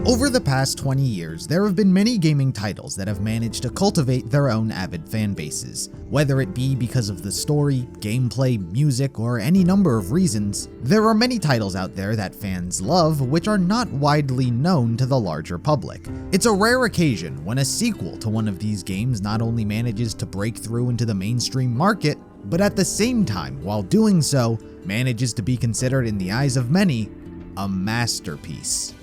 Over the past 20 years, there have been many gaming titles that have managed to cultivate their own avid fan bases. Whether it be because of the story, gameplay, music, or any number of reasons, there are many titles out there that fans love which are not widely known to the larger public. It's a rare occasion when a sequel to one of these games not only manages to break through into the mainstream market, but at the same time, while doing so, manages to be considered in the eyes of many, a masterpiece.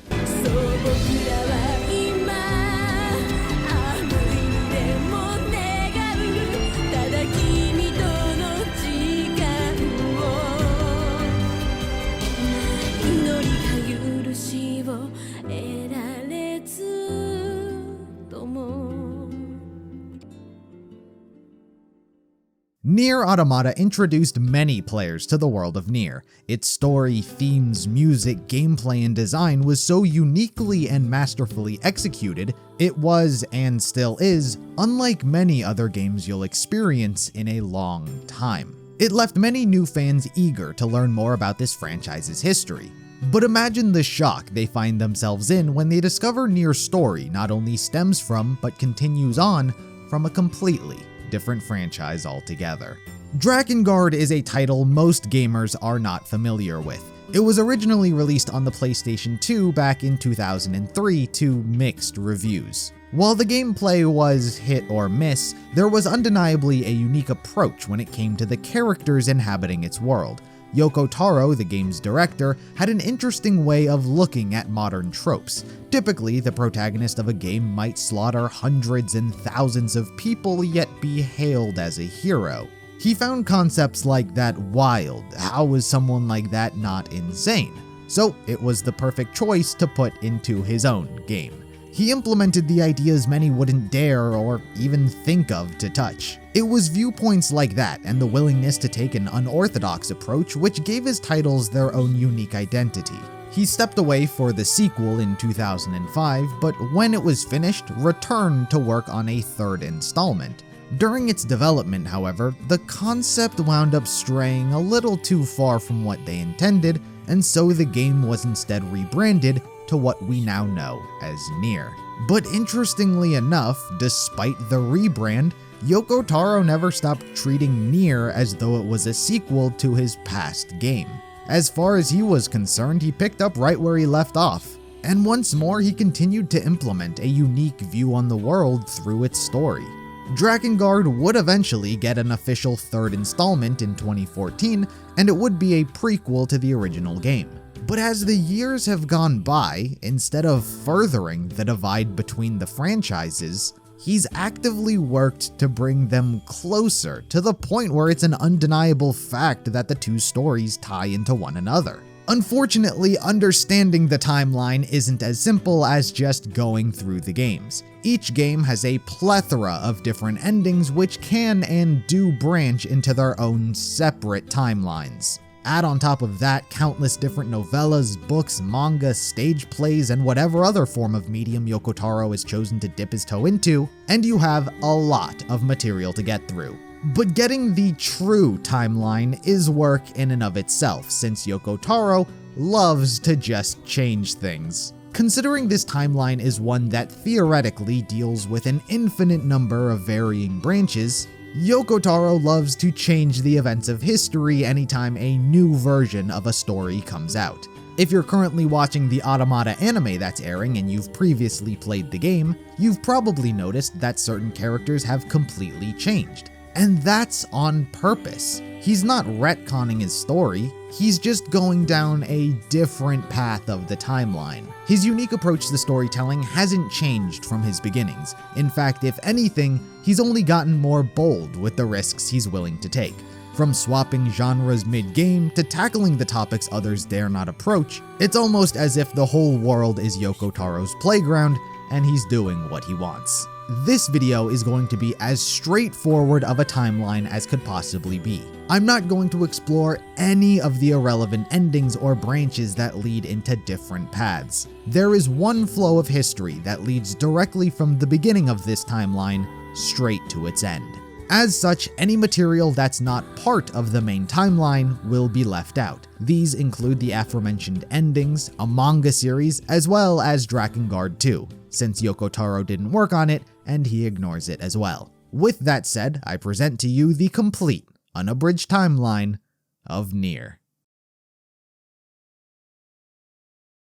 Nier Automata introduced many players to the world of Nier. Its story, themes, music, gameplay, and design was so uniquely and masterfully executed, it was, and still is, unlike many other games you'll experience in a long time. It left many new fans eager to learn more about this franchise's history. But imagine the shock they find themselves in when they discover Nier's story not only stems from, but continues on, from a completely different franchise altogether. Drakengard is a title most gamers are not familiar with. It was originally released on the PlayStation 2 back in 2003 to mixed reviews. While the gameplay was hit or miss, there was undeniably a unique approach when it came to the characters inhabiting its world. Yoko Taro, the game's director, had an interesting way of looking at modern tropes. Typically, the protagonist of a game might slaughter hundreds and thousands of people yet be hailed as a hero. He found concepts like that wild. How was someone like that not insane? So it was the perfect choice to put into his own game. He implemented the ideas many wouldn't dare or even think of to touch. It was viewpoints like that and the willingness to take an unorthodox approach which gave his titles their own unique identity. He stepped away for the sequel in 2005, but when it was finished, returned to work on a third installment. During its development, however, the concept wound up straying a little too far from what they intended, and so the game was instead rebranded to what we now know as Nier. But interestingly enough, despite the rebrand, Yoko Taro never stopped treating Nier as though it was a sequel to his past game. As far as he was concerned, he picked up right where he left off. And once more, he continued to implement a unique view on the world through its story. Drakengard would eventually get an official third installment in 2014, and it would be a prequel to the original game. But as the years have gone by, instead of furthering the divide between the franchises, he's actively worked to bring them closer to the point where it's an undeniable fact that the two stories tie into one another. Unfortunately, understanding the timeline isn't as simple as just going through the games. Each game has a plethora of different endings which can and do branch into their own separate timelines. Add on top of that countless different novellas, books, manga, stage plays, and whatever other form of medium Yoko Taro has chosen to dip his toe into, and you have a lot of material to get through. But getting the true timeline is work in and of itself, since Yoko Taro loves to just change things. Considering this timeline is one that theoretically deals with an infinite number of varying branches, Yoko Taro loves to change the events of history anytime a new version of a story comes out. If you're currently watching the Automata anime that's airing and you've previously played the game, you've probably noticed that certain characters have completely changed. And that's on purpose. He's not retconning his story, he's just going down a different path of the timeline. His unique approach to storytelling hasn't changed from his beginnings. In fact, if anything, he's only gotten more bold with the risks he's willing to take. From swapping genres mid-game to tackling the topics others dare not approach, it's almost as if the whole world is Yoko Taro's playground and he's doing what he wants. This video is going to be as straightforward of a timeline as could possibly be. I'm not going to explore any of the irrelevant endings or branches that lead into different paths. There is one flow of history that leads directly from the beginning of this timeline straight to its end. As such, any material that's not part of the main timeline will be left out. These include the aforementioned endings, a manga series, as well as Drakengard 2, since Yoko Taro didn't work on it and he ignores it as well. With that said, I present to you the complete, unabridged timeline of Nier.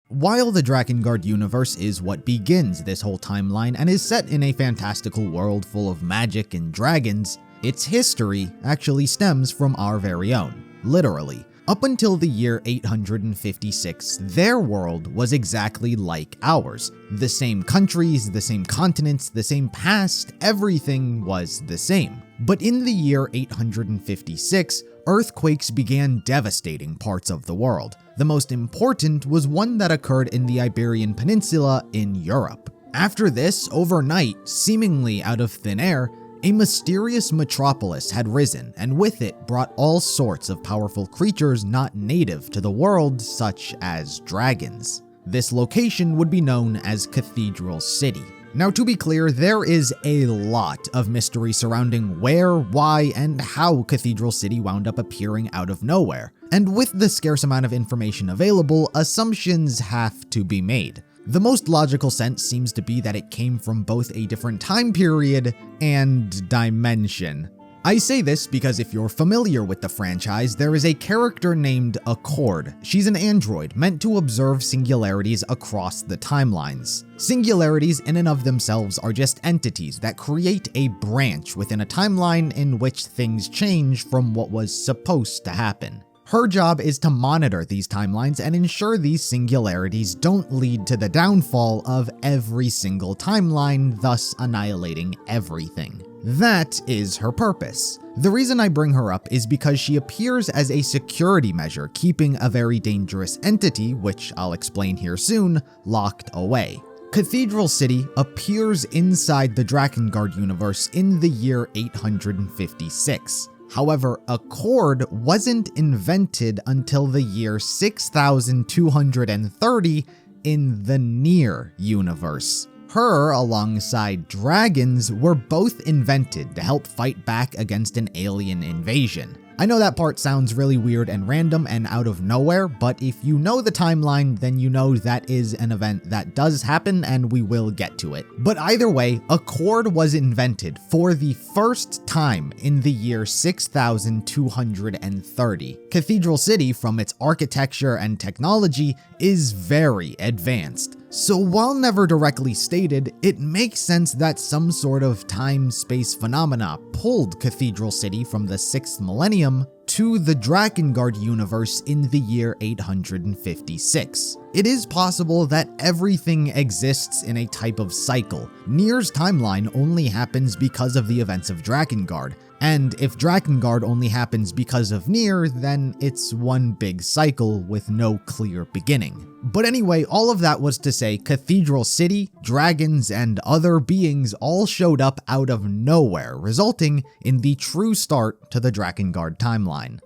While the Drakengard universe is what begins this whole timeline and is set in a fantastical world full of magic and dragons, its history actually stems from our very own, literally. Up until the year 856, their world was exactly like ours. The same countries, the same continents, the same past, everything was the same. But in the year 856, earthquakes began devastating parts of the world. The most important was one that occurred in the Iberian Peninsula in Europe. After this, overnight, seemingly out of thin air, a mysterious metropolis had risen, and with it brought all sorts of powerful creatures not native to the world, such as dragons. This location would be known as Cathedral City. Now, to be clear, there is a lot of mystery surrounding where, why, and how Cathedral City wound up appearing out of nowhere. And with the scarce amount of information available, assumptions have to be made. The most logical sense seems to be that it came from both a different time period and dimension. I say this because if you're familiar with the franchise, there is a character named Accord. She's an android meant to observe singularities across the timelines. Singularities in and of themselves are just entities that create a branch within a timeline in which things change from what was supposed to happen. Her job is to monitor these timelines and ensure these singularities don't lead to the downfall of every single timeline, thus annihilating everything. That is her purpose. The reason I bring her up is because she appears as a security measure, keeping a very dangerous entity, which I'll explain here soon, locked away. Cathedral City appears inside the Drakengard universe in the year 856. However, Accord wasn't invented until the year 6230 in the Nier universe. Her, alongside dragons, were both invented to help fight back against an alien invasion. I know that part sounds really weird and random and out of nowhere, but if you know the timeline, then you know that is an event that does happen and we will get to it. But either way, Accord was invented for the first time in the year 6230. Cathedral City, from its architecture and technology, is very advanced. So while never directly stated, it makes sense that some sort of time-space phenomena pulled Cathedral City from the 6th millennium to the Drakengard universe in the year 856. It is possible that everything exists in a type of cycle. Nier's timeline only happens because of the events of Drakengard, and if Drakengard only happens because of Nier, then it's one big cycle with no clear beginning. But anyway, all of that was to say Cathedral City, dragons, and other beings all showed up out of nowhere, resulting in the true start to the Drakengard timeline.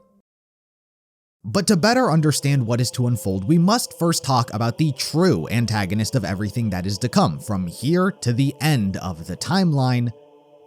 But to better understand what is to unfold, we must first talk about the true antagonist of everything that is to come, from here to the end of the timeline,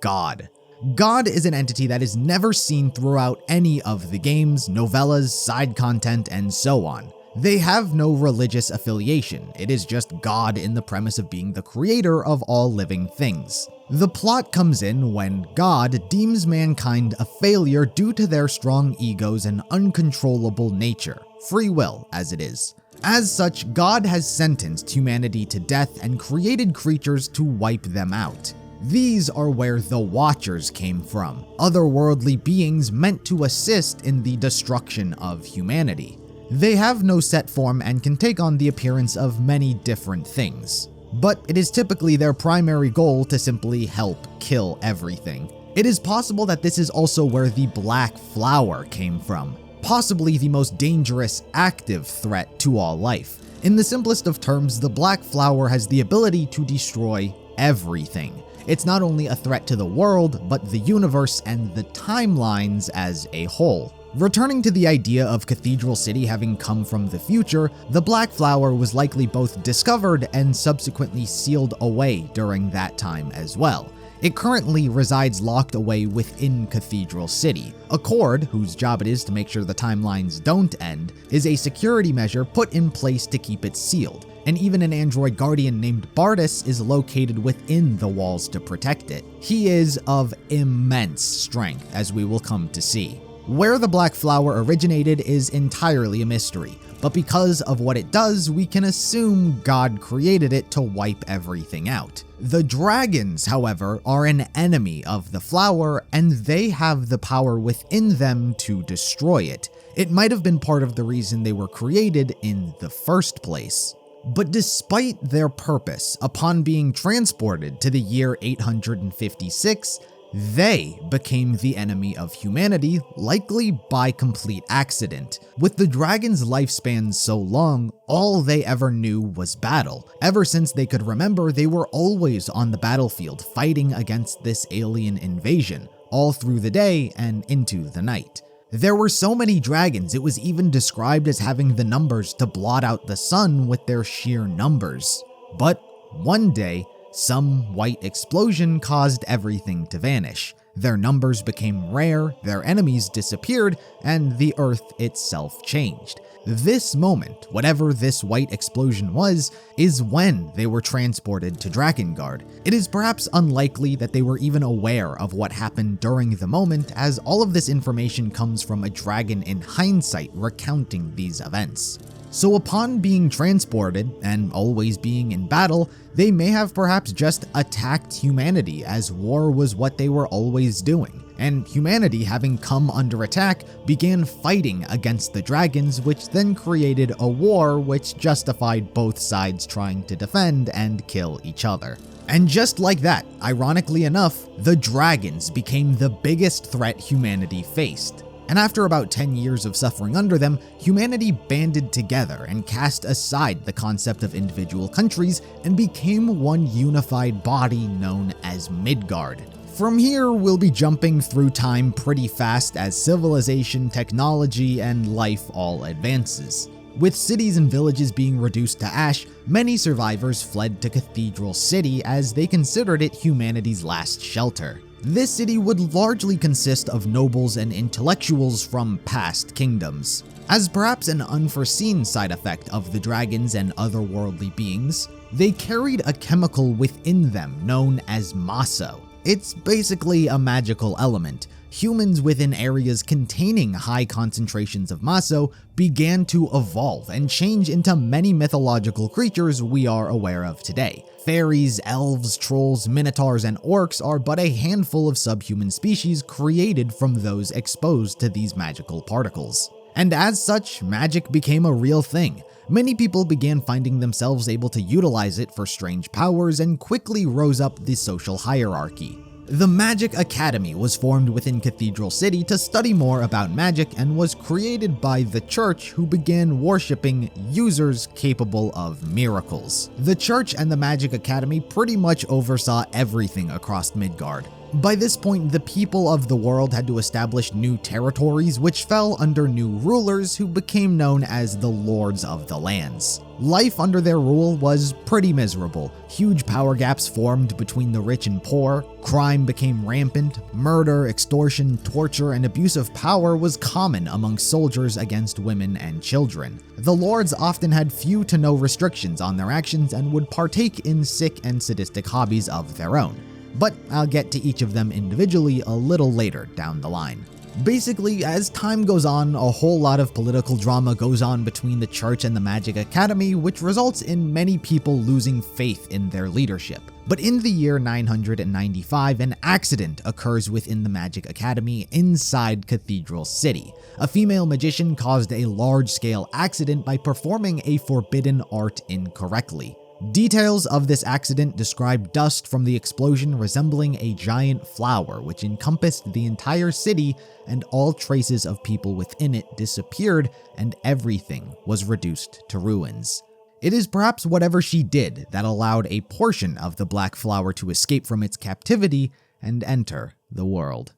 God. God is an entity that is never seen throughout any of the games, novellas, side content, and so on. They have no religious affiliation, it is just God in the premise of being the creator of all living things. The plot comes in when God deems mankind a failure due to their strong egos and uncontrollable nature, free will as it is. As such, God has sentenced humanity to death and created creatures to wipe them out. These are where the Watchers came from, otherworldly beings meant to assist in the destruction of humanity. They have no set form and can take on the appearance of many different things, but it is typically their primary goal to simply help kill everything. It is possible that this is also where the Black Flower came from, possibly the most dangerous active threat to all life. In the simplest of terms, the Black Flower has the ability to destroy everything. It's not only a threat to the world, but the universe and the timelines as a whole. Returning to the idea of Cathedral City having come from the future, the Black Flower was likely both discovered and subsequently sealed away during that time as well. It currently resides locked away within Cathedral City. Accord, whose job it is to make sure the timelines don't end, is a security measure put in place to keep it sealed, and even an android guardian named Bardus is located within the walls to protect it. He is of immense strength, as we will come to see. Where the Black Flower originated is entirely a mystery, but because of what it does, we can assume God created it to wipe everything out. The dragons, however, are an enemy of the flower, and they have the power within them to destroy it. It might have been part of the reason they were created in the first place. But despite their purpose, upon being transported to the year 856, they became the enemy of humanity, likely by complete accident. With the dragon's lifespan so long, all they ever knew was battle. Ever since they could remember, they were always on the battlefield fighting against this alien invasion, all through the day and into the night. There were so many dragons, it was even described as having the numbers to blot out the sun with their sheer numbers. But one day, some white explosion caused everything to vanish. Their numbers became rare, their enemies disappeared, and the Earth itself changed. This moment, whatever this white explosion was, is when they were transported to Drakengard. It is perhaps unlikely that they were even aware of what happened during the moment, as all of this information comes from a dragon in hindsight recounting these events. So upon being transported, and always being in battle, they may have perhaps just attacked humanity, as war was what they were always doing. And humanity, having come under attack, began fighting against the dragons, which then created a war which justified both sides trying to defend and kill each other. And just like that, ironically enough, the dragons became the biggest threat humanity faced. And after about 10 years of suffering under them, humanity banded together and cast aside the concept of individual countries and became one unified body known as Midgard. From here, we'll be jumping through time pretty fast as civilization, technology, and life all advances. With cities and villages being reduced to ash, many survivors fled to Cathedral City as they considered it humanity's last shelter. This city would largely consist of nobles and intellectuals from past kingdoms. As perhaps an unforeseen side effect of the dragons and otherworldly beings, they carried a chemical within them known as maso. It's basically a magical element. Humans within areas containing high concentrations of maso began to evolve and change into many mythological creatures we are aware of today. Fairies, elves, trolls, minotaurs, and orcs are but a handful of subhuman species created from those exposed to these magical particles. And as such, magic became a real thing. Many people began finding themselves able to utilize it for strange powers and quickly rose up the social hierarchy. The Magic Academy was formed within Cathedral City to study more about magic and was created by the Church, who began worshipping users capable of miracles. The Church and the Magic Academy pretty much oversaw everything across Midgard. By this point, the people of the world had to establish new territories which fell under new rulers who became known as the Lords of the Lands. Life under their rule was pretty miserable. Huge power gaps formed between the rich and poor, crime became rampant, murder, extortion, torture, and abuse of power was common among soldiers against women and children. The lords often had few to no restrictions on their actions and would partake in sick and sadistic hobbies of their own. But I'll get to each of them individually a little later down the line. Basically, as time goes on, a whole lot of political drama goes on between the Church and the Magic Academy, which results in many people losing faith in their leadership. But in the year 995, an accident occurs within the Magic Academy inside Cathedral City. A female magician caused a large-scale accident by performing a forbidden art incorrectly. Details of this accident describe dust from the explosion resembling a giant flower which encompassed the entire city, and all traces of people within it disappeared and everything was reduced to ruins. It is perhaps whatever she did that allowed a portion of the black flower to escape from its captivity and enter the world.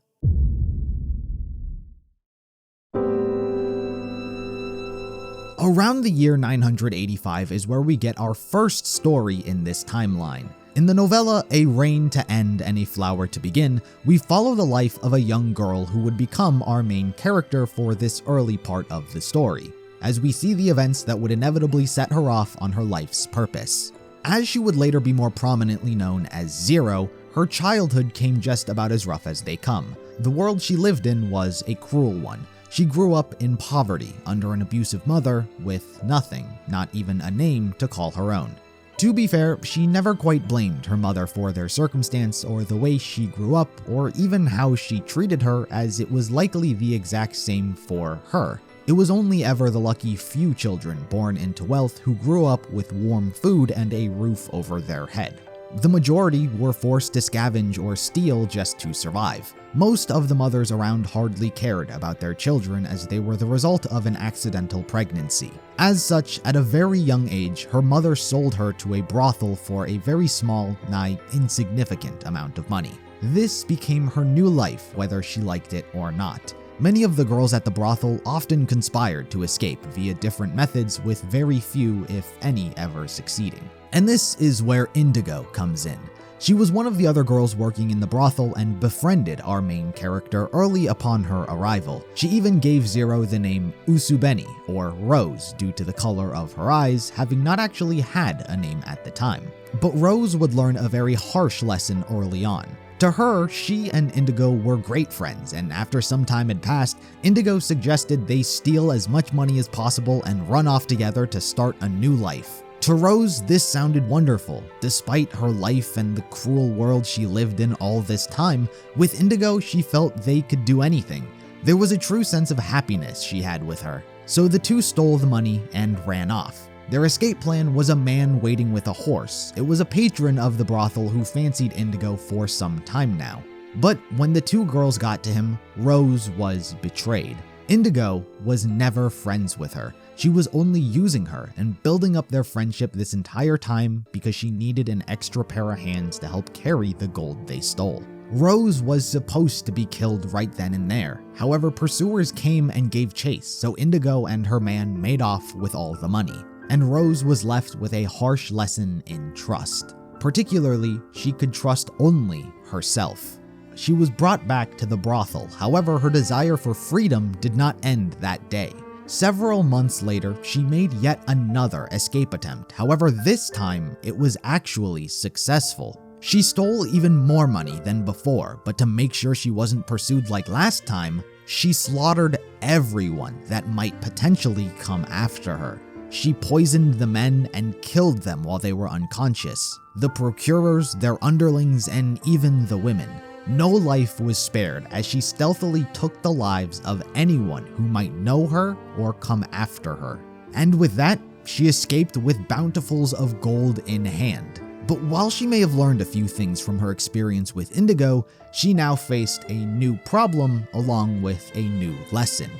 Around the year 985 is where we get our first story in this timeline. In the novella, A Reign to End and a Flower to Begin, we follow the life of a young girl who would become our main character for this early part of the story, as we see the events that would inevitably set her off on her life's purpose. As she would later be more prominently known as Zero, her childhood came just about as rough as they come. The world she lived in was a cruel one. She grew up in poverty under an abusive mother with nothing, not even a name to call her own. To be fair, she never quite blamed her mother for their circumstance or the way she grew up or even how she treated her, as it was likely the exact same for her. It was only ever the lucky few children born into wealth who grew up with warm food and a roof over their head. The majority were forced to scavenge or steal just to survive. Most of the mothers around hardly cared about their children, as they were the result of an accidental pregnancy. As such, at a very young age, her mother sold her to a brothel for a very small, nigh insignificant amount of money. This became her new life, whether she liked it or not. Many of the girls at the brothel often conspired to escape via different methods, with very few, if any, ever succeeding. And this is where Indigo comes in. She was one of the other girls working in the brothel and befriended our main character early upon her arrival. She even gave Zero the name Usubeni, or Rose, due to the color of her eyes, having not actually had a name at the time. But Rose would learn a very harsh lesson early on. To her, she and Indigo were great friends, and after some time had passed, Indigo suggested they steal as much money as possible and run off together to start a new life. To Rose, this sounded wonderful. Despite her life and the cruel world she lived in all this time, with Indigo she felt they could do anything. There was a true sense of happiness she had with her. So the two stole the money and ran off. Their escape plan was a man waiting with a horse. It was a patron of the brothel who fancied Indigo for some time now. But when the two girls got to him, Rose was betrayed. Indigo was never friends with her. She was only using her and building up their friendship this entire time because she needed an extra pair of hands to help carry the gold they stole. Rose was supposed to be killed right then and there. However, pursuers came and gave chase, so Indigo and her man made off with all the money. And Rose was left with a harsh lesson in trust. Particularly, she could trust only herself. She was brought back to the brothel. However, her desire for freedom did not end that day. Several months later, she made yet another escape attempt. However, this time, it was actually successful. She stole even more money than before, but to make sure she wasn't pursued like last time, she slaughtered everyone that might potentially come after her. She poisoned the men and killed them while they were unconscious. The procurers, their underlings, and even the women. No life was spared as she stealthily took the lives of anyone who might know her or come after her. And with that, she escaped with bountifuls of gold in hand. But while she may have learned a few things from her experience with Indigo, she now faced a new problem along with a new lesson: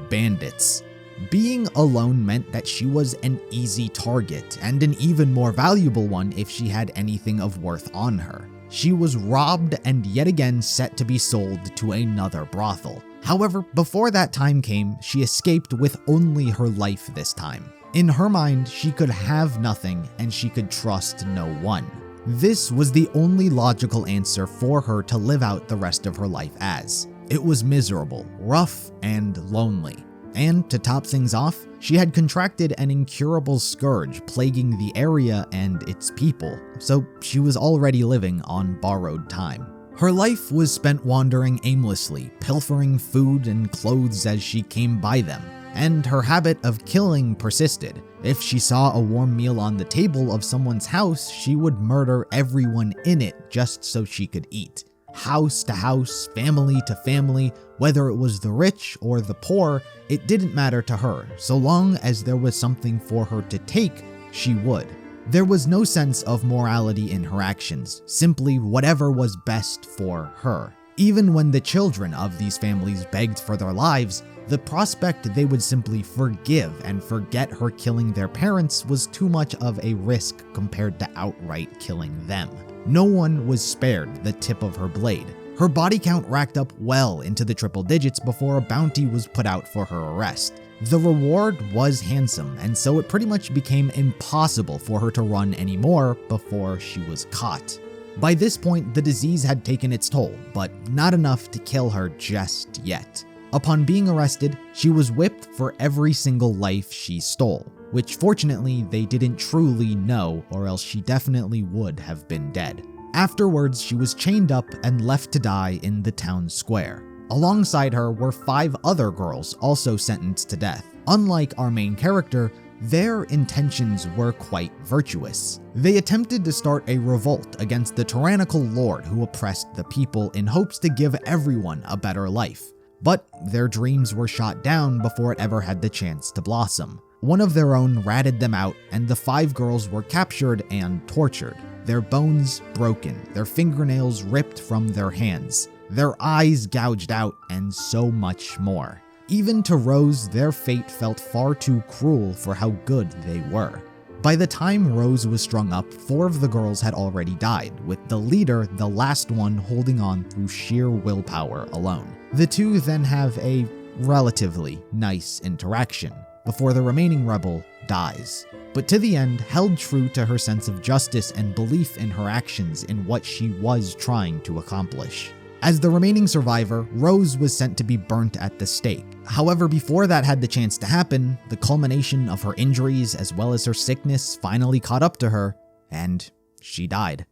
bandits. Being alone meant that she was an easy target, and an even more valuable one if she had anything of worth on her. She was robbed and yet again set to be sold to another brothel. However, before that time came, she escaped with only her life this time. In her mind, she could have nothing and she could trust no one. This was the only logical answer for her to live out the rest of her life as. It was miserable, rough, and lonely. And to top things off, she had contracted an incurable scourge plaguing the area and its people, so she was already living on borrowed time. Her life was spent wandering aimlessly, pilfering food and clothes as she came by them, and her habit of killing persisted. If she saw a warm meal on the table of someone's house, she would murder everyone in it just so she could eat. House to house, family to family, whether it was the rich or the poor, it didn't matter to her. So long as there was something for her to take, she would. There was no sense of morality in her actions, simply whatever was best for her. Even when the children of these families begged for their lives, the prospect they would simply forgive and forget her killing their parents was too much of a risk compared to outright killing them. No one was spared the tip of her blade. Her body count racked up well into the triple digits before a bounty was put out for her arrest. The reward was handsome, and so it pretty much became impossible for her to run anymore before she was caught. By this point, the disease had taken its toll, but not enough to kill her just yet. Upon being arrested, she was whipped for every single life she stole, which fortunately they didn't truly know, or else she definitely would have been dead. Afterwards, she was chained up and left to die in the town square. Alongside her were 5 other girls also sentenced to death. Unlike our main character, their intentions were quite virtuous. They attempted to start a revolt against the tyrannical lord who oppressed the people in hopes to give everyone a better life. But their dreams were shot down before it ever had the chance to blossom. One of their own ratted them out, and the 5 girls were captured and tortured. Their bones broken, their fingernails ripped from their hands, their eyes gouged out, and so much more. Even to Rose, their fate felt far too cruel for how good they were. By the time Rose was strung up, 4 of the girls had already died, with the leader, the last one, holding on through sheer willpower alone. The 2 then have a relatively nice interaction, before the remaining rebel dies. But to the end, held true to her sense of justice and belief in her actions in what she was trying to accomplish. As the remaining survivor, Rose was sent to be burnt at the stake. However, before that had the chance to happen, the culmination of her injuries as well as her sickness finally caught up to her, and she died.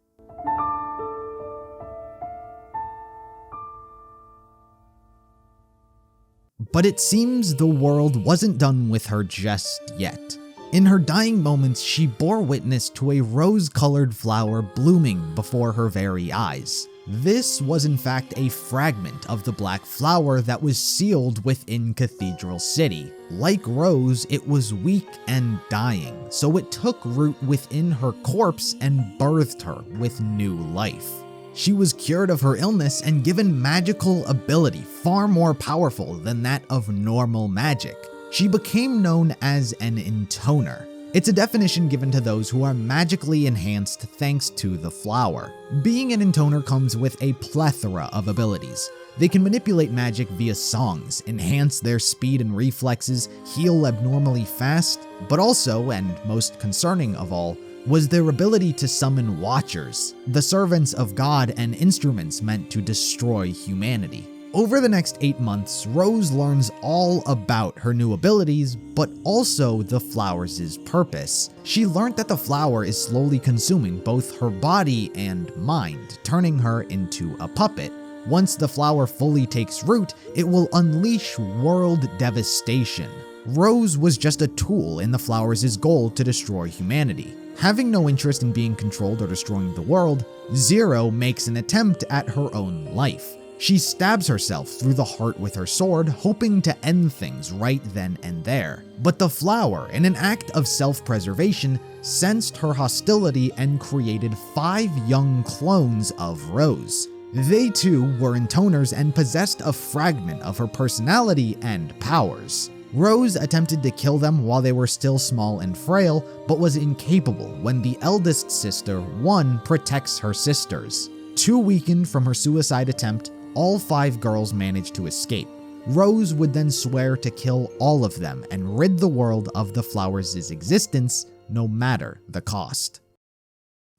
But it seems the world wasn't done with her just yet. In her dying moments, she bore witness to a rose-colored flower blooming before her very eyes. This was in fact a fragment of the black flower that was sealed within Cathedral City. Like Rose, it was weak and dying, so it took root within her corpse and birthed her with new life. She was cured of her illness and given magical ability far more powerful than that of normal magic. She became known as an Intoner. It's a definition given to those who are magically enhanced thanks to the flower. Being an Intoner comes with a plethora of abilities. They can manipulate magic via songs, enhance their speed and reflexes, heal abnormally fast, but also, and most concerning of all, was their ability to summon Watchers, the servants of God and instruments meant to destroy humanity. Over the next 8 months, Rose learns all about her new abilities, but also the flower's purpose. She learned that the flower is slowly consuming both her body and mind, turning her into a puppet. Once the flower fully takes root, it will unleash world devastation. Rose was just a tool in the flower's goal to destroy humanity. Having no interest in being controlled or destroying the world, Zero makes an attempt at her own life. She stabs herself through the heart with her sword, hoping to end things right then and there. But the flower, in an act of self-preservation, sensed her hostility and created 5 young clones of Rose. They too were Intoners and possessed a fragment of her personality and powers. Rose attempted to kill them while they were still small and frail, but was incapable when the eldest sister, One, protects her sisters. Too weakened from her suicide attempt, all 5 girls managed to escape. Rose would then swear to kill all of them and rid the world of the flower's existence, no matter the cost.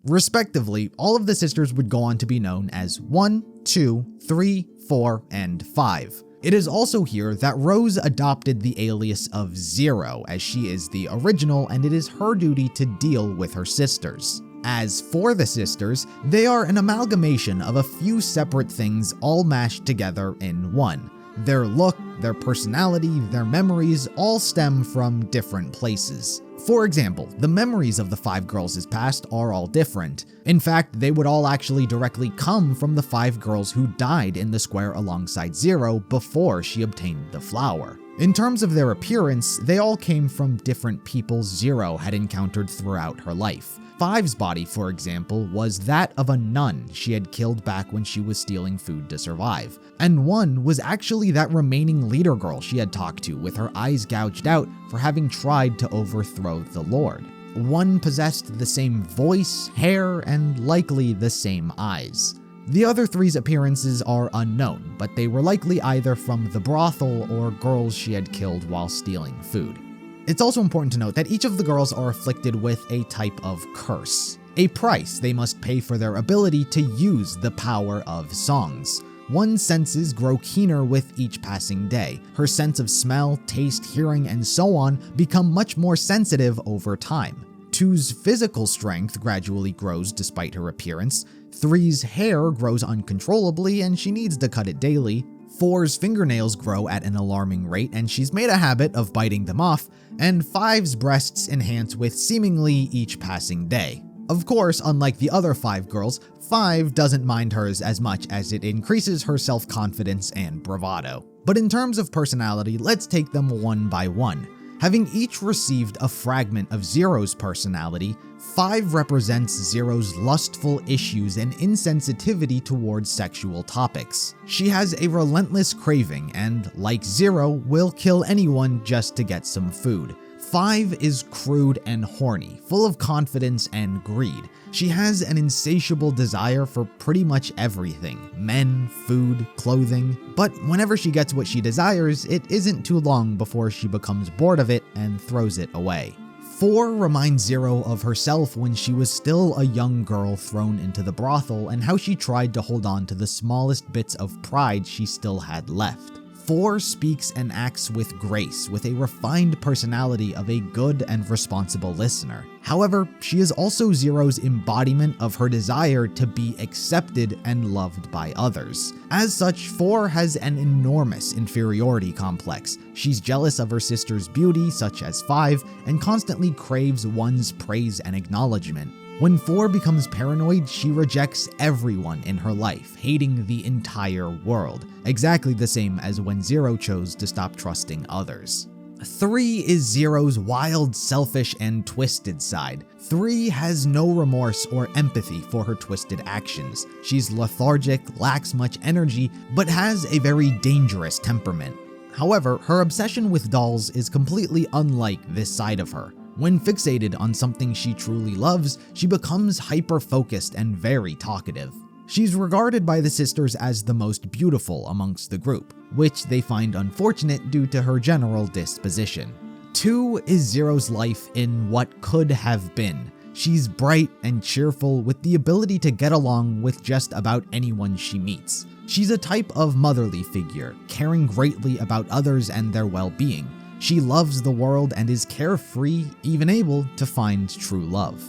Respectively, all of the sisters would go on to be known as 1, 2, 3, 4, and 5. It is also here that Rose adopted the alias of Zero, as she is the original and it is her duty to deal with her sisters. As for the sisters, they are an amalgamation of a few separate things all mashed together in one. Their look, their personality, their memories all stem from different places. For example, the memories of the 5 girls' past are all different. In fact, they would all actually directly come from the 5 girls who died in the square alongside Zero before she obtained the flower. In terms of their appearance, they all came from different people Zero had encountered throughout her life. 5's body, for example, was that of a nun she had killed back when she was stealing food to survive. And 1 was actually that remaining leader girl she had talked to with her eyes gouged out for having tried to overthrow the Lord. 1 possessed the same voice, hair, and likely the same eyes. The other three's appearances are unknown, but they were likely either from the brothel or girls she had killed while stealing food. It's also important to note that each of the girls are afflicted with a type of curse, a price they must pay for their ability to use the power of songs. One's senses grow keener with each passing day. Her sense of smell, taste, hearing, and so on become much more sensitive over time. 2's physical strength gradually grows despite her appearance. 3's hair grows uncontrollably and she needs to cut it daily. 4's fingernails grow at an alarming rate and she's made a habit of biting them off. And 5's breasts enhance with seemingly each passing day. Of course, unlike the other 5 girls, 5 doesn't mind hers as much as it increases her self-confidence and bravado. But in terms of personality, let's take them one by one. Having each received a fragment of 0's personality, 5 represents 0's lustful issues and insensitivity towards sexual topics. She has a relentless craving and, like 0, will kill anyone just to get some food. 5 is crude and horny, full of confidence and greed. She has an insatiable desire for pretty much everything: men, food, clothing. But whenever she gets what she desires, it isn't too long before she becomes bored of it and throws it away. 4 reminds 0 of herself when she was still a young girl thrown into the brothel and how she tried to hold on to the smallest bits of pride she still had left. 4 speaks and acts with grace, with a refined personality of a good and responsible listener. However, she is also 0's embodiment of her desire to be accepted and loved by others. As such, 4 has an enormous inferiority complex. She's jealous of her sister's beauty, such as 5, and constantly craves one's praise and acknowledgement. When 4 becomes paranoid, she rejects everyone in her life, hating the entire world, exactly the same as when 0 chose to stop trusting others. 3 is 0's wild, selfish, and twisted side. 3 has no remorse or empathy for her twisted actions. She's lethargic, lacks much energy, but has a very dangerous temperament. However, her obsession with dolls is completely unlike this side of her. When fixated on something she truly loves, she becomes hyper-focused and very talkative. She's regarded by the sisters as the most beautiful amongst the group, which they find unfortunate due to her general disposition. 2 is 0's life in what could have been. She's bright and cheerful with the ability to get along with just about anyone she meets. She's a type of motherly figure, caring greatly about others and their well-being. She loves the world and is carefree, even able to find true love.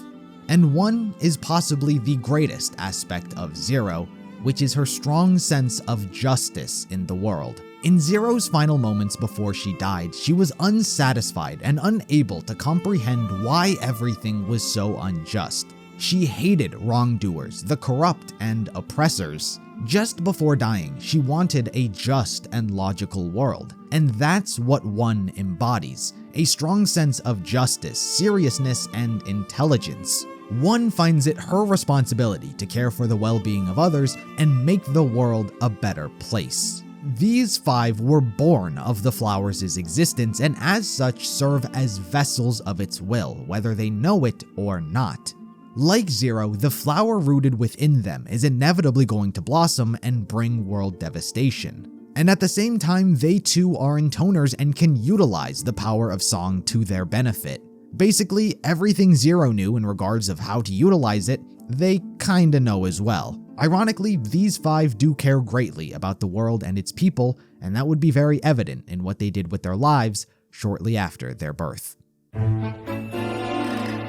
And 1 is possibly the greatest aspect of 0, which is her strong sense of justice in the world. In 0's final moments before she died, she was unsatisfied and unable to comprehend why everything was so unjust. She hated wrongdoers, the corrupt, and oppressors. Just before dying, she wanted a just and logical world, and that's what 1 embodies: a strong sense of justice, seriousness, and intelligence. 1 finds it her responsibility to care for the well-being of others and make the world a better place. These 5 were born of the flower's existence and as such serve as vessels of its will, whether they know it or not. Like 0, the flower rooted within them is inevitably going to blossom and bring world devastation. And at the same time, they too are intoners and can utilize the power of song to their benefit. Basically, everything 0 knew in regards of how to utilize it, they kinda know as well. Ironically, these 5 do care greatly about the world and its people, and that would be very evident in what they did with their lives shortly after their birth.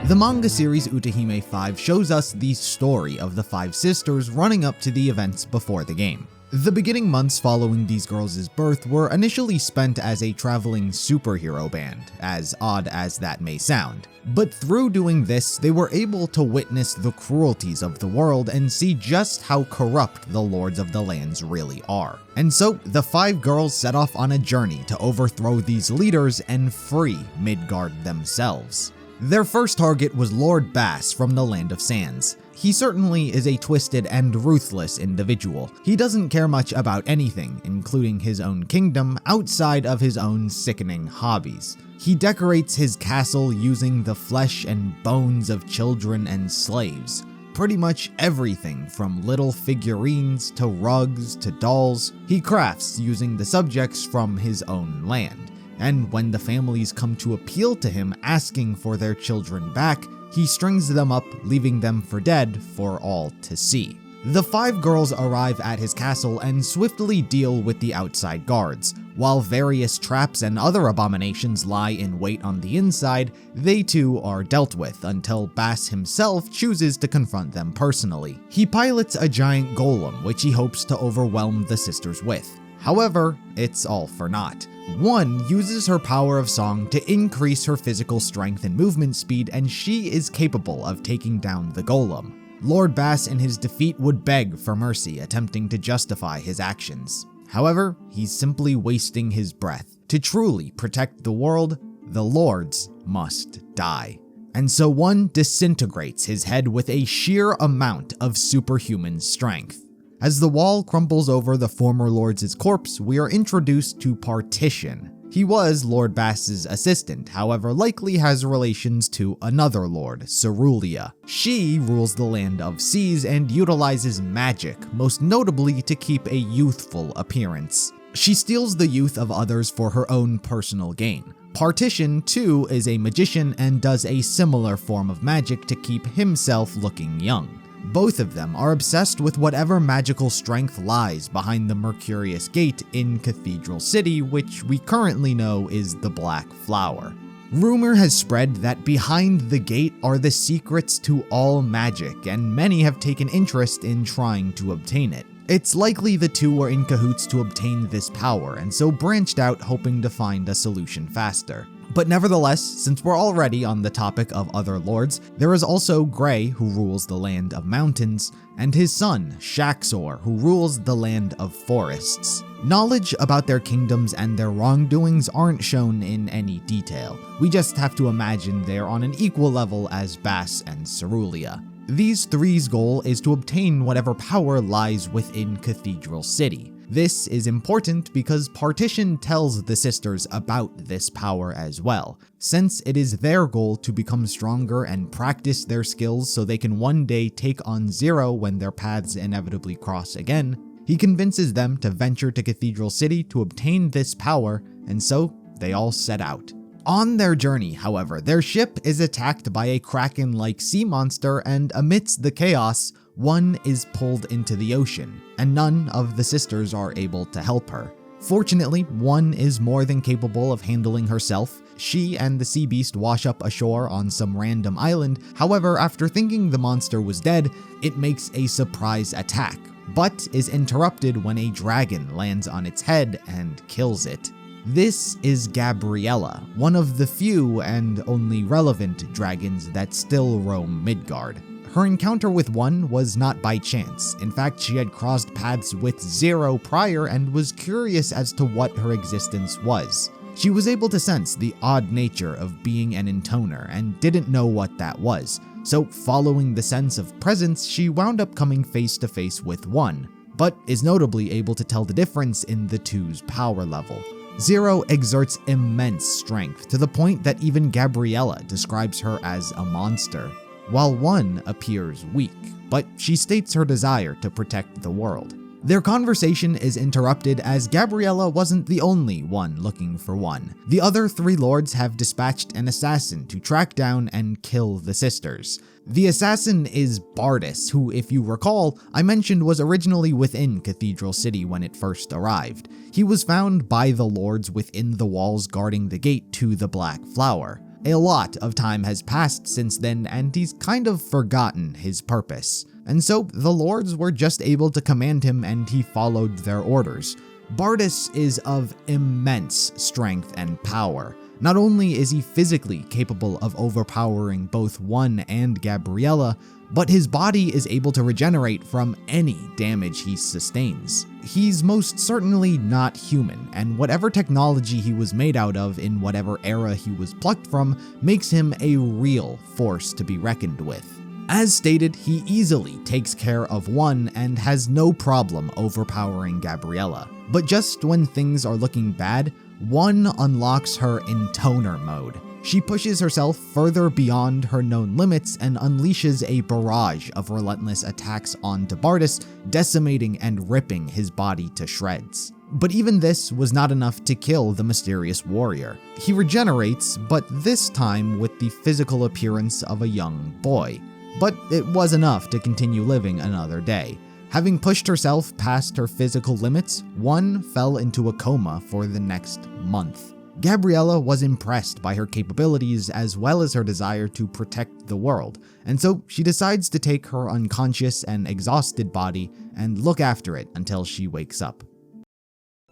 The manga series Utahime 5 shows us the story of the 5 sisters running up to the events before the game. The beginning months following these girls' birth were initially spent as a traveling superhero band, as odd as that may sound. But through doing this, they were able to witness the cruelties of the world and see just how corrupt the lords of the lands really are. And so, the 5 girls set off on a journey to overthrow these leaders and free Midgard themselves. Their first target was Lord Bass from the Land of Sands. He certainly is a twisted and ruthless individual. He doesn't care much about anything, including his own kingdom, outside of his own sickening hobbies. He decorates his castle using the flesh and bones of children and slaves. pretty much everything from little figurines to rugs to dolls he crafts using the subjects from his own land. And when the families come to appeal to him asking for their children back, he strings them up, leaving them for dead for all to see. The 5 girls arrive at his castle and swiftly deal with the outside guards. While various traps and other abominations lie in wait on the inside, they too are dealt with until Bass himself chooses to confront them personally. He pilots a giant golem, which he hopes to overwhelm the sisters with. However, it's all for naught. One uses her power of song to increase her physical strength and movement speed, and she is capable of taking down the golem. Lord Bass in his defeat would beg for mercy, attempting to justify his actions. However, he's simply wasting his breath. To truly protect the world, the lords must die. And so one disintegrates his head with a sheer amount of superhuman strength. As the wall crumbles over the former lord's corpse, we are introduced to Partition. He was Lord Bass's assistant, however likely has relations to another lord, Cerulia. She rules the Land of Seas and utilizes magic, most notably to keep a youthful appearance. She steals the youth of others for her own personal gain. Partition, too, is a magician and does a similar form of magic to keep himself looking young. Both of them are obsessed with whatever magical strength lies behind the Mercurius Gate in Cathedral City, which we currently know is the Black Flower. Rumor has spread that behind the gate are the secrets to all magic, and many have taken interest in trying to obtain it. It's likely the two were in cahoots to obtain this power, and so branched out hoping to find a solution faster. But nevertheless, since we're already on the topic of other lords, there is also Gray, who rules the Land of Mountains, and his son, Shaxor, who rules the Land of Forests. Knowledge about their kingdoms and their wrongdoings aren't shown in any detail. We just have to imagine they're on an equal level as Bass and Cerulia. These three's goal is to obtain whatever power lies within Cathedral City. This is important because Partition tells the sisters about this power as well, since it is their goal to become stronger and practice their skills so they can one day take on Zero when their paths inevitably cross again. He convinces them to venture to Cathedral City to obtain this power, and so they all set out. On their journey, however, their ship is attacked by a kraken-like sea monster, and amidst the chaos, one is pulled into the ocean, and none of the sisters are able to help her. Fortunately, one is more than capable of handling herself. She and the sea beast wash up ashore on some random island. However, after thinking the monster was dead, it makes a surprise attack, but is interrupted when a dragon lands on its head and kills it. This is Gabriella, one of the few and only relevant dragons that still roam Midgard. Her encounter with one was not by chance. In fact, she had crossed paths with Zero prior and was curious as to what her existence was. She was able to sense the odd nature of being an Intoner and didn't know what that was. So following the sense of presence, she wound up coming face to face with one, but is notably able to tell the difference in the two's power level. Zero exerts immense strength to the point that even Gabriella describes her as a monster, while one appears weak, but she states her desire to protect the world. Their conversation is interrupted as Gabriella wasn't the only one looking for one. The other three lords have dispatched an assassin to track down and kill the sisters. The assassin is Bardis, who, if you recall, I mentioned was originally within Cathedral City when it first arrived. He was found by the lords within the walls guarding the gate to the Black Flower. A lot of time has passed since then, and he's kind of forgotten his purpose. And so the lords were just able to command him and he followed their orders. Bardis is of immense strength and power. Not only is he physically capable of overpowering both one and Gabriella, but his body is able to regenerate from any damage he sustains. He's most certainly not human, and whatever technology he was made out of in whatever era he was plucked from makes him a real force to be reckoned with. As stated, he easily takes care of one and has no problem overpowering Gabriella. But just when things are looking bad, one unlocks her Intoner mode. She pushes herself further beyond her known limits and unleashes a barrage of relentless attacks onto Bardis, decimating and ripping his body to shreds. But even this was not enough to kill the mysterious warrior. He regenerates, but this time with the physical appearance of a young boy. But it was enough to continue living another day. Having pushed herself past her physical limits, one fell into a coma for the next month. Gabriella was impressed by her capabilities as well as her desire to protect the world, and so she decides to take her unconscious and exhausted body and look after it until she wakes up.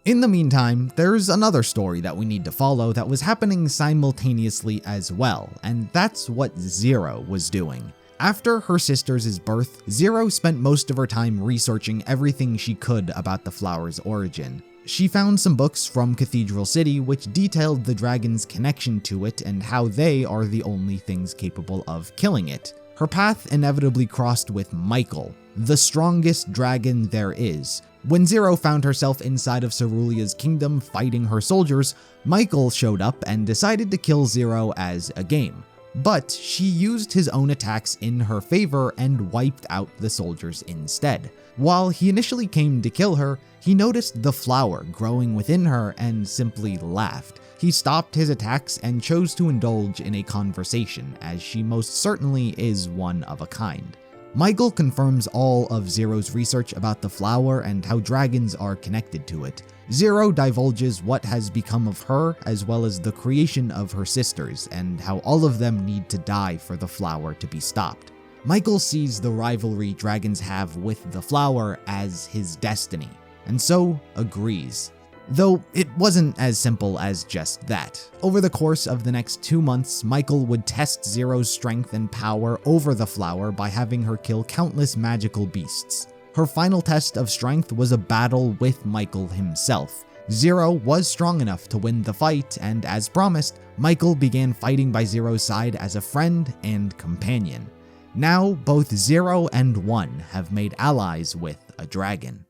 In the meantime, there's another story that we need to follow that was happening simultaneously as well, and that's what Zero was doing. After her sister's birth, Zero spent most of her time researching everything she could about the flower's origin. She found some books from Cathedral City which detailed the dragon's connection to it and how they are the only things capable of killing it. Her path inevitably crossed with Michael, the strongest dragon there is. When Zero found herself inside of Cerulea's kingdom fighting her soldiers, Michael showed up and decided to kill Zero as a game. But she used his own attacks in her favor and wiped out the soldiers instead. While he initially came to kill her, he noticed the flower growing within her and simply laughed. He stopped his attacks and chose to indulge in a conversation, as she most certainly is one of a kind. Michael confirms all of Zero's research about the flower and how dragons are connected to it. Zero divulges what has become of her, as well as the creation of her sisters, and how all of them need to die for the flower to be stopped. Michael sees the rivalry dragons have with the flower as his destiny, and so agrees. Though it wasn't as simple as just that. Over the course of the next 2 months, Michael would test Zero's strength and power over the flower by having her kill countless magical beasts. Her final test of strength was a battle with Michael himself. Zero was strong enough to win the fight, and as promised, Michael began fighting by Zero's side as a friend and companion. Now, both Zero and One have made allies with a dragon.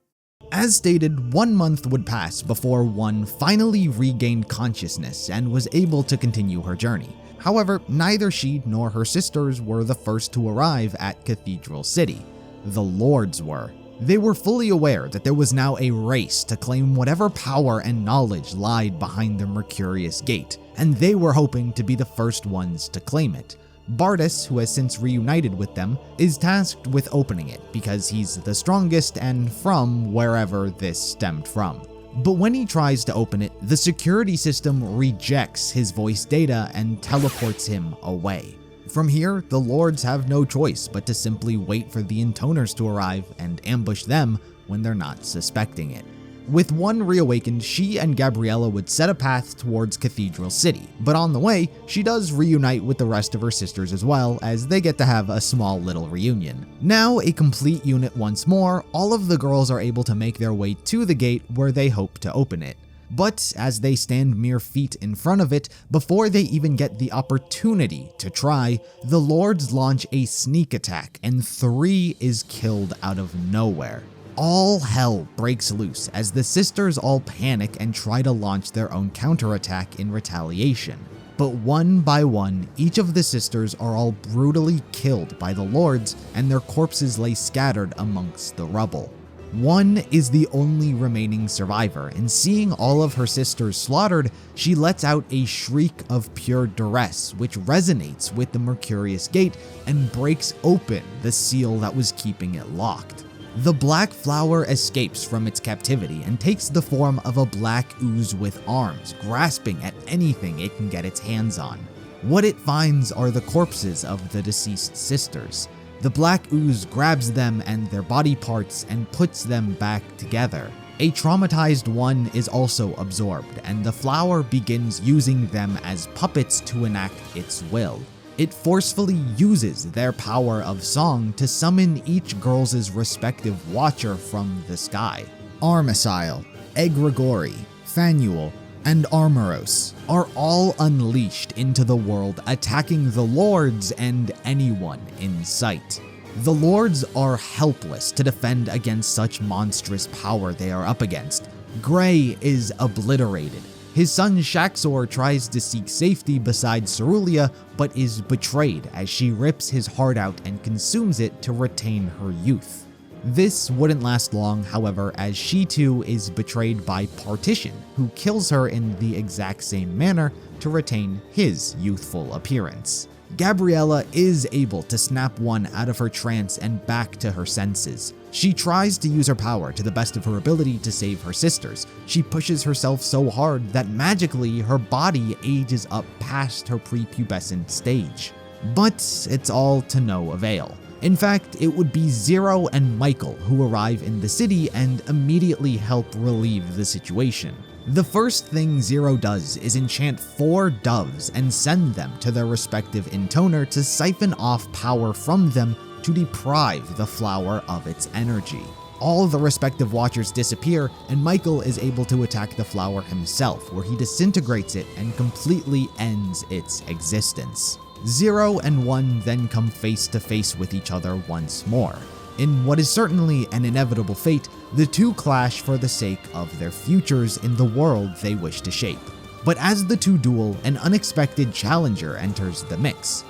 As stated, 1 month would pass before One finally regained consciousness and was able to continue her journey. However, neither she nor her sisters were the first to arrive at Cathedral City. The Lords were. They were fully aware that there was now a race to claim whatever power and knowledge lied behind the Mercurius Gate, and they were hoping to be the first ones to claim it. Bardis, who has since reunited with them, is tasked with opening it because he's the strongest and from wherever this stemmed from. But when he tries to open it, the security system rejects his voice data and teleports him away. From here, the Lords have no choice but to simply wait for the Intoners to arrive and ambush them when they're not suspecting it. With One reawakened, she and Gabriella would set a path towards Cathedral City, but on the way, she does reunite with the rest of her sisters as well, as they get to have a small little reunion. Now a complete unit once more, all of the girls are able to make their way to the gate where they hope to open it. But as they stand mere feet in front of it, before they even get the opportunity to try, the Lords launch a sneak attack and 3 is killed out of nowhere. All hell breaks loose as the sisters all panic and try to launch their own counterattack in retaliation. But one by one, each of the sisters are all brutally killed by the Lords and their corpses lay scattered amongst the rubble. One is the only remaining survivor, and seeing all of her sisters slaughtered, she lets out a shriek of pure duress, which resonates with the Mercurius Gate and breaks open the seal that was keeping it locked. The black flower escapes from its captivity and takes the form of a black ooze with arms, grasping at anything it can get its hands on. What it finds are the corpses of the deceased sisters. The black ooze grabs them and their body parts and puts them back together. A traumatized One is also absorbed, and the flower begins using them as puppets to enact its will. It forcefully uses their power of song to summon each girl's respective watcher from the sky. Armicile, Egregori, Fanuel, and Armoros are all unleashed into the world, attacking the Lords and anyone in sight. The Lords are helpless to defend against such monstrous power they are up against. Gray is obliterated. His son Shaxor tries to seek safety beside Cerulia, but is betrayed as she rips his heart out and consumes it to retain her youth. This wouldn't last long, however, as she too is betrayed by Partition, who kills her in the exact same manner to retain his youthful appearance. Gabriella is able to snap one out of her trance and back to her senses. She tries to use her power to the best of her ability to save her sisters. She pushes herself so hard that magically her body ages up past her prepubescent stage. But it's all to no avail. In fact, it would be Zero and Michael who arrive in the city and immediately help relieve the situation. The first thing Zero does is enchant 4 doves and send them to their respective Intoner to siphon off power from them to deprive the flower of its energy. All the respective watchers disappear, and Michael is able to attack the flower himself, where he disintegrates it and completely ends its existence. 0 and 1 then come face to face with each other once more. In what is certainly an inevitable fate, the two clash for the sake of their futures in the world they wish to shape. But as the two duel, an unexpected challenger enters the mix: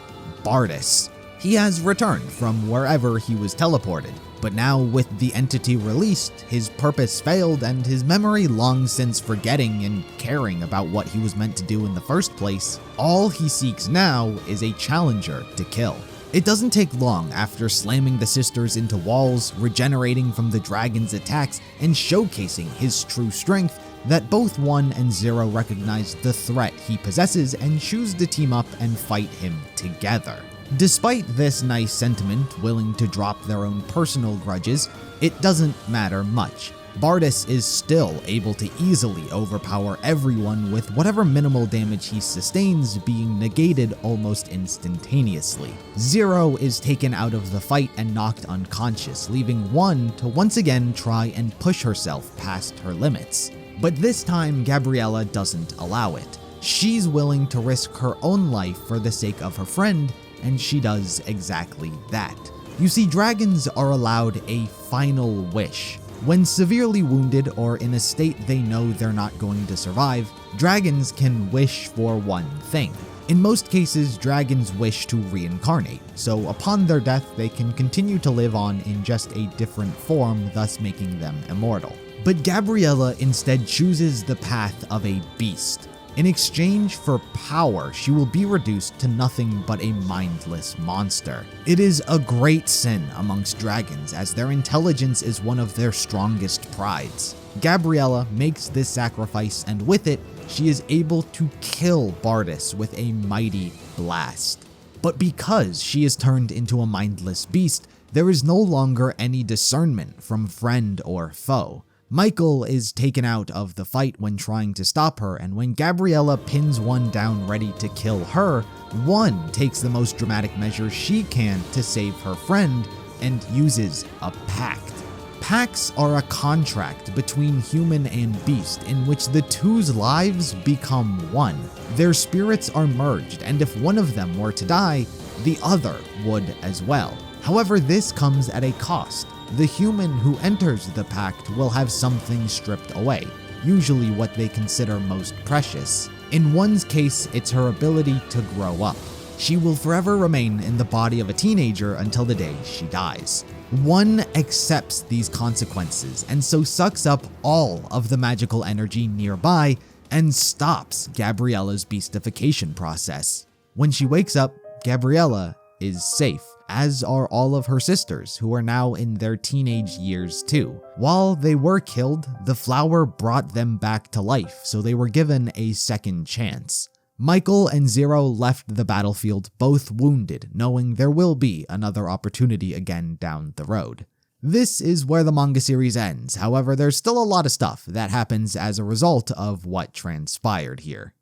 Bardus. He has returned from wherever he was teleported, but now with the entity released, his purpose failed and his memory long since forgetting and caring about what he was meant to do in the first place, all he seeks now is a challenger to kill. It doesn't take long after slamming the sisters into walls, regenerating from the dragon's attacks, and showcasing his true strength that both 1 and 0 recognize the threat he possesses and choose to team up and fight him together. Despite this nice sentiment, willing to drop their own personal grudges, it doesn't matter much. Bardus is still able to easily overpower everyone, with whatever minimal damage he sustains being negated almost instantaneously. 0 is taken out of the fight and knocked unconscious, leaving 1 to once again try and push herself past her limits. But this time, Gabriella doesn't allow it. She's willing to risk her own life for the sake of her friend, and she does exactly that. You see, dragons are allowed a final wish. When severely wounded or in a state they know they're not going to survive, dragons can wish for one thing. In most cases, dragons wish to reincarnate, so upon their death they can continue to live on in just a different form, thus making them immortal. But Gabriella instead chooses the path of a beast. In exchange for power, she will be reduced to nothing but a mindless monster. It is a great sin amongst dragons, as their intelligence is one of their strongest prides. Gabriella makes this sacrifice, and with it, she is able to kill Bardus with a mighty blast. But because she is turned into a mindless beast, there is no longer any discernment from friend or foe. Michael is taken out of the fight when trying to stop her, and when Gabriella pins 1 down ready to kill her, 1 takes the most dramatic measure she can to save her friend and uses a pact. Pacts are a contract between human and beast in which the two's lives become one. Their spirits are merged, and if one of them were to die, the other would as well. However, this comes at a cost. The human who enters the pact will have something stripped away, usually what they consider most precious. In 1's case, it's her ability to grow up. She will forever remain in the body of a teenager until the day she dies. 1 accepts these consequences and so sucks up all of the magical energy nearby and stops Gabriella's beastification process. When she wakes up, Gabriella is safe, as are all of her sisters, who are now in their teenage years too. While they were killed, the flower brought them back to life, so they were given a second chance. Michael and 0 left the battlefield both wounded, knowing there will be another opportunity again down the road. This is where the manga series ends, however there's still a lot of stuff that happens as a result of what transpired here.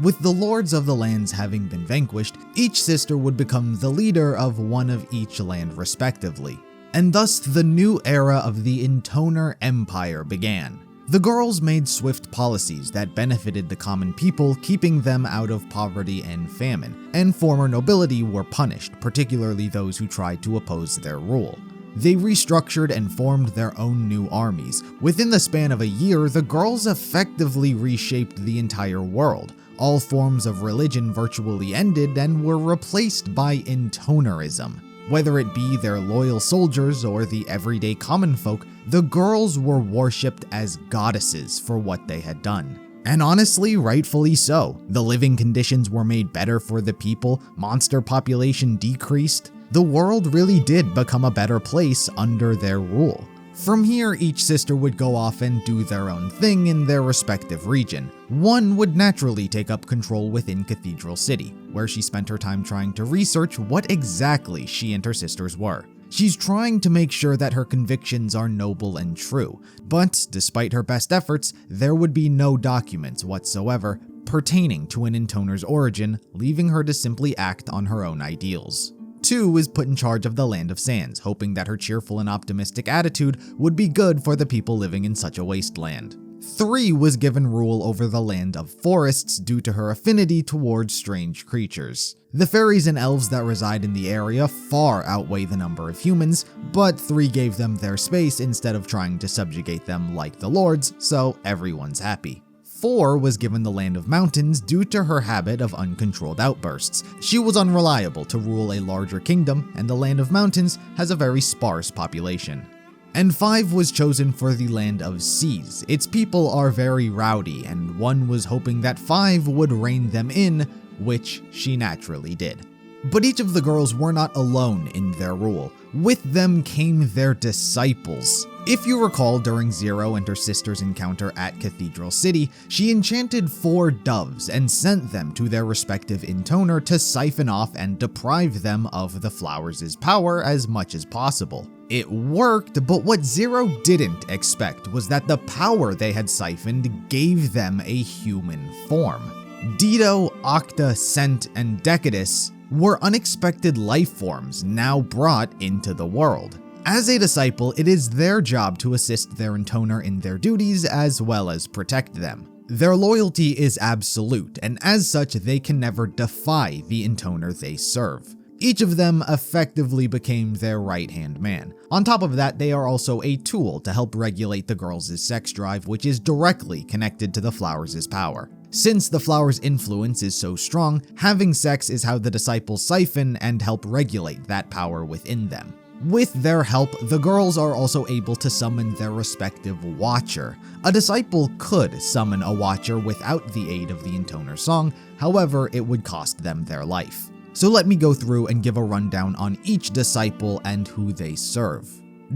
With the lords of the lands having been vanquished, each sister would become the leader of one of each land respectively, and thus the new era of the Intoner Empire began. The girls made swift policies that benefited the common people, keeping them out of poverty and famine, and former nobility were punished, particularly those who tried to oppose their rule. They restructured and formed their own new armies. Within the span of a year, the girls effectively reshaped the entire world. All forms of religion virtually ended and were replaced by Intonerism. Whether it be their loyal soldiers or the everyday common folk, the girls were worshipped as goddesses for what they had done. And honestly, rightfully so. The living conditions were made better for the people, monster population decreased. The world really did become a better place under their rule. From here, each sister would go off and do their own thing in their respective region. One would naturally take up control within Cathedral City, where she spent her time trying to research what exactly she and her sisters were. She's trying to make sure that her convictions are noble and true, but despite her best efforts, there would be no documents whatsoever pertaining to an Intoner's origin, leaving her to simply act on her own ideals. 2 was put in charge of the Land of Sands, hoping that her cheerful and optimistic attitude would be good for the people living in such a wasteland. 3 was given rule over the Land of Forests due to her affinity towards strange creatures. The fairies and elves that reside in the area far outweigh the number of humans, but 3 gave them their space instead of trying to subjugate them like the lords, so everyone's happy. 4 was given the Land of Mountains due to her habit of uncontrolled outbursts. She was unreliable to rule a larger kingdom, and the Land of Mountains has a very sparse population. And 5 was chosen for the Land of Seas. Its people are very rowdy, and 1 was hoping that 5 would rein them in, which she naturally did. But each of the girls were not alone in their rule. With them came their disciples. If you recall, during Zero and her sister's encounter at Cathedral City, she enchanted 4 doves and sent them to their respective Intoner to siphon off and deprive them of the flowers' power as much as possible. It worked, but what Zero didn't expect was that the power they had siphoned gave them a human form. Dido, Octa, Cent, and Decadus were unexpected life forms now brought into the world. As a disciple, it is their job to assist their Intoner in their duties as well as protect them. Their loyalty is absolute, and as such, they can never defy the Intoner they serve. Each of them effectively became their right-hand man. On top of that, they are also a tool to help regulate the girls' sex drive, which is directly connected to the flowers' power. Since the flower's influence is so strong, having sex is how the disciples siphon and help regulate that power within them. With their help, the girls are also able to summon their respective Watcher. A disciple could summon a Watcher without the aid of the Intoner song, however, it would cost them their life. So let me go through and give a rundown on each disciple and who they serve.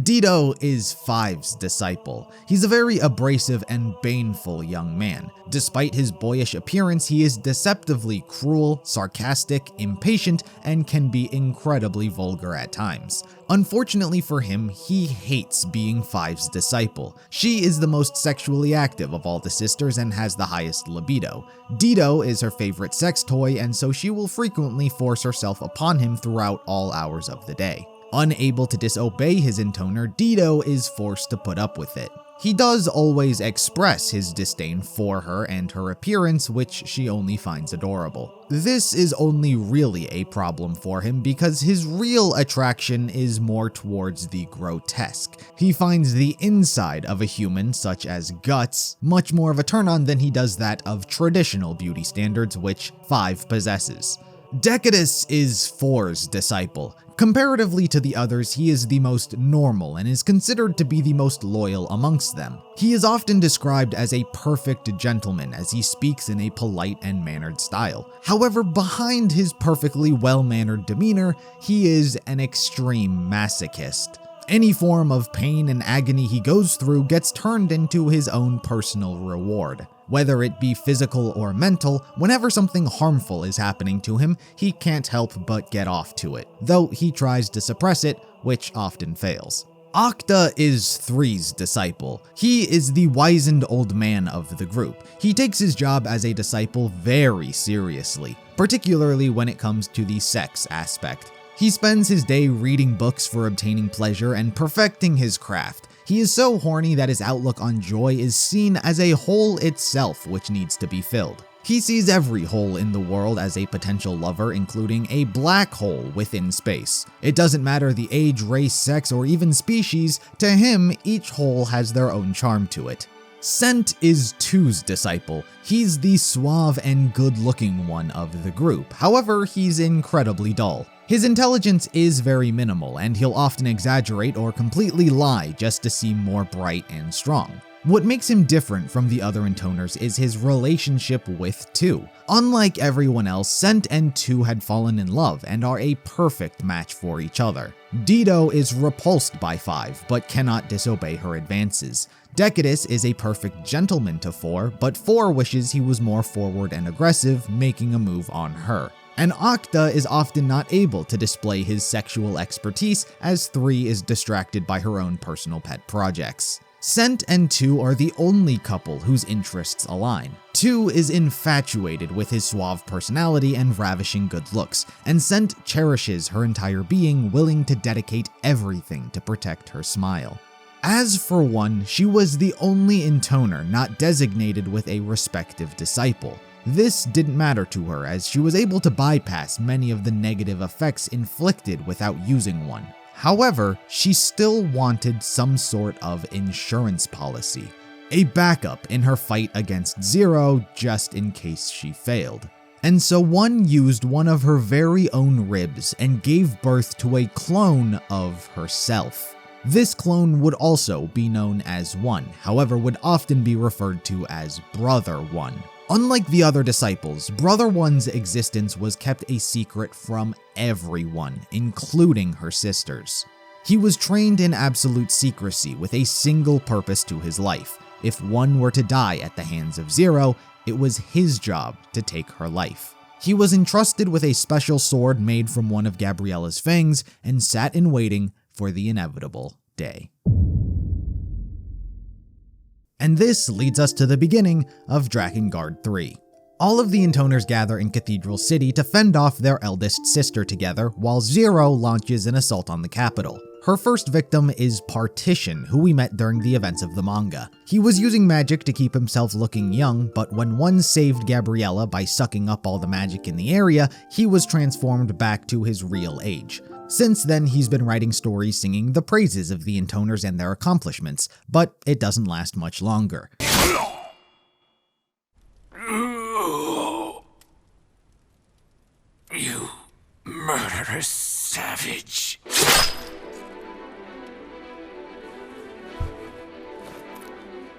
Dido is Five's disciple. He's a very abrasive and baneful young man. Despite his boyish appearance, he is deceptively cruel, sarcastic, impatient, and can be incredibly vulgar at times. Unfortunately for him, he hates being Five's disciple. She is the most sexually active of all the sisters and has the highest libido. Dido is her favorite sex toy, and so she will frequently force herself upon him throughout all hours of the day. Unable to disobey his Intoner, Dido is forced to put up with it. He does always express his disdain for her and her appearance, which she only finds adorable. This is only really a problem for him because his real attraction is more towards the grotesque. He finds the inside of a human, such as guts, much more of a turn-on than he does that of traditional beauty standards, which Five possesses. Decadus is Four's disciple. Comparatively to the others, he is the most normal and is considered to be the most loyal amongst them. He is often described as a perfect gentleman as he speaks in a polite and mannered style. However, behind his perfectly well-mannered demeanor, he is an extreme masochist. Any form of pain and agony he goes through gets turned into his own personal reward. Whether it be physical or mental, whenever something harmful is happening to him, he can't help but get off to it, though he tries to suppress it, which often fails. Octa is Three's disciple. He is the wizened old man of the group. He takes his job as a disciple very seriously, particularly when it comes to the sex aspect. He spends his day reading books for obtaining pleasure and perfecting his craft. He is so horny that his outlook on joy is seen as a hole itself which needs to be filled. He sees every hole in the world as a potential lover, including a black hole within space. It doesn't matter the age, race, sex, or even species, to him, each hole has their own charm to it. Scent is 2's disciple. He's the suave and good-looking one of the group. However, he's incredibly dull. His intelligence is very minimal, and he'll often exaggerate or completely lie just to seem more bright and strong. What makes him different from the other Intoners is his relationship with 2. Unlike everyone else, Scent and 2 had fallen in love and are a perfect match for each other. Dido is repulsed by 5, but cannot disobey her advances. Decadus is a perfect gentleman to 4, but 4 wishes he was more forward and aggressive, making a move on her. And Octa is often not able to display his sexual expertise, as 3 is distracted by her own personal pet projects. Scent and 2 are the only couple whose interests align. 2 is infatuated with his suave personality and ravishing good looks, and Scent cherishes her entire being, willing to dedicate everything to protect her smile. As for 1, she was the only Intoner not designated with a respective disciple. This didn't matter to her, as she was able to bypass many of the negative effects inflicted without using one. However, she still wanted some sort of insurance policy, a backup in her fight against 0 just in case she failed. And so 1 used one of her very own ribs and gave birth to a clone of herself. This clone would also be known as 1, however would often be referred to as Brother 1. Unlike the other disciples, Brother 1's existence was kept a secret from everyone, including her sisters. He was trained in absolute secrecy with a single purpose to his life. If 1 were to die at the hands of 0, it was his job to take her life. He was entrusted with a special sword made from one of Gabriella's fangs and sat in waiting for the inevitable day. And this leads us to the beginning of Drakengard 3. All of the Intoners gather in Cathedral City to fend off their eldest sister together, while 0 launches an assault on the capital. Her first victim is Partition, who we met during the events of the manga. He was using magic to keep himself looking young, but when 1 saved Gabriella by sucking up all the magic in the area, he was transformed back to his real age. Since then, he's been writing stories singing the praises of the Intoners and their accomplishments, but it doesn't last much longer. You murderous savage.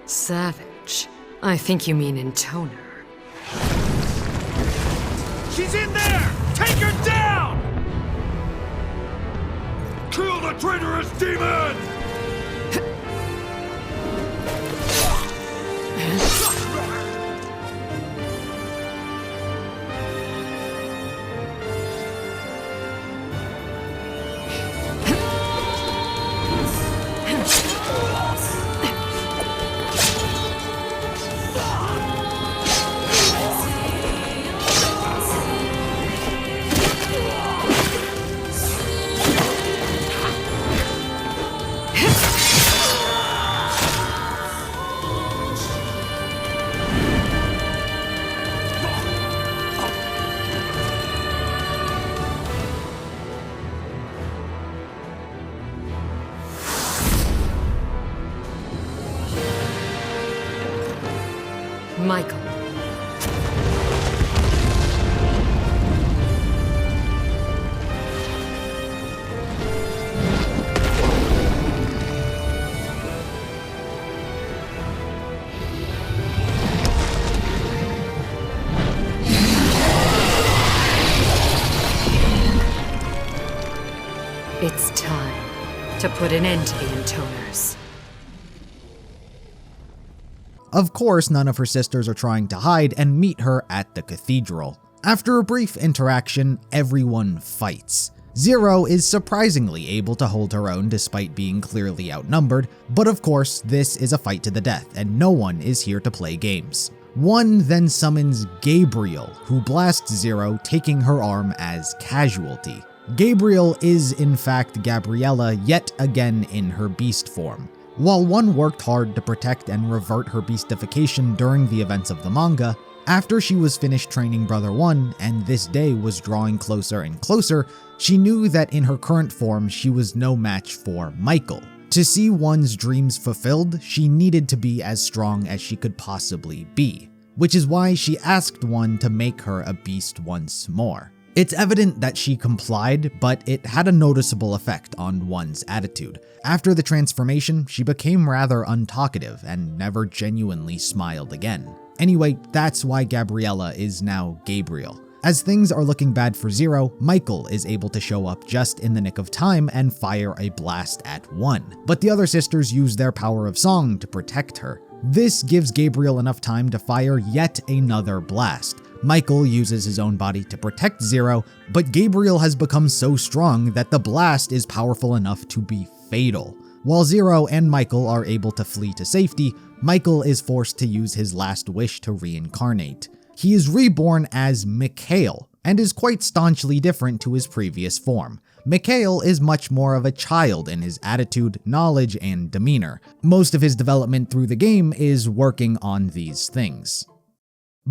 Savage? I think you mean Intoner. She's in there! Take her down! Kill the traitorous demon! Michael. It's time to put an end to the Intoners. Of course, none of her sisters are trying to hide and meet her at the cathedral. After a brief interaction, everyone fights. 0 is surprisingly able to hold her own despite being clearly outnumbered, but of course, this is a fight to the death and no one is here to play games. 1 then summons Gabriel, who blasts 0, taking her arm as casualty. Gabriel is in fact Gabriella yet again in her beast form. While 1 worked hard to protect and revert her beastification during the events of the manga, After she was finished training Brother 1 and this day was drawing closer and closer, she knew that in her current form she was no match for Michael. To see one's dreams fulfilled, she needed to be as strong as she could possibly be, which is why she asked One to make her a beast once more. It's evident that she complied, but it had a noticeable effect on One's attitude. After the transformation, she became rather untalkative and never genuinely smiled again. Anyway, that's why Gabriella is now Gabriel. As things are looking bad for Zero, Michael is able to show up just in the nick of time and fire a blast at One, but the other sisters use their power of song to protect her. This gives Gabriel enough time to fire yet another blast. Michael uses his own body to protect Zero, but Gabriel has become so strong that the blast is powerful enough to be fatal. While Zero and Michael are able to flee to safety, Michael is forced to use his last wish to reincarnate. He is reborn as Mikhail, and is quite staunchly different to his previous form. Mikhail is much more of a child in his attitude, knowledge, and demeanor. Most of his development through the game is working on these things.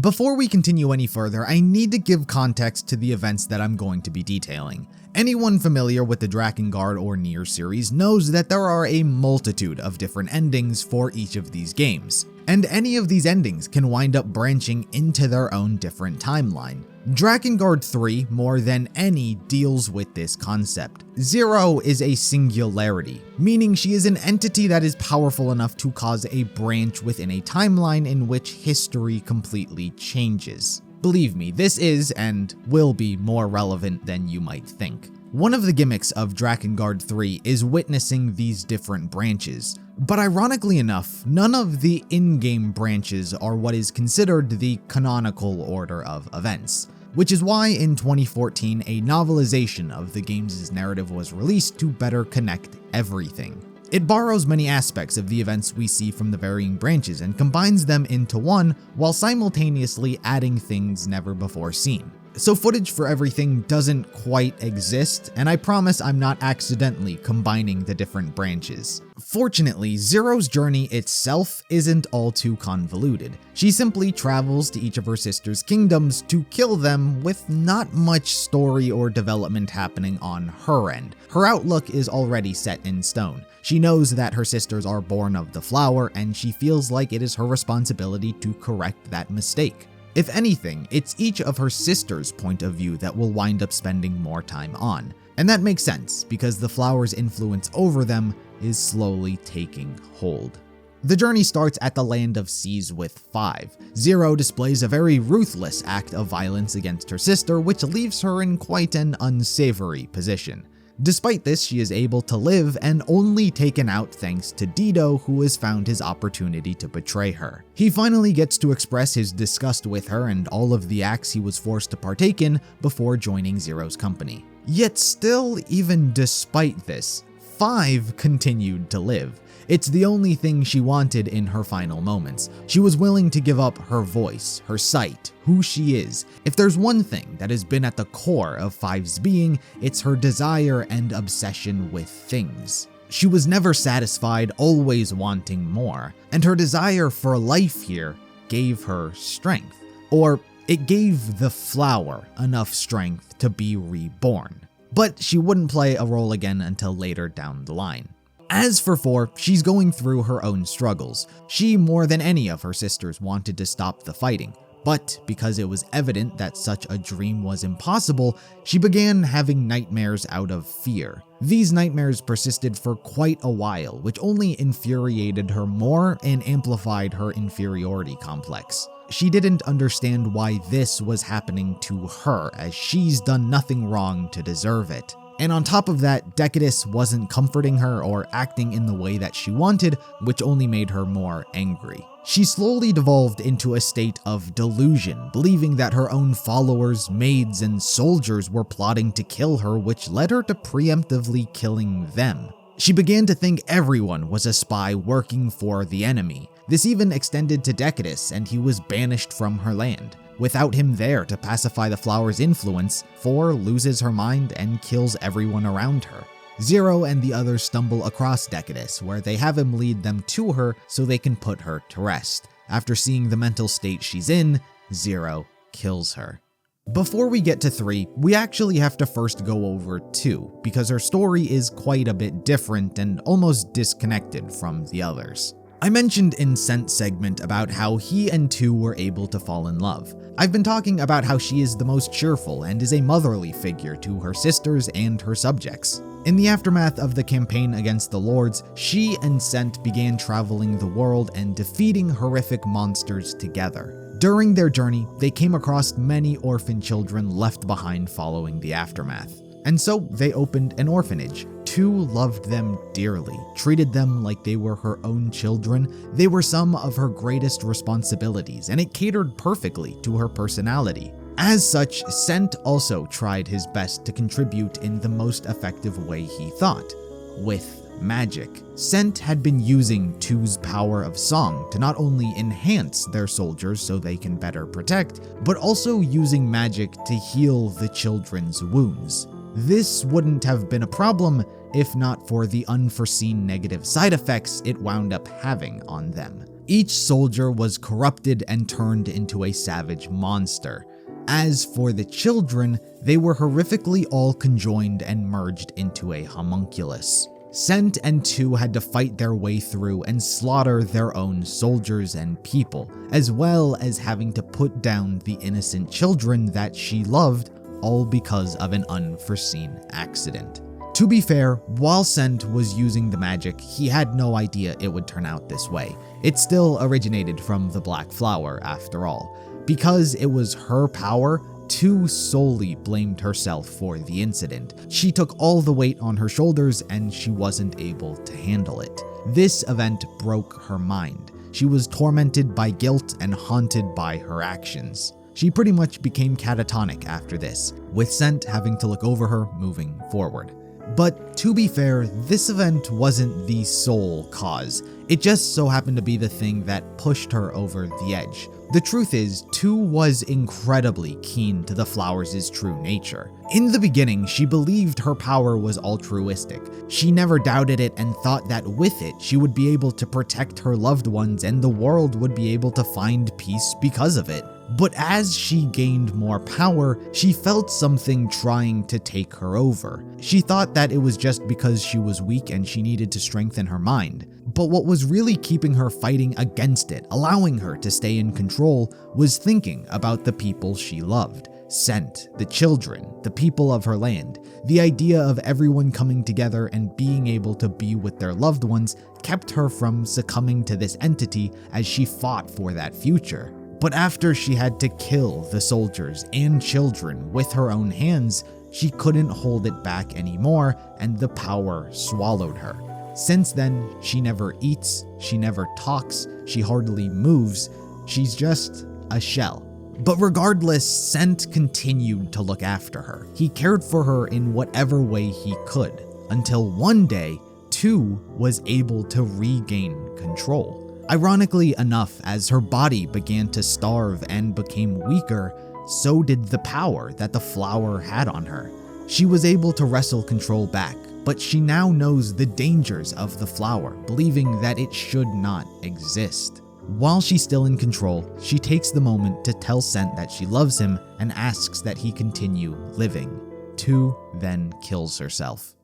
Before we continue any further, I need to give context to the events that I'm going to be detailing. Anyone familiar with the Drakengard or Nier series knows that there are a multitude of different endings for each of these games, and any of these endings can wind up branching into their own different timeline. Drakengard 3, more than any, deals with this concept. Zero is a singularity, meaning she is an entity that is powerful enough to cause a branch within a timeline in which history completely changes. Believe me, this is and will be more relevant than you might think. One of the gimmicks of Drakengard 3 is witnessing these different branches, but ironically enough, none of the in-game branches are what is considered the canonical order of events, which is why in 2014 a novelization of the game's narrative was released to better connect everything. It borrows many aspects of the events we see from the varying branches and combines them into one while simultaneously adding things never before seen. So footage for everything doesn't quite exist, and I promise I'm not accidentally combining the different branches. Fortunately, Zero's journey itself isn't all too convoluted. She simply travels to each of her sisters' kingdoms to kill them with not much story or development happening on her end. Her outlook is already set in stone. She knows that her sisters are born of the flower, and she feels like it is her responsibility to correct that mistake. If anything, it's each of her sisters' point of view that will wind up spending more time on. And that makes sense, because the flower's influence over them is slowly taking hold. The journey starts at the land of Seas with 5. Zero displays a very ruthless act of violence against her sister, which leaves her in quite an unsavory position. Despite this, she is able to live and only taken out thanks to Dido, who has found his opportunity to betray her. He finally gets to express his disgust with her and all of the acts he was forced to partake in before joining Zero's company. Yet still, even despite this, 5 continued to live. It's the only thing she wanted in her final moments. She was willing to give up her voice, her sight, who she is. If there's one thing that has been at the core of 5's being, it's her desire and obsession with things. She was never satisfied, always wanting more, and her desire for life here gave her strength. Or it gave the flower enough strength to be reborn. But she wouldn't play a role again until later down the line. As for 4, she's going through her own struggles. She, more than any of her sisters, wanted to stop the fighting, but because it was evident that such a dream was impossible, she began having nightmares out of fear. These nightmares persisted for quite a while, which only infuriated her more and amplified her inferiority complex. She didn't understand why this was happening to her, as she's done nothing wrong to deserve it. And on top of that, Decadus wasn't comforting her or acting in the way that she wanted, which only made her more angry. She slowly devolved into a state of delusion, believing that her own followers, maids, and soldiers were plotting to kill her, which led her to preemptively killing them. She began to think everyone was a spy working for the enemy. This even extended to Decadus, and he was banished from her land. Without him there to pacify the flower's influence, 4 loses her mind and kills everyone around her. Zero and the others stumble across Decadus, where they have him lead them to her so they can put her to rest. After seeing the mental state she's in, Zero kills her. Before we get to 3, we actually have to first go over 2, because her story is quite a bit different and almost disconnected from the others. I mentioned in Scent segment about how he and 2 were able to fall in love. I've been talking about how she is the most cheerful and is a motherly figure to her sisters and her subjects. In the aftermath of the campaign against the Lords, she and Scent began traveling the world and defeating horrific monsters together. During their journey, they came across many orphan children left behind following the aftermath. And so they opened an orphanage. 2 loved them dearly, treated them like they were her own children. They were some of her greatest responsibilities, and it catered perfectly to her personality. As such, Scent also tried his best to contribute in the most effective way he thought, with magic. Scent had been using 2's power of song to not only enhance their soldiers so they can better protect, but also using magic to heal the children's wounds. This wouldn't have been a problem if not for the unforeseen negative side effects it wound up having on them. Each soldier was corrupted and turned into a savage monster. As for the children, they were horrifically all conjoined and merged into a homunculus. Scent and 2 had to fight their way through and slaughter their own soldiers and people, as well as having to put down the innocent children that she loved, all because of an unforeseen accident. To be fair, while Scent was using the magic, he had no idea it would turn out this way. It still originated from the Black Flower, after all. Because it was her power, 2 solely blamed herself for the incident. She took all the weight on her shoulders and she wasn't able to handle it. This event broke her mind. She was tormented by guilt and haunted by her actions. She pretty much became catatonic after this, with Scent having to look over her moving forward. But to be fair, this event wasn't the sole cause. It just so happened to be the thing that pushed her over the edge. The truth is, 2 was incredibly keen to the flowers' true nature. In the beginning, she believed her power was altruistic. She never doubted it and thought that with it, she would be able to protect her loved ones and the world would be able to find peace because of it. But as she gained more power, she felt something trying to take her over. She thought that it was just because she was weak and she needed to strengthen her mind. But what was really keeping her fighting against it, allowing her to stay in control, was thinking about the people she loved. Scent, the children, the people of her land. The idea of everyone coming together and being able to be with their loved ones kept her from succumbing to this entity as she fought for that future. But after she had to kill the soldiers and children with her own hands, she couldn't hold it back anymore and the power swallowed her. Since then, she never eats, she never talks, she hardly moves, she's just a shell. But regardless, Scent continued to look after her. He cared for her in whatever way he could, until one day, 2 was able to regain control. Ironically enough, as her body began to starve and became weaker, so did the power that the flower had on her. She was able to wrestle control back, but she now knows the dangers of the flower, believing that it should not exist. While she's still in control, she takes the moment to tell Scent that she loves him and asks that he continue living. 2 then kills herself.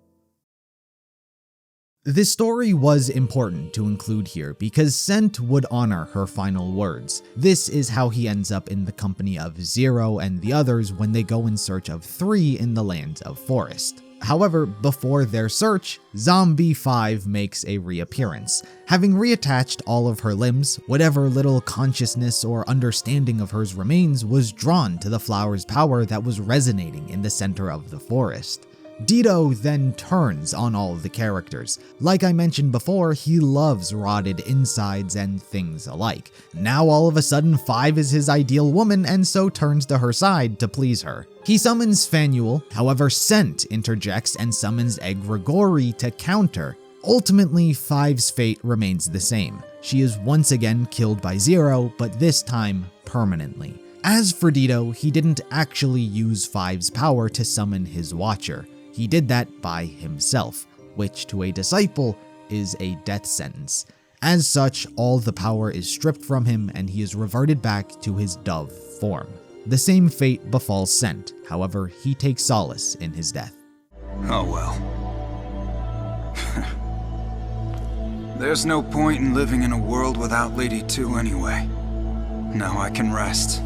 This story was important to include here because Scent would honor her final words. This is how he ends up in the company of 0 and the others when they go in search of 3 in the Land of Forest. However, before their search, Zombie 5 makes a reappearance. Having reattached all of her limbs, whatever little consciousness or understanding of hers remains was drawn to the flower's power that was resonating in the center of the forest. Dido then turns on all the characters. Like I mentioned before, he loves rotted insides and things alike. Now all of a sudden 5 is his ideal woman and so turns to her side to please her. He summons Fanuel, however Scent interjects and summons Egregori to counter. Ultimately, 5's fate remains the same. She is once again killed by 0, but this time permanently. As for Dido, he didn't actually use 5's power to summon his Watcher. He did that by himself, which to a disciple is a death sentence. As such, all the power is stripped from him and he is reverted back to his dove form. The same fate befalls Cent, however, he takes solace in his death. Oh well. There's no point in living in a world without Lady 2 anyway. Now I can rest.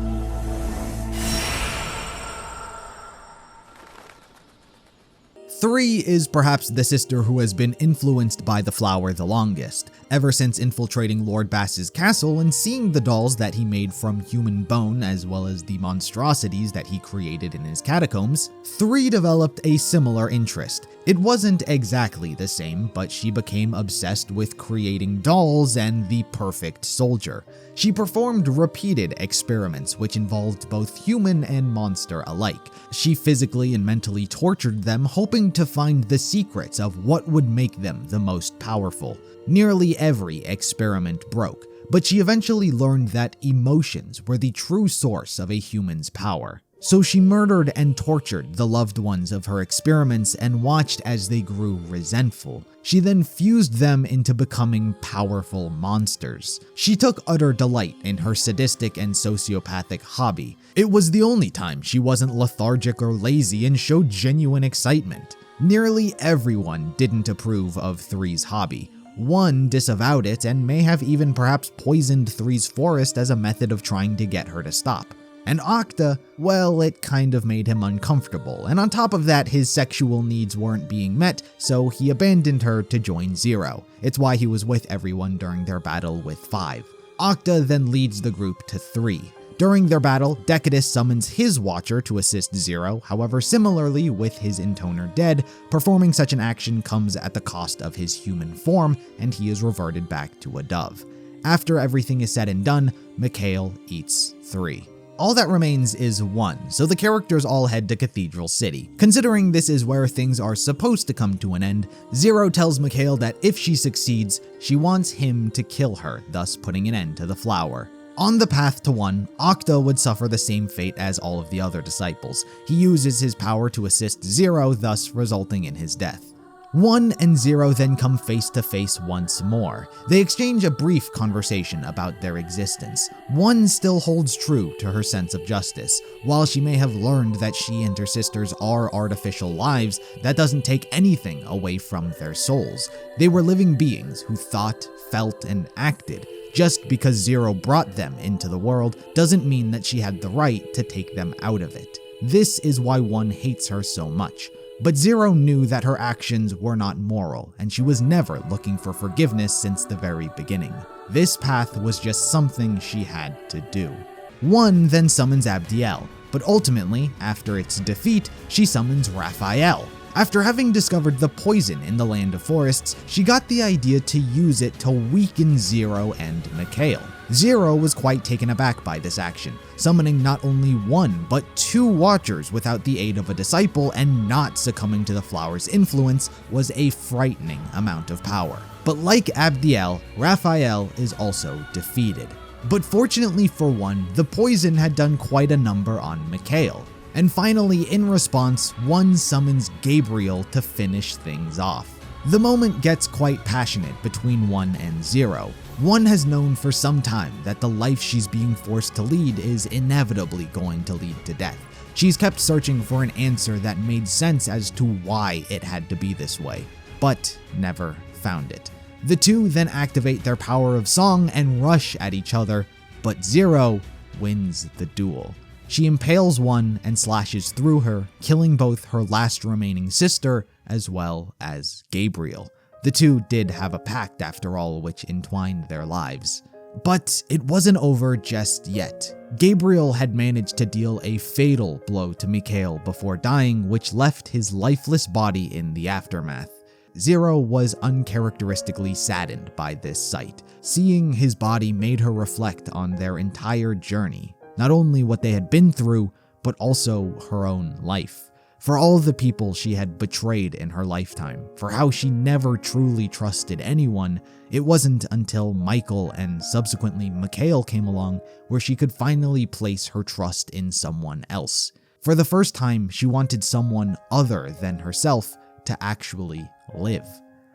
Three is perhaps the sister who has been influenced by the flower the longest. Ever since infiltrating Lord Bass's castle and seeing the dolls that he made from human bone as well as the monstrosities that he created in his catacombs, Three developed a similar interest. It wasn't exactly the same, but she became obsessed with creating dolls and the perfect soldier. She performed repeated experiments which involved both human and monster alike. She physically and mentally tortured them, hoping to find the secrets of what would make them the most powerful. Nearly every experiment broke, but she eventually learned that emotions were the true source of a human's power. So she murdered and tortured the loved ones of her experiments and watched as they grew resentful. She then fused them into becoming powerful monsters. She took utter delight in her sadistic and sociopathic hobby. It was the only time she wasn't lethargic or lazy and showed genuine excitement. Nearly everyone didn't approve of Three's hobby. One disavowed it and may have even perhaps poisoned Three's forest as a method of trying to get her to stop. And Octa, well, it kind of made him uncomfortable, and on top of that, his sexual needs weren't being met, so he abandoned her to join Zero. It's why he was with everyone during their battle with Five. Octa then leads the group to Three. During their battle, Decadus summons his Watcher to assist Zero, however, similarly with his Intoner dead, performing such an action comes at the cost of his human form, and he is reverted back to a dove. After everything is said and done, Mikhail eats Three. All that remains is one, so the characters all head to Cathedral City. Considering this is where things are supposed to come to an end, Zero tells Mikhail that if she succeeds, she wants him to kill her, thus putting an end to the flower. On the path to one, Octa would suffer the same fate as all of the other disciples. He uses his power to assist Zero, thus resulting in his death. One and Zero then come face to face once more. They exchange a brief conversation about their existence. One still holds true to her sense of justice. While she may have learned that she and her sisters are artificial lives, that doesn't take anything away from their souls. They were living beings who thought, felt, and acted. Just because Zero brought them into the world doesn't mean that she had the right to take them out of it. This is why One hates her so much. But Zero knew that her actions were not moral, and she was never looking for forgiveness since the very beginning. This path was just something she had to do. One then summons Abdiel, but ultimately, after its defeat, she summons Raphael. After having discovered the poison in the Land of Forests, she got the idea to use it to weaken Zero and Mikhail. Zero was quite taken aback by this action. Summoning not only one, but two Watchers without the aid of a disciple and not succumbing to the flower's influence was a frightening amount of power. But like Abdiel, Raphael is also defeated. But fortunately for One, the poison had done quite a number on Mikhail. And finally, in response, One summons Gabriel to finish things off. The moment gets quite passionate between One and Zero. One has known for some time that the life she's being forced to lead is inevitably going to lead to death. She's kept searching for an answer that made sense as to why it had to be this way, but never found it. The two then activate their power of song and rush at each other, but Zero wins the duel. She impales One and slashes through her, killing both her last remaining sister as well as Gabriel. The two did have a pact after all, which entwined their lives. But it wasn't over just yet. Gabriel had managed to deal a fatal blow to Mikhail before dying, which left his lifeless body in the aftermath. Zero was uncharacteristically saddened by this sight. Seeing his body made her reflect on their entire journey. Not only what they had been through, but also her own life. For all the people she had betrayed in her lifetime, for how she never truly trusted anyone, it wasn't until Michael and subsequently Mikhail came along where she could finally place her trust in someone else. For the first time, she wanted someone other than herself to actually live.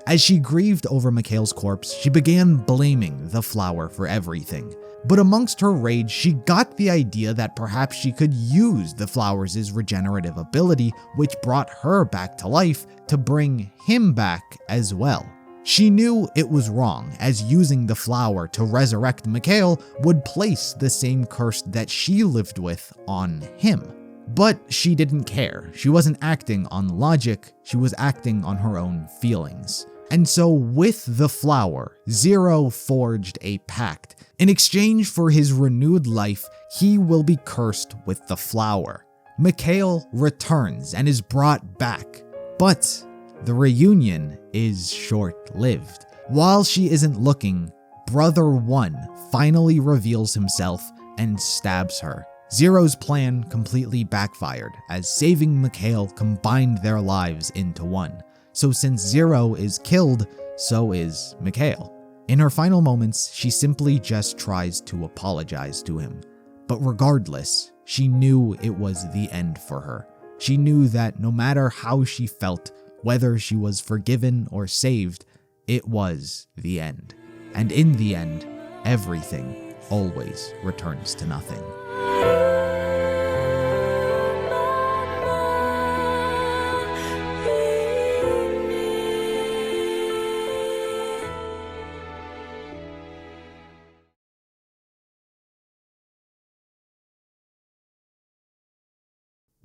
As she grieved over Mikhail's corpse, she began blaming the flower for everything. But amongst her rage, she got the idea that perhaps she could use the flower's regenerative ability, which brought her back to life, to bring him back as well. She knew it was wrong, as using the flower to resurrect Mikhail would place the same curse that she lived with on him. But she didn't care. She wasn't acting on logic, she was acting on her own feelings. And so with the flower, Zero forged a pact. In exchange for his renewed life, he will be cursed with the flower. Mikhail returns and is brought back, but the reunion is short-lived. While she isn't looking, Brother One finally reveals himself and stabs her. Zero's plan completely backfired, as saving Mikhail combined their lives into one. So since Zero is killed, so is Mikhail. In her final moments, she simply just tries to apologize to him. But regardless, she knew it was the end for her. She knew that no matter how she felt, whether she was forgiven or saved, it was the end. And in the end, everything always returns to nothing.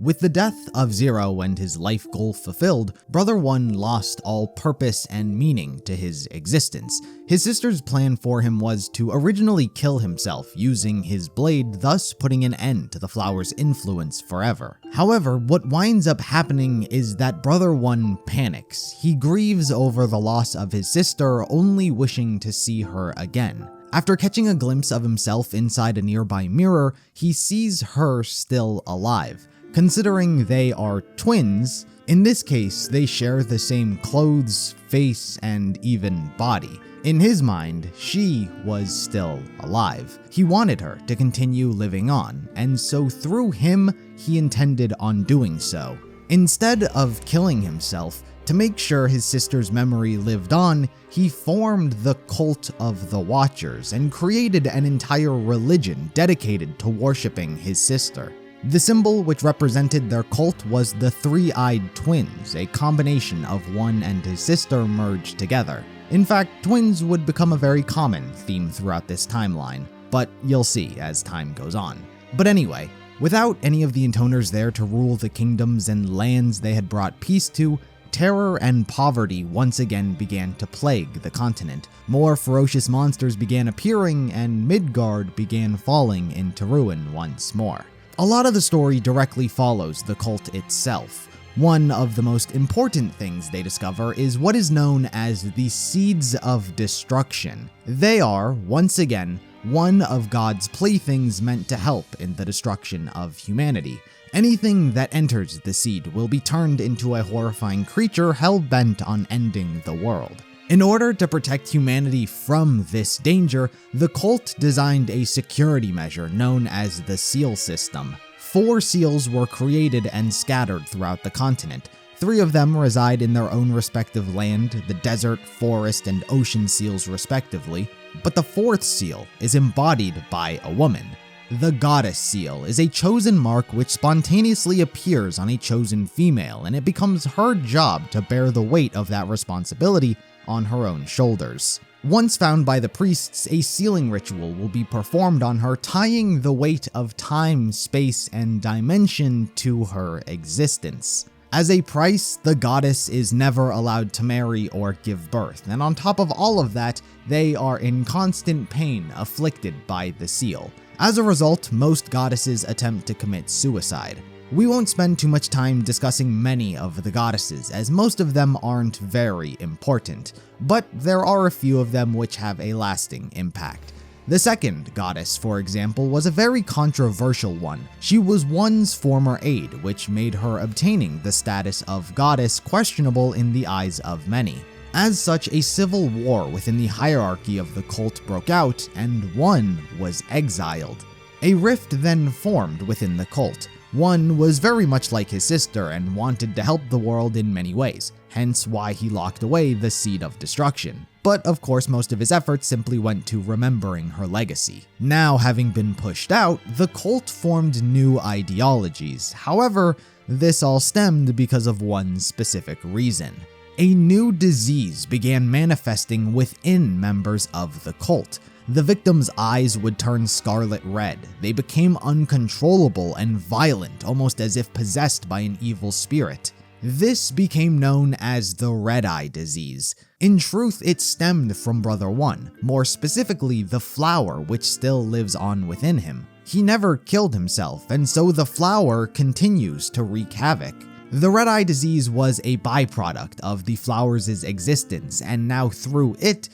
With the death of Zero and his life goal fulfilled, Brother One lost all purpose and meaning to his existence. His sister's plan for him was to originally kill himself using his blade, thus putting an end to the flower's influence forever. However, what winds up happening is that Brother One panics. He grieves over the loss of his sister, only wishing to see her again. After catching a glimpse of himself inside a nearby mirror, he sees her still alive. Considering they are twins, in this case, they share the same clothes, face, and even body. In his mind, she was still alive. He wanted her to continue living on, and so through him, he intended on doing so. Instead of killing himself, to make sure his sister's memory lived on, he formed the Cult of the Watchers and created an entire religion dedicated to worshipping his sister. The symbol which represented their cult was the three-eyed twins, a combination of one and his sister merged together. In fact, twins would become a very common theme throughout this timeline, but you'll see as time goes on. But anyway, without any of the Intoners there to rule the kingdoms and lands they had brought peace to, terror and poverty once again began to plague the continent. More ferocious monsters began appearing, and Midgard began falling into ruin once more. A lot of the story directly follows the cult itself. One of the most important things they discover is what is known as the Seeds of Destruction. They are, once again, one of God's playthings meant to help in the destruction of humanity. Anything that enters the seed will be turned into a horrifying creature hell-bent on ending the world. In order to protect humanity from this danger, the cult designed a security measure known as the Seal System. 4 seals were created and scattered throughout the continent. 3 of them reside in their own respective land, the desert, forest, and ocean seals respectively, but the 4th seal is embodied by a woman. The Goddess Seal is a chosen mark which spontaneously appears on a chosen female, and it becomes her job to bear the weight of that responsibility on her own shoulders. Once found by the priests, a sealing ritual will be performed on her, tying the weight of time, space, and dimension to her existence. As a price, the goddess is never allowed to marry or give birth, and on top of all of that, they are in constant pain afflicted by the seal. As a result, most goddesses attempt to commit suicide. We won't spend too much time discussing many of the goddesses, as most of them aren't very important, but there are a few of them which have a lasting impact. The second goddess, for example, was a very controversial one. She was one's former aide, which made her obtaining the status of goddess questionable in the eyes of many. As such, a civil war within the hierarchy of the cult broke out, and one was exiled. A rift then formed within the cult. One was very much like his sister and wanted to help the world in many ways. hence why he locked away the Seed of Destruction. But of course, most of his efforts simply went to remembering her legacy. Now, having been pushed out, the cult formed new ideologies. However, this all stemmed because of one specific reason. A new disease began manifesting within members of the cult. The victims' eyes would turn scarlet red. They became uncontrollable and violent, almost as if possessed by an evil spirit. This became known as the Red Eye disease. In truth, it stemmed from Brother One, more specifically the flower which still lives on within him. He never killed himself, and so the flower continues to wreak havoc. The Red Eye disease was a byproduct of the flower's existence, and now through it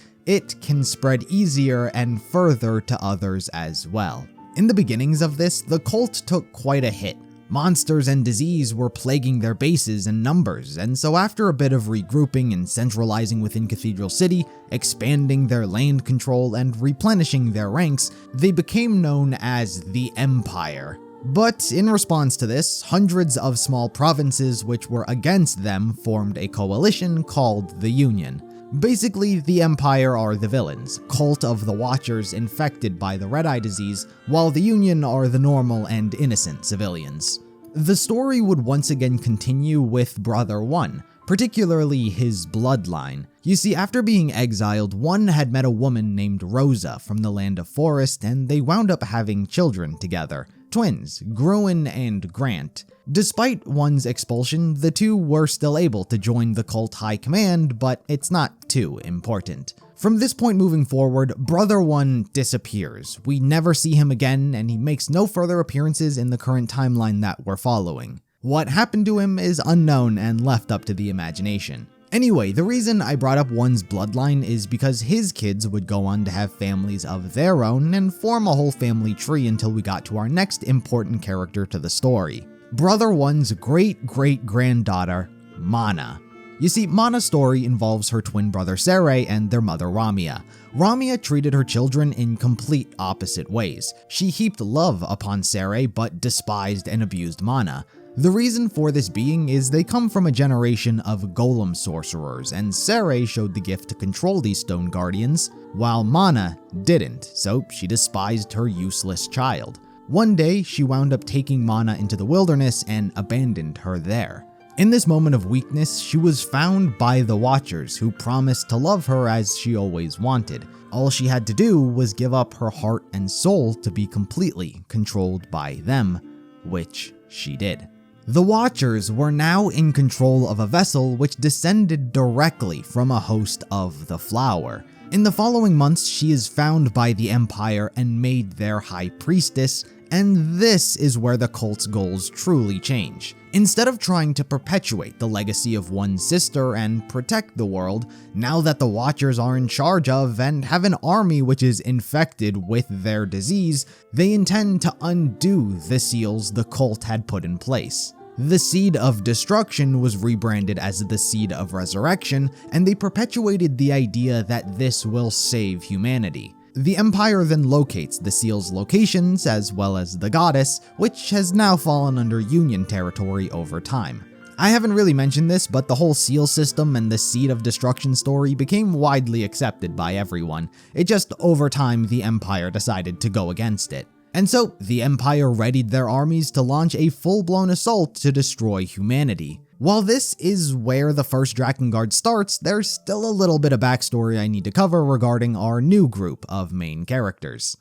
can spread easier and further to others as well. In the beginnings of this, the cult took quite a hit. Monsters and disease were plaguing their bases in numbers, and so after a bit of regrouping and centralizing within Cathedral City, expanding their land control and replenishing their ranks, they became known as the Empire. But in response to this, hundreds of small provinces which were against them formed a coalition called the Union. Basically, the Empire are the villains, cult of the Watchers infected by the Red Eye disease, while the Union are the normal and innocent civilians. The story would once again continue with Brother One, particularly his bloodline. You see, after being exiled, One had met a woman named Rosa from the Land of Forest, and they wound up having children together. Twins, Gruen and Grant. Despite One's expulsion, the two were still able to join the cult high command, but it's not too important. From this point moving forward, Brother One disappears. We never see him again, and he makes no further appearances in the current timeline that we're following. What happened to him is unknown and left up to the imagination. Anyway, the reason I brought up One's bloodline is because his kids would go on to have families of their own and form a whole family tree until we got to our next important character to the story. Brother One's great-great-granddaughter, Manah. You see, Manah's story involves her twin brother Serai and their mother Ramia. Ramia treated her children in complete opposite ways. She heaped love upon Serai but despised and abused Manah. The reason for this being is they come from a generation of golem sorcerers, and Serai showed the gift to control these stone guardians, while Manah didn't, so she despised her useless child. One day, she wound up taking Manah into the wilderness and abandoned her there. In this moment of weakness, she was found by the Watchers, who promised to love her as she always wanted. All she had to do was give up her heart and soul to be completely controlled by them, which she did. The Watchers were now in control of a vessel which descended directly from a host of the Flower. In the following months, she is found by the Empire and made their High Priestess, and this is where the cult's goals truly change. Instead of trying to perpetuate the legacy of One's sister and protect the world, now that the Watchers are in charge of and have an army which is infected with their disease, they intend to undo the seals the cult had put in place. The Seed of Destruction was rebranded as the Seed of Resurrection, and they perpetuated the idea that this will save humanity. The Empire then locates the seal's locations, as well as the goddess, which has now fallen under Union territory over time. I haven't really mentioned this, but the whole seal system and the Seed of Destruction story became widely accepted by everyone. It just, over time, the Empire decided to go against it. And so, the Empire readied their armies to launch a full-blown assault to destroy humanity. While this is where the first Drakengard starts, there's still a little bit of backstory I need to cover regarding our new group of main characters.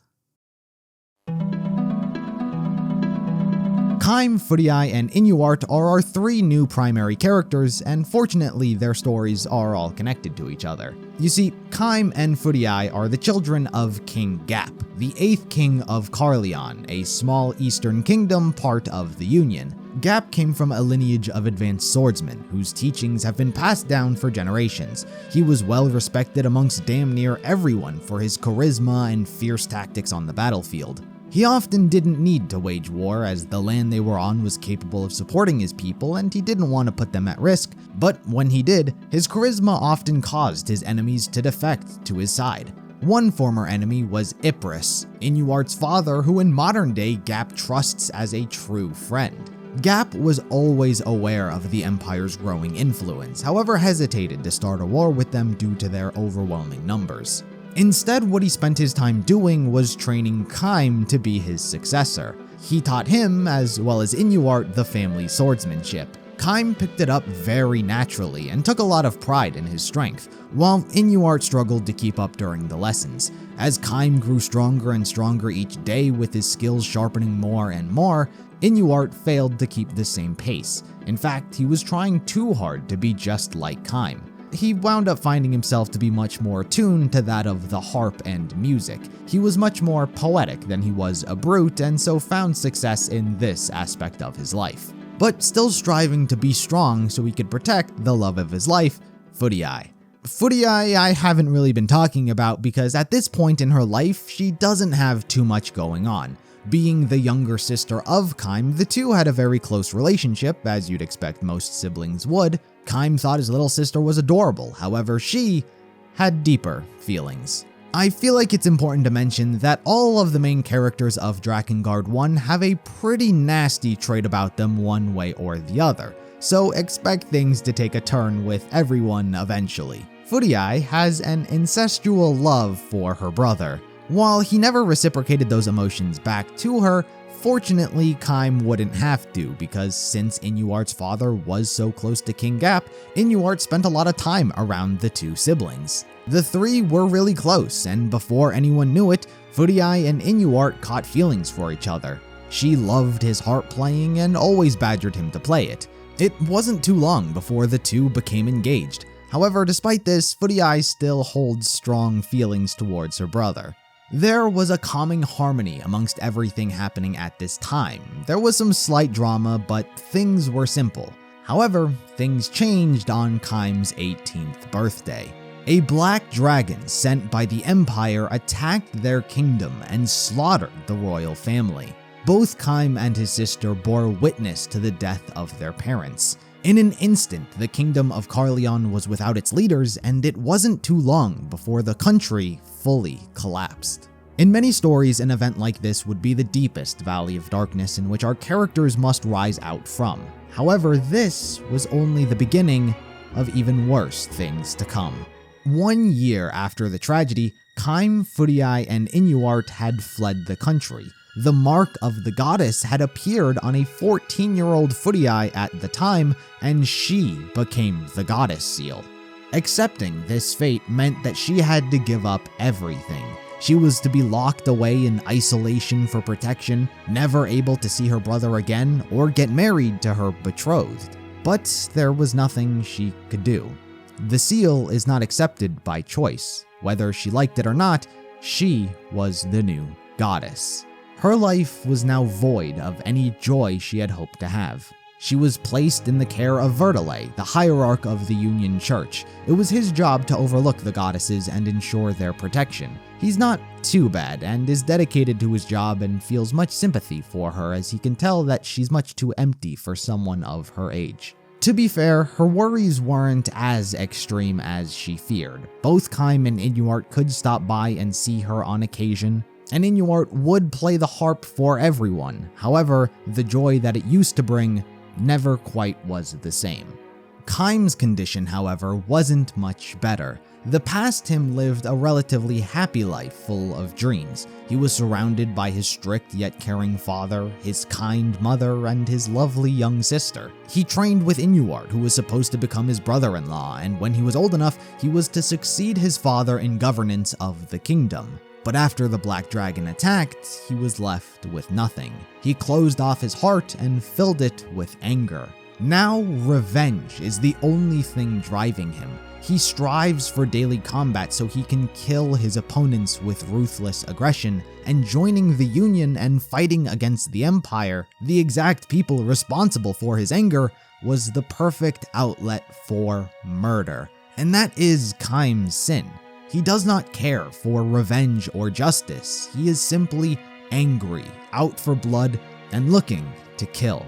Caim, Furiae, and Inuart are our three new primary characters, and fortunately their stories are all connected to each other. You see, Caim and Furiae are the children of King Gap, the 8th king of Carleon, a small eastern kingdom part of the Union. Gap came from a lineage of advanced swordsmen, whose teachings have been passed down for generations. He was well respected amongst damn near everyone for his charisma and fierce tactics on the battlefield. He often didn't need to wage war, as the land they were on was capable of supporting his people and he didn't want to put them at risk, but when he did, his charisma often caused his enemies to defect to his side. One former enemy was Ypres, Inuart's father, who in modern day Gap trusts as a true friend. Gap was always aware of the Empire's growing influence, however hesitated to start a war with them due to their overwhelming numbers. Instead, what he spent his time doing was training Caim to be his successor. He taught him, as well as Inuart, the family swordsmanship. Caim picked it up very naturally and took a lot of pride in his strength, while Inuart struggled to keep up during the lessons. As Caim grew stronger and stronger each day with his skills sharpening more and more, Inuart failed to keep the same pace. In fact, he was trying too hard to be just like Caim. He wound up finding himself to be much more attuned to that of the harp and music. He was much more poetic than he was a brute, and so found success in this aspect of his life. But still striving to be strong so he could protect the love of his life, Furiae. Furiae I haven't really been talking about because at this point in her life, she doesn't have too much going on. Being the younger sister of Caim, the two had a very close relationship, as you'd expect most siblings would. Caim thought his little sister was adorable, however she had deeper feelings. I feel like it's important to mention that all of the main characters of Drakengard 1 have a pretty nasty trait about them one way or the other, so expect things to take a turn with everyone eventually. Furiae has an incestual love for her brother. While he never reciprocated those emotions back to her, fortunately Caim wouldn't have to, because since Inuart's father was so close to King Gap, Inuart spent a lot of time around the two siblings. The three were really close, and before anyone knew it, Furiae and Inuart caught feelings for each other. She loved his harp playing and always badgered him to play it. It wasn't too long before the two became engaged. However, despite this, Furiae still holds strong feelings towards her brother. There was a calming harmony amongst everything happening at this time. There was some slight drama, but things were simple. However, things changed on Caim's 18th birthday. A black dragon sent by the Empire attacked their kingdom and slaughtered the royal family. Both Caim and his sister bore witness to the death of their parents. In an instant, the kingdom of Carleon was without its leaders, and it wasn't too long before the country fully collapsed. In many stories, an event like this would be the deepest valley of darkness in which our characters must rise out from. However, this was only the beginning of even worse things to come. 1 year after the tragedy, Caim, Furiae, and Inuart had fled the country. The mark of the goddess had appeared on a 14-year-old Furiae at the time, and she became the goddess seal. Accepting this fate meant that she had to give up everything. She was to be locked away in isolation for protection, never able to see her brother again or get married to her betrothed. But there was nothing she could do. The seal is not accepted by choice. Whether she liked it or not, she was the new goddess. Her life was now void of any joy she had hoped to have. She was placed in the care of Vertile, the hierarch of the Union Church. It was his job to overlook the goddesses and ensure their protection. He's not too bad and is dedicated to his job and feels much sympathy for her, as he can tell that she's much too empty for someone of her age. To be fair, her worries weren't as extreme as she feared. Both Caim and Inuart could stop by and see her on occasion, and Inuart would play the harp for everyone. However, the joy that it used to bring never quite was the same. Caim's condition, however, wasn't much better. The past him lived a relatively happy life full of dreams. He was surrounded by his strict yet caring father, his kind mother, and his lovely young sister. He trained with Inuart, who was supposed to become his brother-in-law, and when he was old enough, he was to succeed his father in governance of the kingdom. But after the Black Dragon attacked, he was left with nothing. He closed off his heart and filled it with anger. Now, revenge is the only thing driving him. He strives for daily combat so he can kill his opponents with ruthless aggression, and joining the Union and fighting against the Empire, the exact people responsible for his anger, was the perfect outlet for murder. And that is Caim's sin. He does not care for revenge or justice. He is simply angry, out for blood, and looking to kill.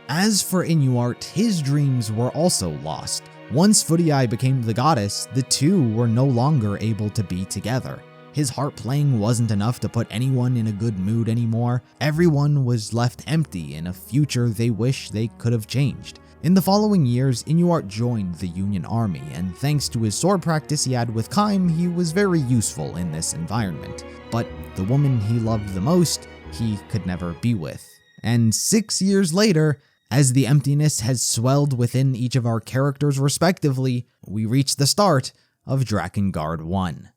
As for Inuart, his dreams were also lost. Once Furiae became the goddess, the two were no longer able to be together. His harp playing wasn't enough to put anyone in a good mood anymore. Everyone was left empty in a future they wish they could have changed. In the following years, Inuart joined the Union Army, and thanks to his sword practice he had with Caim, he was very useful in this environment. But the woman he loved the most, he could never be with. And 6 years later, as the emptiness has swelled within each of our characters respectively, we reach the start of Drakengard 1.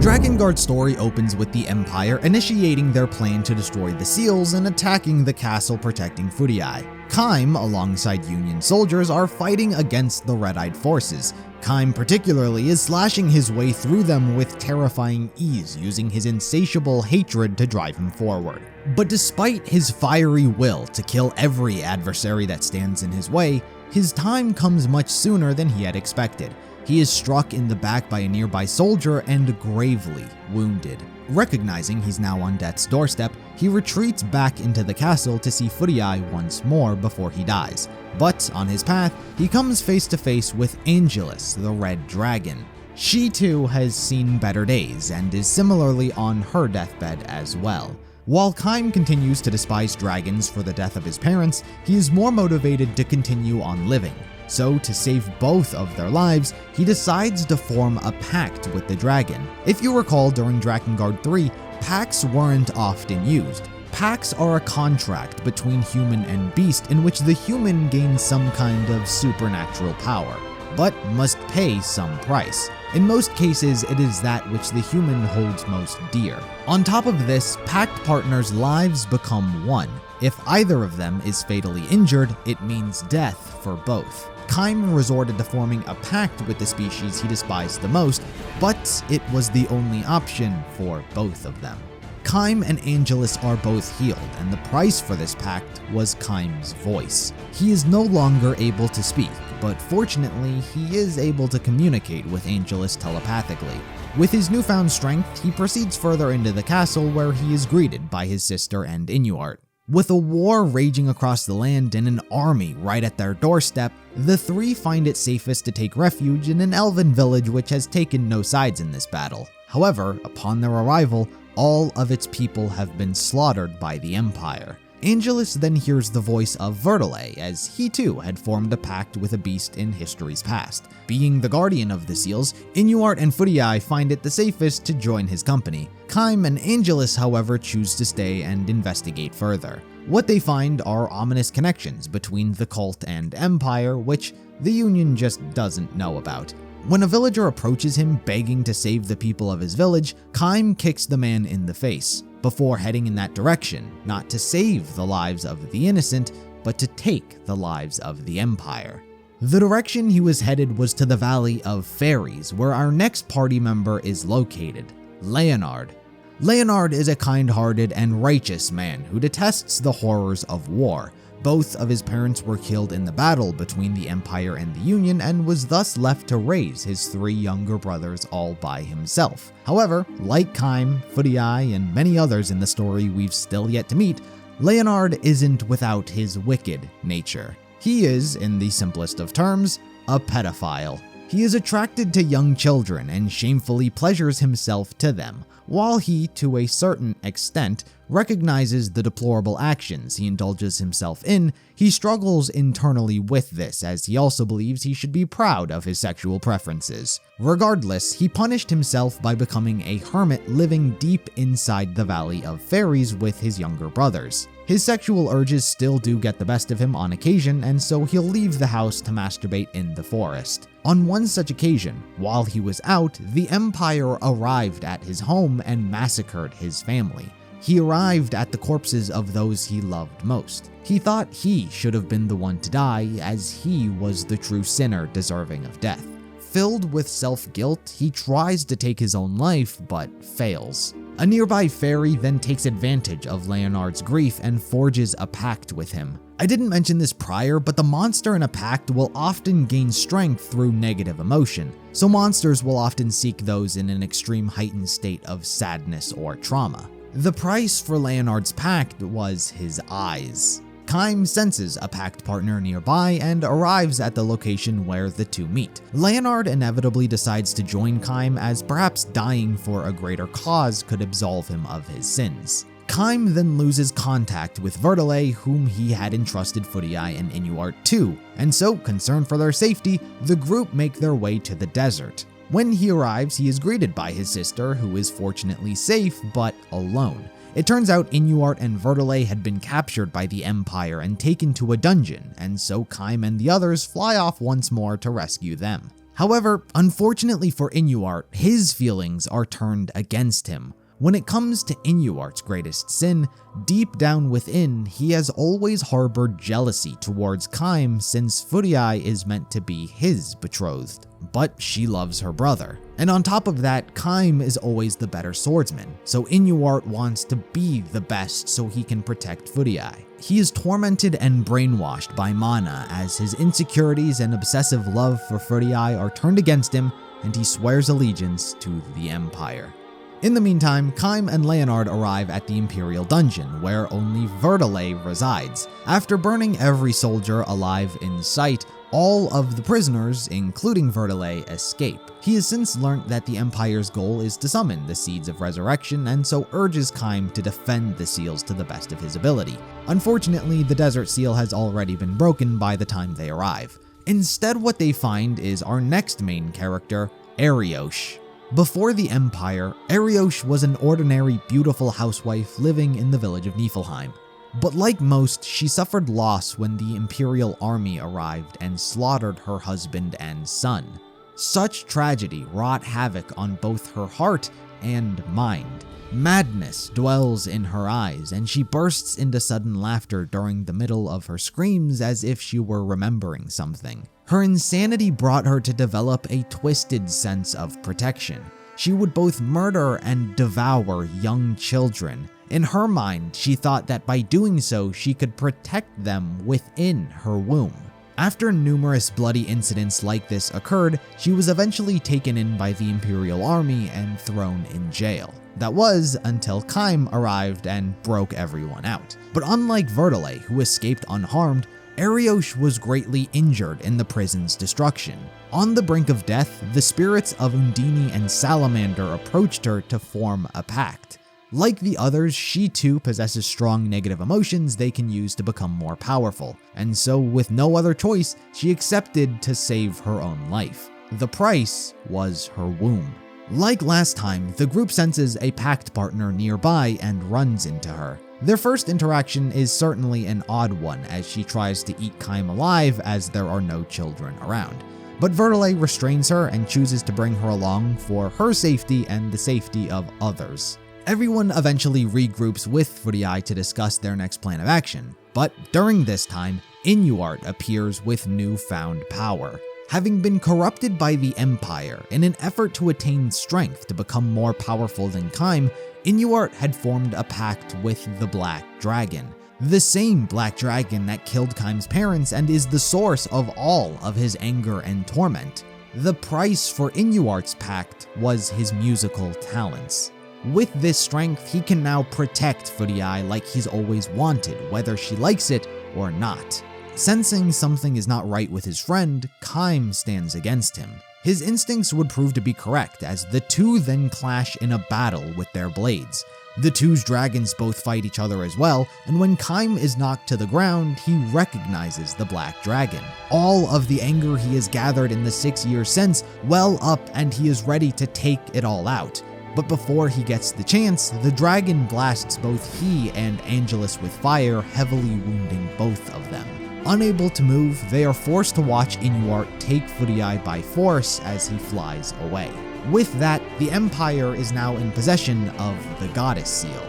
Drakengard's story opens with the Empire initiating their plan to destroy the seals and attacking the castle protecting Furiae. Caim, alongside Union soldiers, are fighting against the Red-Eyed forces. Caim particularly is slashing his way through them with terrifying ease, using his insatiable hatred to drive him forward. But despite his fiery will to kill every adversary that stands in his way, his time comes much sooner than he had expected. He is struck in the back by a nearby soldier and gravely wounded. Recognizing he's now on death's doorstep, he retreats back into the castle to see Furiae once more before he dies. But on his path, he comes face to face with Angelus, the Red Dragon. She too has seen better days and is similarly on her deathbed as well. While Caim continues to despise dragons for the death of his parents, he is more motivated to continue on living. So, to save both of their lives, he decides to form a pact with the dragon. If you recall, during Drakengard 3, pacts weren't often used. Pacts are a contract between human and beast in which the human gains some kind of supernatural power, but must pay some price. In most cases, it is that which the human holds most dear. On top of this, pact partners' lives become one. If either of them is fatally injured, it means death for both. Caim resorted to forming a pact with the species he despised the most, but it was the only option for both of them. Caim and Angelus are both healed, and the price for this pact was Caim's voice. He is no longer able to speak, but fortunately, he is able to communicate with Angelus telepathically. With his newfound strength, he proceeds further into the castle where he is greeted by his sister and Inuart. With a war raging across the land and an army right at their doorstep, the three find it safest to take refuge in an elven village which has taken no sides in this battle. However, upon their arrival, all of its people have been slaughtered by the Empire. Angelus then hears the voice of Vertile, as he too had formed a pact with a beast in history's past. Being the guardian of the seals, Inuart and Furiae find it the safest to join his company. Caim and Angelus, however, choose to stay and investigate further. What they find are ominous connections between the cult and Empire, which the Union just doesn't know about. When a villager approaches him begging to save the people of his village, Caim kicks the man in the face, before heading in that direction, not to save the lives of the innocent, but to take the lives of the Empire. The direction he was headed was to the Valley of Fairies, where our next party member is located, Leonard. Leonard is a kind-hearted and righteous man who detests the horrors of war. Both of his parents were killed in the battle between the Empire and the Union and was thus left to raise his three younger brothers all by himself. However, like Caim, Furiae, and many others in the story we've still yet to meet, Leonard isn't without his wicked nature. He is, in the simplest of terms, a pedophile. He is attracted to young children and shamefully pleasures himself to them. While he, to a certain extent, recognizes the deplorable actions he indulges himself in, he struggles internally with this, as he also believes he should be proud of his sexual preferences. Regardless, he punished himself by becoming a hermit living deep inside the Valley of Fairies with his younger brothers. His sexual urges still do get the best of him on occasion, and so he'll leave the house to masturbate in the forest. On one such occasion, while he was out, the Empire arrived at his home and massacred his family. He arrived at the corpses of those he loved most. He thought he should have been the one to die, as he was the true sinner deserving of death. Filled with self-guilt, he tries to take his own life, but fails. A nearby fairy then takes advantage of Leonard's grief and forges a pact with him. I didn't mention this prior, but the monster in a pact will often gain strength through negative emotion, so monsters will often seek those in an extreme heightened state of sadness or trauma. The price for Leonard's pact was his eyes. Caim senses a pact partner nearby and arrives at the location where the two meet. Leonard inevitably decides to join Caim, as perhaps dying for a greater cause could absolve him of his sins. Caim then loses contact with Vertile, whom he had entrusted Furiae and Inuart to, and so, concerned for their safety, the group make their way to the desert. When he arrives, he is greeted by his sister, who is fortunately safe, but alone. It turns out Inuart and Vertile had been captured by the Empire and taken to a dungeon, and so Caim and the others fly off once more to rescue them. However, unfortunately for Inuart, his feelings are turned against him. When it comes to Inuart's greatest sin, deep down within, he has always harbored jealousy towards Caim, since Furiae is meant to be his betrothed. But she loves her brother. And on top of that, Caim is always the better swordsman, so Inuart wants to be the best so he can protect Furiae. He is tormented and brainwashed by Manah, as his insecurities and obsessive love for Furiae are turned against him, and he swears allegiance to the Empire. In the meantime, Caim and Leonard arrive at the Imperial dungeon, where only Vertile resides. After burning every soldier alive in sight, all of the prisoners, including Vertile, escape. He has since learnt that the Empire's goal is to summon the Seeds of Resurrection, and so urges Caim to defend the seals to the best of his ability. Unfortunately, the desert seal has already been broken by the time they arrive. Instead, what they find is our next main character, Ariosh. Before the Empire, Ariosh was an ordinary, beautiful housewife living in the village of Niflheim. But like most, she suffered loss when the Imperial army arrived and slaughtered her husband and son. Such tragedy wrought havoc on both her heart and mind. Madness dwells in her eyes, and she bursts into sudden laughter during the middle of her screams as if she were remembering something. Her insanity brought her to develop a twisted sense of protection. She would both murder and devour young children. In her mind, she thought that by doing so, she could protect them within her womb. After numerous bloody incidents like this occurred, she was eventually taken in by the Imperial army and thrown in jail. That was until Caim arrived and broke everyone out. But unlike Vertile, who escaped unharmed, Ariosh was greatly injured in the prison's destruction. On the brink of death, the spirits of Undine and Salamander approached her to form a pact. Like the others, she too possesses strong negative emotions they can use to become more powerful, and so with no other choice, she accepted to save her own life. The price was her womb. Like last time, the group senses a pact partner nearby and runs into her. Their first interaction is certainly an odd one, as she tries to eat Caim alive as there are no children around. But Vertile restrains her and chooses to bring her along for her safety and the safety of others. Everyone eventually regroups with Furiae to discuss their next plan of action, but during this time, Inuart appears with newfound power. Having been corrupted by the Empire in an effort to attain strength to become more powerful than Caim, Inuart had formed a pact with the Black Dragon. The same Black Dragon that killed Caim's parents and is the source of all of his anger and torment. The price for Inuart's pact was his musical talents. With this strength, he can now protect Furiae like he's always wanted, whether she likes it or not. Sensing something is not right with his friend, Caim stands against him. His instincts would prove to be correct, as the two then clash in a battle with their blades. The two's dragons both fight each other as well, and when Caim is knocked to the ground, he recognizes the Black Dragon. All of the anger he has gathered in the 6 years since well up, and he is ready to take it all out. But before he gets the chance, the dragon blasts both he and Angelus with fire, heavily wounding both of them. Unable to move, they are forced to watch Inuart take Furiae by force as he flies away. With that, the Empire is now in possession of the Goddess Seal.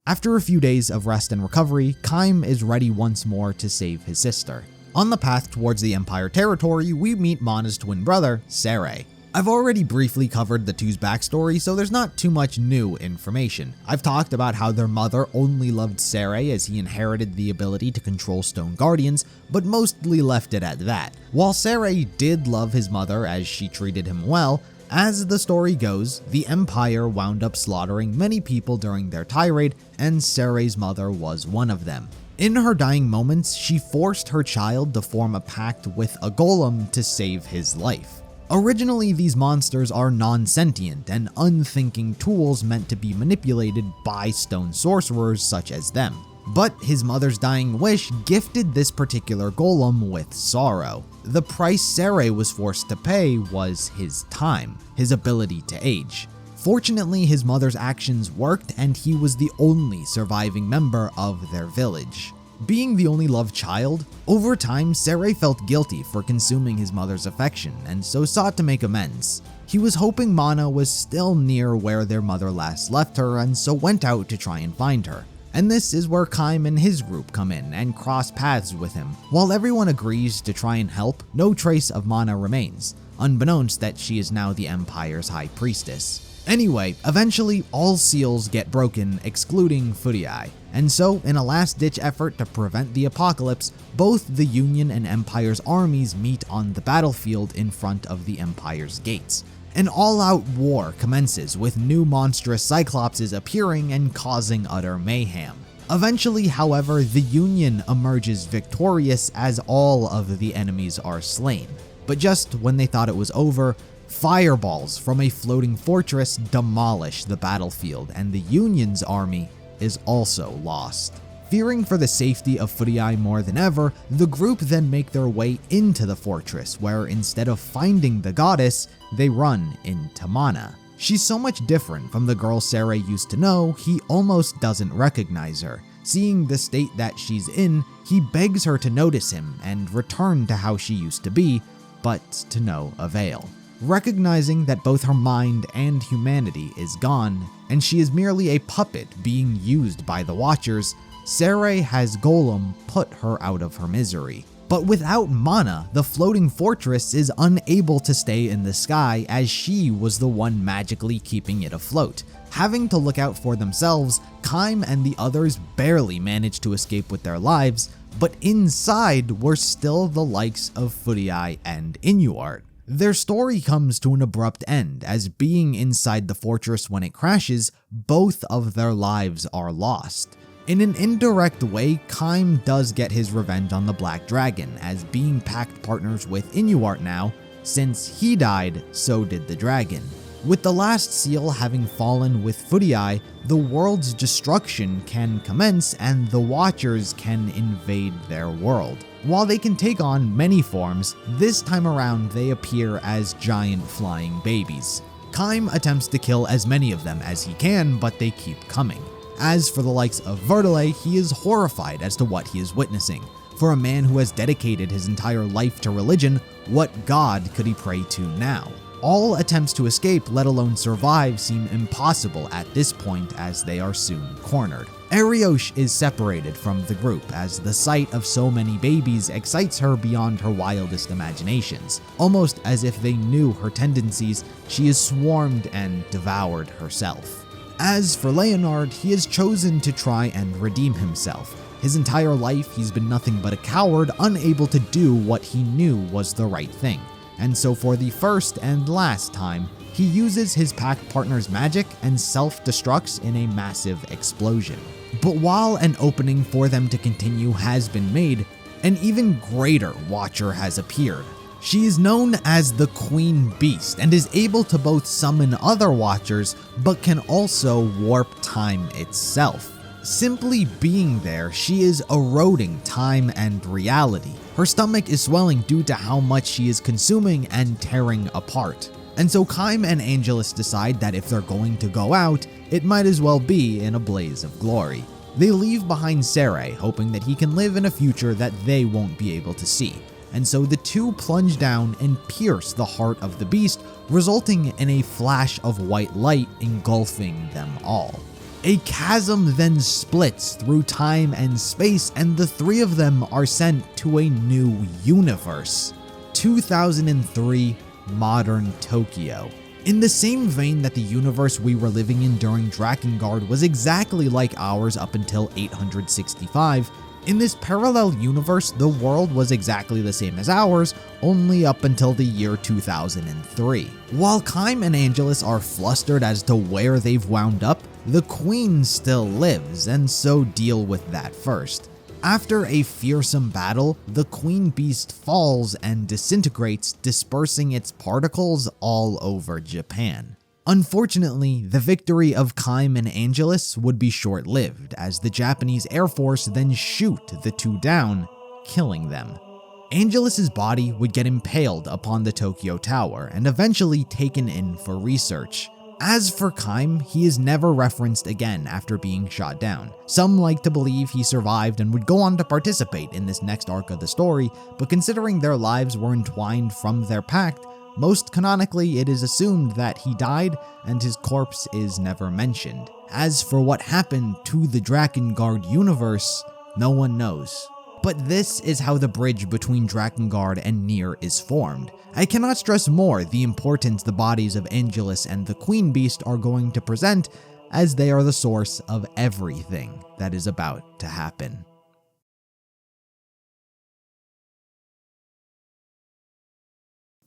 After a few days of rest and recovery, Caim is ready once more to save his sister. On the path towards the Empire territory, we meet Manah's twin brother, Sere. I've already briefly covered the two's backstory, so there's not too much new information. I've talked about how their mother only loved Sarai as he inherited the ability to control stone guardians, but mostly left it at that. While Sarai did love his mother as she treated him well, as the story goes, the Empire wound up slaughtering many people during their tirade, and Sarai's mother was one of them. In her dying moments, she forced her child to form a pact with a golem to save his life. Originally, these monsters are non-sentient and unthinking tools meant to be manipulated by stone sorcerers such as them. But his mother's dying wish gifted this particular golem with sorrow. The price Sarai was forced to pay was his time, his ability to age. Fortunately, his mother's actions worked and he was the only surviving member of their village. Being the only loved child, over time Sarai felt guilty for consuming his mother's affection and so sought to make amends. He was hoping Manah was still near where their mother last left her and so went out to try and find her. And this is where Caim and his group come in and cross paths with him. While everyone agrees to try and help, no trace of Manah remains, unbeknownst that she is now the Empire's High Priestess. Anyway, eventually all seals get broken, excluding Furiae. And so, in a last-ditch effort to prevent the apocalypse, both the Union and Empire's armies meet on the battlefield in front of the Empire's gates. An all-out war commences with new monstrous Cyclopses appearing and causing utter mayhem. Eventually, however, the Union emerges victorious as all of the enemies are slain. But just when they thought it was over, fireballs from a floating fortress demolish the battlefield, and the Union's army is also lost. Fearing for the safety of Furiae more than ever, the group then make their way into the fortress, where instead of finding the goddess, they run into Manah. She's so much different from the girl Sarai used to know, he almost doesn't recognize her. Seeing the state that she's in, he begs her to notice him and return to how she used to be, but to no avail. Recognizing that both her mind and humanity is gone, and she is merely a puppet being used by the Watchers, Sarai has Golem put her out of her misery. But without Manah, the floating fortress is unable to stay in the sky as she was the one magically keeping it afloat. Having to look out for themselves, Caim and the others barely managed to escape with their lives, but inside were still the likes of Furiae and Inuart. Their story comes to an abrupt end, as being inside the fortress when it crashes, both of their lives are lost. In an indirect way, Caim does get his revenge on the Black Dragon, as being pact partners with Inuart now, since he died, so did the dragon. With the last seal having fallen with Furiae, the world's destruction can commence and the Watchers can invade their world. While they can take on many forms, this time around they appear as giant flying babies. Caim attempts to kill as many of them as he can, but they keep coming. As for the likes of Vertile, he is horrified as to what he is witnessing. For a man who has dedicated his entire life to religion, what god could he pray to now? All attempts to escape, let alone survive, seem impossible at this point as they are soon cornered. Arioche is separated from the group as the sight of so many babies excites her beyond her wildest imaginations. Almost as if they knew her tendencies, she is swarmed and devoured herself. As for Leonard, he has chosen to try and redeem himself. His entire life he's been nothing but a coward, unable to do what he knew was the right thing. And so for the first and last time, he uses his pact partner's magic and self-destructs in a massive explosion. But while an opening for them to continue has been made, an even greater Watcher has appeared. She is known as the Queen Beast and is able to both summon other Watchers, but can also warp time itself. Simply being there, she is eroding time and reality. Her stomach is swelling due to how much she is consuming and tearing apart. And so Caim and Angelus decide that if they're going to go out, it might as well be in a blaze of glory. They leave behind Sarai, hoping that he can live in a future that they won't be able to see. And so the two plunge down and pierce the heart of the beast, resulting in a flash of white light engulfing them all. A chasm then splits through time and space, and the three of them are sent to a new universe. 2003, modern Tokyo. In the same vein that the universe we were living in during Drakengard was exactly like ours up until 865, in this parallel universe, the world was exactly the same as ours, only up until the year 2003. While Caim and Angelus are flustered as to where they've wound up, the Queen still lives, and so deal with that first. After a fearsome battle, the Queen Beast falls and disintegrates, dispersing its particles all over Japan. Unfortunately, the victory of Caim and Angelus would be short-lived, as the Japanese Air Force then shoot the two down, killing them. Angelus's body would get impaled upon the Tokyo Tower and eventually taken in for research. As for Caim, he is never referenced again after being shot down. Some like to believe he survived and would go on to participate in this next arc of the story, but considering their lives were entwined from their pact, most canonically it is assumed that he died and his corpse is never mentioned. As for what happened to the Drakengard universe, no one knows. But this is how the bridge between Drakengard and Nier is formed. I cannot stress more the importance the bodies of Angelus and the Queen Beast are going to present, as they are the source of everything that is about to happen.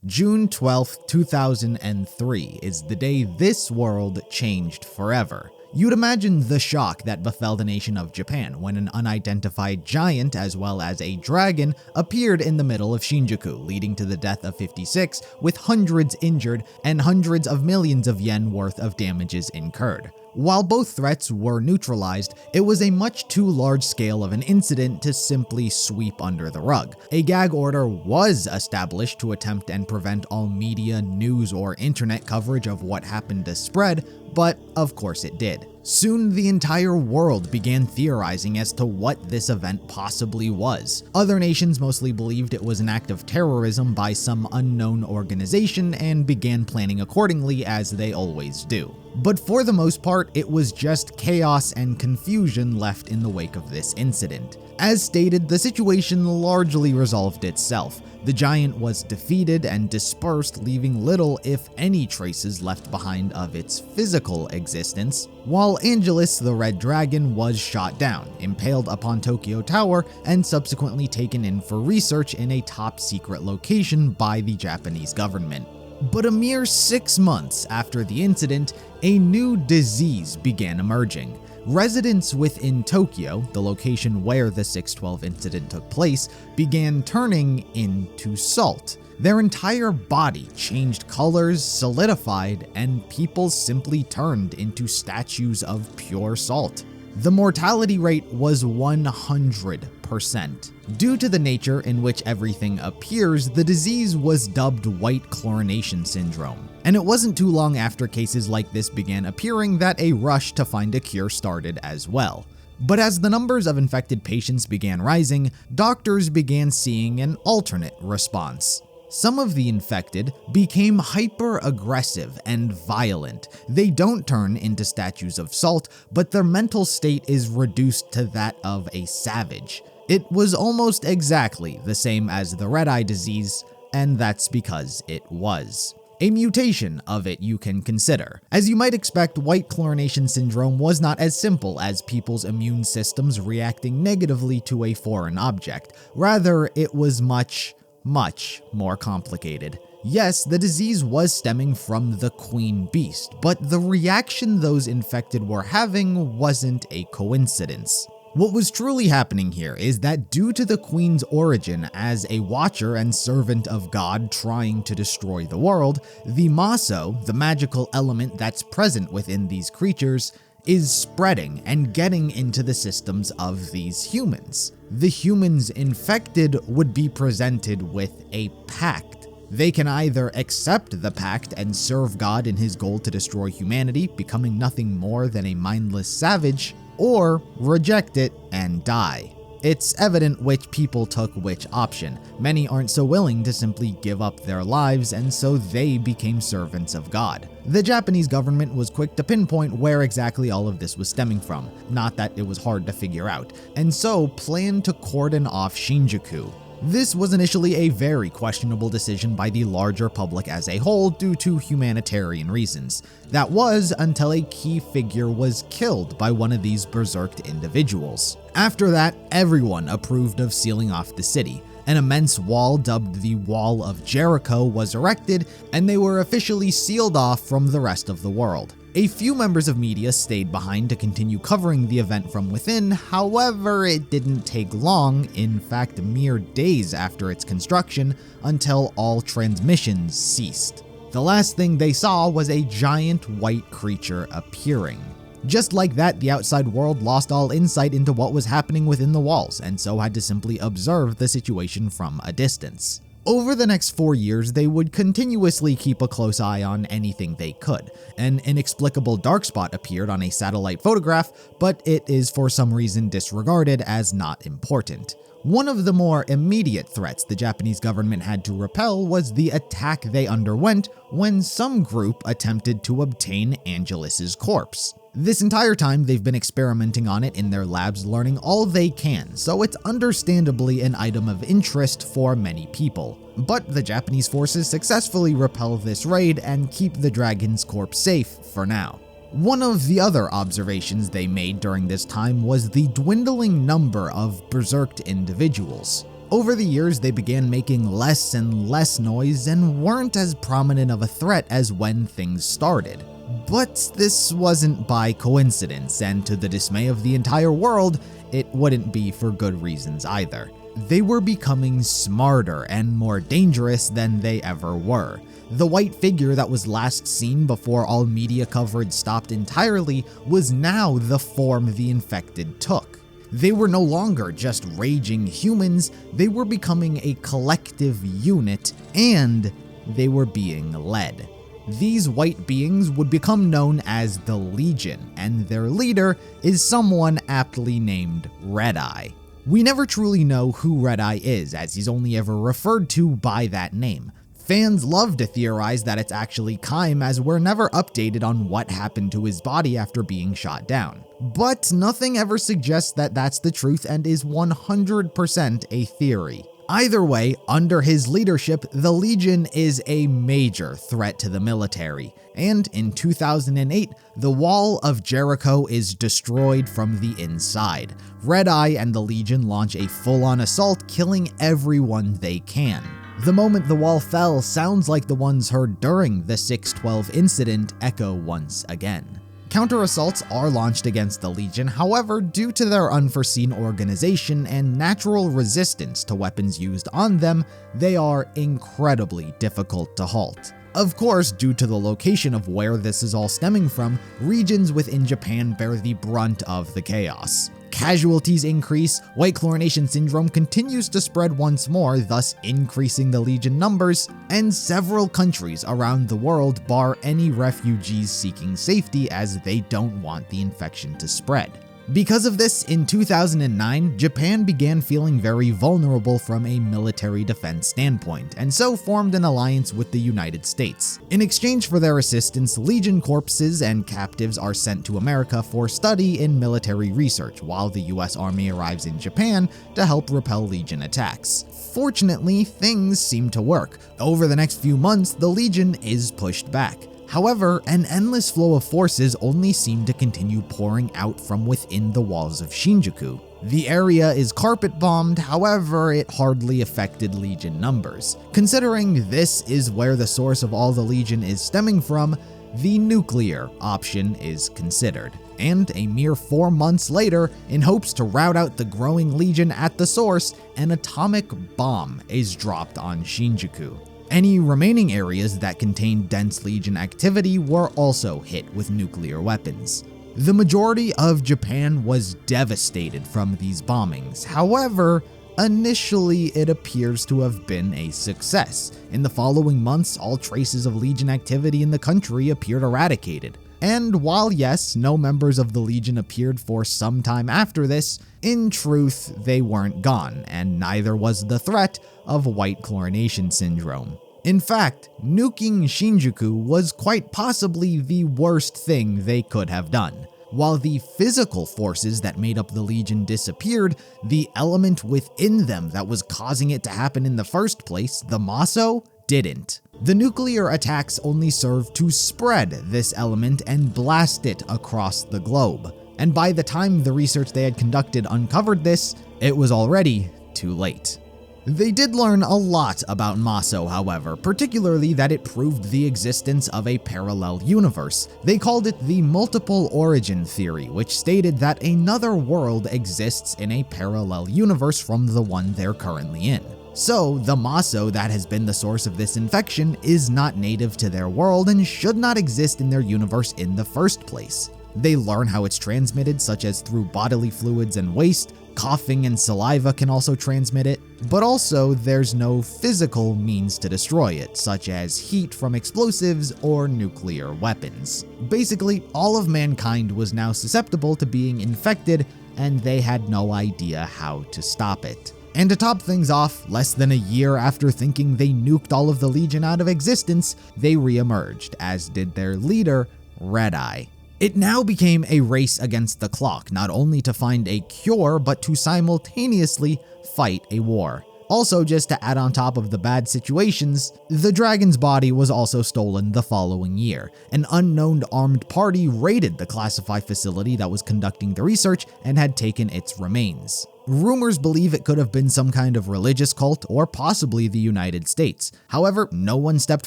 June 12th, 2003 is the day this world changed forever. You'd imagine the shock that befell the nation of Japan when an unidentified giant as well as a dragon appeared in the middle of Shinjuku, leading to the death of 56, with hundreds injured and hundreds of millions of yen worth of damages incurred. While both threats were neutralized, it was a much too large scale of an incident to simply sweep under the rug. A gag order was established to attempt and prevent all media, news, or internet coverage of what happened to spread, but of course it did. Soon the entire world began theorizing as to what this event possibly was. Other nations mostly believed it was an act of terrorism by some unknown organization and began planning accordingly, as they always do. But for the most part, it was just chaos and confusion left in the wake of this incident. As stated, the situation largely resolved itself. The giant was defeated and dispersed, leaving little, if any, traces left behind of its physical existence, while Angelus the Red Dragon was shot down, impaled upon Tokyo Tower, and subsequently taken in for research in a top-secret location by the Japanese government. But a mere 6 months after the incident, a new disease began emerging. Residents within Tokyo, the location where the 612 incident took place, began turning into salt. Their entire body changed colors, solidified, and people simply turned into statues of pure salt. The mortality rate was 100%. Due to the nature in which everything appears, the disease was dubbed white chlorination syndrome. And it wasn't too long after cases like this began appearing that a rush to find a cure started as well. But as the numbers of infected patients began rising, doctors began seeing an alternate response. Some of the infected became hyper-aggressive and violent. They don't turn into statues of salt, but their mental state is reduced to that of a savage. It was almost exactly the same as the red-eye disease, and that's because it was. A mutation of it you can consider. As you might expect, white chlorination syndrome was not as simple as people's immune systems reacting negatively to a foreign object. Rather, it was much more complicated. Yes, the disease was stemming from the Queen Beast, but the reaction those infected were having wasn't a coincidence. What was truly happening here is that due to the Queen's origin as a watcher and servant of God trying to destroy the world, the Maso, the magical element that's present within these creatures, is spreading and getting into the systems of these humans. The humans infected would be presented with a pact. They can either accept the pact and serve God in his goal to destroy humanity, becoming nothing more than a mindless savage, or reject it and die. It's evident which people took which option. Many aren't so willing to simply give up their lives, and so they became servants of God. The Japanese government was quick to pinpoint where exactly all of this was stemming from, not that it was hard to figure out, and so planned to cordon off Shinjuku. This was initially a very questionable decision by the larger public as a whole due to humanitarian reasons. That was until a key figure was killed by one of these berserked individuals. After that, everyone approved of sealing off the city. An immense wall dubbed the Wall of Jericho was erected, and they were officially sealed off from the rest of the world. A few members of media stayed behind to continue covering the event from within, however, it didn't take long, in fact mere days after its construction, until all transmissions ceased. The last thing they saw was a giant white creature appearing. Just like that, the outside world lost all insight into what was happening within the walls, and so had to simply observe the situation from a distance. Over the next 4 years, they would continuously keep a close eye on anything they could. An inexplicable dark spot appeared on a satellite photograph, but it is for some reason disregarded as not important. One of the more immediate threats the Japanese government had to repel was the attack they underwent when some group attempted to obtain Angelus's corpse. This entire time, they've been experimenting on it in their labs, learning all they can, so it's understandably an item of interest for many people. But the Japanese forces successfully repel this raid and keep the dragon's corpse safe for now. One of the other observations they made during this time was the dwindling number of berserked individuals. Over the years, they began making less and less noise and weren't as prominent of a threat as when things started. But this wasn't by coincidence, and to the dismay of the entire world, it wouldn't be for good reasons either. They were becoming smarter and more dangerous than they ever were. The white figure that was last seen before all media coverage stopped entirely was now the form the infected took. They were no longer just raging humans, they were becoming a collective unit, and they were being led. These white beings would become known as the Legion, and their leader is someone aptly named Red Eye. We never truly know who Red Eye is, as he's only ever referred to by that name. Fans love to theorize that it's actually Caim, as we're never updated on what happened to his body after being shot down. But nothing ever suggests that that's the truth and is 100% a theory. Either way, under his leadership, the Legion is a major threat to the military, and in 2008, the Wall of Jericho is destroyed from the inside. Red Eye and the Legion launch a full-on assault, killing everyone they can. The moment the wall fell sounds like the ones heard during the 6/12 incident echo once again. Counter-assaults are launched against the Legion, however, due to their unforeseen organization and natural resistance to weapons used on them, they are incredibly difficult to halt. Of course, due to the location of where this is all stemming from, regions within Japan bear the brunt of the chaos. Casualties increase, white chlorination syndrome continues to spread once more, thus increasing the Legion numbers, and several countries around the world bar any refugees seeking safety as they don't want the infection to spread. Because of this, in 2009, Japan began feeling very vulnerable from a military defense standpoint, and so formed an alliance with the United States. In exchange for their assistance, Legion corpses and captives are sent to America for study in military research, while the US Army arrives in Japan to help repel Legion attacks. Fortunately, things seem to work. Over the next few months, the Legion is pushed back. However, an endless flow of forces only seem to continue pouring out from within the walls of Shinjuku. The area is carpet-bombed, however, it hardly affected Legion numbers. Considering this is where the source of all the Legion is stemming from, the nuclear option is considered. And a mere 4 months later, in hopes to rout out the growing Legion at the source, an atomic bomb is dropped on Shinjuku. Any remaining areas that contained dense Legion activity were also hit with nuclear weapons. The majority of Japan was devastated from these bombings. However, initially it appears to have been a success. In the following months, all traces of Legion activity in the country appeared eradicated. And while yes, no members of the Legion appeared for some time after this, in truth, they weren't gone, and neither was the threat of white chlorination syndrome. In fact, nuking Shinjuku was quite possibly the worst thing they could have done. While the physical forces that made up the Legion disappeared, the element within them that was causing it to happen in the first place, the Maso, didn't. The nuclear attacks only served to spread this element and blast it across the globe. And by the time the research they had conducted uncovered this, it was already too late. They did learn a lot about Maso, however, particularly that it proved the existence of a parallel universe. They called it the multiple origin theory, which stated that another world exists in a parallel universe from the one they're currently in. So, the Maso that has been the source of this infection is not native to their world and should not exist in their universe in the first place. They learn how it's transmitted, such as through bodily fluids and waste. Coughing and saliva can also transmit it, but also there's no physical means to destroy it, such as heat from explosives or nuclear weapons. Basically, all of mankind was now susceptible to being infected, and they had no idea how to stop it. And to top things off, less than a year after thinking they nuked all of the Legion out of existence, they re-emerged, as did their leader, Red Eye. It now became a race against the clock, not only to find a cure, but to simultaneously fight a war. Also, just to add on top of the bad situations, the dragon's body was also stolen the following year. An unknown armed party raided the classified facility that was conducting the research and had taken its remains. Rumors believe it could have been some kind of religious cult or possibly the United States. However, no one stepped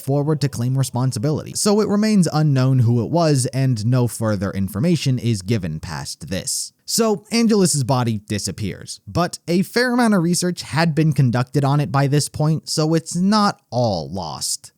forward to claim responsibility, so it remains unknown who it was and no further information is given past this. So Angelus's body disappears, but a fair amount of research had been conducted on it by this point, so it's not all lost.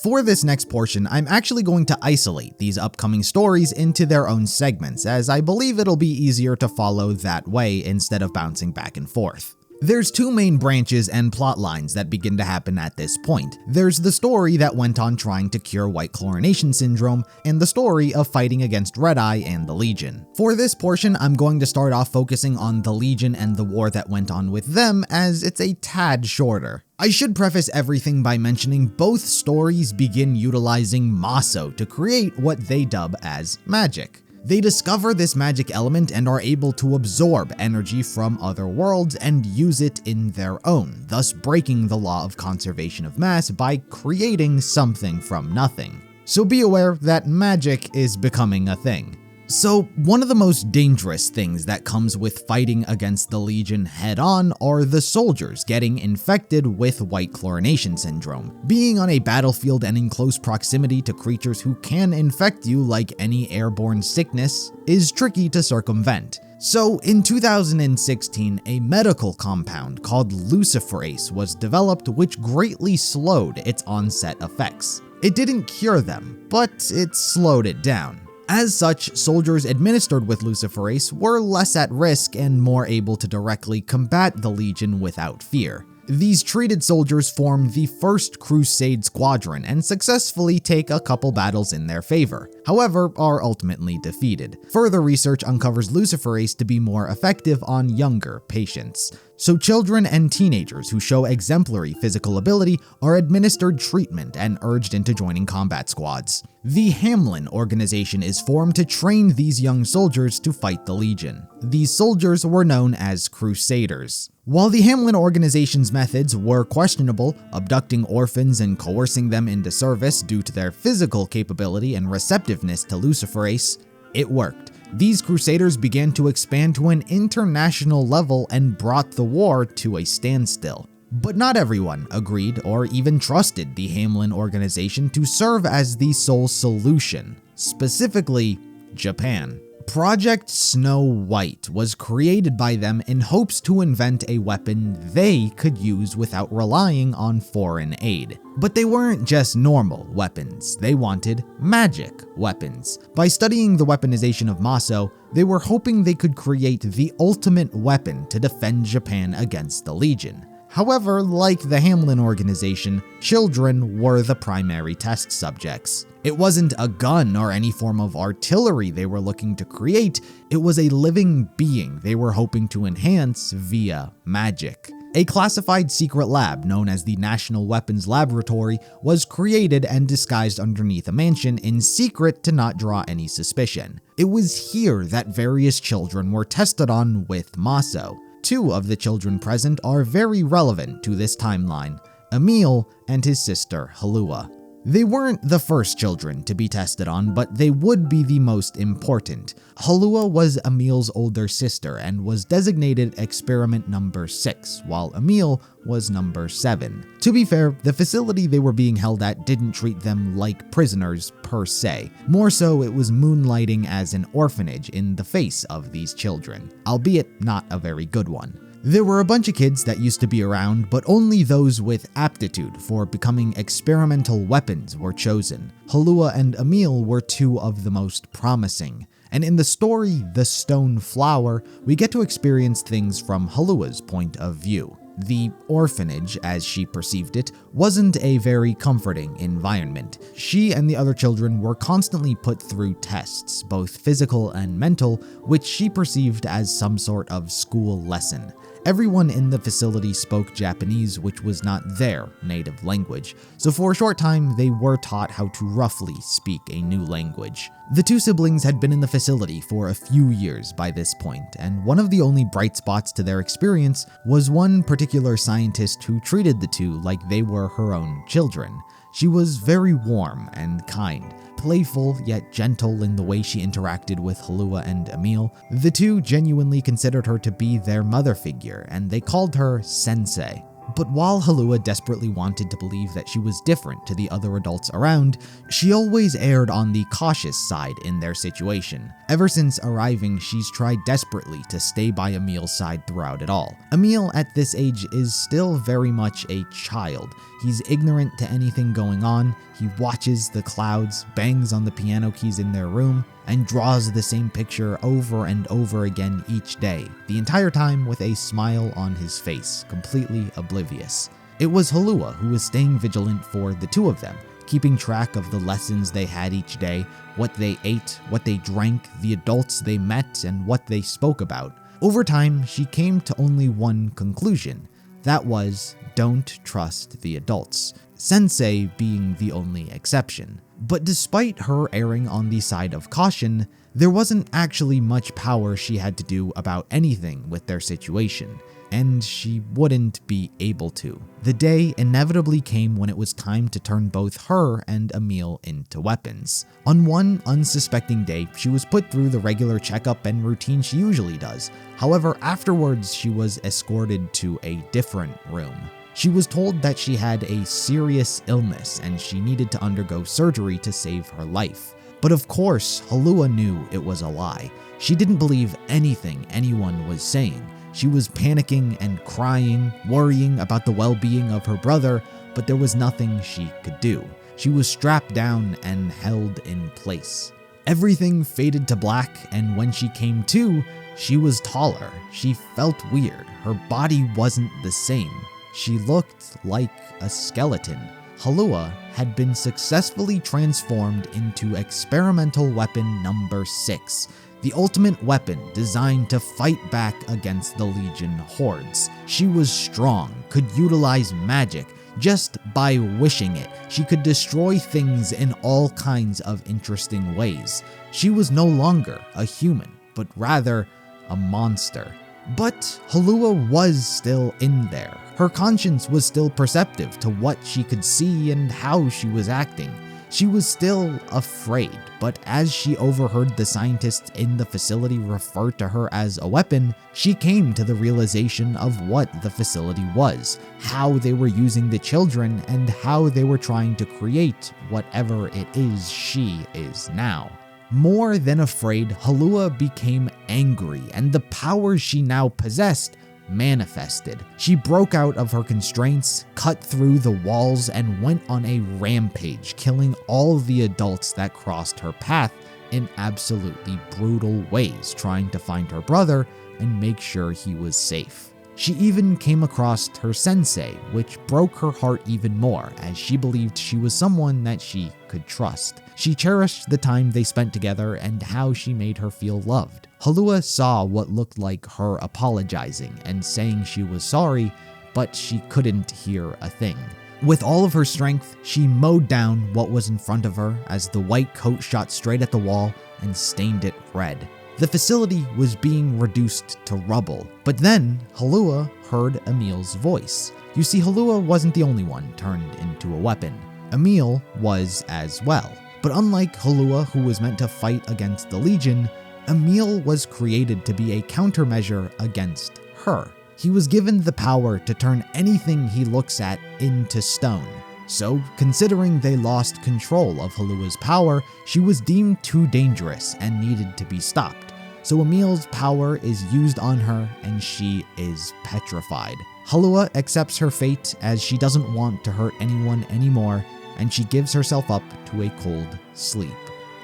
For this next portion, I'm actually going to isolate these upcoming stories into their own segments, as I believe it'll be easier to follow that way instead of bouncing back and forth. There's two main branches and plot lines that begin to happen at this point. There's the story that went on trying to cure white chlorination syndrome, and the story of fighting against Red Eye and the Legion. For this portion, I'm going to start off focusing on the Legion and the war that went on with them, as it's a tad shorter. I should preface everything by mentioning both stories begin utilizing Maso to create what they dub as magic. They discover this magic element and are able to absorb energy from other worlds and use it in their own, thus breaking the law of conservation of mass by creating something from nothing. So be aware that magic is becoming a thing. So, one of the most dangerous things that comes with fighting against the Legion head-on are the soldiers getting infected with white chlorination syndrome. Being on a battlefield and in close proximity to creatures who can infect you like any airborne sickness is tricky to circumvent. So, in 2016, a medical compound called luciferase was developed, which greatly slowed its onset effects. It didn't cure them, but it slowed it down. As such, soldiers administered with luciferase were less at risk and more able to directly combat the Legion without fear. These treated soldiers form the 1st Crusade Squadron and successfully take a couple battles in their favor, however, are ultimately defeated. Further research uncovers luciferase to be more effective on younger patients. So children and teenagers who show exemplary physical ability are administered treatment and urged into joining combat squads. The Hamlin organization is formed to train these young soldiers to fight the Legion. These soldiers were known as Crusaders. While the Hamlin organization's methods were questionable, abducting orphans and coercing them into service due to their physical capability and receptiveness to luciferase, it worked. These Crusaders began to expand to an international level and brought the war to a standstill. But not everyone agreed or even trusted the Hamlin organization to serve as the sole solution, specifically Japan. Project Snow White was created by them in hopes to invent a weapon they could use without relying on foreign aid. But they weren't just normal weapons, they wanted magic weapons. By studying the weaponization of Maso, they were hoping they could create the ultimate weapon to defend Japan against the Legion. However, like the Hamlin organization, children were the primary test subjects. It wasn't a gun or any form of artillery they were looking to create, it was a living being they were hoping to enhance via magic. A classified secret lab known as the National Weapons Laboratory was created and disguised underneath a mansion in secret to not draw any suspicion. It was here that various children were tested on with Maso. Two of the children present are very relevant to this timeline: Emil and his sister Halua. They weren't the first children to be tested on, but they would be the most important. Halua was Emil's older sister and was designated experiment number 6, while Emil was number 7. To be fair, the facility they were being held at didn't treat them like prisoners per se. More so, it was moonlighting as an orphanage in the face of these children, albeit not a very good one. There were a bunch of kids that used to be around, but only those with aptitude for becoming experimental weapons were chosen. Halua and Emil were two of the most promising. And in the story, The Stone Flower, we get to experience things from Halua's point of view. The orphanage, as she perceived it, wasn't a very comforting environment. She and the other children were constantly put through tests, both physical and mental, which she perceived as some sort of school lesson. Everyone in the facility spoke Japanese, which was not their native language, so for a short time they were taught how to roughly speak a new language. The two siblings had been in the facility for a few years by this point, and one of the only bright spots to their experience was one particular scientist who treated the two like they were her own children. She was very warm and kind, playful yet gentle in the way she interacted with Halua and Emil. The two genuinely considered her to be their mother figure, and they called her Sensei. But while Halua desperately wanted to believe that she was different to the other adults around, she always erred on the cautious side in their situation. Ever since arriving, she's tried desperately to stay by Emil's side throughout it all. Emil at this age is still very much a child. He's ignorant to anything going on. He watches the clouds, bangs on the piano keys in their room, and draws the same picture over and over again each day, the entire time with a smile on his face, completely oblivious. It was Halua who was staying vigilant for the two of them, keeping track of the lessons they had each day, what they ate, what they drank, the adults they met, and what they spoke about. Over time, she came to only one conclusion. That was, don't trust the adults, Sensei being the only exception. But despite her erring on the side of caution, there wasn't actually much power she had to do about anything with their situation, and she wouldn't be able to. The day inevitably came when it was time to turn both her and Emil into weapons. On one unsuspecting day, she was put through the regular checkup and routine she usually does. However, afterwards, she was escorted to a different room. She was told that she had a serious illness and she needed to undergo surgery to save her life. But of course, Halua knew it was a lie. She didn't believe anything anyone was saying. She was panicking and crying, worrying about the well-being of her brother, but there was nothing she could do. She was strapped down and held in place. Everything faded to black, and when she came to, she was taller. She felt weird. Her body wasn't the same. She looked like a skeleton. Halua had been successfully transformed into experimental weapon number 6, the ultimate weapon designed to fight back against the Legion hordes. She was strong, could utilize magic. Just by wishing it, she could destroy things in all kinds of interesting ways. She was no longer a human, but rather a monster. But Halua was still in there. Her conscience was still perceptive to what she could see and how she was acting. She was still afraid, but as she overheard the scientists in the facility refer to her as a weapon, she came to the realization of what the facility was, how they were using the children, and how they were trying to create whatever it is she is now. More than afraid, Halua became angry, and the power she now possessed manifested. She broke out of her constraints, cut through the walls, and went on a rampage, killing all the adults that crossed her path in absolutely brutal ways, trying to find her brother and make sure he was safe. She even came across her sensei, which broke her heart even more, as she believed she was someone that she could trust. She cherished the time they spent together and how she made her feel loved. Halua saw what looked like her apologizing and saying she was sorry, but she couldn't hear a thing. With all of her strength, she mowed down what was in front of her as the white coat shot straight at the wall and stained it red. The facility was being reduced to rubble, but then Halua heard Emil's voice. You see, Halua wasn't the only one turned into a weapon. Emil was as well. But unlike Halua, who was meant to fight against the Legion, Emil was created to be a countermeasure against her. He was given the power to turn anything he looks at into stone. So, considering they lost control of Halua's power, she was deemed too dangerous and needed to be stopped. So Emil's power is used on her and she is petrified. Halua accepts her fate as she doesn't want to hurt anyone anymore, and she gives herself up to a cold sleep.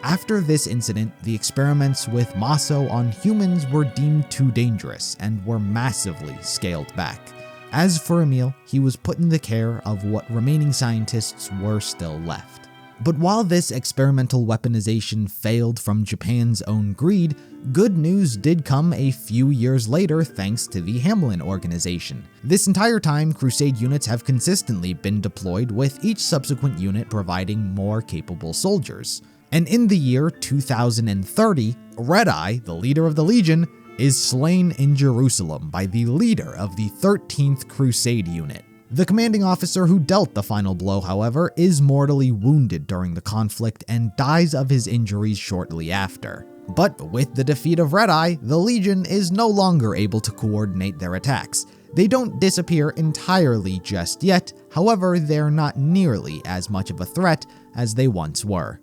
After this incident, the experiments with Maso on humans were deemed too dangerous and were massively scaled back. As for Emil, he was put in the care of what remaining scientists were still left. But while this experimental weaponization failed from Japan's own greed, good news did come a few years later thanks to the Hamlin organization. This entire time, Crusade units have consistently been deployed, with each subsequent unit providing more capable soldiers. And in the year 2030, Red Eye, the leader of the Legion, is slain in Jerusalem by the leader of the 13th Crusade unit. The commanding officer who dealt the final blow, however, is mortally wounded during the conflict and dies of his injuries shortly after. But with the defeat of Red Eye, the Legion is no longer able to coordinate their attacks. They don't disappear entirely just yet, however, they're not nearly as much of a threat as they once were.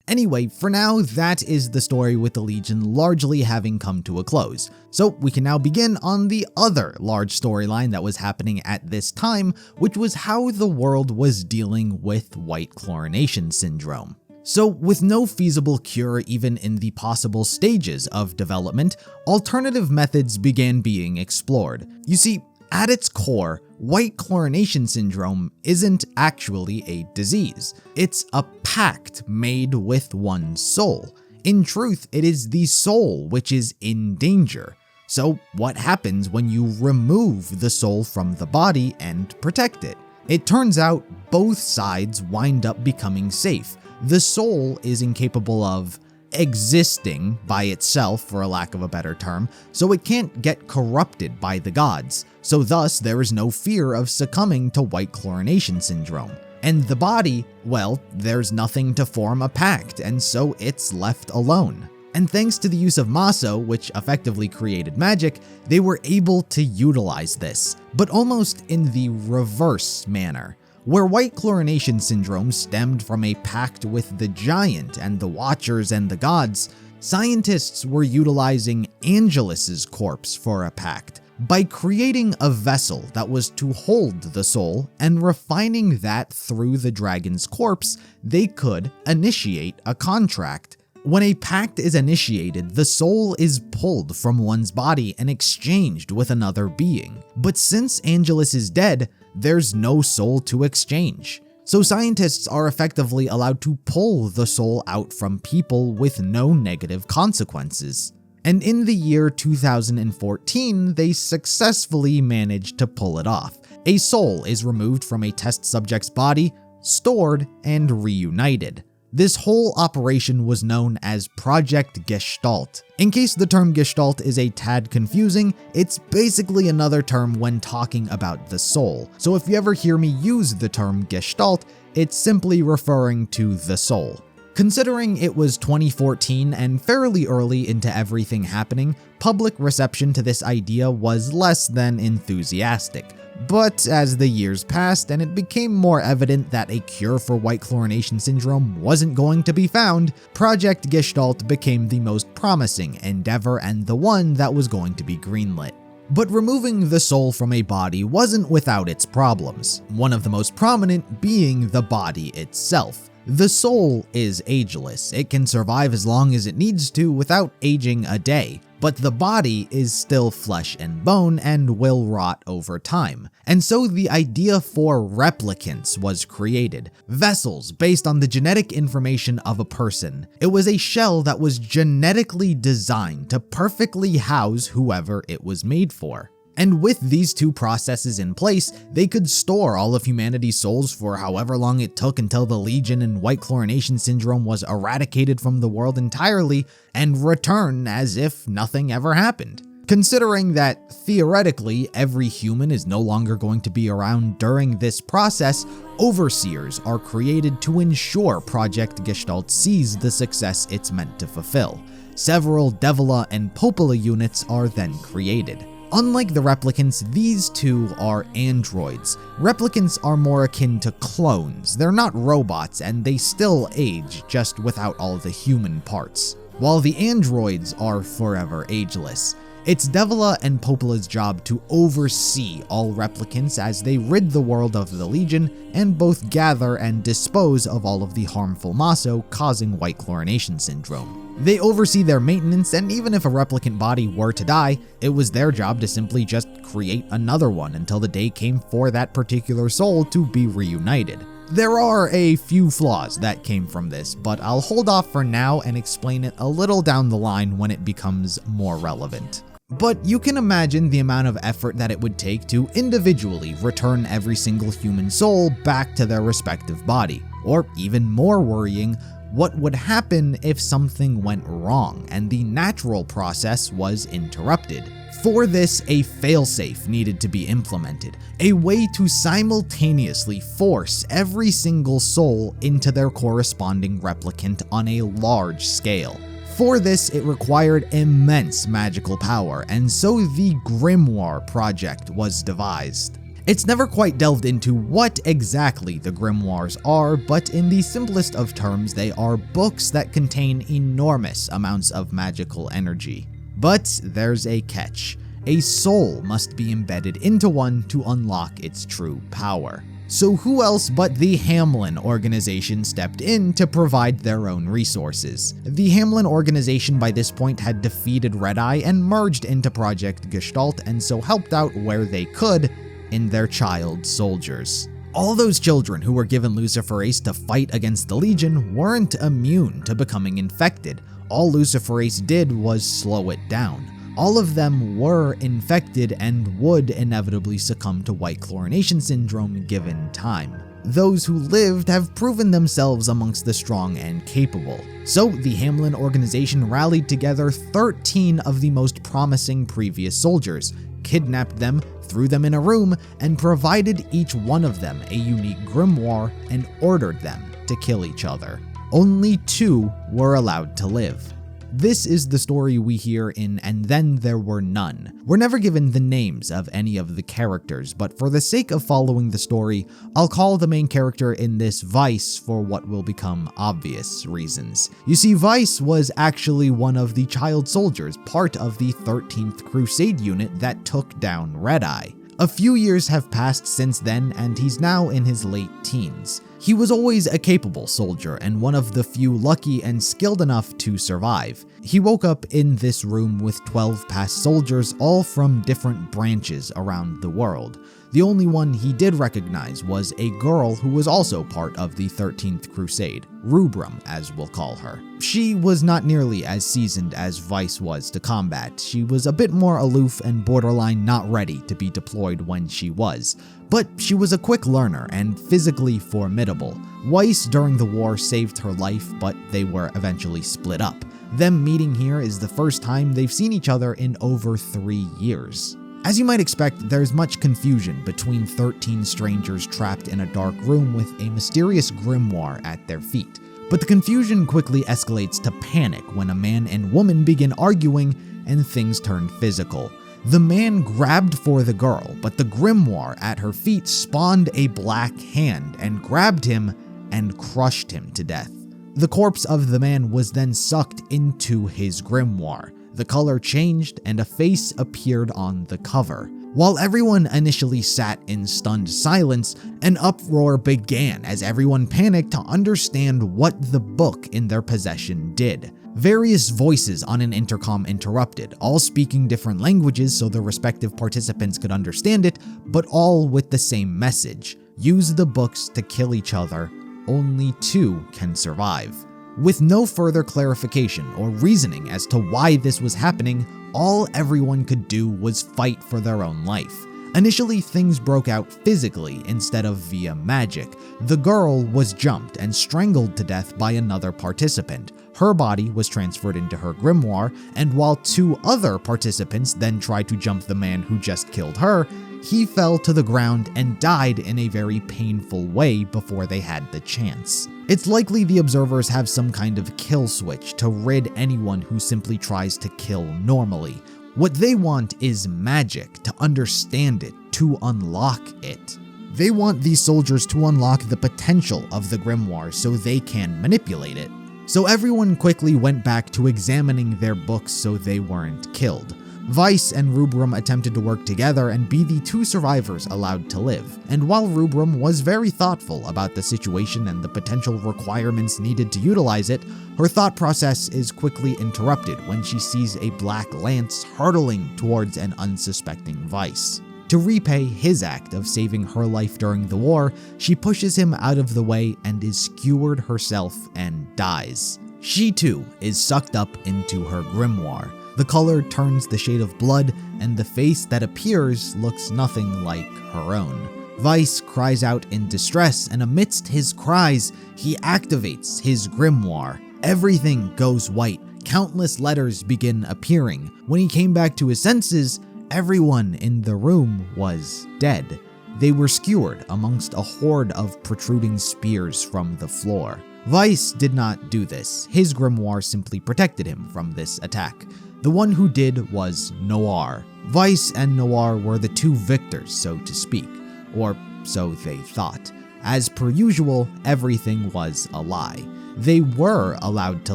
Anyway, for now, that is the story with the Legion largely having come to a close. So we can now begin on the other large storyline that was happening at this time, which was how the world was dealing with white chlorination syndrome. So with no feasible cure even in the possible stages of development, alternative methods began being explored. You see, at its core, white chlorination syndrome isn't actually a disease. It's a pact made with one's soul. In truth, it is the soul which is in danger. So what happens when you remove the soul from the body and protect it? It turns out both sides wind up becoming safe. The soul is incapable of existing by itself, for a lack of a better term, so it can't get corrupted by the gods. So thus, there is no fear of succumbing to white chlorination syndrome. And the body, well, there's nothing to form a pact, and so it's left alone. And thanks to the use of Maso, which effectively created magic, they were able to utilize this, but almost in the reverse manner. Where white chlorination syndrome stemmed from a pact with the giant and the Watchers and the gods, scientists were utilizing Angelus's corpse for a pact by creating a vessel that was to hold the soul, and refining that through the dragon's corpse, they could initiate a contract. When a pact is initiated, the soul is pulled from one's body and exchanged with another being. But since Angelus is dead, there's no soul to exchange. So scientists are effectively allowed to pull the soul out from people with no negative consequences. And in the year 2014, they successfully managed to pull it off. A soul is removed from a test subject's body, stored, and reunited. This whole operation was known as Project Gestalt. In case the term Gestalt is a tad confusing, it's basically another term when talking about the soul. So if you ever hear me use the term Gestalt, it's simply referring to the soul. Considering it was 2014 and fairly early into everything happening, public reception to this idea was less than enthusiastic. But as the years passed and it became more evident that a cure for white chlorination syndrome wasn't going to be found, Project Gestalt became the most promising endeavor and the one that was going to be greenlit. But removing the soul from a body wasn't without its problems, one of the most prominent being the body itself. The soul is ageless. It can survive as long as it needs to without aging a day, but the body is still flesh and bone and will rot over time. And so the idea for replicants was created, vessels based on the genetic information of a person. It was a shell that was genetically designed to perfectly house whoever it was made for. And with these two processes in place, they could store all of humanity's souls for however long it took until the Legion and white chlorination syndrome was eradicated from the world entirely and return as if nothing ever happened. Considering that, theoretically, every human is no longer going to be around during this process, overseers are created to ensure Project Gestalt sees the success it's meant to fulfill. Several Devola and Popola units are then created. Unlike the replicants, these two are androids. Replicants are more akin to clones. They're not robots, and they still age, just without all the human parts. While the androids are forever ageless. It's Devola and Popola's job to oversee all replicants as they rid the world of the Legion and both gather and dispose of all of the harmful maso causing white chlorination syndrome. They oversee their maintenance, and even if a replicant body were to die, it was their job to simply just create another one until the day came for that particular soul to be reunited. There are a few flaws that came from this, but I'll hold off for now and explain it a little down the line when it becomes more relevant. But you can imagine the amount of effort that it would take to individually return every single human soul back to their respective body. Or even more worrying, what would happen if something went wrong and the natural process was interrupted? For this, a failsafe needed to be implemented, a way to simultaneously force every single soul into their corresponding replicant on a large scale. For this, it required immense magical power, and so the Grimoire Project was devised. It's never quite delved into what exactly the grimoires are, but in the simplest of terms, they are books that contain enormous amounts of magical energy. But there's a catch. A soul must be embedded into one to unlock its true power. So who else but the Hamlin organization stepped in to provide their own resources? The Hamlin organization by this point had defeated Red Eye and merged into Project Gestalt, and so helped out where they could in their child soldiers. All those children who were given Luciferase to fight against the Legion weren't immune to becoming infected. All Luciferase did was slow it down. All of them were infected and would inevitably succumb to white chlorination syndrome given time. Those who lived have proven themselves amongst the strong and capable. So the Hamlin organization rallied together 13 of the most promising previous soldiers, kidnapped them, threw them in a room, and provided each one of them a unique grimoire and ordered them to kill each other. Only 2 were allowed to live. This is the story we hear in And Then There Were None. We're never given the names of any of the characters, but for the sake of following the story, I'll call the main character in this Weiss for what will become obvious reasons. You see, Weiss was actually one of the child soldiers, part of the 13th Crusade unit that took down Red Eye. A few years have passed since then, and he's now in his late teens. He was always a capable soldier and one of the few lucky and skilled enough to survive. He woke up in this room with 12 past soldiers, all from different branches around the world. The only one he did recognize was a girl who was also part of the 13th Crusade, Rubrum, as we'll call her. She was not nearly as seasoned as Weiss was to combat. She was a bit more aloof and borderline not ready to be deployed when she was. But she was a quick learner and physically formidable. Weiss during the war saved her life, but they were eventually split up. Them meeting here is the first time they've seen each other in over 3 years. As you might expect, there's much confusion between 13 strangers trapped in a dark room with a mysterious grimoire at their feet. But the confusion quickly escalates to panic when a man and woman begin arguing and things turn physical. The man grabbed for the girl, but the grimoire at her feet spawned a black hand and grabbed him and crushed him to death. The corpse of the man was then sucked into his grimoire. The color changed and a face appeared on the cover. While everyone initially sat in stunned silence, an uproar began as everyone panicked to understand what the book in their possession did. Various voices on an intercom interrupted, all speaking different languages so the respective participants could understand it, but all with the same message: use the books to kill each other. Only 2 can survive. With no further clarification or reasoning as to why this was happening, all everyone could do was fight for their own life. Initially, things broke out physically instead of via magic. The girl was jumped and strangled to death by another participant. Her body was transferred into her grimoire, and while 2 other participants then tried to jump the man who just killed her, he fell to the ground and died in a very painful way before they had the chance. It's likely the observers have some kind of kill switch to rid anyone who simply tries to kill normally. What they want is magic, to understand it, to unlock it. They want these soldiers to unlock the potential of the grimoire so they can manipulate it. So everyone quickly went back to examining their books so they weren't killed. Weiss and Rubrum attempted to work together and be the 2 survivors allowed to live. And while Rubrum was very thoughtful about the situation and the potential requirements needed to utilize it, her thought process is quickly interrupted when she sees a black lance hurtling towards an unsuspecting Weiss. To repay his act of saving her life during the war, she pushes him out of the way and is skewered herself and dies. She too is sucked up into her grimoire. The color turns the shade of blood, and the face that appears looks nothing like her own. Weiss cries out in distress, and amidst his cries, he activates his grimoire. Everything goes white. Countless letters begin appearing. When he came back to his senses, everyone in the room was dead. They were skewered amongst a horde of protruding spears from the floor. Weiss did not do this. His grimoire simply protected him from this attack. The one who did was Noir. Weiss and Noir were the 2 victors, so to speak, or so they thought. As per usual, everything was a lie. They were allowed to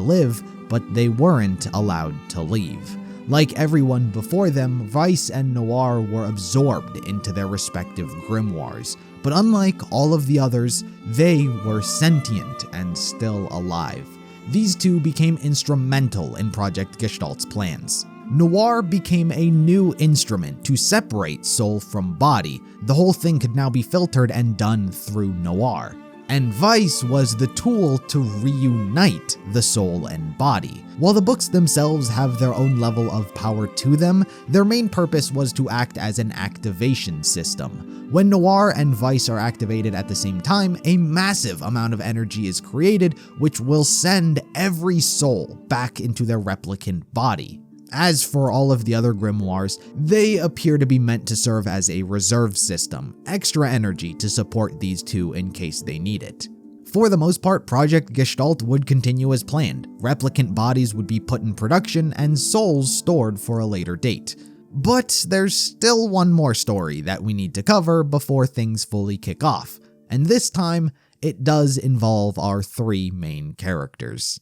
live, but they weren't allowed to leave. Like everyone before them, Weiss and Noir were absorbed into their respective grimoires, but unlike all of the others, they were sentient and still alive. These 2 became instrumental in Project Gestalt's plans. Noir became a new instrument to separate soul from body. The whole thing could now be filtered and done through Noir. And Weiss was the tool to reunite the soul and body. While the books themselves have their own level of power to them, their main purpose was to act as an activation system. When Noir and Weiss are activated at the same time, a massive amount of energy is created, which will send every soul back into their replicant body. As for all of the other grimoires, they appear to be meant to serve as a reserve system, extra energy to support these 2 in case they need it. For the most part, Project Gestalt would continue as planned. Replicant bodies would be put in production and souls stored for a later date. But there's still one more story that we need to cover before things fully kick off, and this time, it does involve our 3 main characters.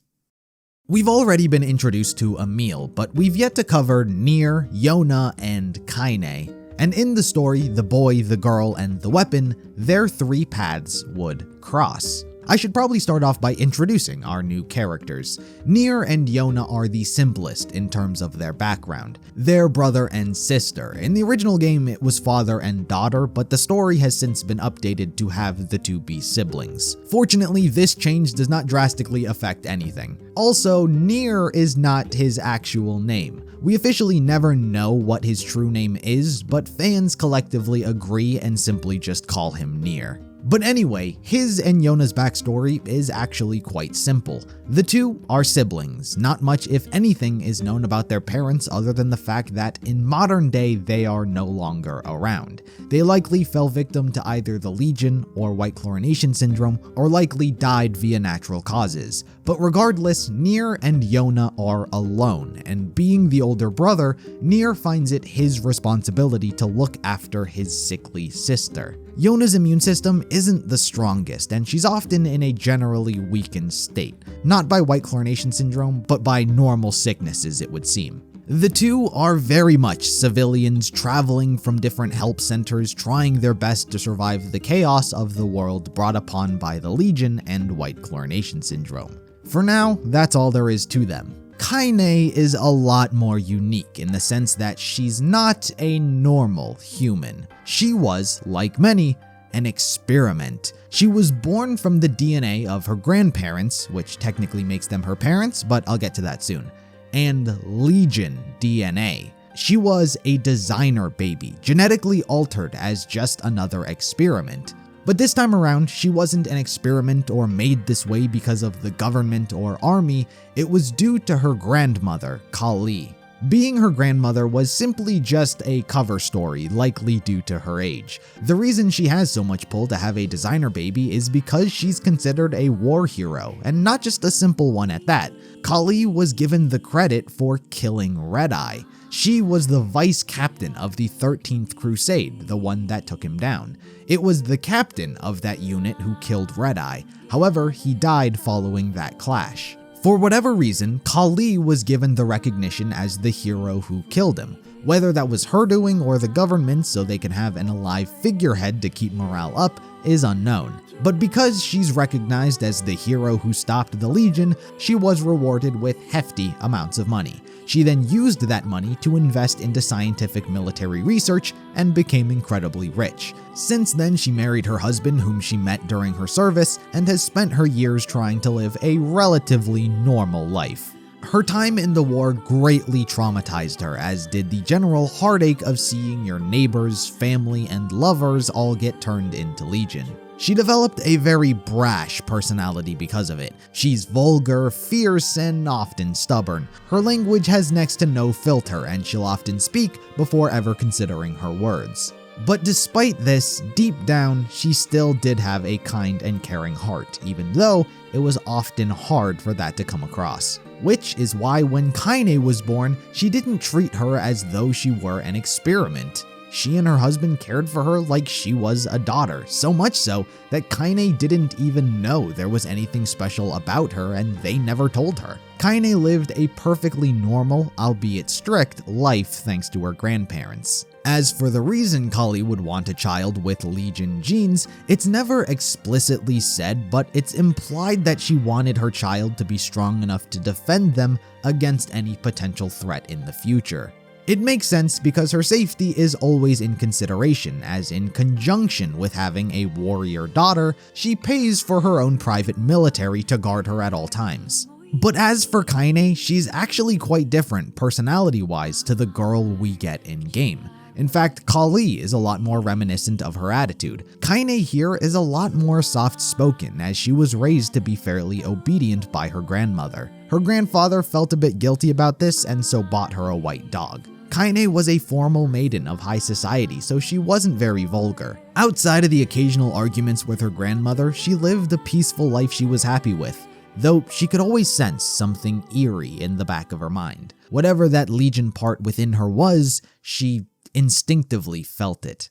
We've already been introduced to Emil, but we've yet to cover Nier, Yonah, and Kaine. And in the story, the boy, the girl, and the weapon, their 3 paths would cross. I should probably start off by introducing our new characters. Nier and Yonah are the simplest in terms of their background. They're brother and sister. In the original game, it was father and daughter, but the story has since been updated to have the 2 be siblings. Fortunately, this change does not drastically affect anything. Also, Nier is not his actual name. We officially never know what his true name is, but fans collectively agree and simply just call him Nier. But anyway, his and Yonah's backstory is actually quite simple. The 2 are siblings. Not much, if anything, is known about their parents other than the fact that in modern day they are no longer around. They likely fell victim to either the Legion or white chlorination syndrome, or likely died via natural causes. But regardless, Nier and Yonah are alone, and being the older brother, Nier finds it his responsibility to look after his sickly sister. Yonah's immune system isn't the strongest, and she's often in a generally weakened state. Not by white chlorination syndrome, but by normal sicknesses, it would seem. The 2 are very much civilians traveling from different help centers, trying their best to survive the chaos of the world brought upon by the Legion and white chlorination syndrome. For now, that's all there is to them. Kaine is a lot more unique in the sense that she's not a normal human. She was, like many, an experiment. She was born from the DNA of her grandparents, which technically makes them her parents, but I'll get to that soon, and Legion DNA. She was a designer baby, genetically altered as just another experiment. But this time around, she wasn't an experiment or made this way because of the government or army, it was due to her grandmother, Kali. Being her grandmother was simply just a cover story, likely due to her age. The reason she has so much pull to have a designer baby is because she's considered a war hero, and not just a simple one at that. Kali was given the credit for killing Red Eye. She was the vice captain of the 13th Crusade, the one that took him down. It was the captain of that unit who killed Red Eye. However, he died following that clash. For whatever reason, Kali was given the recognition as the hero who killed him. Whether that was her doing or the government so they can have an alive figurehead to keep morale up is unknown. But because she's recognized as the hero who stopped the Legion, she was rewarded with hefty amounts of money. She then used that money to invest into scientific military research and became incredibly rich. Since then, she married her husband, whom she met during her service, and has spent her years trying to live a relatively normal life. Her time in the war greatly traumatized her, as did the general heartache of seeing your neighbors, family, and lovers all get turned into Legion. She developed a very brash personality because of it. She's vulgar, fierce, and often stubborn. Her language has next to no filter, and she'll often speak before ever considering her words. But despite this, deep down, she still did have a kind and caring heart, even though it was often hard for that to come across. Which is why when Kaine was born, she didn't treat her as though she were an experiment. She and her husband cared for her like she was a daughter, so much so that Kaine didn't even know there was anything special about her and they never told her. Kaine lived a perfectly normal, albeit strict, life thanks to her grandparents. As for the reason Kali would want a child with Legion genes, it's never explicitly said, but it's implied that she wanted her child to be strong enough to defend them against any potential threat in the future. It makes sense because her safety is always in consideration, as in conjunction with having a warrior daughter, she pays for her own private military to guard her at all times. But as for Kaine, she's actually quite different personality-wise to the girl we get in-game. In fact, Kali is a lot more reminiscent of her attitude. Kaine here is a lot more soft-spoken, as she was raised to be fairly obedient by her grandmother. Her grandfather felt a bit guilty about this and so bought her a white dog. Kaine was a formal maiden of high society, so she wasn't very vulgar. Outside of the occasional arguments with her grandmother, she lived a peaceful life she was happy with, though she could always sense something eerie in the back of her mind. Whatever that Legion part within her was, she instinctively felt it.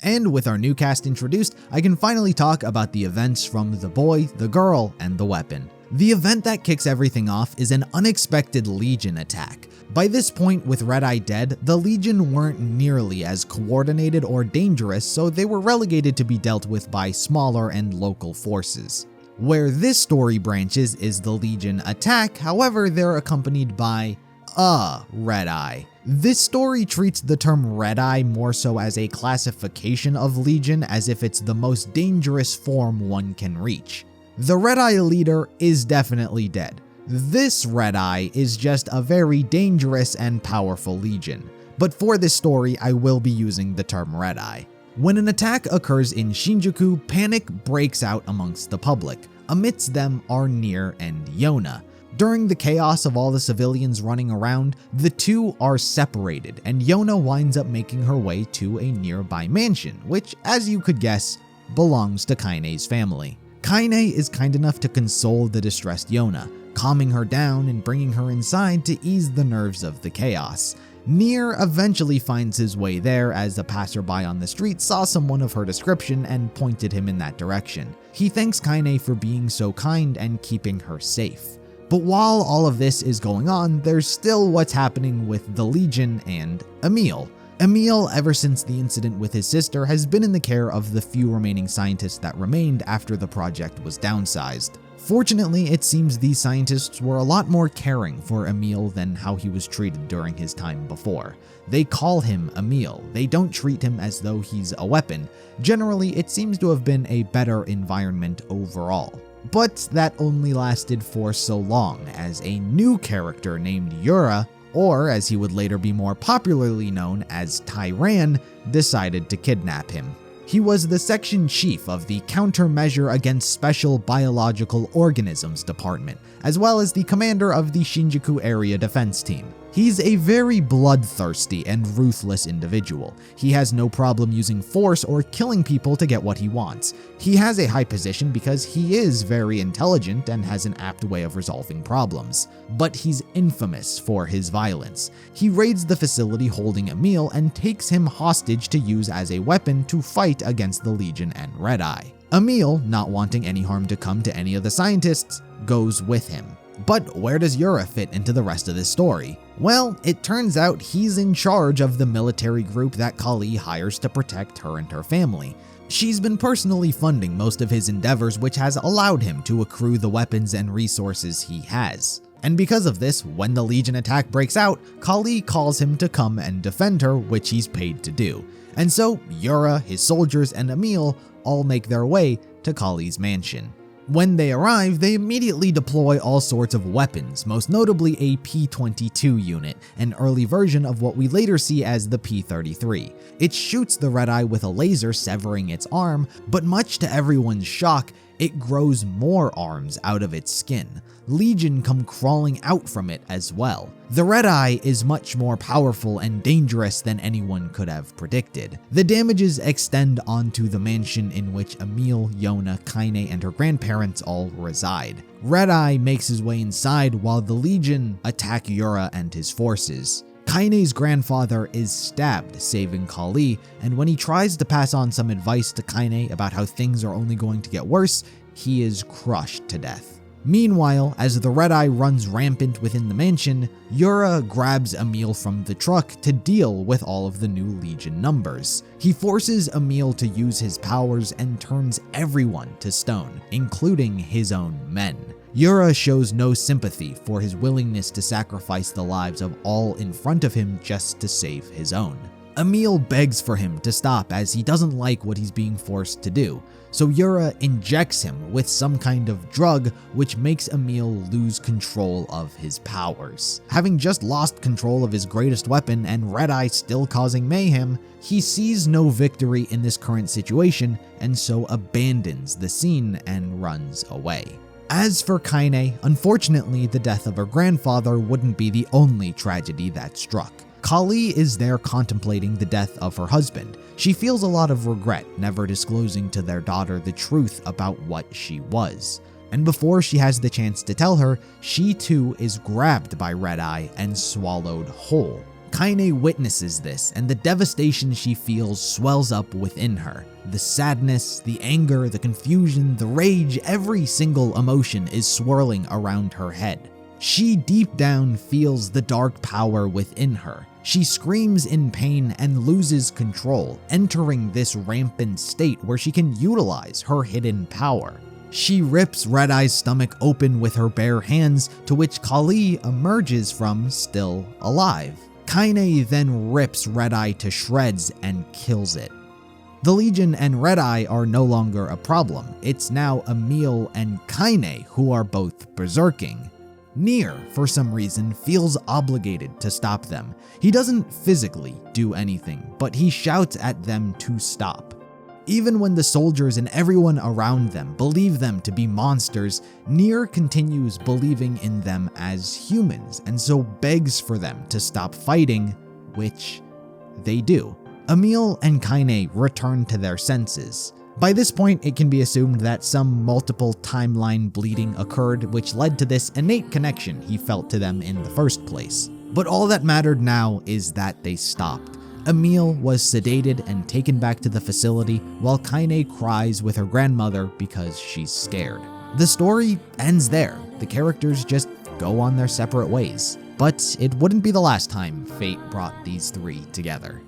And with our new cast introduced, I can finally talk about the events from the boy, the girl, and the weapon. The event that kicks everything off is an unexpected Legion attack. By this point, with Red Eye dead, the Legion weren't nearly as coordinated or dangerous, so they were relegated to be dealt with by smaller and local forces. Where this story branches is the Legion attack, however, they're accompanied by Red Eye. This story treats the term Red Eye more so as a classification of Legion, as if it's the most dangerous form one can reach. The Red Eye leader is definitely dead. This Red Eye is just a very dangerous and powerful Legion. But for this story, I will be using the term Red Eye. When an attack occurs in Shinjuku, panic breaks out amongst the public. Amidst them are Nier and Yonah. During the chaos of all the civilians running around, the two are separated, and Yonah winds up making her way to a nearby mansion, which, as you could guess, belongs to Kaine's family. Kaine is kind enough to console the distressed Yonah, calming her down and bringing her inside to ease the nerves of the chaos. Nier eventually finds his way there as a passerby on the street saw someone of her description and pointed him in that direction. He thanks Kaine for being so kind and keeping her safe. But while all of this is going on, there's still what's happening with the Legion and Emil. Emil, ever since the incident with his sister, has been in the care of the few remaining scientists that remained after the project was downsized. Fortunately, it seems these scientists were a lot more caring for Emil than how he was treated during his time before. They call him Emil, they don't treat him as though he's a weapon. Generally, it seems to have been a better environment overall. But that only lasted for so long, as a new character named YorHa, or as he would later be more popularly known as Tyran, decided to kidnap him. He was the section chief of the Countermeasure Against Special Biological Organisms Department, as well as the commander of the Shinjuku Area Defense Team. He's a very bloodthirsty and ruthless individual. He has no problem using force or killing people to get what he wants. He has a high position because he is very intelligent and has an apt way of resolving problems. But he's infamous for his violence. He raids the facility holding Emil and takes him hostage to use as a weapon to fight against the Legion and Red Eye. Emil, not wanting any harm to come to any of the scientists, goes with him. But where does YorHa fit into the rest of this story? Well, it turns out he's in charge of the military group that Kali hires to protect her and her family. She's been personally funding most of his endeavors, which has allowed him to accrue the weapons and resources he has. And because of this, when the Legion attack breaks out, Kali calls him to come and defend her, which he's paid to do. And so YorHa, his soldiers, and Emil all make their way to Kali's mansion. When they arrive, they immediately deploy all sorts of weapons, most notably a P-22 unit, an early version of what we later see as the P-33. It shoots the Red Eye with a laser, severing its arm, but much to everyone's shock, it grows more arms out of its skin. Legion come crawling out from it as well. The Red Eye is much more powerful and dangerous than anyone could have predicted. The damages extend onto the mansion in which Emil, Yonah, Kaine, and her grandparents all reside. Red Eye makes his way inside while the Legion attack YorHa and his forces. Kaine's grandfather is stabbed, saving Kali, and when he tries to pass on some advice to Kaine about how things are only going to get worse, he is crushed to death. Meanwhile, as the Red Eye runs rampant within the mansion, YorHa grabs Emil from the truck to deal with all of the new Legion numbers. He forces Emil to use his powers and turns everyone to stone, including his own men. YorHa shows no sympathy for his willingness to sacrifice the lives of all in front of him just to save his own. Emil begs for him to stop as he doesn't like what he's being forced to do, so YorHa injects him with some kind of drug which makes Emil lose control of his powers. Having just lost control of his greatest weapon and Red Eye still causing mayhem, he sees no victory in this current situation and so abandons the scene and runs away. As for Kaine, unfortunately the death of her grandfather wouldn't be the only tragedy that struck. Kali is there contemplating the death of her husband. She feels a lot of regret never disclosing to their daughter the truth about what she was. And before she has the chance to tell her, she too is grabbed by Red Eye and swallowed whole. Kaine witnesses this, and the devastation she feels swells up within her. The sadness, the anger, the confusion, the rage, every single emotion is swirling around her head. She deep down feels the dark power within her. She screams in pain and loses control, entering this rampant state where she can utilize her hidden power. She rips Red Eye's stomach open with her bare hands, to which Kali emerges from still alive. Kaine then rips Red Eye to shreds and kills it. The Legion and Red Eye are no longer a problem. It's now Emil and Kaine who are both berserking. NieR, for some reason, feels obligated to stop them. He doesn't physically do anything, but he shouts at them to stop. Even when the soldiers and everyone around them believe them to be monsters, NieR continues believing in them as humans, and so begs for them to stop fighting, which they do. Emil and Kaine return to their senses. By this point, it can be assumed that some multiple timeline bleeding occurred, which led to this innate connection he felt to them in the first place. But all that mattered now is that they stopped. Emil was sedated and taken back to the facility, while Kaine cries with her grandmother because she's scared. The story ends there. The characters just go on their separate ways. But it wouldn't be the last time fate brought these three together.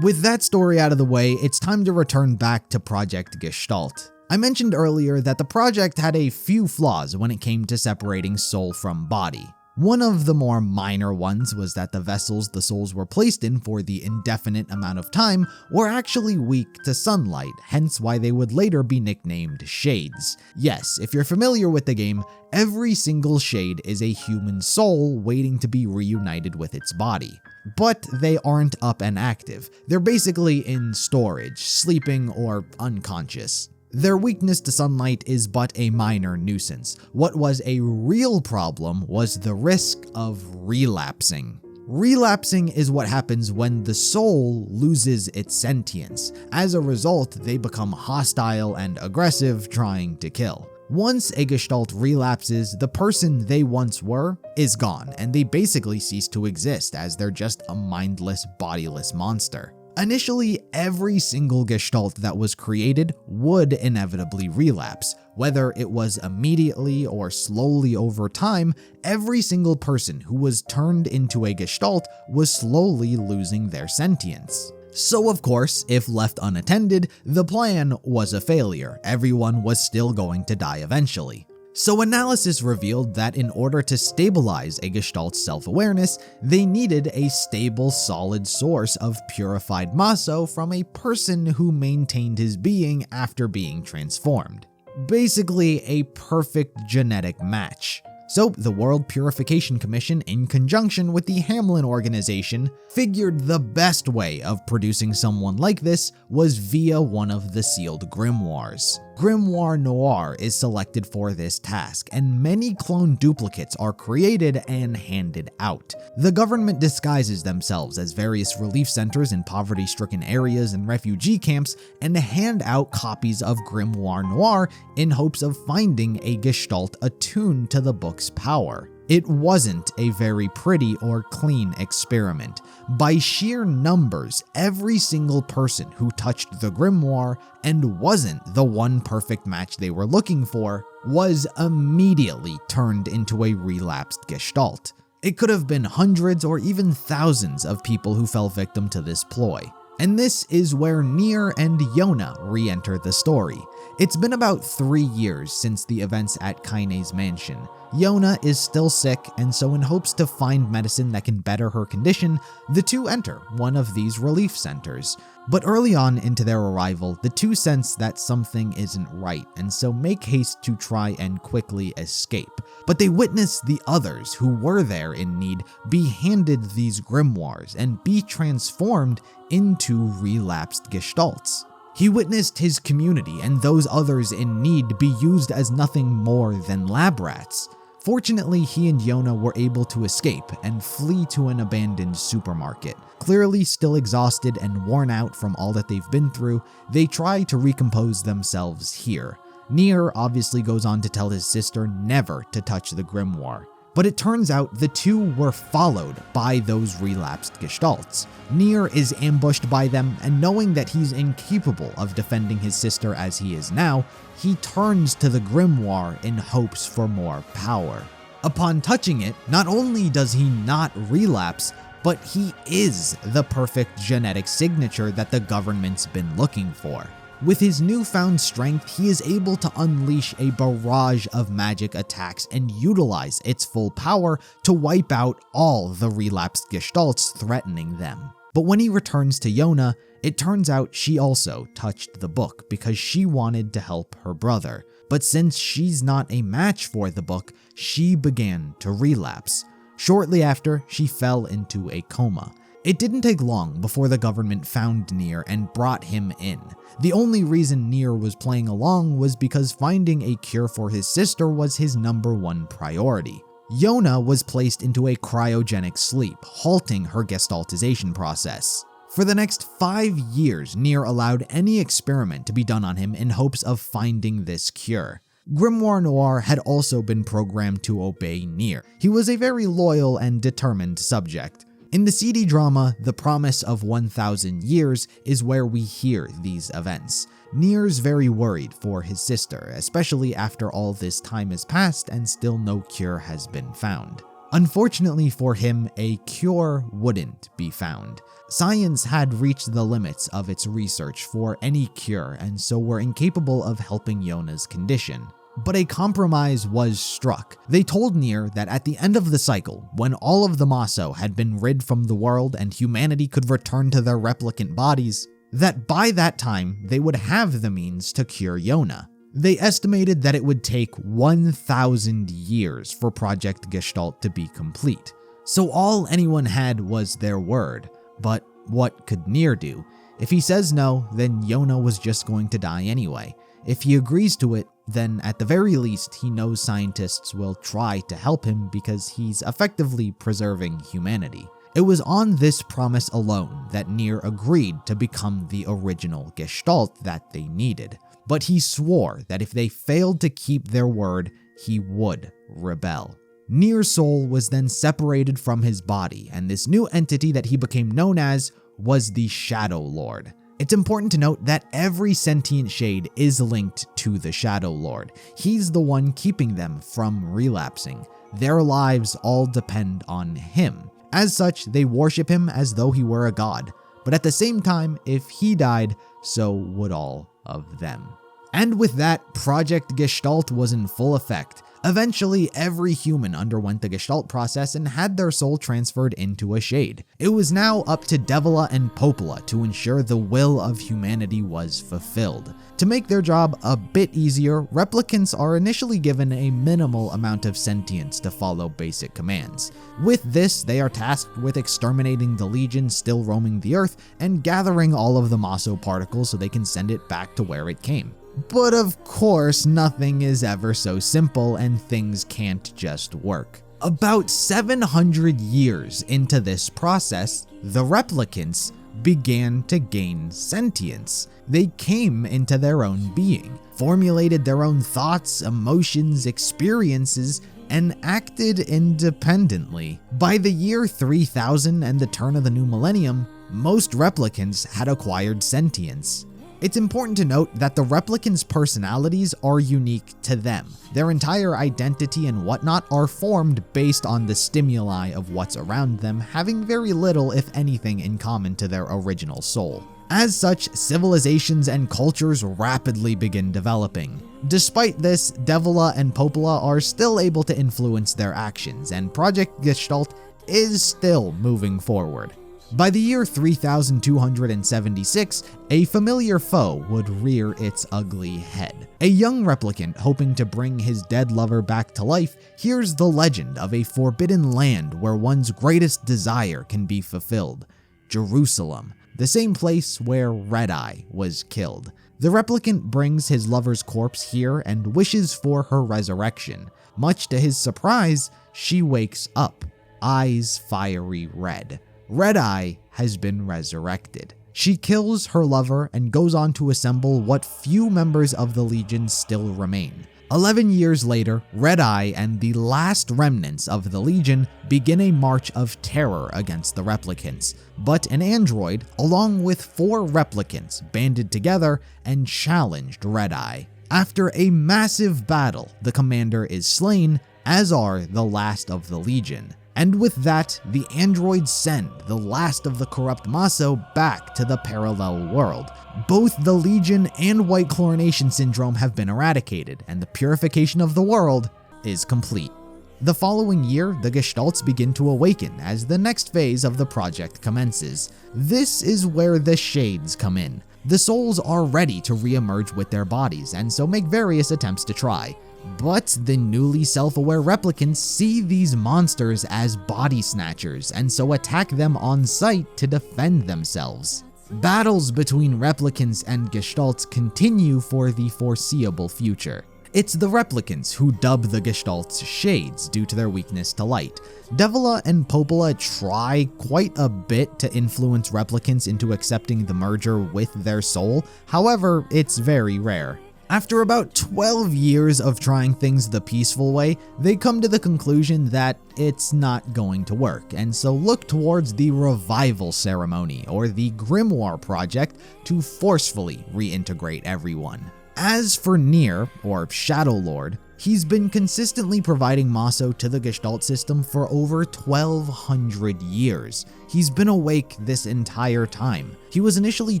With that story out of the way, it's time to return back to Perfect Gestalt. I mentioned earlier that the project had a few flaws when it came to separating soul from body. One of the more minor ones was that the vessels the souls were placed in for the indefinite amount of time were actually weak to sunlight, hence why they would later be nicknamed shades. Yes, if you're familiar with the game, every single shade is a human soul waiting to be reunited with its body. But they aren't up and active. They're basically in storage, sleeping or unconscious. Their weakness to sunlight is but a minor nuisance. What was a real problem was the risk of relapsing. Relapsing is what happens when the soul loses its sentience. As a result, they become hostile and aggressive, trying to kill. Once a Gestalt relapses, the person they once were is gone, and they basically cease to exist as they're just a mindless, bodiless monster. Initially, every single Gestalt that was created would inevitably relapse. Whether it was immediately or slowly over time, every single person who was turned into a Gestalt was slowly losing their sentience. So of course, if left unattended, the plan was a failure. Everyone was still going to die eventually. So analysis revealed that in order to stabilize a Gestalt's self-awareness, they needed a stable, solid source of purified maso from a person who maintained his being after being transformed. Basically, a perfect genetic match. So the World Purification Commission, in conjunction with the Hamlin organization, figured the best way of producing someone like this was via one of the sealed grimoires. Grimoire Noir is selected for this task, and many clone duplicates are created and handed out. The government disguises themselves as various relief centers in poverty-stricken areas and refugee camps and hand out copies of Grimoire Noir in hopes of finding a Gestalt attuned to the book's power. It wasn't a very pretty or clean experiment. By sheer numbers, every single person who touched the grimoire and wasn't the one perfect match they were looking for was immediately turned into a relapsed Gestalt. It could have been hundreds or even thousands of people who fell victim to this ploy. And this is where Nier and Yonah re-enter the story. It's been about 3 years since the events at Kaine's mansion. Yonah is still sick, and so in hopes to find medicine that can better her condition, the two enter one of these relief centers. But early on into their arrival, the two sense that something isn't right, and so make haste to try and quickly escape. But they witness the others who were there in need be handed these grimoires and be transformed into relapsed Gestalts. He witnessed his community and those others in need be used as nothing more than lab rats. Fortunately, he and Yonah were able to escape and flee to an abandoned supermarket. Clearly still exhausted and worn out from all that they've been through, they try to recompose themselves here. Nier obviously goes on to tell his sister never to touch the grimoire. But it turns out the two were followed by those relapsed Gestalts. Nier is ambushed by them, and knowing that he's incapable of defending his sister as he is now, he turns to the grimoire in hopes for more power. Upon touching it, not only does he not relapse, but he is the perfect genetic signature that the government's been looking for. With his newfound strength, he is able to unleash a barrage of magic attacks and utilize its full power to wipe out all the relapsed Gestalts threatening them. But when he returns to Yonah, it turns out she also touched the book because she wanted to help her brother. But since she's not a match for the book, she began to relapse. Shortly after, she fell into a coma. It didn't take long before the government found Nier and brought him in. The only reason Nier was playing along was because finding a cure for his sister was his #1 priority. Yonah was placed into a cryogenic sleep, halting her gestaltization process. For the next 5 years, Nier allowed any experiment to be done on him in hopes of finding this cure. Grimoire Noir had also been programmed to obey Nier. He was a very loyal and determined subject. In the CD drama, The Promise of 1,000 Years is where we hear these events. Nier's very worried for his sister, especially after all this time has passed and still no cure has been found. Unfortunately for him, a cure wouldn't be found. Science had reached the limits of its research for any cure, and so were incapable of helping Yonah's condition. But a compromise was struck. They told NieR that at the end of the cycle, when all of the Maso had been rid from the world and humanity could return to their replicant bodies, that by that time they would have the means to cure Yonah. They estimated that it would take 1,000 years for Project Gestalt to be complete. So all anyone had was their word. But what could NieR do? If he says no, then Yonah was just going to die anyway. If he agrees to it, then at the very least he knows scientists will try to help him because he's effectively preserving humanity. It was on this promise alone that NieR agreed to become the original Gestalt that they needed. But he swore that if they failed to keep their word, he would rebel. NieR's soul was then separated from his body, and this new entity that he became known as was the Shadow Lord. It's important to note that every sentient shade is linked to the Shadow Lord. He's the one keeping them from relapsing. Their lives all depend on him. As such, they worship him as though he were a god. But at the same time, if he died, so would all of them. And with that, Project Gestalt was in full effect. Eventually, every human underwent the Gestalt process and had their soul transferred into a shade. It was now up to Devola and Popola to ensure the will of humanity was fulfilled. To make their job a bit easier, replicants are initially given a minimal amount of sentience to follow basic commands. With this, they are tasked with exterminating the Legion still roaming the Earth and gathering all of the Maso particles so they can send it back to where it came. But of course, nothing is ever so simple and things can't just work. About 700 years into this process, the replicants began to gain sentience. They came into their own being, formulated their own thoughts, emotions, experiences, and acted independently. By the year 3000 and the turn of the new millennium, most replicants had acquired sentience. It's important to note that the replicants' personalities are unique to them. Their entire identity and whatnot are formed based on the stimuli of what's around them, having very little, if anything, in common to their original soul. As such, civilizations and cultures rapidly begin developing. Despite this, Devola and Popola are still able to influence their actions, and Project Gestalt is still moving forward. By the year 3276, a familiar foe would rear its ugly head. A young replicant hoping to bring his dead lover back to life hears the legend of a forbidden land where one's greatest desire can be fulfilled: Jerusalem, the same place where Red Eye was killed. The replicant brings his lover's corpse here and wishes for her resurrection. Much to his surprise, she wakes up, eyes fiery red. Red Eye has been resurrected. She kills her lover and goes on to assemble what few members of the Legion still remain. 11 years later, Red Eye and the last remnants of the Legion begin a march of terror against the replicants. But an android, along with 4 replicants, banded together and challenged Red Eye. After a massive battle, the commander is slain, as are the last of the Legion. And with that, the androids send the last of the corrupt Maso back to the parallel world. Both the Legion and White Chlorination Syndrome have been eradicated, and the purification of the world is complete. The following year, the Gestalts begin to awaken as the next phase of the project commences. This is where the Shades come in. The souls are ready to re-emerge with their bodies, and so make various attempts to try. But the newly self-aware replicants see these monsters as body snatchers and so attack them on sight to defend themselves. Battles between replicants and Gestalts continue for the foreseeable future. It's the replicants who dub the Gestalts Shades due to their weakness to light. Devola and Popola try quite a bit to influence replicants into accepting the merger with their soul, however, it's very rare. After about 12 years of trying things the peaceful way, they come to the conclusion that it's not going to work, and so look towards the Revival Ceremony, or the Grimoire Project, to forcefully reintegrate everyone. As for NieR, or Shadow Lord, He's been consistently providing Maso to the Gestalt system for over 1,200 years. He's been awake this entire time. He was initially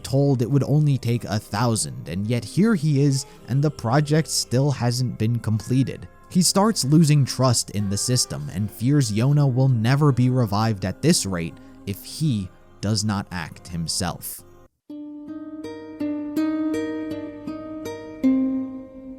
told it would only take 1,000, and yet here he is, and the project still hasn't been completed. He starts losing trust in the system and fears Yonah will never be revived at this rate if he does not act himself.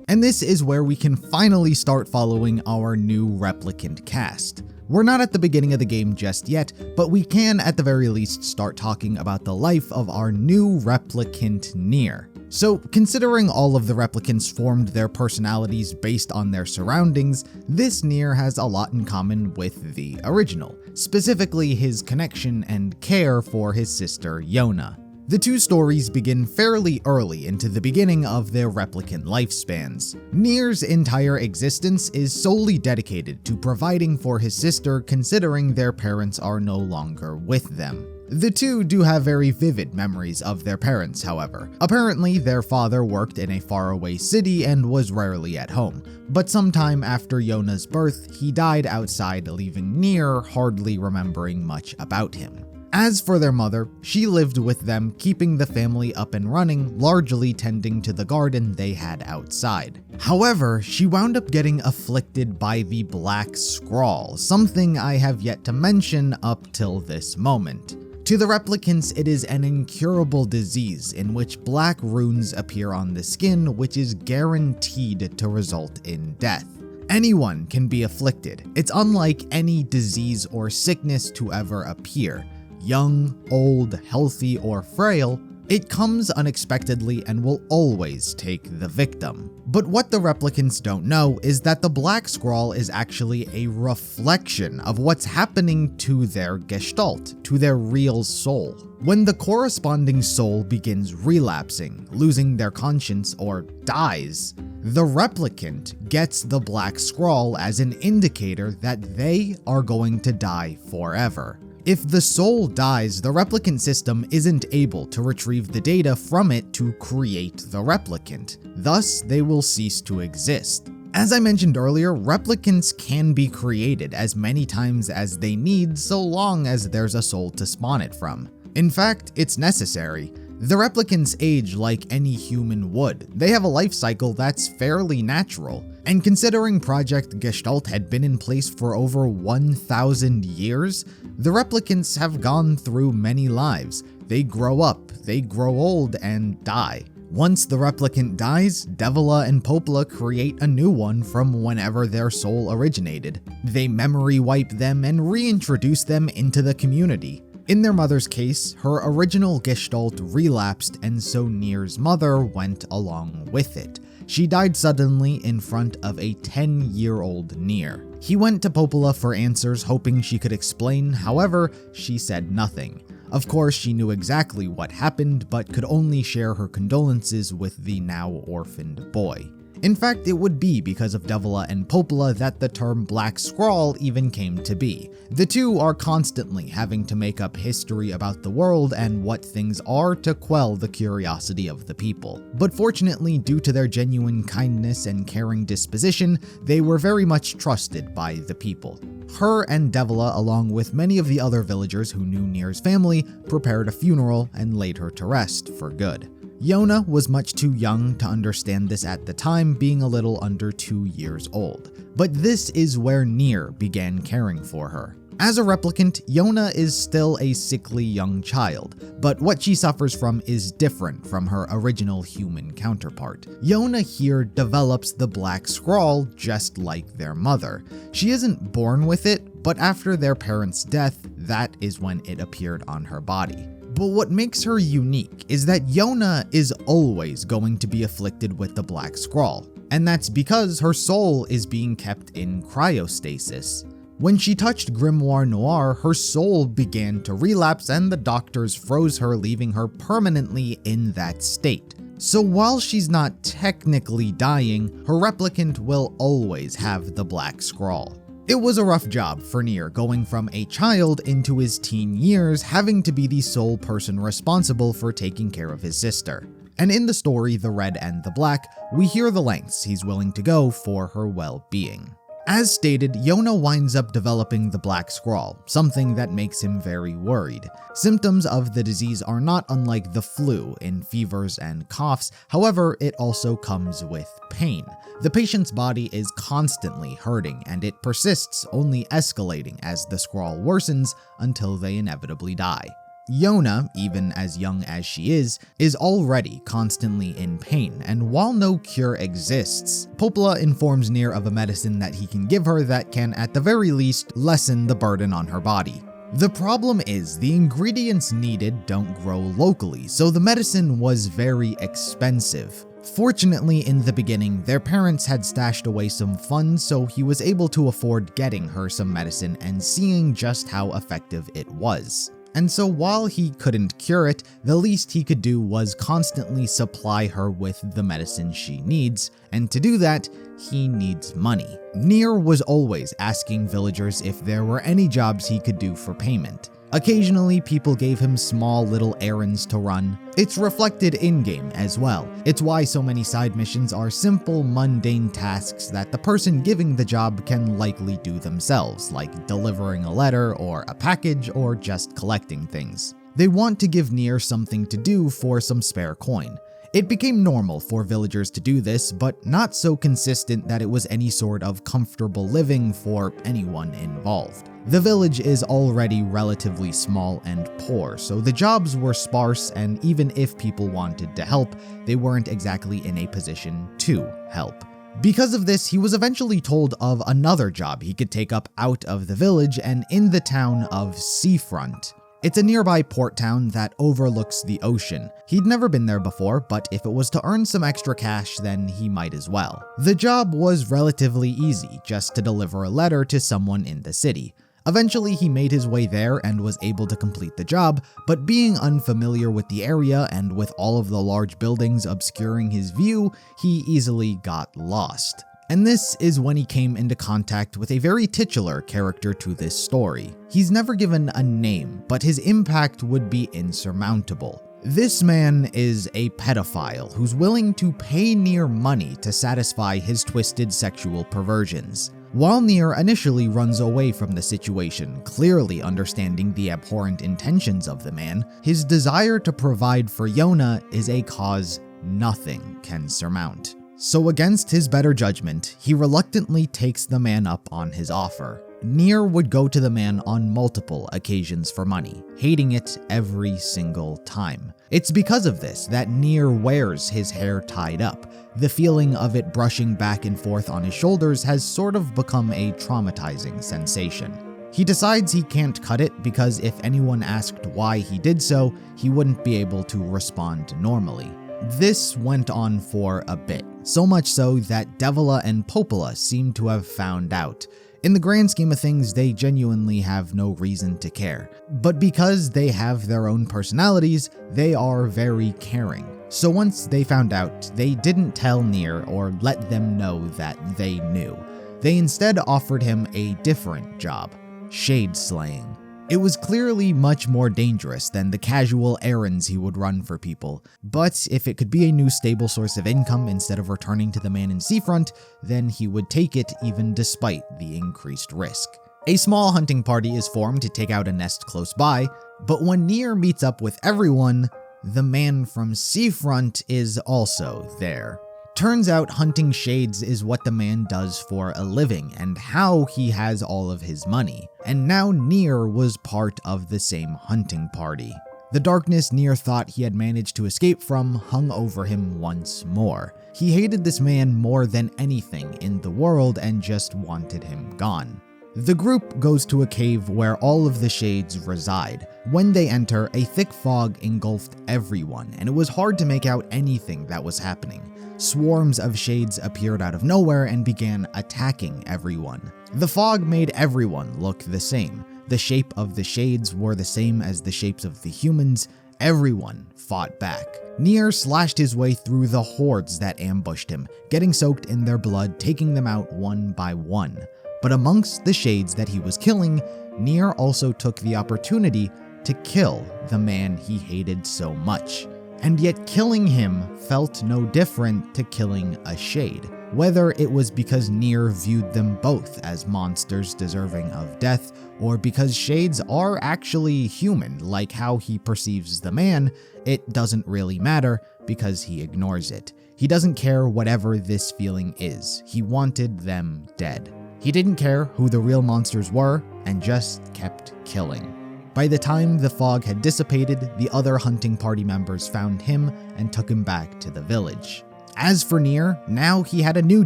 And this is where we can finally start following our new Replicant cast. We're not at the beginning of the game just yet, but we can at the very least start talking about the life of our new Replicant Nier. So, considering all of the Replicants formed their personalities based on their surroundings, this Nier has a lot in common with the original, specifically his connection and care for his sister Yonah. The two stories begin fairly early into the beginning of their replicant lifespans. Nier's entire existence is solely dedicated to providing for his sister, considering their parents are no longer with them. The two do have very vivid memories of their parents, however. Apparently, their father worked in a faraway city and was rarely at home, but sometime after Yonah's birth, he died outside, leaving Nier hardly remembering much about him. As for their mother, she lived with them, keeping the family up and running, largely tending to the garden they had outside. However, she wound up getting afflicted by the Black Scrawl, something I have yet to mention up till this moment. To the replicants, it is an incurable disease in which black runes appear on the skin, which is guaranteed to result in death. Anyone can be afflicted. It's unlike any disease or sickness to ever appear. Young, old, healthy, or frail, it comes unexpectedly and will always take the victim. But what the replicants don't know is that the Black Scrawl is actually a reflection of what's happening to their gestalt, to their real soul. When the corresponding soul begins relapsing, losing their conscience, or dies, the replicant gets the Black Scrawl as an indicator that they are going to die forever. If the soul dies, the replicant system isn't able to retrieve the data from it to create the replicant. Thus, they will cease to exist. As I mentioned earlier, replicants can be created as many times as they need so long as there's a soul to spawn it from. In fact, it's necessary. The replicants age like any human would. They have a life cycle that's fairly natural. And considering Project Gestalt had been in place for over 1,000 years, the replicants have gone through many lives. They grow up, they grow old, and die. Once the replicant dies, Devola and Popola create a new one from whenever their soul originated. They memory wipe them and reintroduce them into the community. In their mother's case, her original gestalt relapsed, and so Nier's mother went along with it. She died suddenly in front of a 10-year-old Nier. He went to Popola for answers, hoping she could explain, however, she said nothing. Of course, she knew exactly what happened, but could only share her condolences with the now orphaned boy. In fact, it would be because of Devola and Popola that the term Black Scrawl even came to be. The two are constantly having to make up history about the world and what things are to quell the curiosity of the people. But fortunately, due to their genuine kindness and caring disposition, they were very much trusted by the people. Her and Devola, along with many of the other villagers who knew Nier's family, prepared a funeral and laid her to rest for good. Yonah was much too young to understand this at the time, being a little under 2 years old. But this is where Nier began caring for her. As a replicant, Yonah is still a sickly young child, but what she suffers from is different from her original human counterpart. Yonah here develops the Black Scrawl just like their mother. She isn't born with it, but after their parents' death, that is when it appeared on her body. But what makes her unique is that Yonah is always going to be afflicted with the Black Scrawl, and that's because her soul is being kept in cryostasis. When she touched Grimoire Noir, her soul began to relapse and the doctors froze her, leaving her permanently in that state. So while she's not technically dying, her replicant will always have the Black Scrawl. It was a rough job for Nier, going from a child into his teen years, having to be the sole person responsible for taking care of his sister. And in the story The Red and the Black, we hear the lengths he's willing to go for her well-being. As stated, Yonah winds up developing the Black Scrawl, something that makes him very worried. Symptoms of the disease are not unlike the flu in fevers and coughs, however, it also comes with pain. The patient's body is constantly hurting, and it persists, only escalating as the scrawl worsens until they inevitably die. Yonah, even as young as she is already constantly in pain, and while no cure exists, Popola informs NieR of a medicine that he can give her that can, at the very least, lessen the burden on her body. The problem is, the ingredients needed don't grow locally, so the medicine was very expensive. Fortunately, in the beginning, their parents had stashed away some funds, so he was able to afford getting her some medicine and seeing just how effective it was. And so while he couldn't cure it, the least he could do was constantly supply her with the medicine she needs, and to do that, he needs money. NieR was always asking villagers if there were any jobs he could do for payment. Occasionally, people gave him small little errands to run. It's reflected in-game as well. It's why so many side missions are simple, mundane tasks that the person giving the job can likely do themselves, like delivering a letter or a package or just collecting things. They want to give NieR something to do for some spare coin. It became normal for villagers to do this, but not so consistent that it was any sort of comfortable living for anyone involved. The village is already relatively small and poor, so the jobs were sparse, and even if people wanted to help, they weren't exactly in a position to help. Because of this, he was eventually told of another job he could take up out of the village and in the town of Seafront. It's a nearby port town that overlooks the ocean. He'd never been there before, but if it was to earn some extra cash, then he might as well. The job was relatively easy, just to deliver a letter to someone in the city. Eventually, he made his way there and was able to complete the job, but being unfamiliar with the area and with all of the large buildings obscuring his view, he easily got lost. And this is when he came into contact with a very titular character to this story. He's never given a name, but his impact would be insurmountable. This man is a pedophile who's willing to pay NieR money to satisfy his twisted sexual perversions. While NieR initially runs away from the situation, clearly understanding the abhorrent intentions of the man, his desire to provide for Yonah is a cause nothing can surmount. So against his better judgment, he reluctantly takes the man up on his offer. NieR would go to the man on multiple occasions for money, hating it every single time. It's because of this that NieR wears his hair tied up. The feeling of it brushing back and forth on his shoulders has sort of become a traumatizing sensation. He decides he can't cut it because if anyone asked why he did so, he wouldn't be able to respond normally. This went on for a bit, so much so that Devola and Popola seem to have found out. In the grand scheme of things, they genuinely have no reason to care. But because they have their own personalities, they are very caring. So once they found out, they didn't tell NieR or let them know that they knew. They instead offered him a different job: shade slaying. It was clearly much more dangerous than the casual errands he would run for people, but if it could be a new stable source of income instead of returning to the man in Seafront, then he would take it even despite the increased risk. A small hunting party is formed to take out a nest close by, but when NieR meets up with everyone, the man from Seafront is also there. Turns out hunting shades is what the man does for a living and how he has all of his money. And now NieR was part of the same hunting party. The darkness NieR thought he had managed to escape from hung over him once more. He hated this man more than anything in the world and just wanted him gone. The group goes to a cave where all of the shades reside. When they enter, a thick fog engulfed everyone, and it was hard to make out anything that was happening. Swarms of shades appeared out of nowhere and began attacking everyone. The fog made everyone look the same. The shape of the shades were the same as the shapes of the humans. Everyone fought back. NieR slashed his way through the hordes that ambushed him, getting soaked in their blood, taking them out one by one. But amongst the shades that he was killing, NieR also took the opportunity to kill the man he hated so much. and yet killing him felt no different to killing a shade. Whether it was because NieR viewed them both as monsters deserving of death, or because shades are actually human, like how he perceives the man, it doesn't really matter because he ignores it. He doesn't care whatever this feeling is. He wanted them dead. He didn't care who the real monsters were and just kept killing. By the time the fog had dissipated, the other hunting party members found him and took him back to the village. As for NieR, now he had a new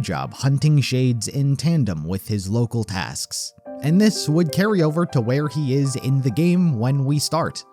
job hunting shades in tandem with his local tasks. And this would carry over to where he is in the game when we start.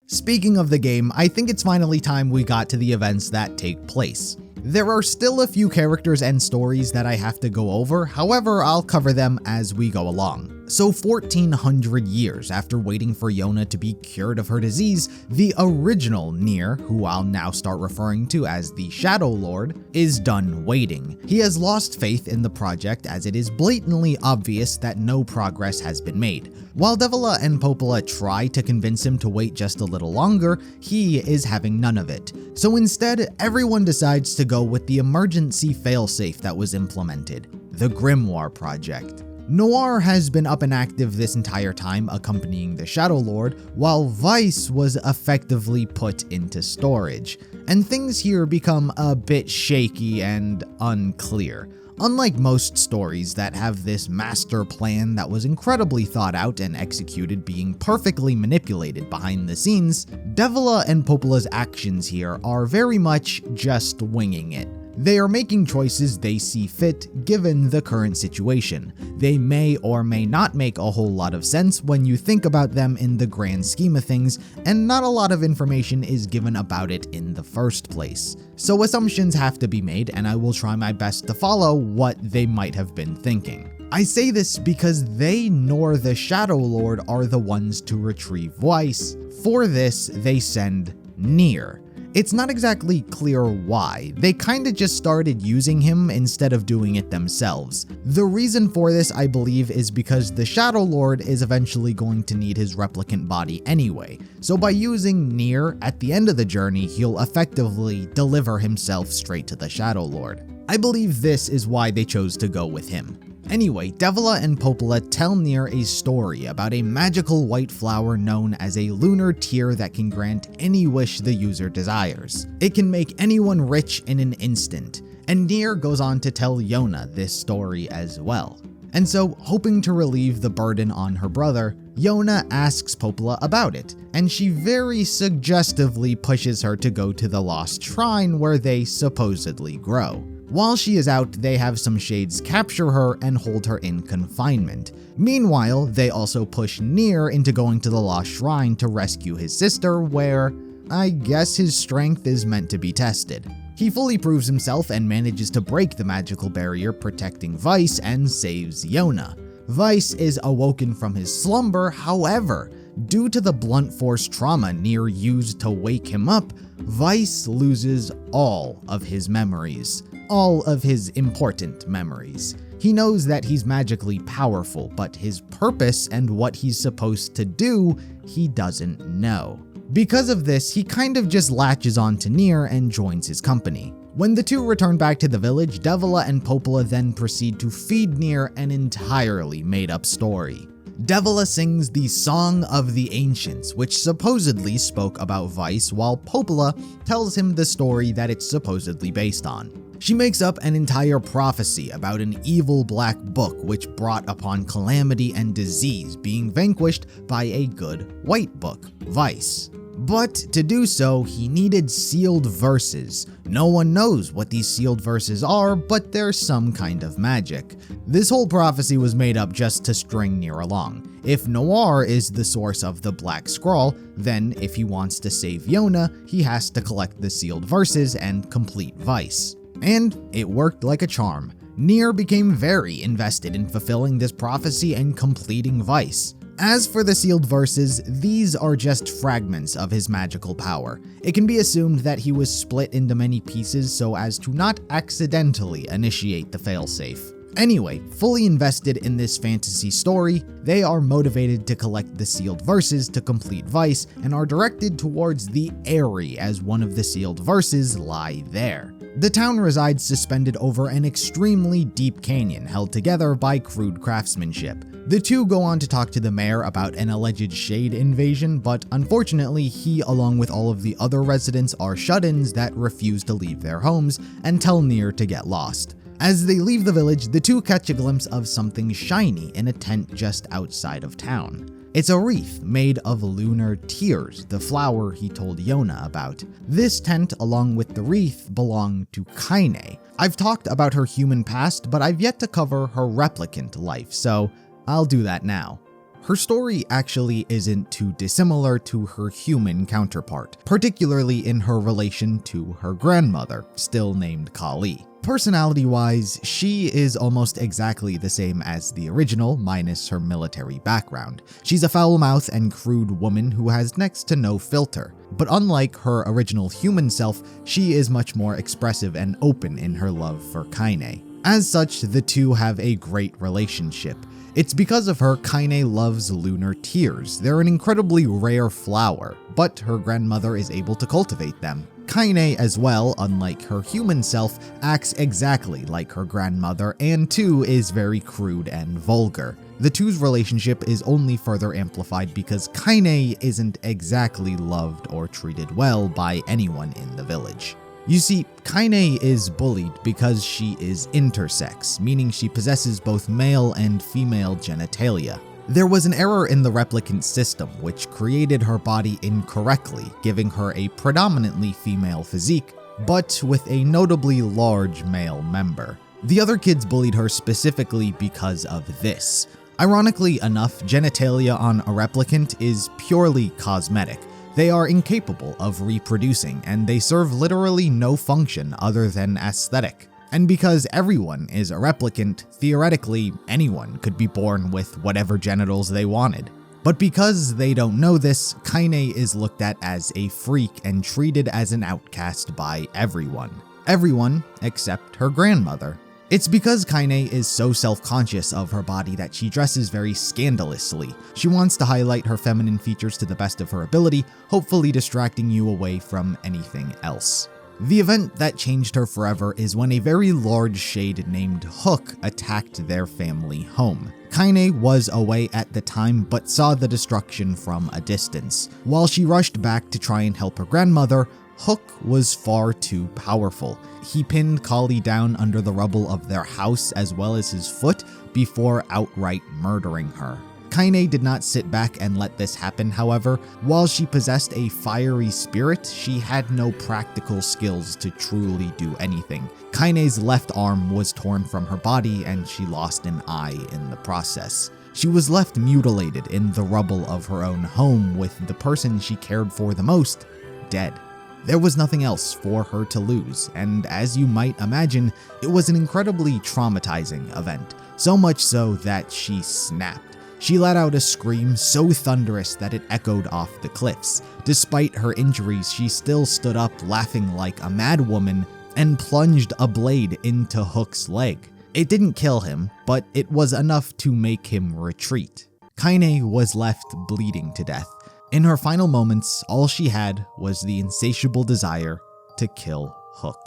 Speaking of the game, I think it's finally time we got to the events that take place. There are still a few characters and stories that I have to go over, however, I'll cover them as we go along. So 1400 years after waiting for Yonah to be cured of her disease, the original NieR, who I'll now start referring to as the Shadow Lord, is done waiting. He has lost faith in the project as it is blatantly obvious that no progress has been made. While Devola and Popola try to convince him to wait just a little longer, he is having none of it. So instead, everyone decides to go with the emergency failsafe that was implemented, the Grimoire Project. Noir has been up and active this entire time accompanying the Shadow Lord, while Weiss was effectively put into storage, and things here become a bit shaky and unclear. Unlike most stories that have this master plan that was incredibly thought out and executed being perfectly manipulated behind the scenes, Devola and Popola's actions here are very much just winging it. They are making choices they see fit given the current situation. They may or may not make a whole lot of sense when you think about them in the grand scheme of things, and not a lot of information is given about it in the first place. So assumptions have to be made, and I will try my best to follow what they might have been thinking. I say this because they nor the Shadow Lord are the ones to retrieve Weiss. For this, they send NieR. It's not exactly clear why. They kinda just started using him instead of doing it themselves. The reason for this, I believe, is because the Shadow Lord is eventually going to need his replicant body anyway. So by using NieR at the end of the journey, he'll effectively deliver himself straight to the Shadow Lord. I believe this is why they chose to go with him. Anyway, Devola and Popola tell NieR a story about a magical white flower known as a lunar tear that can grant any wish the user desires. It can make anyone rich in an instant, and NieR goes on to tell Yonah this story as well. And so, hoping to relieve the burden on her brother, Yonah asks Popola about it, and she very suggestively pushes her to go to the lost shrine where they supposedly grow. While she is out, they have some shades capture her and hold her in confinement. Meanwhile, they also push NieR into going to the lost shrine to rescue his sister, where I guess his strength is meant to be tested. He fully proves himself and manages to break the magical barrier protecting Weiss and saves Yonah. Weiss is awoken from his slumber, however, due to the blunt force trauma NieR used to wake him up, Weiss loses all of his memories. All of his important memories. He knows that he's magically powerful, but his purpose and what he's supposed to do, he doesn't know. Because of this, he kind of just latches on to NieR and joins his company. When the two return back to the village, Devola and Popola then proceed to feed NieR an entirely made-up story. Devola sings the Song of the Ancients, which supposedly spoke about Weiss, while Popola tells him the story that it's supposedly based on. She makes up an entire prophecy about an evil black book which brought upon calamity and disease being vanquished by a good white book, Weiss. But to do so, he needed sealed verses. No one knows what these sealed verses are, but they're some kind of magic. This whole prophecy was made up just to string NieR along. If Noir is the source of the Black Scroll, then if he wants to save Yonah, he has to collect the sealed verses and complete Weiss. And it worked like a charm. NieR became very invested in fulfilling this prophecy and completing Weiss. As for the sealed verses, these are just fragments of his magical power. It can be assumed that he was split into many pieces so as to not accidentally initiate the failsafe. Anyway, fully invested in this fantasy story, they are motivated to collect the sealed verses to complete Weiss and are directed towards the Eyrie as one of the sealed verses lie there. The town resides suspended over an extremely deep canyon held together by crude craftsmanship. The two go on to talk to the mayor about an alleged shade invasion, but unfortunately he along with all of the other residents are shut-ins that refuse to leave their homes and tell NieR to get lost. As they leave the village, the two catch a glimpse of something shiny in a tent just outside of town. It's a wreath made of lunar tears, the flower he told Yonah about. This tent, along with the wreath, belong to Kaine. I've talked about her human past, but I've yet to cover her replicant life, so I'll do that now. Her story actually isn't too dissimilar to her human counterpart, particularly in her relation to her grandmother, still named Kali. Personality-wise, she is almost exactly the same as the original, minus her military background. She's a foul-mouthed and crude woman who has next to no filter. But unlike her original human self, she is much more expressive and open in her love for Kaine. As such, the two have a great relationship. It's because of her Kaine loves lunar tears. They're an incredibly rare flower, but her grandmother is able to cultivate them. Kaine as well, unlike her human self, acts exactly like her grandmother and too is very crude and vulgar. The two's relationship is only further amplified because Kaine isn't exactly loved or treated well by anyone in the village. You see, Kaine is bullied because she is intersex, meaning she possesses both male and female genitalia. There was an error in the replicant system which created her body incorrectly, giving her a predominantly female physique, but with a notably large male member. The other kids bullied her specifically because of this. Ironically enough, genitalia on a replicant is purely cosmetic. They are incapable of reproducing, and they serve literally no function other than aesthetic. And because everyone is a replicant, theoretically anyone could be born with whatever genitals they wanted. But because they don't know this, Kaine is looked at as a freak and treated as an outcast by everyone. Everyone except her grandmother. It's because Kaine is so self-conscious of her body that she dresses very scandalously. She wants to highlight her feminine features to the best of her ability, hopefully distracting you away from anything else. The event that changed her forever is when a very large shade named Hook attacked their family home. Kaine was away at the time but saw the destruction from a distance. While she rushed back to try and help her grandmother, Hook was far too powerful. He pinned Kali down under the rubble of their house as well as his foot before outright murdering her. Kaine did not sit back and let this happen, however. While she possessed a fiery spirit, she had no practical skills to truly do anything. Kaine's left arm was torn from her body and she lost an eye in the process. She was left mutilated in the rubble of her own home with the person she cared for the most dead. There was nothing else for her to lose, and as you might imagine, it was an incredibly traumatizing event, so much so that she snapped. She let out a scream so thunderous that it echoed off the cliffs. Despite her injuries, she still stood up laughing like a madwoman and plunged a blade into Hook's leg. It didn't kill him, but it was enough to make him retreat. Kaine was left bleeding to death. In her final moments, all she had was the insatiable desire to kill Hook.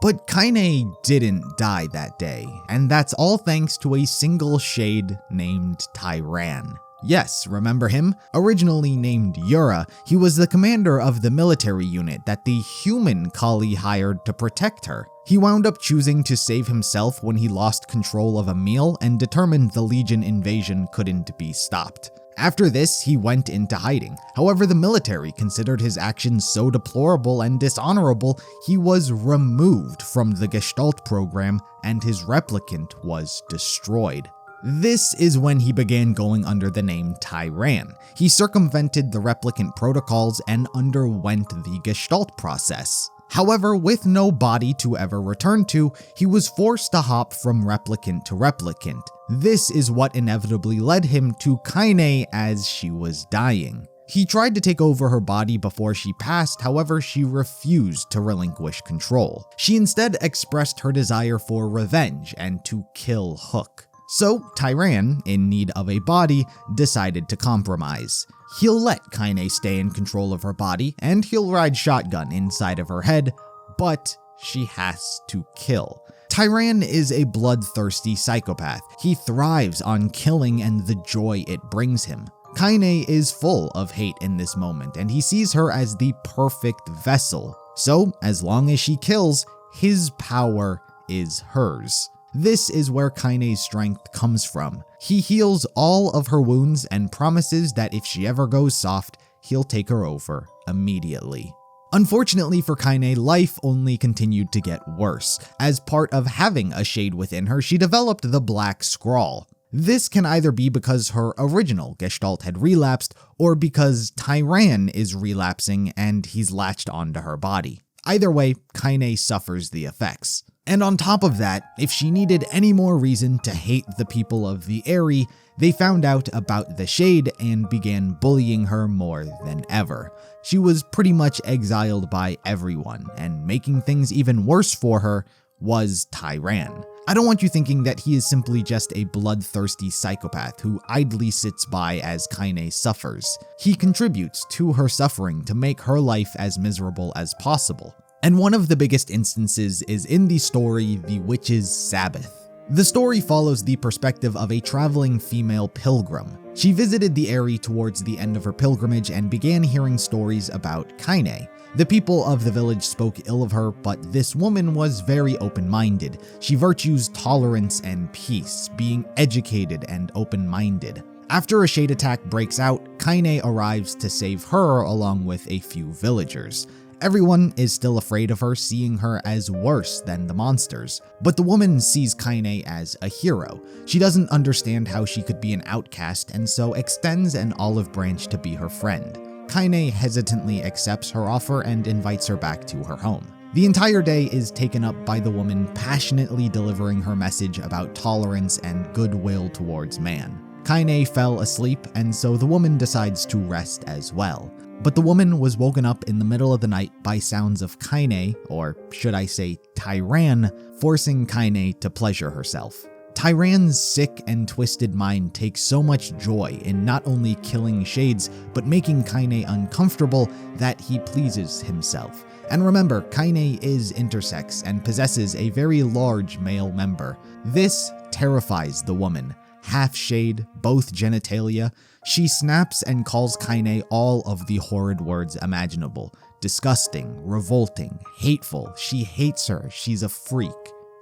But Kaine didn't die that day, and that's all thanks to a single shade named Tyran. Yes, remember him? Originally named YorHa, he was the commander of the military unit that the human Kali hired to protect her. He wound up choosing to save himself when he lost control of Emil and determined the Legion invasion couldn't be stopped. After this, he went into hiding. However, the military considered his actions so deplorable and dishonorable, he was removed from the Gestalt program and his replicant was destroyed. This is when he began going under the name Tyran. He circumvented the replicant protocols and underwent the Gestalt process. However, with no body to ever return to, he was forced to hop from replicant to replicant. This is what inevitably led him to Kaine as she was dying. He tried to take over her body before she passed, however, she refused to relinquish control. She instead expressed her desire for revenge and to kill Hook. So, Tyran, in need of a body, decided to compromise. He'll let Kaine stay in control of her body, and he'll ride shotgun inside of her head, but she has to kill. Tyran is a bloodthirsty psychopath. He thrives on killing and the joy it brings him. Kaine is full of hate in this moment, and he sees her as the perfect vessel. So, as long as she kills, his power is hers. This is where Kaine's strength comes from. He heals all of her wounds and promises that if she ever goes soft, he'll take her over immediately. Unfortunately for Kaine, life only continued to get worse. As part of having a shade within her, she developed the Black Scrawl. This can either be because her original Gestalt had relapsed, or because Tyran is relapsing and he's latched onto her body. Either way, Kaine suffers the effects. And on top of that, if she needed any more reason to hate the people of the Eyrie, they found out about the Shade and began bullying her more than ever. She was pretty much exiled by everyone, and making things even worse for her was Tyran. I don't want you thinking that he is simply just a bloodthirsty psychopath who idly sits by as Kaine suffers. He contributes to her suffering to make her life as miserable as possible. And one of the biggest instances is in the story The Witch's Sabbath. The story follows the perspective of a traveling female pilgrim. She visited the Eyrie towards the end of her pilgrimage and began hearing stories about Kaine. The people of the village spoke ill of her, but this woman was very open-minded. She virtues tolerance and peace, being educated and open-minded. After a shade attack breaks out, Kaine arrives to save her along with a few villagers. Everyone is still afraid of her, seeing her as worse than the monsters. But the woman sees Kaine as a hero. She doesn't understand how she could be an outcast and so extends an olive branch to be her friend. Kaine hesitantly accepts her offer and invites her back to her home. The entire day is taken up by the woman passionately delivering her message about tolerance and goodwill towards man. Kaine fell asleep, and so the woman decides to rest as well. But the woman was woken up in the middle of the night by sounds of Kaine, or should I say Tyran, forcing Kaine to pleasure herself. Tyran's sick and twisted mind takes so much joy in not only killing shades, but making Kaine uncomfortable that he pleases himself. And remember, Kaine is intersex and possesses a very large male member. This terrifies the woman. Half shade, both genitalia. She snaps and calls Kaine all of the horrid words imaginable. Disgusting, revolting, hateful. She hates her. She's a freak.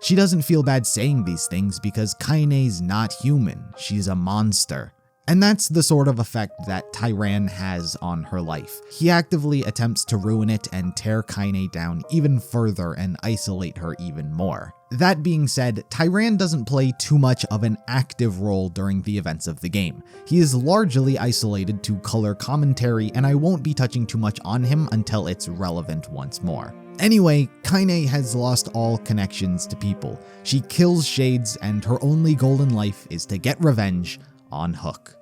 She doesn't feel bad saying these things because Kaine's not human. She's a monster. And that's the sort of effect that Tyran has on her life. He actively attempts to ruin it and tear Kaine down even further and isolate her even more. That being said, Tyran doesn't play too much of an active role during the events of the game. He is largely isolated to color commentary, and I won't be touching too much on him until it's relevant once more. Anyway, Kaine has lost all connections to people. She kills shades, and her only goal in life is to get revenge on Hook.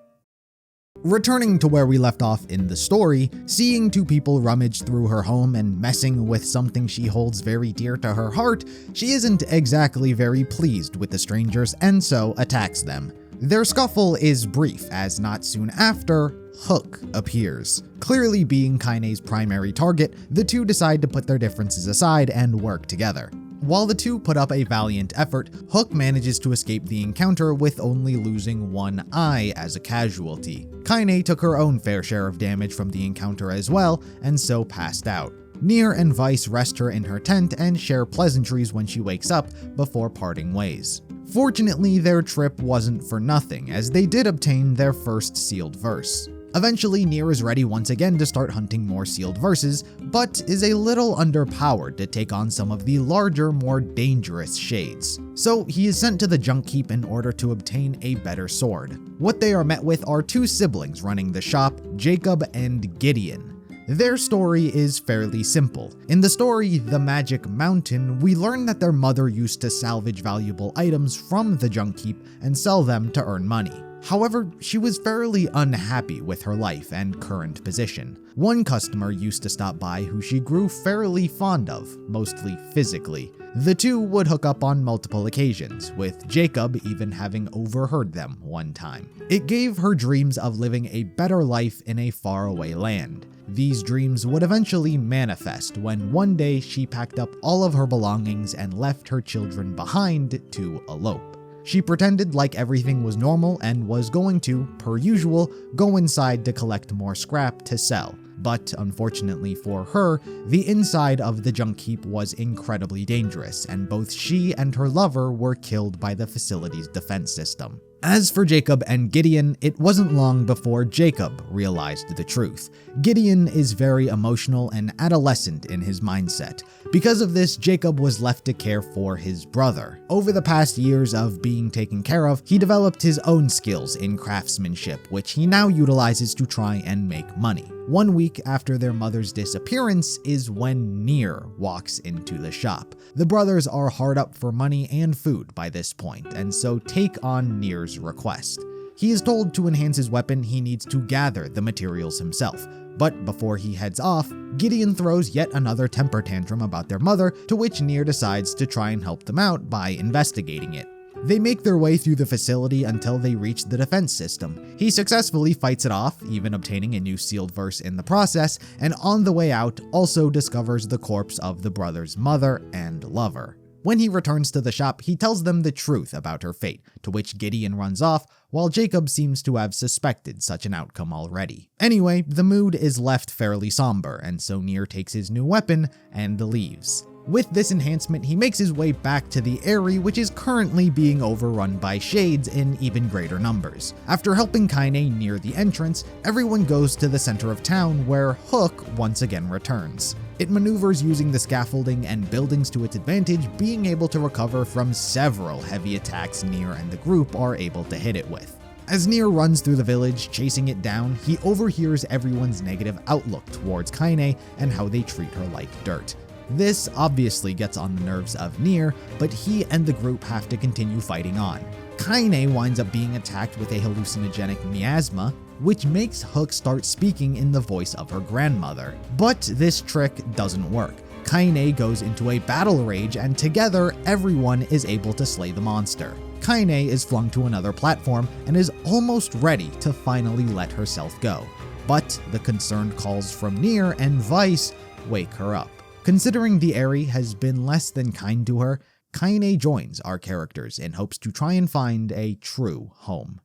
Returning to where we left off in the story, seeing two people rummage through her home and messing with something she holds very dear to her heart, she isn't exactly very pleased with the strangers and so attacks them. Their scuffle is brief, as not soon after, Hook appears. Clearly being Kaine's primary target, the two decide to put their differences aside and work together. While the two put up a valiant effort, Hook manages to escape the encounter with only losing one eye as a casualty. Kaine took her own fair share of damage from the encounter as well, and so passed out. NieR and Weiss rest her in her tent and share pleasantries when she wakes up before parting ways. Fortunately, their trip wasn't for nothing, as they did obtain their first sealed verse. Eventually, NieR is ready once again to start hunting more sealed verses, but is a little underpowered to take on some of the larger, more dangerous shades. So he is sent to the junk heap in order to obtain a better sword. What they are met with are two siblings running the shop, Jacob and Gideon. Their story is fairly simple. In the story, The Magic Mountain, we learn that their mother used to salvage valuable items from the junk heap and sell them to earn money. However, she was fairly unhappy with her life and current position. One customer used to stop by who she grew fairly fond of, mostly physically. The two would hook up on multiple occasions, with Jacob even having overheard them one time. It gave her dreams of living a better life in a faraway land. These dreams would eventually manifest when one day she packed up all of her belongings and left her children behind to elope. She pretended like everything was normal and was going to, per usual, go inside to collect more scrap to sell. But unfortunately for her, the inside of the junk heap was incredibly dangerous, and both she and her lover were killed by the facility's defense system. As for Jacob and Gideon, it wasn't long before Jacob realized the truth. Gideon is very emotional and adolescent in his mindset. Because of this, Jacob was left to care for his brother. Over the past years of being taken care of, he developed his own skills in craftsmanship, which he now utilizes to try and make money. 1 week after their mother's disappearance is when NieR walks into the shop. The brothers are hard up for money and food by this point, and so take on NieR's request. He is told to enhance his weapon, he needs to gather the materials himself. But before he heads off, Gideon throws yet another temper tantrum about their mother, to which NieR decides to try and help them out by investigating it. They make their way through the facility until they reach the defense system. He successfully fights it off, even obtaining a new sealed verse in the process, and on the way out also discovers the corpse of the brother's mother and lover. When he returns to the shop, he tells them the truth about her fate, to which Gideon runs off, while Jacob seems to have suspected such an outcome already. Anyway, the mood is left fairly somber, and so NieR takes his new weapon and leaves. With this enhancement, he makes his way back to the Eyrie, which is currently being overrun by shades in even greater numbers. After helping Kaine near the entrance, everyone goes to the center of town where Hook once again returns. It maneuvers using the scaffolding and buildings to its advantage, being able to recover from several heavy attacks NieR and the group are able to hit it with. As NieR runs through the village, chasing it down, he overhears everyone's negative outlook towards Kaine and how they treat her like dirt. This obviously gets on the nerves of NieR, but he and the group have to continue fighting on. Kaine winds up being attacked with a hallucinogenic miasma, which makes Hook start speaking in the voice of her grandmother. But this trick doesn't work. Kaine goes into a battle rage, and together everyone is able to slay the monster. Kaine is flung to another platform and is almost ready to finally let herself go. But the concerned calls from NieR and Weiss wake her up. Considering the Eyrie has been less than kind to her, Kaine joins our characters in hopes to try and find a true home.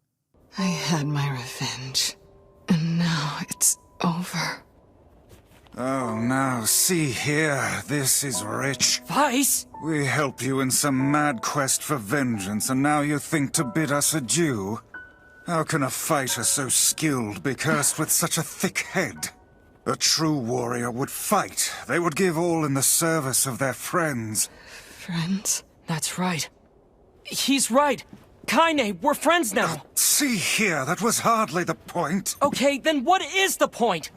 I had my revenge, and now it's over. Oh, now see here, this is rich. Weiss? We help you in some mad quest for vengeance, and now you think to bid us adieu? How can a fighter so skilled be cursed with such a thick head? A true warrior would fight. They would give all in the service of their friends. Friends? That's right. He's right. Kaine, we're friends now. See here, that was hardly the point. Okay, then what is the point?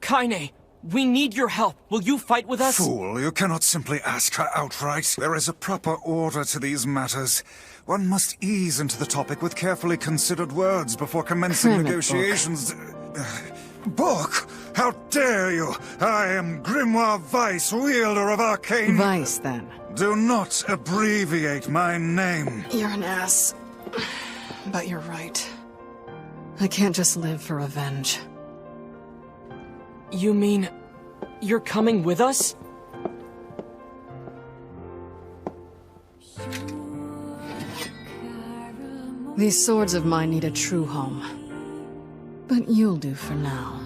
Kaine, we need your help. Will you fight with us? Fool, you cannot simply ask her outright. There is a proper order to these matters. One must ease into the topic with carefully considered words before commencing negotiations. Book? How dare you? I am Grimoire Weiss, wielder of arcane... Weiss, then. Do not abbreviate my name. You're an ass. But you're right. I can't just live for revenge. You mean... you're coming with us? These swords of mine need a true home. But you'll do for now.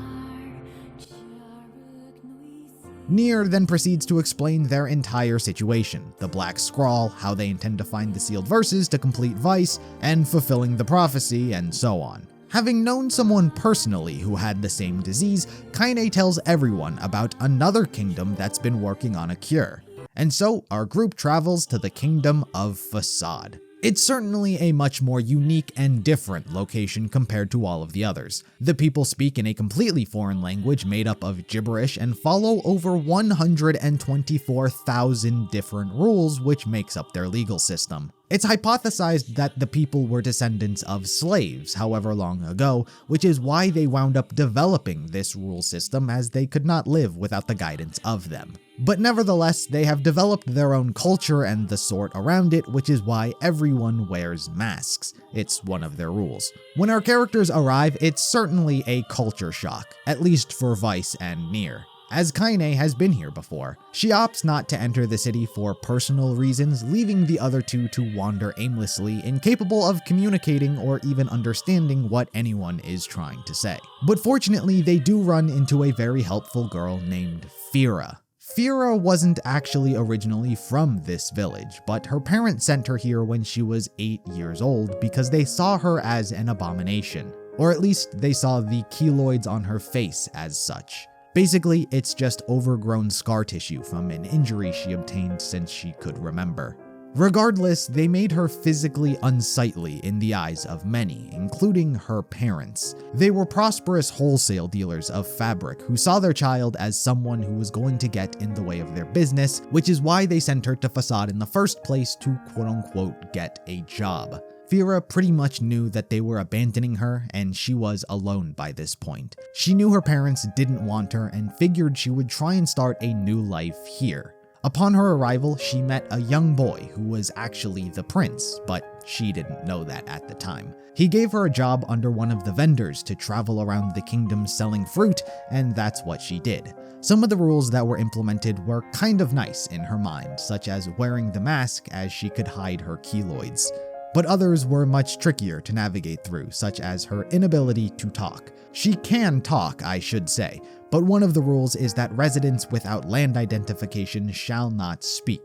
NieR then proceeds to explain their entire situation, the Black Scrawl, how they intend to find the sealed verses to complete Weiss, and fulfilling the prophecy, and so on. Having known someone personally who had the same disease, Kaine tells everyone about another kingdom that's been working on a cure. And so, our group travels to the Kingdom of Facade. It's certainly a much more unique and different location compared to all of the others. The people speak in a completely foreign language made up of gibberish and follow over 124,000 different rules, which makes up their legal system. It's hypothesized that the people were descendants of slaves however long ago, which is why they wound up developing this rule system, as they could not live without the guidance of them. But nevertheless, they have developed their own culture and the sort around it, which is why everyone wears masks. It's one of their rules. When our characters arrive, it's certainly a culture shock, at least for Weiss and Nier, as Kaine has been here before. She opts not to enter the city for personal reasons, leaving the other two to wander aimlessly, incapable of communicating or even understanding what anyone is trying to say. But fortunately, they do run into a very helpful girl named Furiae. Furiae wasn't actually originally from this village, but her parents sent her here when she was 8 years old because they saw her as an abomination. Or at least they saw the keloids on her face as such. Basically, it's just overgrown scar tissue from an injury she obtained since she could remember. Regardless, they made her physically unsightly in the eyes of many, including her parents. They were prosperous wholesale dealers of fabric who saw their child as someone who was going to get in the way of their business, which is why they sent her to Facade in the first place to quote-unquote get a job. Furiae pretty much knew that they were abandoning her, and she was alone by this point. She knew her parents didn't want her and figured she would try and start a new life here. Upon her arrival, she met a young boy who was actually the prince, but she didn't know that at the time. He gave her a job under one of the vendors to travel around the kingdom selling fruit, and that's what she did. Some of the rules that were implemented were kind of nice in her mind, such as wearing the mask as she could hide her keloids. But others were much trickier to navigate through, such as her inability to talk. She can talk, I should say, but one of the rules is that residents without land identification shall not speak.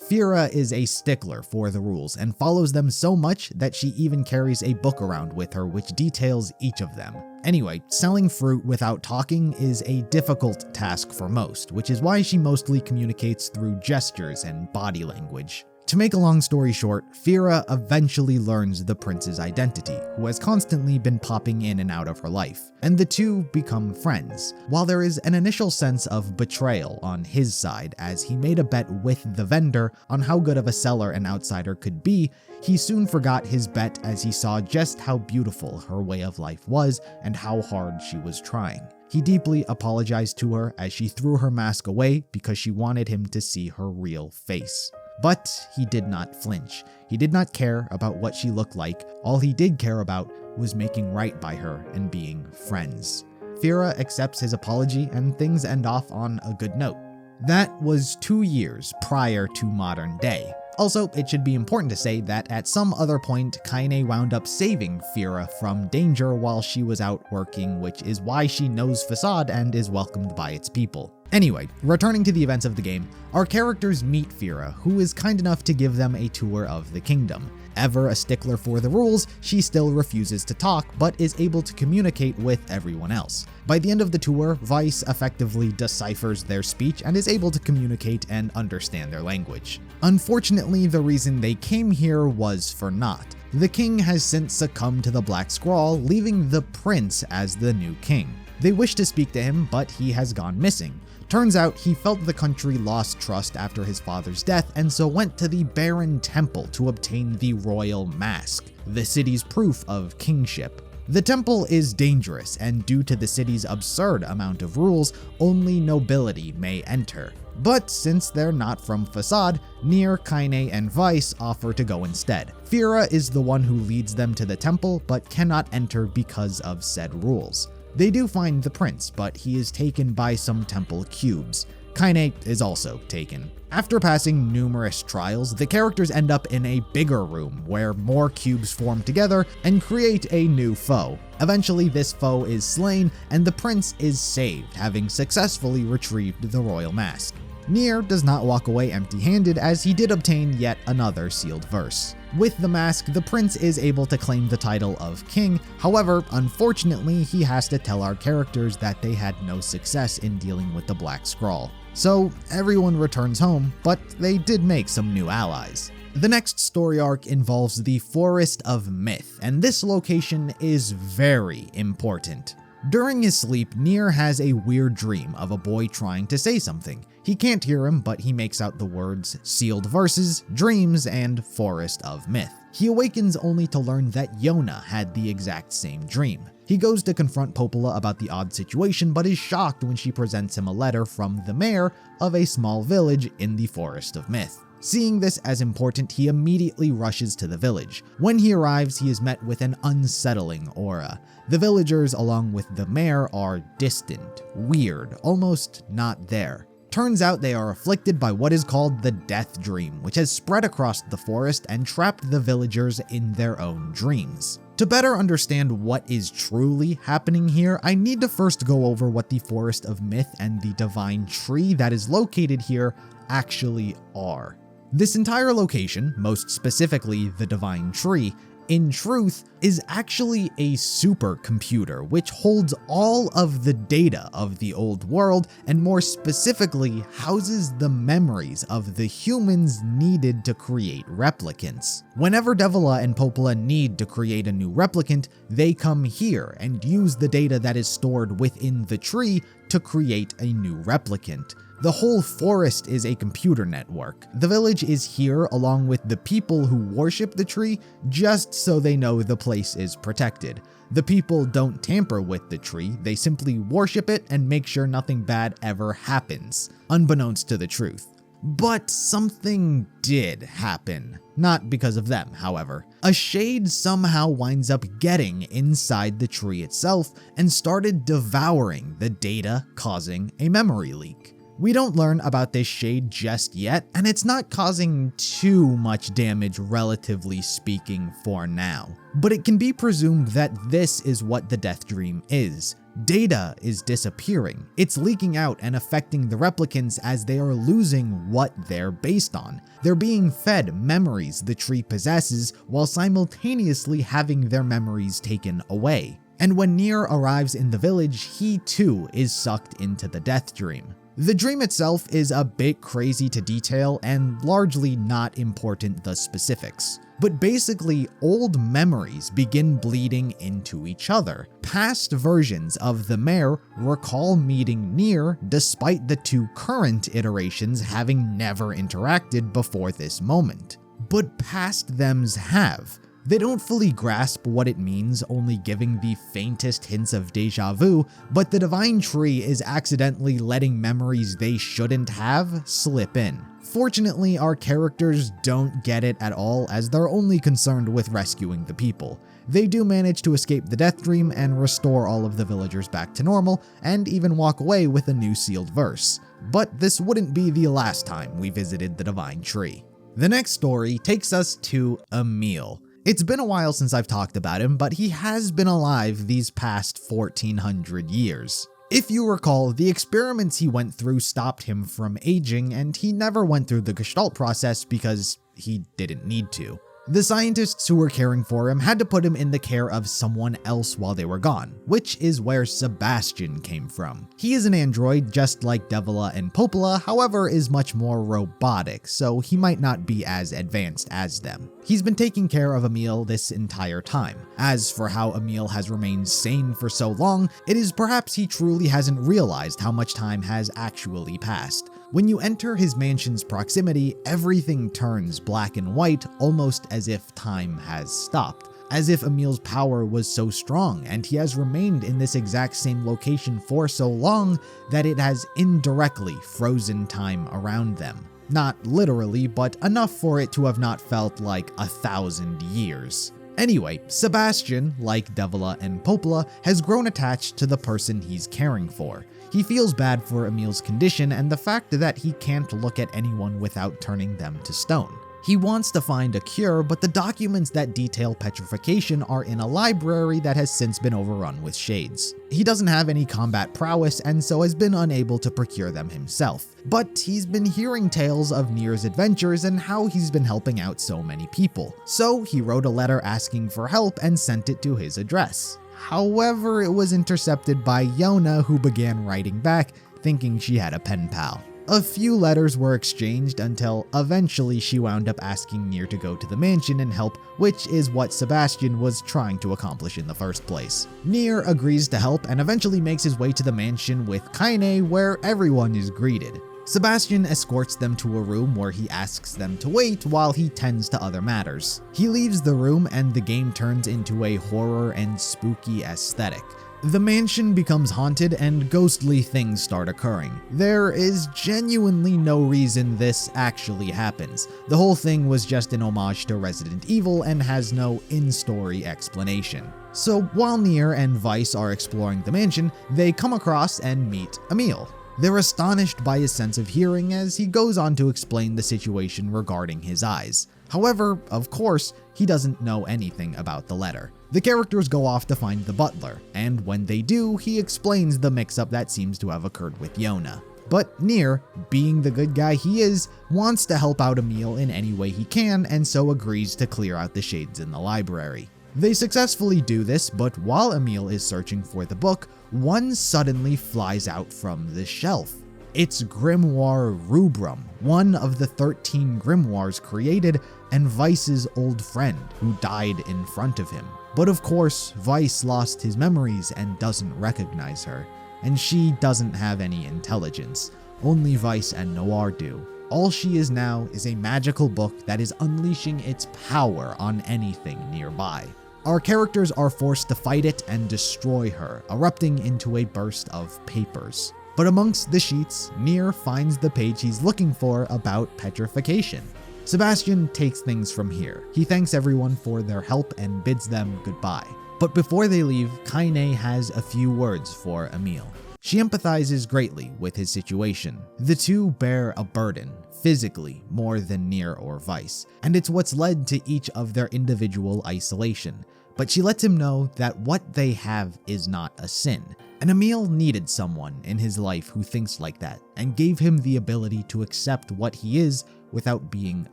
Furiae is a stickler for the rules and follows them so much that she even carries a book around with her which details each of them. Anyway, selling fruit without talking is a difficult task for most, which is why she mostly communicates through gestures and body language. To make a long story short, Furiae eventually learns the prince's identity, who has constantly been popping in and out of her life, and the two become friends. While there is an initial sense of betrayal on his side, as he made a bet with the vendor on how good of a seller an outsider could be, he soon forgot his bet as he saw just how beautiful her way of life was and how hard she was trying. He deeply apologized to her as she threw her mask away because she wanted him to see her real face. But he did not flinch. He did not care about what she looked like. All he did care about was making right by her and being friends. Furiae accepts his apology and things end off on a good note. That was 2 years prior to modern day. Also, it should be important to say that at some other point, Kaine wound up saving Furiae from danger while she was out working, which is why she knows Facade and is welcomed by its people. Anyway, returning to the events of the game, our characters meet Furiae, who is kind enough to give them a tour of the kingdom. Ever a stickler for the rules, she still refuses to talk, but is able to communicate with everyone else. By the end of the tour, Weiss effectively deciphers their speech and is able to communicate and understand their language. Unfortunately, the reason they came here was for naught. The king has since succumbed to the Black Scrawl, leaving the prince as the new king. They wish to speak to him, but he has gone missing. Turns out he felt the country lost trust after his father's death and so went to the Barren Temple to obtain the royal mask, the city's proof of kingship. The temple is dangerous, and due to the city's absurd amount of rules, only nobility may enter. But since they're not from Facade, Nier, Kaine, and Weiss offer to go instead. Furiae is the one who leads them to the temple, but cannot enter because of said rules. They do find the prince, but he is taken by some temple cubes. Kaine is also taken. After passing numerous trials, the characters end up in a bigger room where more cubes form together and create a new foe. Eventually, this foe is slain and the prince is saved, having successfully retrieved the royal mask. Nier does not walk away empty-handed, as he did obtain yet another sealed verse. With the mask, the prince is able to claim the title of king. However, unfortunately, he has to tell our characters that they had no success in dealing with the Black Scrawl. So everyone returns home, but they did make some new allies. The next story arc involves the Forest of Myth, and this location is very important. During his sleep, Nier has a weird dream of a boy trying to say something. He can't hear him, but he makes out the words sealed verses, dreams, and Forest of Myth. He awakens only to learn that Yonah had the exact same dream. He goes to confront Popola about the odd situation, but is shocked when she presents him a letter from the mayor of a small village in the Forest of Myth. Seeing this as important, he immediately rushes to the village. When he arrives, he is met with an unsettling aura. The villagers, along with the mayor, are distant, weird, almost not there. Turns out they are afflicted by what is called the Death Dream, which has spread across the forest and trapped the villagers in their own dreams. To better understand what is truly happening here, I need to first go over what the Forest of Myth and the Divine Tree that is located here actually are. This entire location, most specifically the Divine Tree, in truth, is actually a supercomputer which holds all of the data of the old world and more specifically houses the memories of the humans needed to create replicants. Whenever Devola and Popola need to create a new replicant, they come here and use the data that is stored within the tree to create a new replicant. The whole forest is a computer network. The village is here along with the people who worship the tree just so they know the place is protected. The people don't tamper with the tree, they simply worship it and make sure nothing bad ever happens, unbeknownst to the truth. But something did happen. Not because of them, however. A shade somehow winds up getting inside the tree itself and started devouring the data, causing a memory leak. We don't learn about this shade just yet, and it's not causing too much damage relatively speaking for now. But it can be presumed that this is what the Death Dream is. Data is disappearing. It's leaking out and affecting the replicants as they are losing what they're based on. They're being fed memories the tree possesses while simultaneously having their memories taken away. And when Nier arrives in the village, he too is sucked into the Death Dream. The dream itself is a bit crazy to detail and largely not important the specifics. But basically, old memories begin bleeding into each other. Past versions of the mayor recall meeting Nier despite the two current iterations having never interacted before this moment. But past thems have. They don't fully grasp what it means, only giving the faintest hints of deja vu, but the Divine Tree is accidentally letting memories they shouldn't have slip in. Fortunately, our characters don't get it at all as they're only concerned with rescuing the people. They do manage to escape the Death Dream and restore all of the villagers back to normal, and even walk away with a new sealed verse. But this wouldn't be the last time we visited the Divine Tree. The next story takes us to Emil. It's been a while since I've talked about him, but he has been alive these past 1400 years. If you recall, the experiments he went through stopped him from aging, and he never went through the Gestalt process because he didn't need to. The scientists who were caring for him had to put him in the care of someone else while they were gone, which is where Sebastian came from. He is an android just like Devola and Popola, however is much more robotic, so he might not be as advanced as them. He's been taking care of Emil this entire time. As for how Emil has remained sane for so long, it is perhaps he truly hasn't realized how much time has actually passed. When you enter his mansion's proximity, everything turns black and white, almost as if time has stopped. As if Emil's power was so strong, and he has remained in this exact same location for so long that it has indirectly frozen time around them. Not literally, but enough for it to have not felt like 1,000 years. Anyway, Sebastian, like Devola and Popola, has grown attached to the person he's caring for. He feels bad for Emil's condition and the fact that he can't look at anyone without turning them to stone. He wants to find a cure, but the documents that detail petrification are in a library that has since been overrun with shades. He doesn't have any combat prowess and so has been unable to procure them himself. But he's been hearing tales of Nier's adventures and how he's been helping out so many people. So he wrote a letter asking for help and sent it to his address. However, it was intercepted by Yonah, who began writing back, thinking she had a pen pal. A few letters were exchanged until eventually she wound up asking NieR to go to the mansion and help, which is what Sebastian was trying to accomplish in the first place. NieR agrees to help and eventually makes his way to the mansion with Kaine, where everyone is greeted. Sebastian escorts them to a room where he asks them to wait while he tends to other matters. He leaves the room and the game turns into a horror and spooky aesthetic. The mansion becomes haunted and ghostly things start occurring. There is genuinely no reason this actually happens. The whole thing was just an homage to Resident Evil and has no in-story explanation. So while NieR and Weiss are exploring the mansion, they come across and meet Emil. They're astonished by his sense of hearing as he goes on to explain the situation regarding his eyes. However, of course, he doesn't know anything about the letter. The characters go off to find the butler, and when they do, he explains the mix-up that seems to have occurred with Yonah. But NieR, being the good guy he is, wants to help out Emil in any way he can and so agrees to clear out the shades in the library. They successfully do this, but while Emil is searching for the book, one suddenly flies out from the shelf. It's Grimoire Rubrum, one of the 13 grimoires created, and Weiss's old friend who died in front of him. But of course, Weiss lost his memories and doesn't recognize her, and she doesn't have any intelligence. Only Weiss and Noir do. All she is now is a magical book that is unleashing its power on anything nearby. Our characters are forced to fight it and destroy her, erupting into a burst of papers. But amongst the sheets, NieR finds the page he's looking for about petrification. Sebastian takes things from here. He thanks everyone for their help and bids them goodbye. But before they leave, Kaine has a few words for Emil. She empathizes greatly with his situation. The two bear a burden, physically, more than NieR or Weiss, and it's what's led to each of their individual isolation. But she lets him know that what they have is not a sin. And Emil needed someone in his life who thinks like that, and gave him the ability to accept what he is without being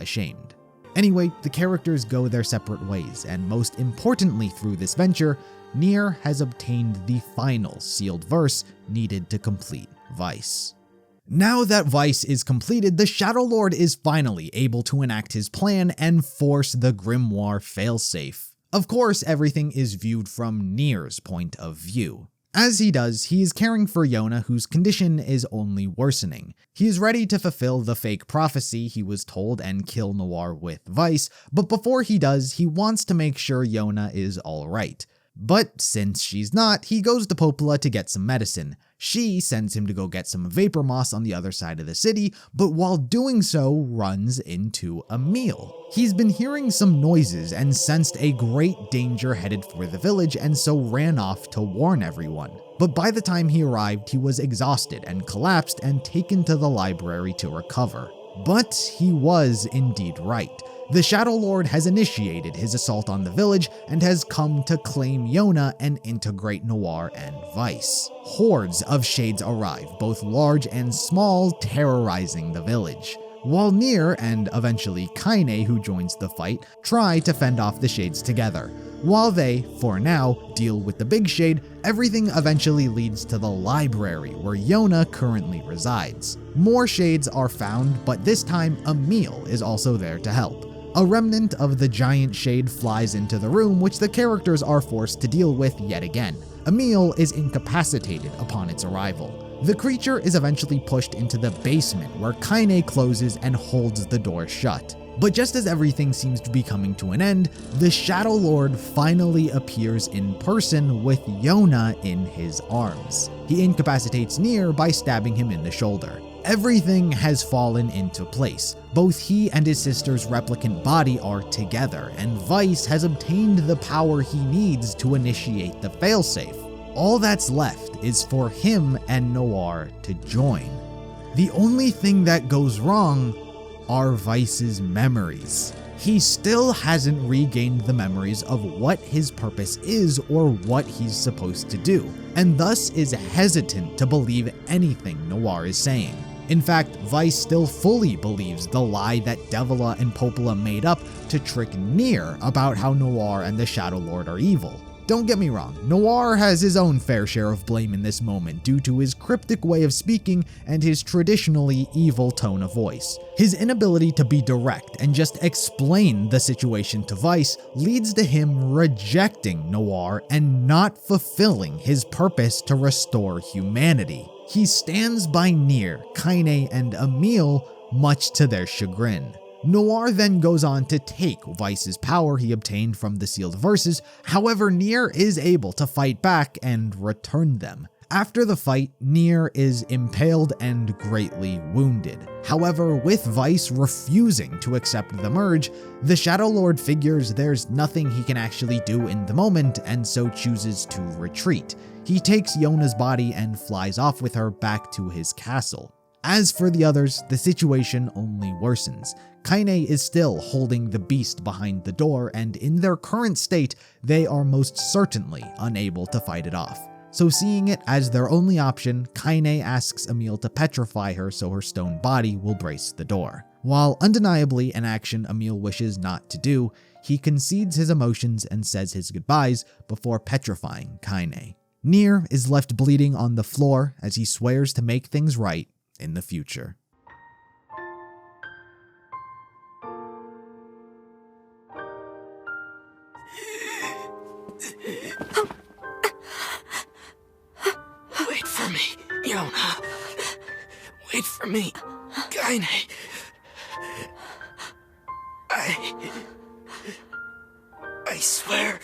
ashamed. Anyway, the characters go their separate ways, and most importantly through this venture, NieR has obtained the final sealed verse needed to complete Weiss. Now that Weiss is completed, the Shadow Lord is finally able to enact his plan and force the Grimoire failsafe. Of course, everything is viewed from NieR's point of view. As he does, he is caring for Yonah, whose condition is only worsening. He is ready to fulfill the fake prophecy he was told and kill Noir with Weiss, but before he does, he wants to make sure Yonah is alright. But since she's not, he goes to Popola to get some medicine. She sends him to go get some vapor moss on the other side of the city, but while doing so, runs into Emil. He's been hearing some noises and sensed a great danger headed for the village and so ran off to warn everyone. But by the time he arrived, he was exhausted and collapsed and taken to the library to recover. But he was indeed right. The Shadow Lord has initiated his assault on the village and has come to claim Yonah and integrate Noir and Weiss. Hordes of shades arrive, both large and small, terrorizing the village. While NieR and eventually Kaine, who joins the fight, try to fend off the shades together. While they, for now, deal with the big shade, everything eventually leads to the library where Yonah currently resides. More shades are found, but this time Emil is also there to help. A remnant of the giant shade flies into the room, which the characters are forced to deal with yet again. Emil is incapacitated upon its arrival. The creature is eventually pushed into the basement, where Kaine closes and holds the door shut. But just as everything seems to be coming to an end, the Shadow Lord finally appears in person with Yonah in his arms. He incapacitates NieR by stabbing him in the shoulder. Everything has fallen into place. Both he and his sister's replicant body are together, and Weiss has obtained the power he needs to initiate the failsafe. All that's left is for him and Noir to join. The only thing that goes wrong are Weiss's memories. He still hasn't regained the memories of what his purpose is or what he's supposed to do, and thus is hesitant to believe anything Noir is saying. In fact, Weiss still fully believes the lie that Devola and Popola made up to trick NieR about how Noir and the Shadow Lord are evil. Don't get me wrong, Noir has his own fair share of blame in this moment due to his cryptic way of speaking and his traditionally evil tone of voice. His inability to be direct and just explain the situation to Weiss leads to him rejecting Noir and not fulfilling his purpose to restore humanity. He stands by Nier, Kaine, and Emil, much to their chagrin. Noir then goes on to take Weiss's power he obtained from the sealed verses, however Nier is able to fight back and return them. After the fight, Nier is impaled and greatly wounded. However, with Weiss refusing to accept the merge, the Shadow Lord figures there's nothing he can actually do in the moment and so chooses to retreat. He takes Yonah's body and flies off with her back to his castle. As for the others, the situation only worsens. Kaine is still holding the beast behind the door, and in their current state, they are most certainly unable to fight it off. So seeing it as their only option, Kaine asks Emil to petrify her so her stone body will brace the door. While undeniably an action Emil wishes not to do, he concedes his emotions and says his goodbyes before petrifying Kaine. Nier is left bleeding on the floor as he swears to make things right in the future. Wait for me, Yonah. Wait for me, Kaine. I swear.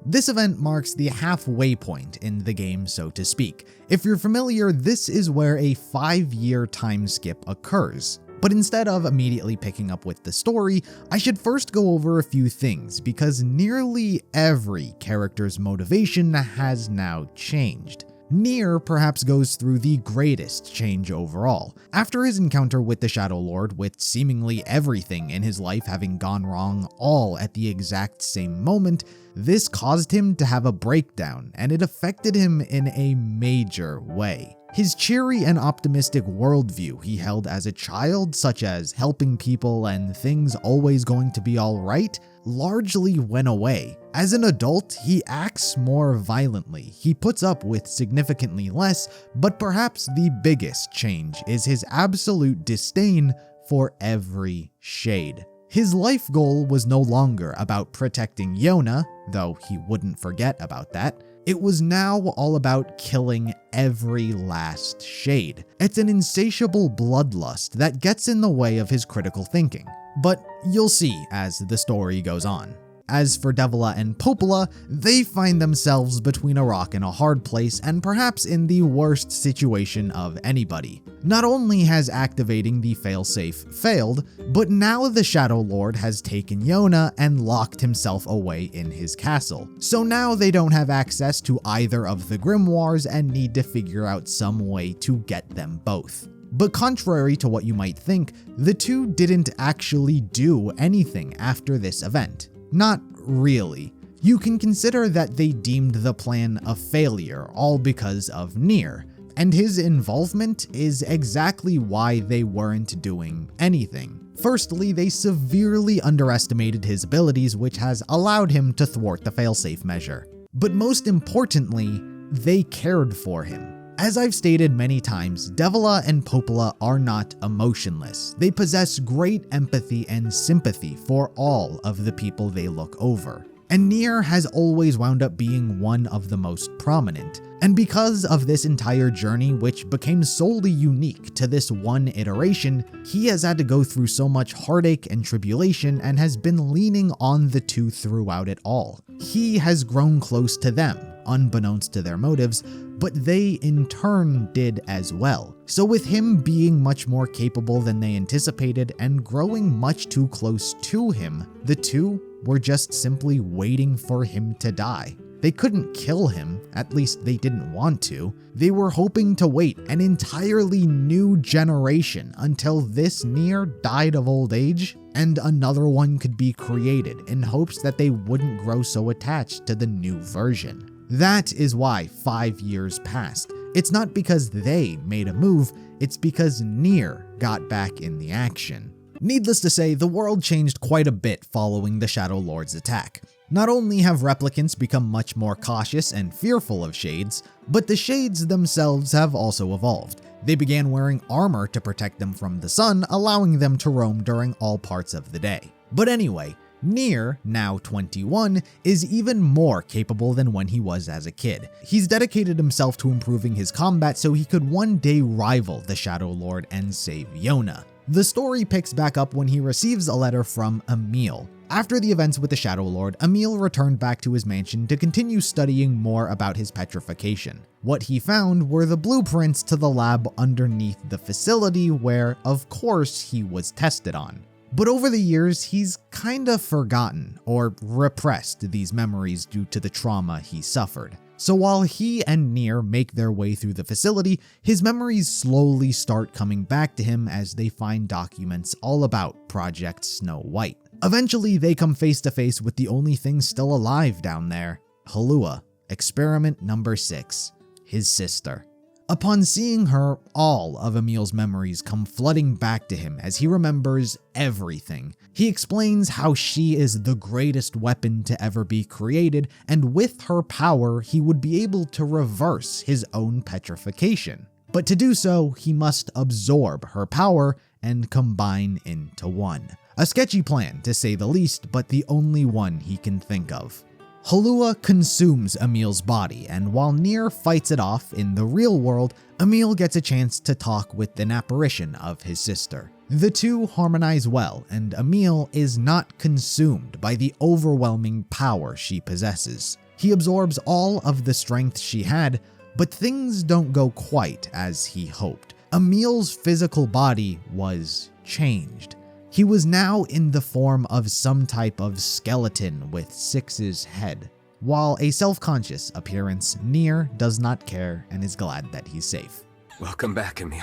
This event marks the halfway point in the game, so to speak. If you're familiar, this is where a 5-year time skip occurs. But instead of immediately picking up with the story, I should first go over a few things, because nearly every character's motivation has now changed. Nier perhaps goes through the greatest change overall. After his encounter with the Shadow Lord, with seemingly everything in his life having gone wrong all at the exact same moment, this caused him to have a breakdown, and it affected him in a major way. His cheery and optimistic worldview he held as a child, such as helping people and things always going to be alright, largely went away. As an adult, he acts more violently. He puts up with significantly less, but perhaps the biggest change is his absolute disdain for every shade. His life goal was no longer about protecting Yonah, though he wouldn't forget about that. It was now all about killing every last shade. It's an insatiable bloodlust that gets in the way of his critical thinking. But you'll see as the story goes on. As for Devola and Popola, they find themselves between a rock and a hard place, and perhaps in the worst situation of anybody. Not only has activating the failsafe failed, but now the Shadow Lord has taken Yonah and locked himself away in his castle. So now they don't have access to either of the grimoires and need to figure out some way to get them both. But contrary to what you might think, the two didn't actually do anything after this event. Not really. You can consider that they deemed the plan a failure, all because of Nier, and his involvement is exactly why they weren't doing anything. Firstly, they severely underestimated his abilities, which has allowed him to thwart the failsafe measure. But most importantly, they cared for him. As I've stated many times, Devola and Popola are not emotionless. They possess great empathy and sympathy for all of the people they look over. And Nier has always wound up being one of the most prominent. And because of this entire journey, which became solely unique to this one iteration, he has had to go through so much heartache and tribulation and has been leaning on the two throughout it all. He has grown close to them, unbeknownst to their motives, but they in turn did as well. So with him being much more capable than they anticipated and growing much too close to him, the two were just simply waiting for him to die. They couldn't kill him, at least they didn't want to. They were hoping to wait an entirely new generation until this Nier died of old age, and another one could be created in hopes that they wouldn't grow so attached to the new version. That is why 5 years passed. It's not because they made a move, it's because Nier got back in the action. Needless to say, the world changed quite a bit following the Shadow Lord's attack. Not only have replicants become much more cautious and fearful of shades, but the shades themselves have also evolved. They began wearing armor to protect them from the sun, allowing them to roam during all parts of the day. But anyway, Nier, now 21, is even more capable than when he was as a kid. He's dedicated himself to improving his combat so he could one day rival the Shadow Lord and save Yonah. The story picks back up when he receives a letter from Emil. After the events with the Shadow Lord, Emil returned back to his mansion to continue studying more about his petrification. What he found were the blueprints to the lab underneath the facility where, of course, he was tested on. But over the years, he's kinda forgotten or repressed these memories due to the trauma he suffered. So while he and Nier make their way through the facility, his memories slowly start coming back to him as they find documents all about Project Snow White. Eventually, they come face to face with the only thing still alive down there, Halua, experiment number 6, his sister. Upon seeing her, all of Emil's memories come flooding back to him as he remembers everything. He explains how she is the greatest weapon to ever be created, and with her power, he would be able to reverse his own petrification. But to do so, he must absorb her power and combine into one. A sketchy plan, to say the least, but the only one he can think of. Halua consumes Emil's body, and while Nier fights it off in the real world, Emil gets a chance to talk with an apparition of his sister. The two harmonize well, and Emil is not consumed by the overwhelming power she possesses. He absorbs all of the strength she had, but things don't go quite as he hoped. Emil's physical body was changed. He was now in the form of some type of skeleton with Six's head. While a self-conscious appearance, Nier does not care and is glad that he's safe. Welcome back, Emil.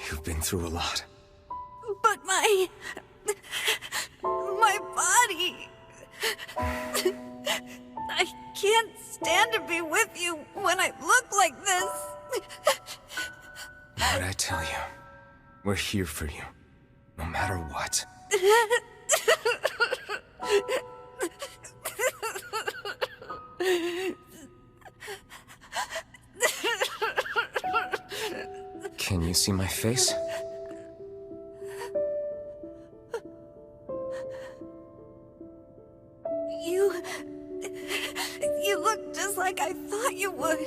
You've been through a lot. But my body... I can't stand to be with you when I look like this. What'd I tell you? We're here for you. No matter what. Can you see my face? You look just like I thought you would.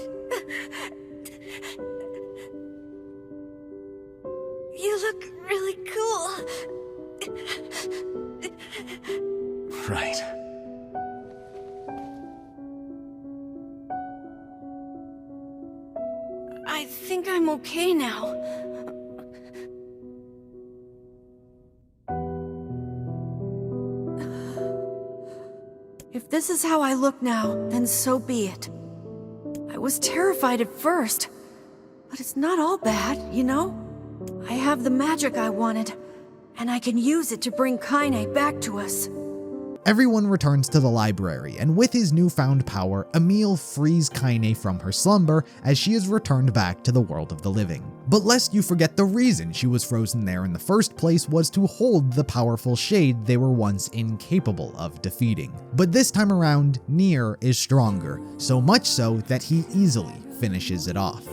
You look really cool. Right. I think I'm okay now. If this is how I look now, then so be it. I was terrified at first, but it's not all bad, you know? I have the magic I wanted, and I can use it to bring Kaine back to us. Everyone returns to the library, and with his newfound power, Emil frees Kaine from her slumber as she is returned back to the world of the living. But lest you forget, the reason she was frozen there in the first place was to hold the powerful shade they were once incapable of defeating. But this time around, Nier is stronger, so much so that he easily finishes it off.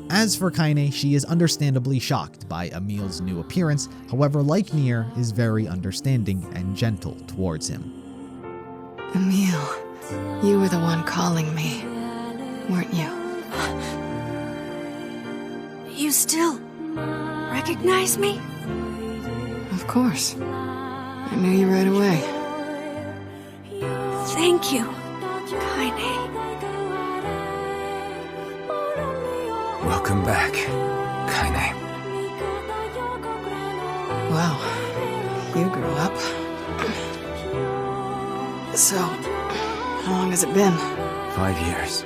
As for Kaine, she is understandably shocked by Emil's new appearance, however, like Nier, is very understanding and gentle towards him. Emil, you were the one calling me, weren't you? You still recognize me? Of course. I knew you right away. Thank you, Kaine. Welcome back, Kaine. Wow, you grew up. So, how long has it been? 5 years.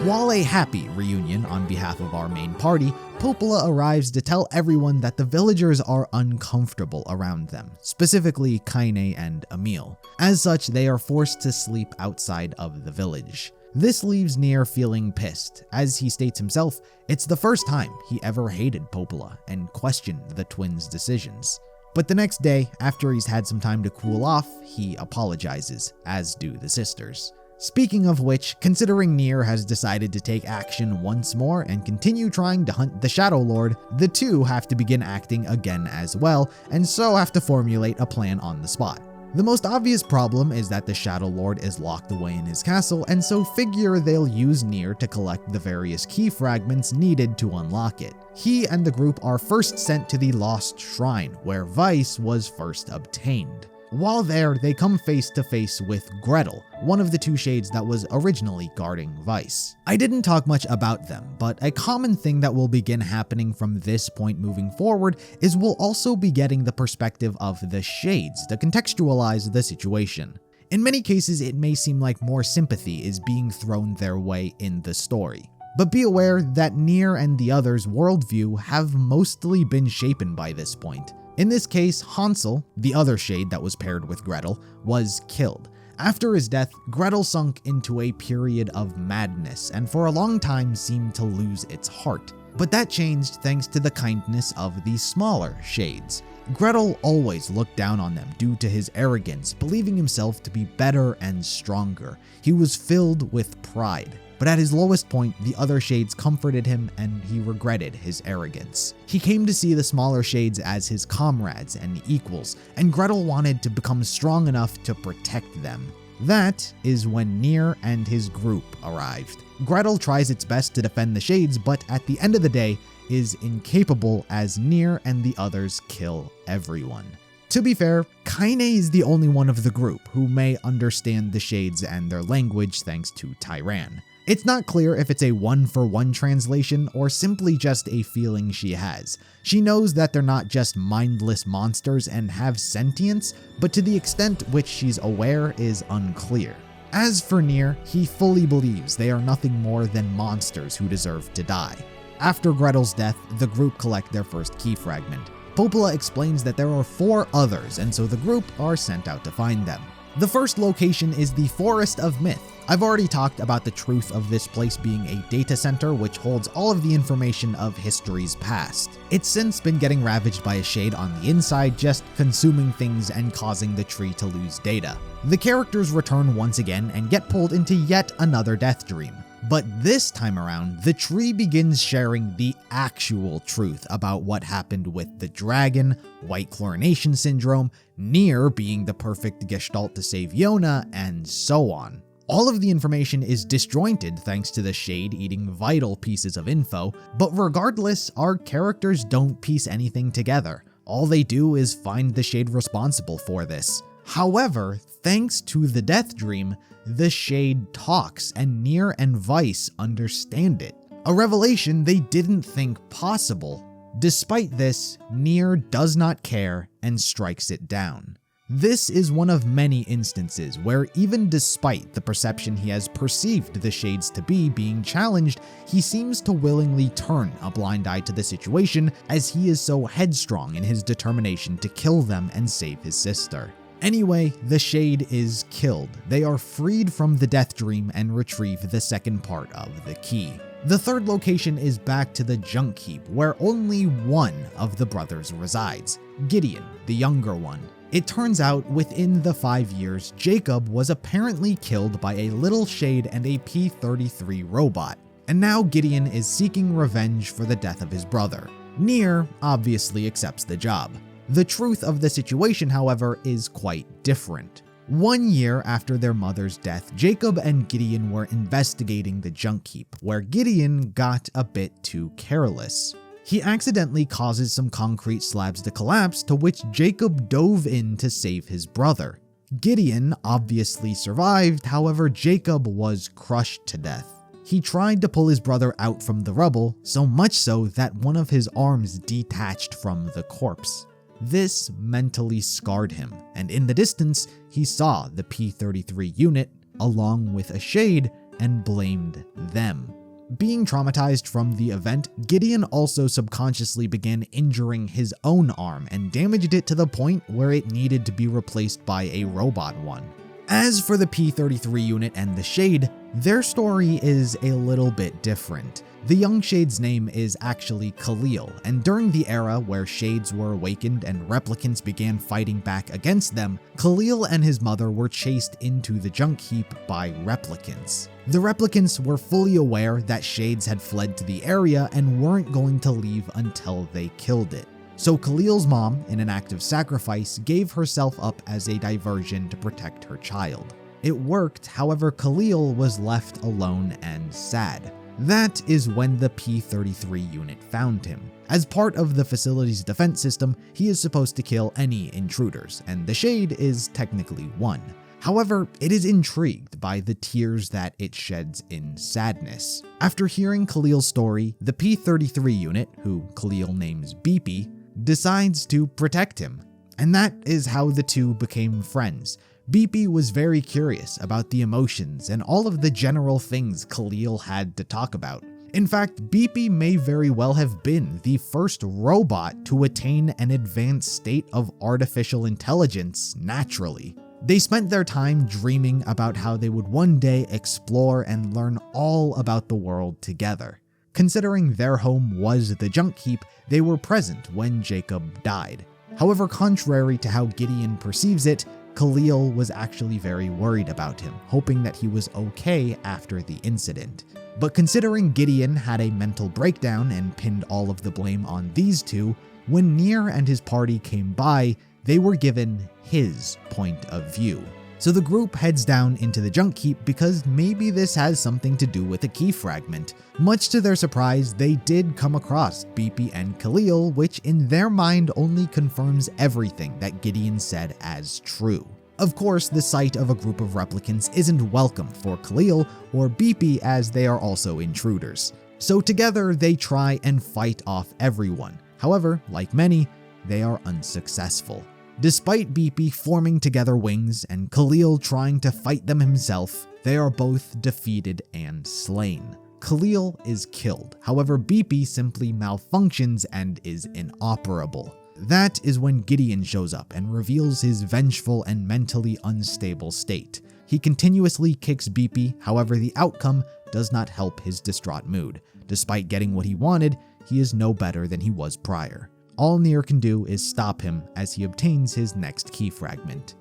While a happy reunion on behalf of our main party, Popola arrives to tell everyone that the villagers are uncomfortable around them, specifically Kaine and Emil. As such, they are forced to sleep outside of the village. This leaves Nier feeling pissed. As he states himself, it's the first time he ever hated Popola and questioned the twins' decisions. But the next day, after he's had some time to cool off, he apologizes, as do the sisters. Speaking of which, considering Nier has decided to take action once more and continue trying to hunt the Shadow Lord, the two have to begin acting again as well, and so have to formulate a plan on the spot. The most obvious problem is that the Shadow Lord is locked away in his castle, and so figure they'll use Nier to collect the various key fragments needed to unlock it. He and the group are first sent to the Lost Shrine, where Weiss was first obtained. While there, they come face to face with Gretel, one of the two shades that was originally guarding Weiss. I didn't talk much about them, but a common thing that will begin happening from this point moving forward is we'll also be getting the perspective of the shades to contextualize the situation. In many cases, it may seem like more sympathy is being thrown their way in the story. But be aware that Nier and the others' worldview have mostly been shapen by this point. In this case, Hansel, the other shade that was paired with Gretel, was killed. After his death, Gretel sunk into a period of madness and for a long time seemed to lose its heart. But that changed thanks to the kindness of the smaller shades. Gretel always looked down on them due to his arrogance, believing himself to be better and stronger. He was filled with pride. But at his lowest point, the other shades comforted him and he regretted his arrogance. He came to see the smaller shades as his comrades and equals, and Gretel wanted to become strong enough to protect them. That is when Nier and his group arrived. Gretel tries its best to defend the shades, but at the end of the day is incapable as Nier and the others kill everyone. To be fair, Kaine is the only one of the group who may understand the shades and their language thanks to Tyran. It's not clear if it's a one-for-one translation or simply just a feeling she has. She knows that they're not just mindless monsters and have sentience, but to the extent which she's aware is unclear. As for Nier, he fully believes they are nothing more than monsters who deserve to die. After Gretel's death, the group collect their first key fragment. Popola explains that there are 4 others, and so the group are sent out to find them. The first location is the Forest of Myth. I've already talked about the truth of this place being a data center which holds all of the information of history's past. It's since been getting ravaged by a shade on the inside, just consuming things and causing the tree to lose data. The characters return once again and get pulled into yet another death dream. But this time around, the tree begins sharing the actual truth about what happened with the dragon, white chlorination syndrome, Nier being the perfect gestalt to save Yonah, and so on. All of the information is disjointed thanks to the shade eating vital pieces of info, but regardless, our characters don't piece anything together. All they do is find the shade responsible for this. However, thanks to the death dream, the shade talks and Nier and Weiss understand it. A revelation they didn't think possible. Despite this, Nier does not care and strikes it down. This is one of many instances where even despite the perception he has perceived the shades to be being challenged, he seems to willingly turn a blind eye to the situation as he is so headstrong in his determination to kill them and save his sister. Anyway, the shade is killed. They are freed from the death dream and retrieve the second part of the key. The third location is back to the junk heap where only one of the brothers resides, Gideon, the younger one. It turns out within the 5 years, Jacob was apparently killed by a little shade and a P-33 robot. And now Gideon is seeking revenge for the death of his brother. Nier obviously accepts the job. The truth of the situation, however, is quite different. 1 year after their mother's death, Jacob and Gideon were investigating the junk heap, where Gideon got a bit too careless. He accidentally causes some concrete slabs to collapse, to which Jacob dove in to save his brother. Gideon obviously survived, however, Jacob was crushed to death. He tried to pull his brother out from the rubble, so much so that one of his arms detached from the corpse. This mentally scarred him, and in the distance, he saw the P-33 unit along with a shade, and blamed them. Being traumatized from the event, Gideon also subconsciously began injuring his own arm and damaged it to the point where it needed to be replaced by a robot one. As for the P-33 unit and the Shade, their story is a little bit different. The young Shade's name is actually Khalil, and during the era where Shades were awakened and replicants began fighting back against them, Khalil and his mother were chased into the junk heap by replicants. The replicants were fully aware that Shades had fled to the area and weren't going to leave until they killed it. So Khalil's mom, in an act of sacrifice, gave herself up as a diversion to protect her child. It worked, however, Khalil was left alone and sad. That is when the P-33 unit found him. As part of the facility's defense system, he is supposed to kill any intruders, and the Shade is technically one. However, it is intrigued by the tears that it sheds in sadness. After hearing Khalil's story, the P-33 unit, who Khalil names Beepy, decides to protect him. And that is how the two became friends. Beepy was very curious about the emotions and all of the general things Khalil had to talk about. In fact, Beepy may very well have been the first robot to attain an advanced state of artificial intelligence naturally. They spent their time dreaming about how they would one day explore and learn all about the world together. Considering their home was the junk heap, they were present when Jacob died. However, contrary to how Gideon perceives it, Khalil was actually very worried about him, hoping that he was okay after the incident. But considering Gideon had a mental breakdown and pinned all of the blame on these two, when Nier and his party came by, they were given his point of view. So the group heads down into the junk heap because maybe this has something to do with a key fragment. Much to their surprise, they did come across Beepy and Khalil, which in their mind only confirms everything that Gideon said as true. Of course, the sight of a group of replicants isn't welcome for Khalil or Beepy, as they are also intruders. So together they try and fight off everyone. However, like many, they are unsuccessful. Despite Beepy forming together wings and Khalil trying to fight them himself, they are both defeated and slain. Khalil is killed, however Beepy simply malfunctions and is inoperable. That is when Gideon shows up and reveals his vengeful and mentally unstable state. He continuously kicks Beepy, however the outcome does not help his distraught mood. Despite getting what he wanted, he is no better than he was prior. All Nier can do is stop him as he obtains his next key fragment.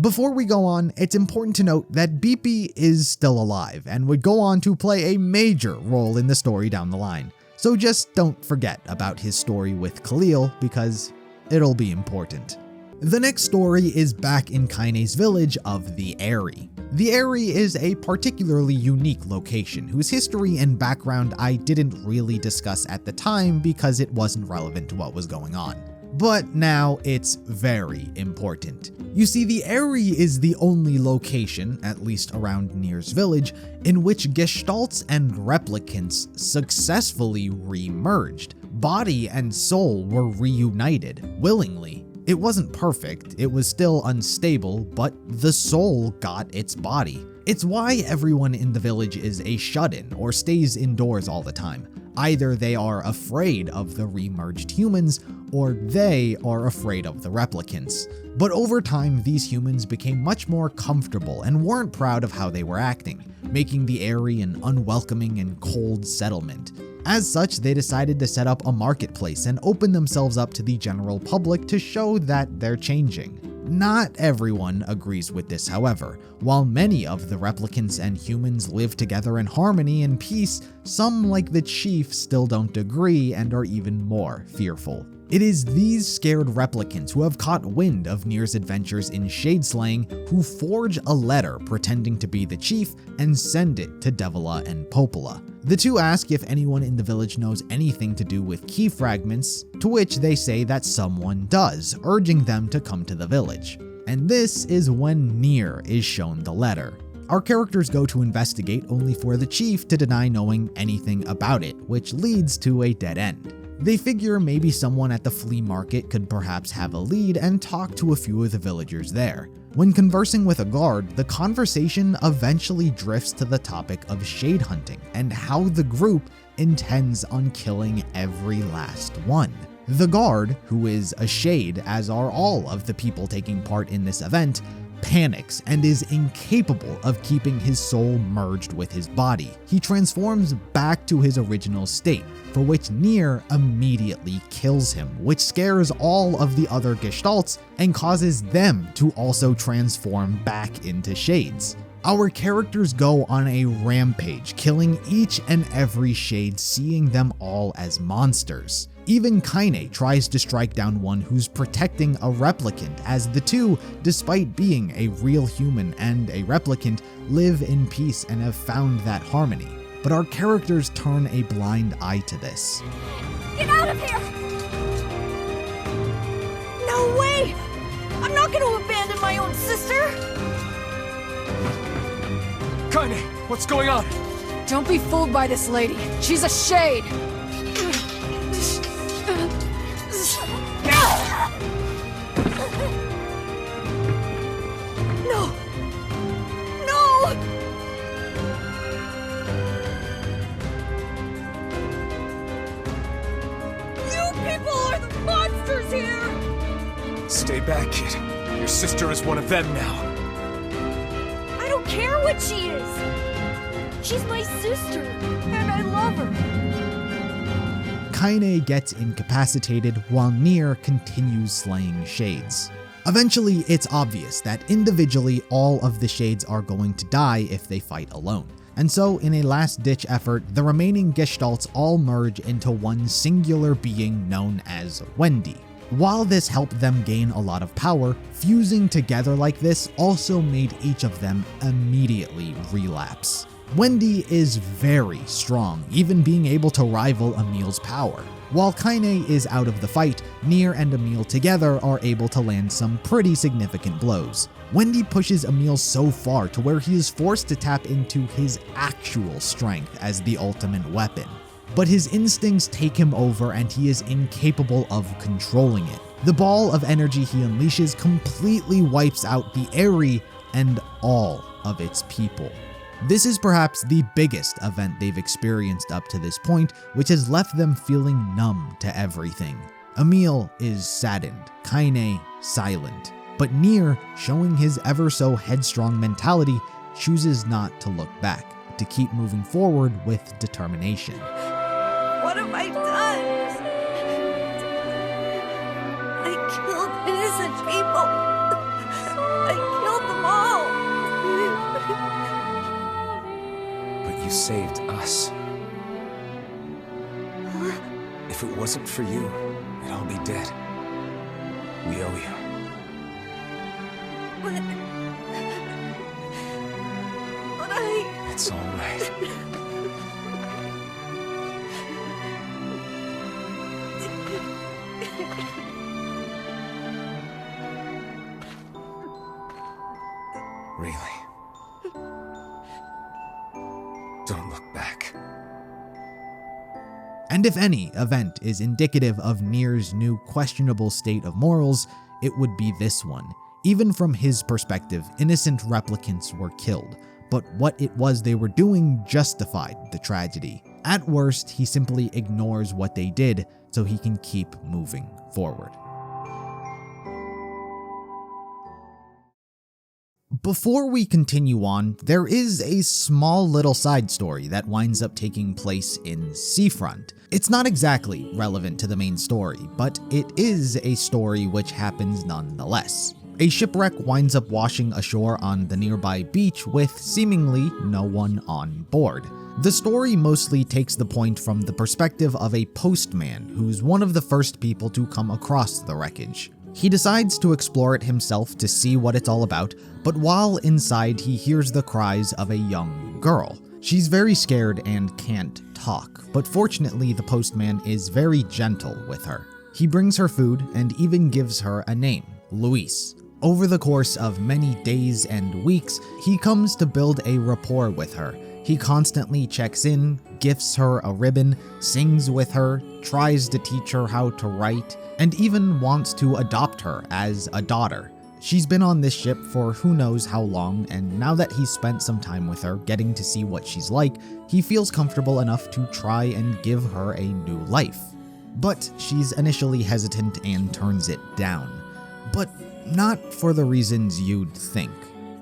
Before we go on, it's important to note that Beepy is still alive and would go on to play a major role in the story down the line. So just don't forget about his story with Khalil because it'll be important. The next story is back in Kaine's village of the Eyrie. The Eyrie is a particularly unique location whose history and background I didn't really discuss at the time because it wasn't relevant to what was going on. But now it's very important. You see, the Eyrie is the only location, at least around Nier's village, in which Gestalts and Replicants successfully re-merged. Body and soul were reunited, willingly. It wasn't perfect, it was still unstable, but the soul got its body. It's why everyone in the village is a shut-in or stays indoors all the time. Either they are afraid of the re-merged humans, or they are afraid of the replicants. But over time, these humans became much more comfortable and weren't proud of how they were acting, making the Eyrie an unwelcoming and cold settlement. As such, they decided to set up a marketplace and open themselves up to the general public to show that they're changing. Not everyone agrees with this, however. While many of the replicants and humans live together in harmony and peace, some, like the chief, still don't agree and are even more fearful. It is these scared replicants who have caught wind of Nier's adventures in shade-slaying who forge a letter pretending to be the chief and send it to Devola and Popola. The two ask if anyone in the village knows anything to do with key fragments, to which they say that someone does, urging them to come to the village. And this is when Nier is shown the letter. Our characters go to investigate only for the chief to deny knowing anything about it, which leads to a dead end. They figure maybe someone at the flea market could perhaps have a lead and talk to a few of the villagers there. When conversing with a guard, the conversation eventually drifts to the topic of shade hunting and how the group intends on killing every last one. The guard, who is a shade as are all of the people taking part in this event, panics and is incapable of keeping his soul merged with his body. He transforms back to his original state, for which NieR immediately kills him, which scares all of the other Gestalts and causes them to also transform back into shades. Our characters go on a rampage, killing each and every shade, seeing them all as monsters. Even Kaine tries to strike down one who's protecting a replicant, as the two, despite being a real human and a replicant, live in peace and have found that harmony. But our characters turn a blind eye to this. Get out of here! No way! I'm not gonna abandon my own sister! Kaine, what's going on? Don't be fooled by this lady. She's a shade. No! No! You people are the monsters here! Stay back, kid. Your sister is one of them now. I don't care what she is! She's my sister, and I love her. Kaine gets incapacitated while NieR continues slaying shades. Eventually, it's obvious that individually all of the shades are going to die if they fight alone. And so, in a last-ditch effort, the remaining Gestalts all merge into one singular being known as Wendy. While this helped them gain a lot of power, fusing together like this also made each of them immediately relapse. Wendy is very strong, even being able to rival Emil's power. While Kaine is out of the fight, NieR and Emil together are able to land some pretty significant blows. Wendy pushes Emil so far to where he is forced to tap into his actual strength as the ultimate weapon. But his instincts take him over and he is incapable of controlling it. The ball of energy he unleashes completely wipes out the Eri and all of its people. This is perhaps the biggest event they've experienced up to this point, which has left them feeling numb to everything. Emil is saddened, Kaine silent, but NieR, showing his ever so headstrong mentality, chooses not to look back, to keep moving forward with determination. What have I done? I killed innocent people. I killed them all. But you saved us. If it wasn't for you, we'd all be dead. We owe you. But It's all right. Really? Don't look back. And if any event is indicative of NieR's new questionable state of morals, it would be this one. Even from his perspective, innocent replicants were killed, but what it was they were doing justified the tragedy. At worst, he simply ignores what they did so he can keep moving forward. Before we continue on, there is a small little side story that winds up taking place in Seafront. It's not exactly relevant to the main story, but it is a story which happens nonetheless. A shipwreck winds up washing ashore on the nearby beach with seemingly no one on board. The story mostly takes the point from the perspective of a postman who's one of the first people to come across the wreckage. He decides to explore it himself to see what it's all about, but while inside he hears the cries of a young girl. She's very scared and can't talk, but fortunately the postman is very gentle with her. He brings her food and even gives her a name, Louise. Over the course of many days and weeks, he comes to build a rapport with her. He constantly checks in, gifts her a ribbon, sings with her, tries to teach her how to write, and even wants to adopt her as a daughter. She's been on this ship for who knows how long, and now that he's spent some time with her, getting to see what she's like, he feels comfortable enough to try and give her a new life. But she's initially hesitant and turns it down. But not for the reasons you'd think.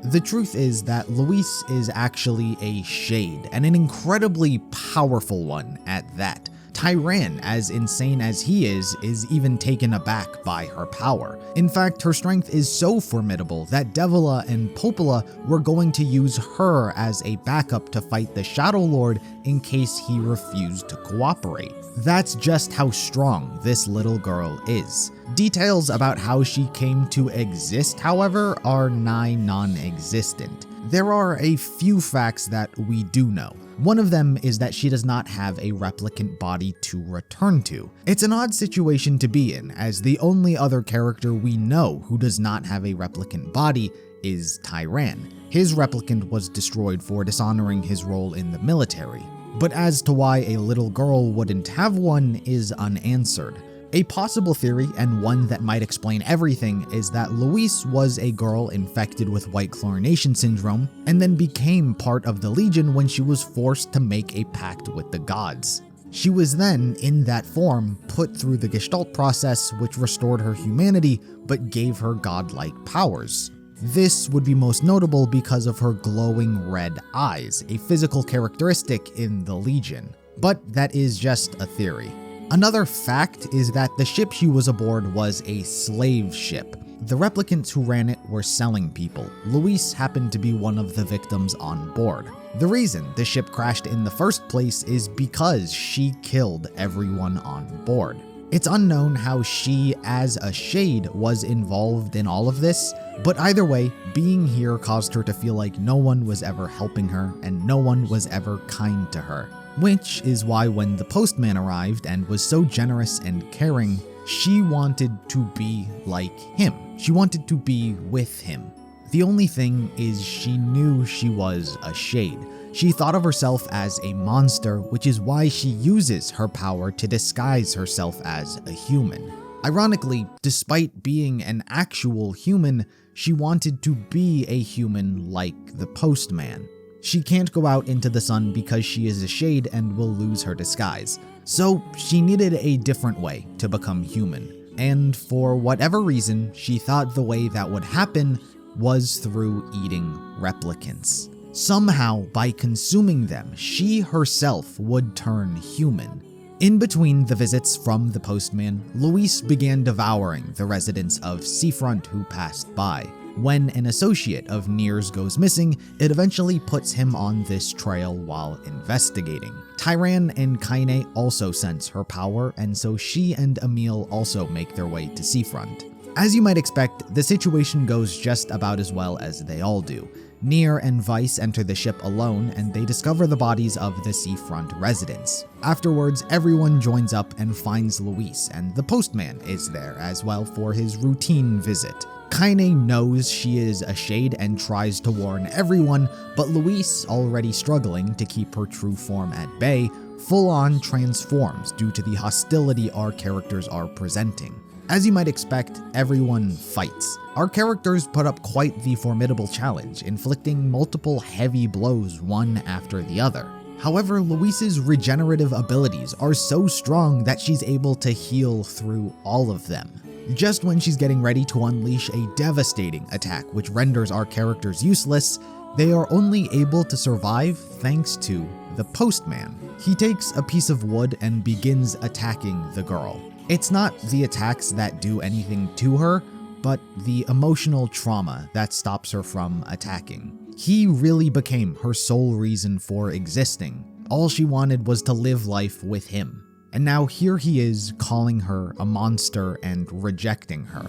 The truth is that Luis is actually a shade, and an incredibly powerful one at that. Tyran, as insane as he is even taken aback by her power. In fact, her strength is so formidable that Devola and Popola were going to use her as a backup to fight the Shadow Lord in case he refused to cooperate. That's just how strong this little girl is. Details about how she came to exist, however, are nigh non-existent. There are a few facts that we do know. One of them is that she does not have a replicant body to return to. It's an odd situation to be in, as the only other character we know who does not have a replicant body is Tyran. His replicant was destroyed for dishonoring his role in the military. But as to why a little girl wouldn't have one is unanswered. A possible theory, and one that might explain everything, is that Luis was a girl infected with white chlorination syndrome, and then became part of the Legion when she was forced to make a pact with the gods. She was then, in that form, put through the Gestalt process, which restored her humanity, but gave her godlike powers. This would be most notable because of her glowing red eyes, a physical characteristic in the Legion. But that is just a theory. Another fact is that the ship she was aboard was a slave ship. The replicants who ran it were selling people. Luis happened to be one of the victims on board. The reason the ship crashed in the first place is because she killed everyone on board. It's unknown how she, as a shade, was involved in all of this, but either way, being here caused her to feel like no one was ever helping her and no one was ever kind to her. Which is why when the postman arrived and was so generous and caring, she wanted to be like him. She wanted to be with him. The only thing is she knew she was a shade. She thought of herself as a monster, which is why she uses her power to disguise herself as a human. Ironically, despite being an actual human, she wanted to be a human like the postman. She can't go out into the sun because she is a shade and will lose her disguise. So she needed a different way to become human. And for whatever reason, she thought the way that would happen was through eating replicants. Somehow, by consuming them, she herself would turn human. In between the visits from the postman, Luis began devouring the residents of Seafront who passed by. When an associate of NieR's goes missing, it eventually puts him on this trail while investigating. Tyran and Kaine also sense her power, and so she and Emil also make their way to Seafront. As you might expect, the situation goes just about as well as they all do. NieR and Weiss enter the ship alone, and they discover the bodies of the Seafront residents. Afterwards, everyone joins up and finds Luis, and the postman is there as well for his routine visit. Kaine knows she is a shade and tries to warn everyone, but Luis, already struggling to keep her true form at bay, full-on transforms due to the hostility our characters are presenting. As you might expect, everyone fights. Our characters put up quite the formidable challenge, inflicting multiple heavy blows one after the other. However, Luis's regenerative abilities are so strong that she's able to heal through all of them. Just when she's getting ready to unleash a devastating attack which renders our characters useless, they are only able to survive thanks to the postman. He takes a piece of wood and begins attacking the girl. It's not the attacks that do anything to her, but the emotional trauma that stops her from attacking. He really became her sole reason for existing. All she wanted was to live life with him. And now here he is calling her a monster and rejecting her.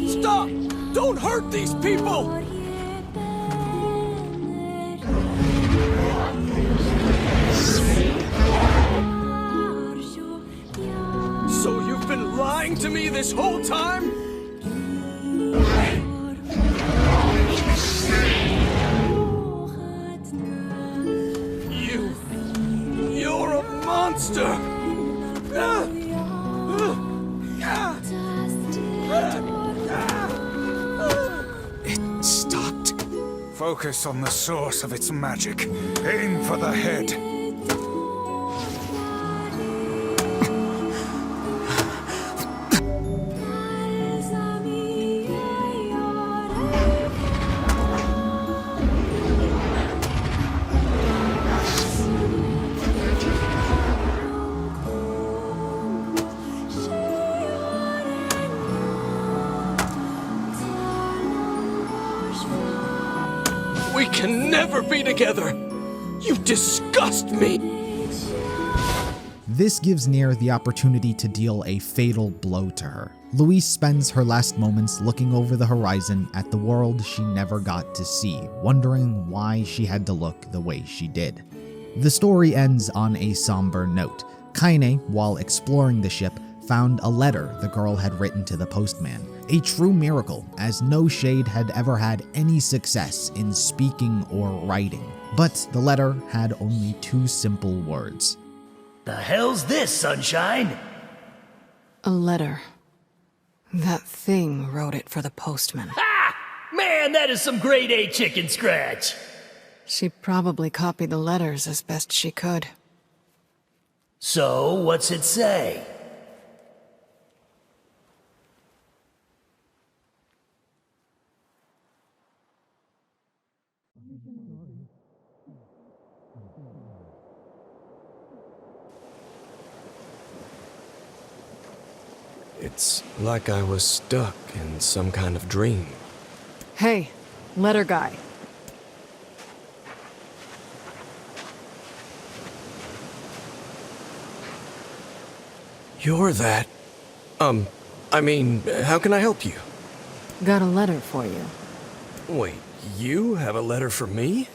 Stop! Don't hurt these people! So you've been lying to me this whole time? monster! It stopped. Focus on the source of its magic. Aim for the head. We can never be together! You disgust me! This gives Nier the opportunity to deal a fatal blow to her. Louise spends her last moments looking over the horizon at the world she never got to see, wondering why she had to look the way she did. The story ends on a somber note. Kaine, while exploring the ship, found a letter the girl had written to the postman. A true miracle, as no shade had ever had any success in speaking or writing. But the letter had only 2 simple words. The hell's this, sunshine? A letter. That thing wrote it for the postman. Ha! Man, that is some grade A chicken scratch. She probably copied the letters as best she could. So, what's it say? It's like I was stuck in some kind of dream. Hey, letter guy. You're that... how can I help you? Got a letter for you. Wait, you have a letter for me?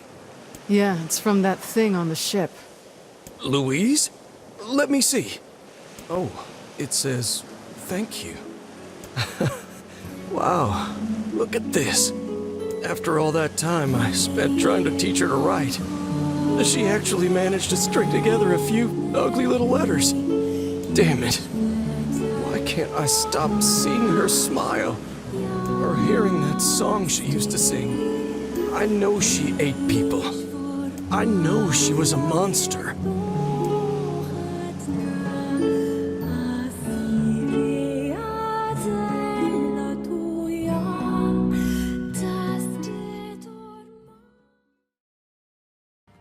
Yeah, it's from that thing on the ship. Louise? Let me see. Oh, it says, thank you. Wow, look at this. After all that time I spent trying to teach her to write, she actually managed to string together a few ugly little letters. Damn it. Why can't I stop seeing her smile? Or hearing that song she used to sing? I know she ate people. I know she was a monster.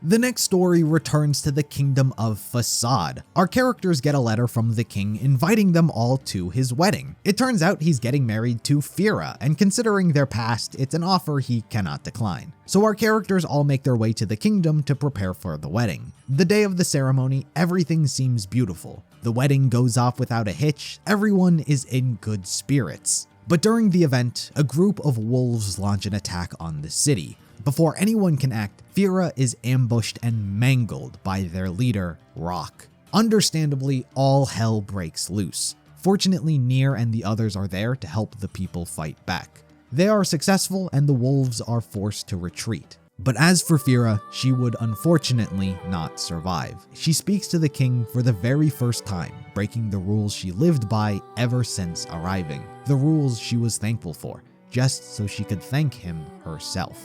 The next story returns to the kingdom of Facade. Our characters get a letter from the king inviting them all to his wedding. It turns out he's getting married to Furiae, and considering their past, it's an offer he cannot decline. So our characters all make their way to the kingdom to prepare for the wedding. The day of the ceremony, everything seems beautiful. The wedding goes off without a hitch, everyone is in good spirits. But during the event, a group of wolves launch an attack on the city. Before anyone can act, Furiae is ambushed and mangled by their leader, Rock. Understandably, all hell breaks loose. Fortunately, Nier and the others are there to help the people fight back. They are successful and the wolves are forced to retreat. But as for Furiae, she would unfortunately not survive. She speaks to the king for the very first time, breaking the rules she lived by ever since arriving. The rules she was thankful for, just so she could thank him herself.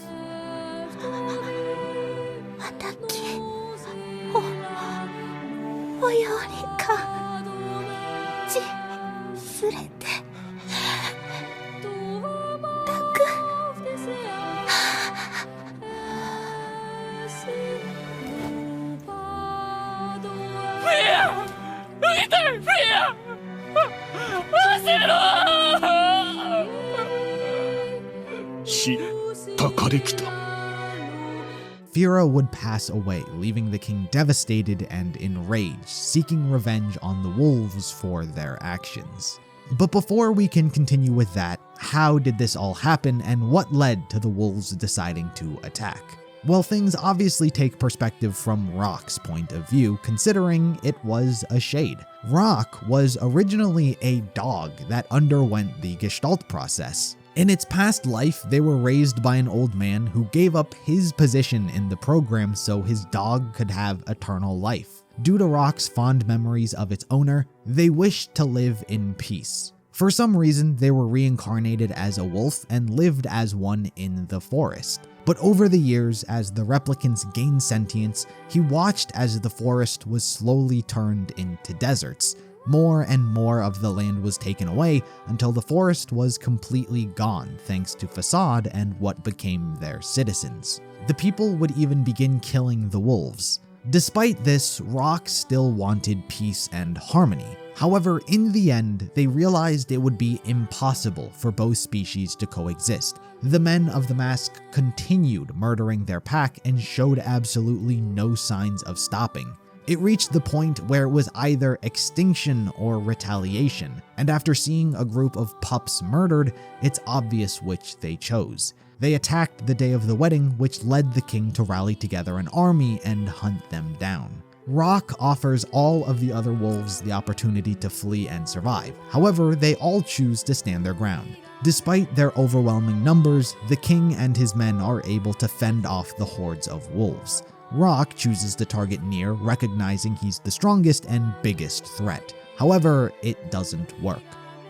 Furiae would pass away, leaving the king devastated and enraged, seeking revenge on the wolves for their actions. But before we can continue with that, how did this all happen and what led to the wolves deciding to attack? Well, things obviously take perspective from Rock's point of view, considering it was a shade. Rock was originally a dog that underwent the Gestalt process. In its past life, they were raised by an old man who gave up his position in the program so his dog could have eternal life. Due to Rock's fond memories of its owner, they wished to live in peace. For some reason, they were reincarnated as a wolf and lived as one in the forest. But over the years, as the replicants gained sentience, he watched as the forest was slowly turned into deserts. More and more of the land was taken away until the forest was completely gone thanks to Facade and what became their citizens. The people would even begin killing the wolves. Despite this, Rock still wanted peace and harmony. However, in the end, they realized it would be impossible for both species to coexist. The men of the mask continued murdering their pack and showed absolutely no signs of stopping. It reached the point where it was either extinction or retaliation, and after seeing a group of pups murdered, it's obvious which they chose. They attacked the day of the wedding, which led the king to rally together an army and hunt them down. Rock offers all of the other wolves the opportunity to flee and survive. However, they all choose to stand their ground. Despite their overwhelming numbers, the king and his men are able to fend off the hordes of wolves. Rock chooses to target NieR, recognizing he's the strongest and biggest threat. However, it doesn't work.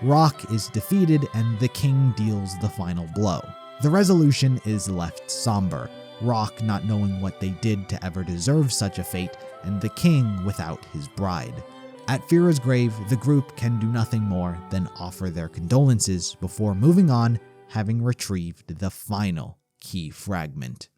Rock is defeated and the king deals the final blow. The resolution is left somber, Rock not knowing what they did to ever deserve such a fate, and the king without his bride. At Fira's grave, the group can do nothing more than offer their condolences before moving on, having retrieved the final key fragment.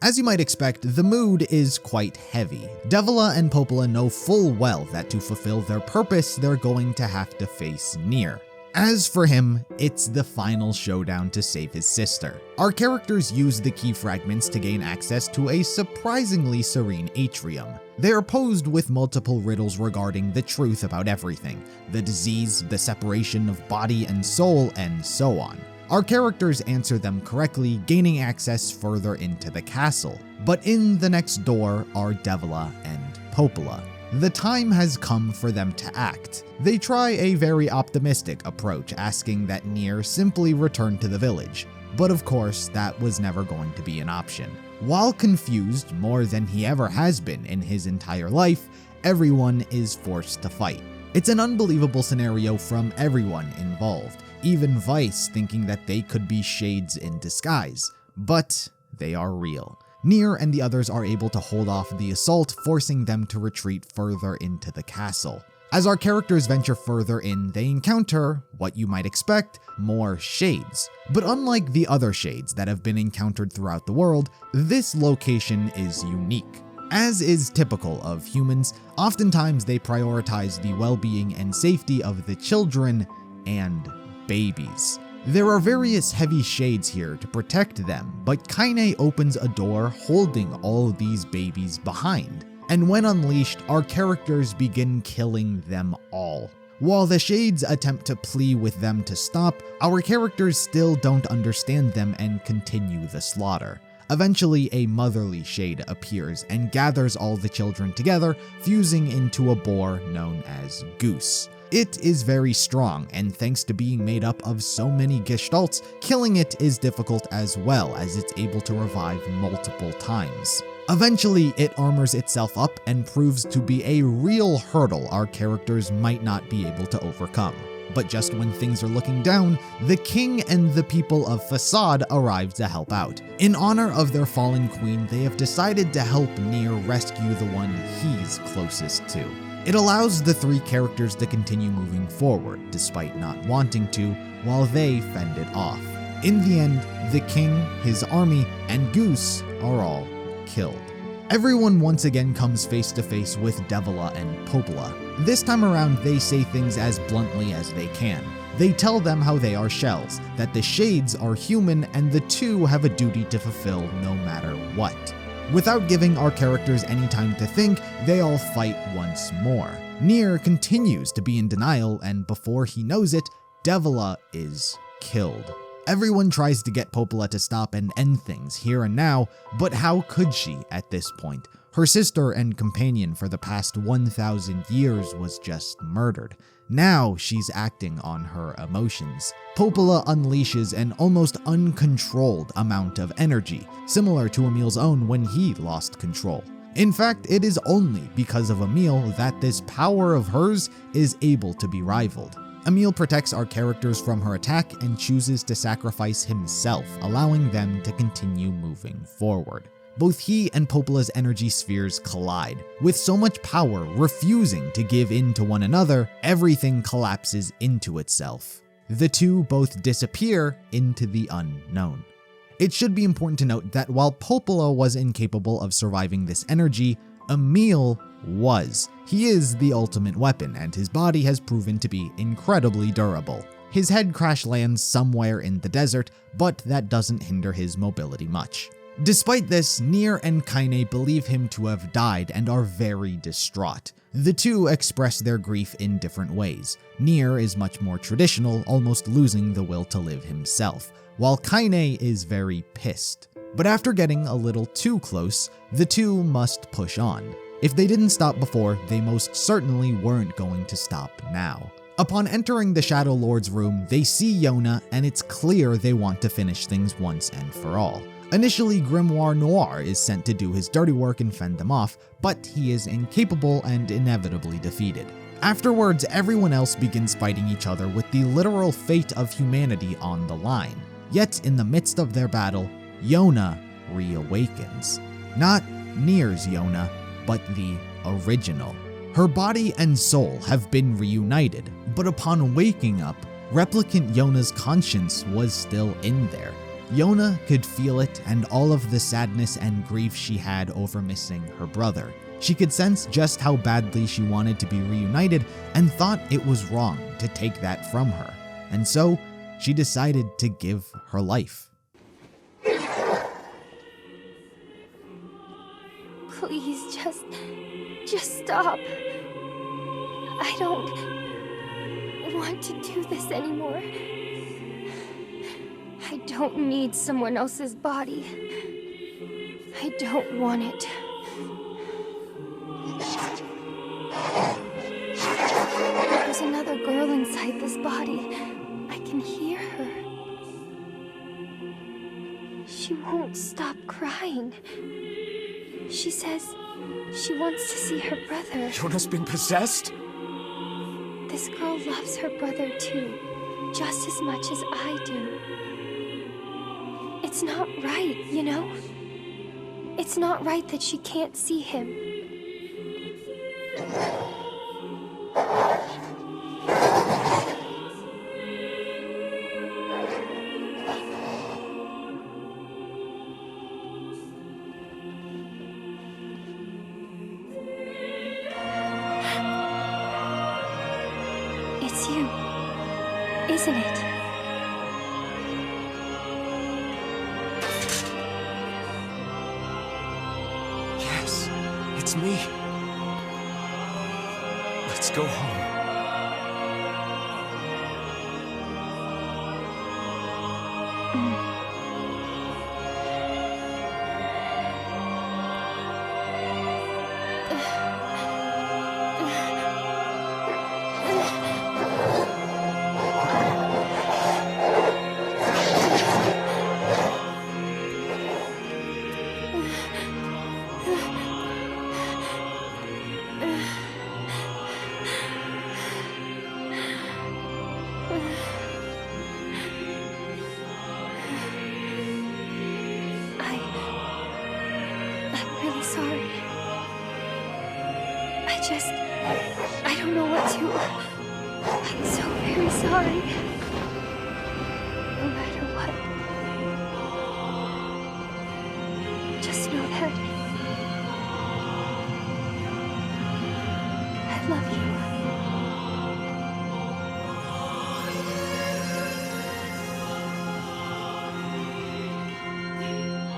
As you might expect, the mood is quite heavy. Devola and Popola know full well that to fulfill their purpose, they're going to have to face NieR. As for him, it's the final showdown to save his sister. Our characters use the key fragments to gain access to a surprisingly serene atrium. They are posed with multiple riddles regarding the truth about everything, the disease, the separation of body and soul, and so on. Our characters answer them correctly, gaining access further into the castle. But in the next door are Devola and Popola. The time has come for them to act. They try a very optimistic approach, asking that NieR simply return to the village. But of course, that was never going to be an option. While confused more than he ever has been in his entire life, everyone is forced to fight. It's an unbelievable scenario from everyone involved, even Weiss thinking that they could be shades in disguise. But they are real. NieR and the others are able to hold off the assault, forcing them to retreat further into the castle. As our characters venture further in, they encounter, what you might expect, more shades. But unlike the other shades that have been encountered throughout the world, this location is unique. As is typical of humans, oftentimes they prioritize the well-being and safety of the children and babies. There are various heavy shades here to protect them, but Kaine opens a door holding all these babies behind. And when unleashed, our characters begin killing them all. While the shades attempt to plead with them to stop, our characters still don't understand them and continue the slaughter. Eventually, a motherly shade appears and gathers all the children together, fusing into a boar known as Goose. It is very strong, and thanks to being made up of so many gestalts, killing it is difficult as well, as it's able to revive multiple times. Eventually, it armors itself up and proves to be a real hurdle our characters might not be able to overcome. But just when things are looking down, the king and the people of Facade arrive to help out. In honor of their fallen queen, they have decided to help NieR rescue the one he's closest to. It allows the three characters to continue moving forward, despite not wanting to, while they fend it off. In the end, the king, his army, and Goose are all killed. Everyone once again comes face to face with Devola and Popola. This time around, they say things as bluntly as they can. They tell them how they are shells, that the shades are human, and the two have a duty to fulfill no matter what. Without giving our characters any time to think, they all fight once more. NieR continues to be in denial, and before he knows it, Devola is killed. Everyone tries to get Popola to stop and end things here and now, but how could she at this point? Her sister and companion for the past 1,000 years was just murdered. Now she's acting on her emotions. Popola unleashes an almost uncontrolled amount of energy, similar to Emil's own when he lost control. In fact, it is only because of Emil that this power of hers is able to be rivaled. Emil protects our characters from her attack and chooses to sacrifice himself, allowing them to continue moving forward. Both he and Popola's energy spheres collide. With so much power refusing to give in to one another, everything collapses into itself. The two both disappear into the unknown. It should be important to note that while Popola was incapable of surviving this energy, Emil was. He is the ultimate weapon, and his body has proven to be incredibly durable. His head crash lands somewhere in the desert, but that doesn't hinder his mobility much. Despite this, NieR and Kaine believe him to have died and are very distraught. The two express their grief in different ways. NieR is much more traditional, almost losing the will to live himself, while Kaine is very pissed. But after getting a little too close, the two must push on. If they didn't stop before, they most certainly weren't going to stop now. Upon entering the Shadow Lord's room, they see Yonah, and it's clear they want to finish things once and for all. Initially, Grimoire Noir is sent to do his dirty work and fend them off, but he is incapable and inevitably defeated. Afterwards, everyone else begins fighting each other with the literal fate of humanity on the line. Yet, in the midst of their battle, Yonah reawakens. Not NieR's Yonah, but the original. Her body and soul have been reunited, but upon waking up, Replicant Yonah's conscience was still in there. Yonah could feel it and all of the sadness and grief she had over missing her brother. She could sense just how badly she wanted to be reunited and thought it was wrong to take that from her. And so, she decided to give her life. Please, just stop. I don't want to do this anymore. I don't need someone else's body. I don't want it. There's another girl inside this body. I can hear her. She won't stop crying. She says she wants to see her brother. Yonah's been possessed? This girl loves her brother too, just as much as I do. It's not right, you know? It's not right that she can't see him. It's you, isn't it? It's me. Let's go home. I don't know what to... I'm so very sorry. No matter what. Just know that... I love you.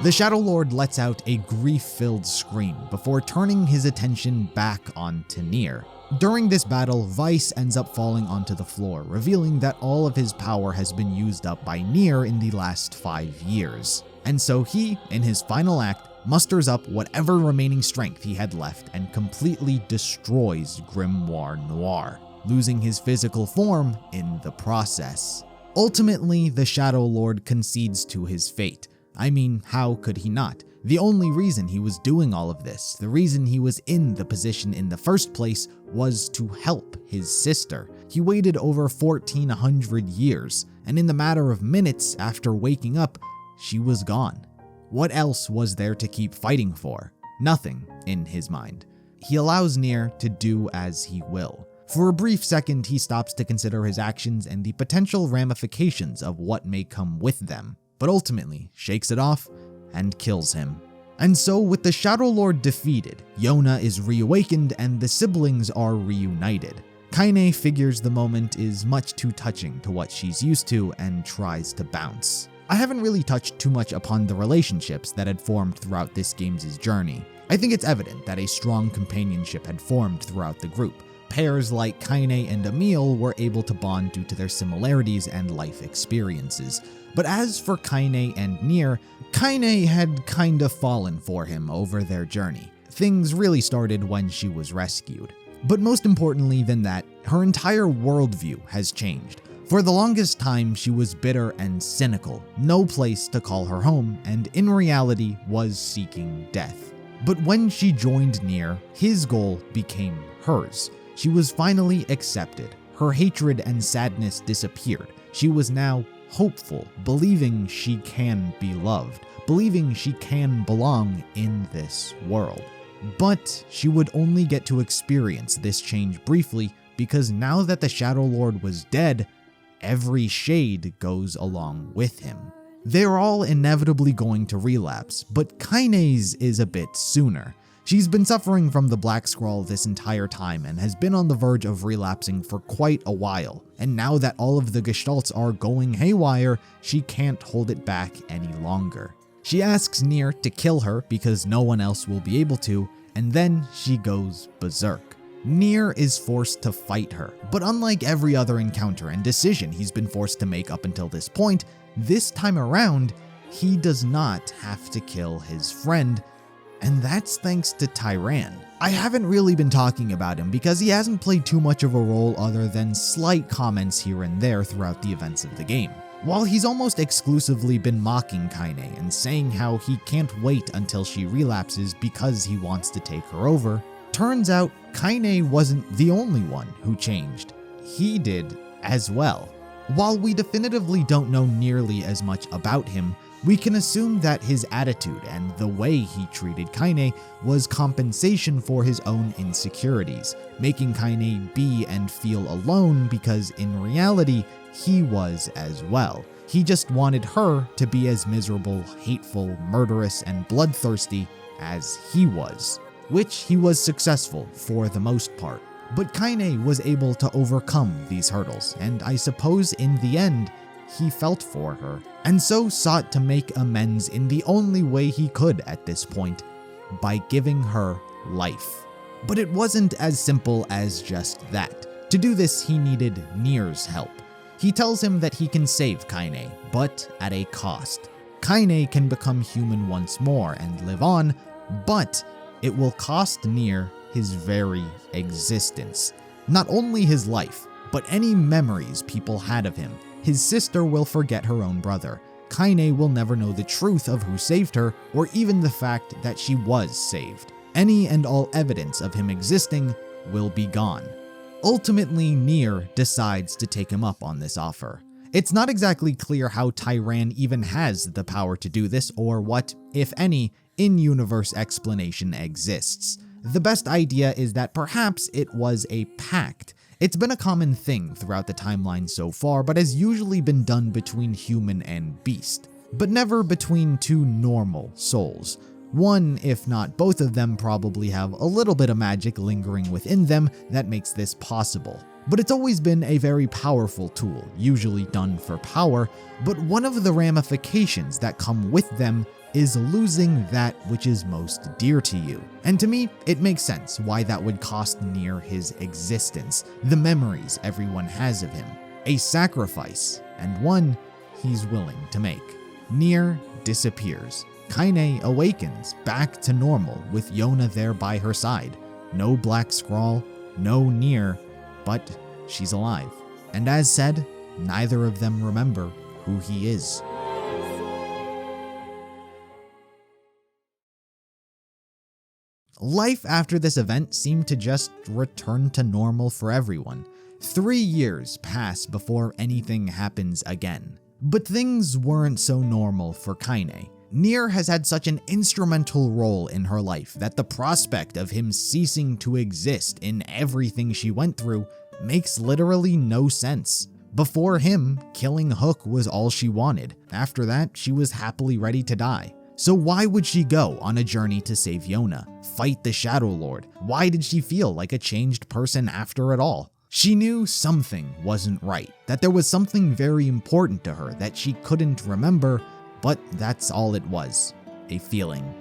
The Shadow Lord lets out a grief-filled scream before turning his attention back onto NieR. During this battle, Weiss ends up falling onto the floor, revealing that all of his power has been used up by NieR in the last 5 years. And so he, in his final act, musters up whatever remaining strength he had left and completely destroys Grimoire Noir, losing his physical form in the process. Ultimately, the Shadow Lord concedes to his fate. I mean, how could he not? The only reason he was doing all of this, the reason he was in the position in the first place, was to help his sister. He waited over 1,400 years, and in the matter of minutes after waking up, she was gone. What else was there to keep fighting for? Nothing, in his mind. He allows Nier to do as he will. For a brief second, he stops to consider his actions and the potential ramifications of what may come with them, but ultimately shakes it off and kills him. And so, with the Shadow Lord defeated, Yonah is reawakened and the siblings are reunited. Kaine figures the moment is much too touching to what she's used to and tries to bounce. I haven't really touched too much upon the relationships that had formed throughout this game's journey. I think it's evident that a strong companionship had formed throughout the group. Pairs like Kaine and Emil were able to bond due to their similarities and life experiences. But as for Kaine and Nier, Kaine had kinda fallen for him over their journey. Things really started when she was rescued. But most importantly than that, her entire worldview has changed. For the longest time, she was bitter and cynical, no place to call her home, and in reality was seeking death. But when she joined Nier, his goal became hers. She was finally accepted. Her hatred and sadness disappeared. She was now hopeful, believing she can be loved, believing she can belong in this world. But she would only get to experience this change briefly, because now that the Shadow Lord was dead, every shade goes along with him. They're all inevitably going to relapse, but Kaine's is a bit sooner. She's been suffering from the Black Scrawl this entire time and has been on the verge of relapsing for quite a while, and now that all of the gestalts are going haywire, she can't hold it back any longer. She asks Nier to kill her because no one else will be able to, and then she goes berserk. Nier is forced to fight her, but unlike every other encounter and decision he's been forced to make up until this point, this time around, he does not have to kill his friend, and that's thanks to Tyran. I haven't really been talking about him because he hasn't played too much of a role other than slight comments here and there throughout the events of the game. While he's almost exclusively been mocking Kaine and saying how he can't wait until she relapses because he wants to take her over, turns out Kaine wasn't the only one who changed. He did as well. While we definitively don't know nearly as much about him, we can assume that his attitude and the way he treated Kaine was compensation for his own insecurities, making Kaine be and feel alone because in reality, he was as well. He just wanted her to be as miserable, hateful, murderous, and bloodthirsty as he was, which he was successful for the most part. But Kaine was able to overcome these hurdles, and I suppose in the end, he felt for her, and so sought to make amends in the only way he could at this point, by giving her life. But it wasn't as simple as just that. To do this, he needed Nier's help. He tells him that he can save Kaine, but at a cost. Kaine can become human once more and live on, but it will cost Nier his very existence. Not only his life, but any memories people had of him. His sister will forget her own brother. Kaine will never know the truth of who saved her, or even the fact that she was saved. Any and all evidence of him existing will be gone. Ultimately, Nier decides to take him up on this offer. It's not exactly clear how Tyran even has the power to do this, or what, if any, in-universe explanation exists. The best idea is that perhaps it was a pact. It's been a common thing throughout the timeline so far, but has usually been done between human and beast, but never between two normal souls. One, if not both of them, probably have a little bit of magic lingering within them that makes this possible. But it's always been a very powerful tool, usually done for power, but one of the ramifications that come with them is losing that which is most dear to you. And to me, it makes sense why that would cost Nier his existence, the memories everyone has of him. A sacrifice, and one he's willing to make. Nier disappears. Kaine awakens back to normal with Yonah there by her side. No Black Scrawl, no Nier, but she's alive. And as said, neither of them remember who he is. Life after this event seemed to just return to normal for everyone. 3 years pass before anything happens again. But things weren't so normal for Kaine. Nier has had such an instrumental role in her life that the prospect of him ceasing to exist in everything she went through makes literally no sense. Before him, killing Hook was all she wanted. After that, she was happily ready to die. So why would she go on a journey to save Yonah, fight the Shadow Lord? Why did she feel like a changed person after it all? She knew something wasn't right, that there was something very important to her that she couldn't remember, but that's all it was, a feeling.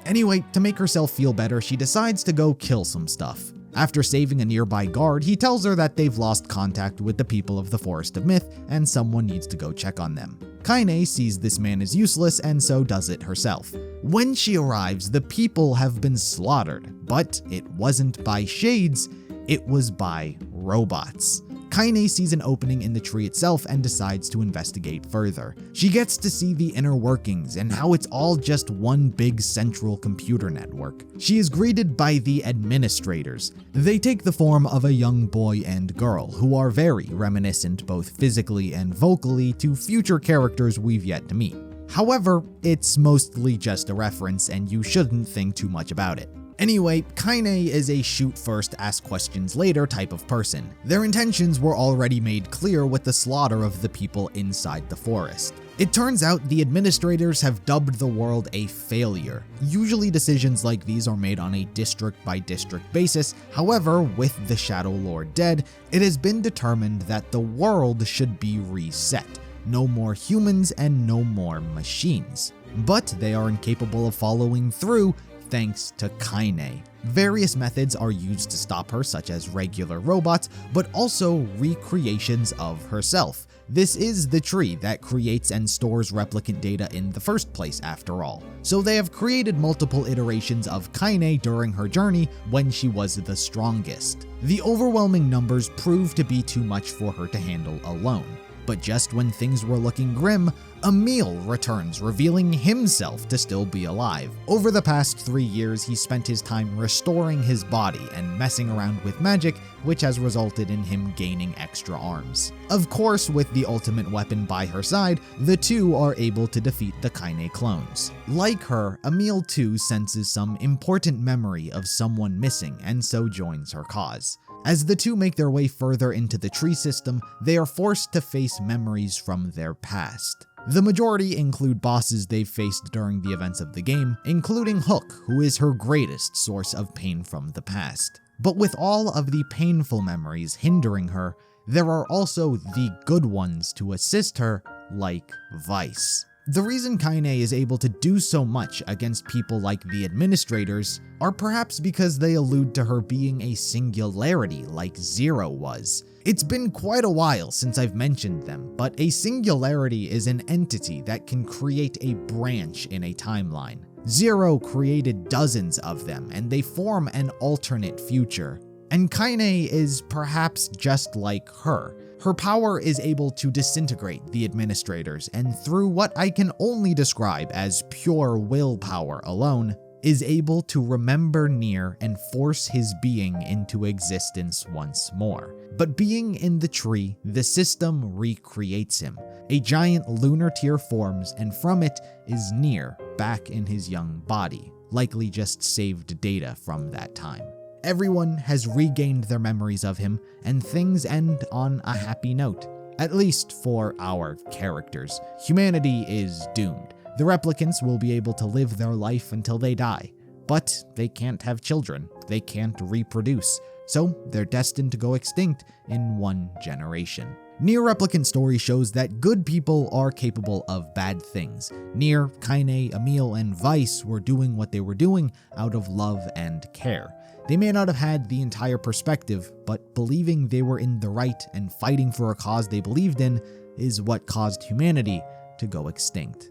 Anyway, to make herself feel better, she decides to go kill some stuff. After saving a nearby guard, he tells her that they've lost contact with the people of the Forest of Myth and someone needs to go check on them. Kaine sees this man as useless and so does it herself. When she arrives, the people have been slaughtered, but it wasn't by shades, it was by robots. Kaine sees an opening in the tree itself and decides to investigate further. She gets to see the inner workings and how it's all just one big central computer network. She is greeted by the administrators. They take the form of a young boy and girl who are very reminiscent both physically and vocally to future characters we've yet to meet. However, it's mostly just a reference and you shouldn't think too much about it. Anyway, Kaine is a shoot first, ask questions later type of person. Their intentions were already made clear with the slaughter of the people inside the forest. It turns out the administrators have dubbed the world a failure. Usually decisions like these are made on a district by district basis. However, with the Shadow Lord dead, it has been determined that the world should be reset. No more humans and no more machines. But they are incapable of following through thanks to Kaine. Various methods are used to stop her, such as regular robots, but also recreations of herself. This is the tree that creates and stores replicant data in the first place, after all. So they have created multiple iterations of Kaine during her journey when she was the strongest. The overwhelming numbers proved to be too much for her to handle alone. But just when things were looking grim, Emil returns, revealing himself to still be alive. Over the past 3 years, he spent his time restoring his body and messing around with magic, which has resulted in him gaining extra arms. Of course, with the ultimate weapon by her side, the two are able to defeat the Kaine clones. Like her, Emil too senses some important memory of someone missing and so joins her cause. As the two make their way further into the tree system, they are forced to face memories from their past. The majority include bosses they've faced during the events of the game, including Hook, who is her greatest source of pain from the past. But with all of the painful memories hindering her, there are also the good ones to assist her, like Weiss. The reason Kaine is able to do so much against people like the administrators are perhaps because they allude to her being a singularity like Zero was. It's been quite a while since I've mentioned them, but a singularity is an entity that can create a branch in a timeline. Zero created dozens of them, and they form an alternate future. And Kaine is perhaps just like her. Her power is able to disintegrate the administrators, and through what I can only describe as pure willpower alone, is able to remember Nier and force his being into existence once more. But being in the tree, the system recreates him. A giant lunar tear forms, and from it is Nier back in his young body, likely just saved data from that time. Everyone has regained their memories of him, and things end on a happy note. At least for our characters. Humanity is doomed. The replicants will be able to live their life until they die. But they can't have children. They can't reproduce. So they're destined to go extinct in 1 generation. Nier Replicant story shows that good people are capable of bad things. Nier, Kaine, Emil, and Weiss were doing what they were doing out of love and care. They may not have had the entire perspective, but believing they were in the right and fighting for a cause they believed in is what caused humanity to go extinct.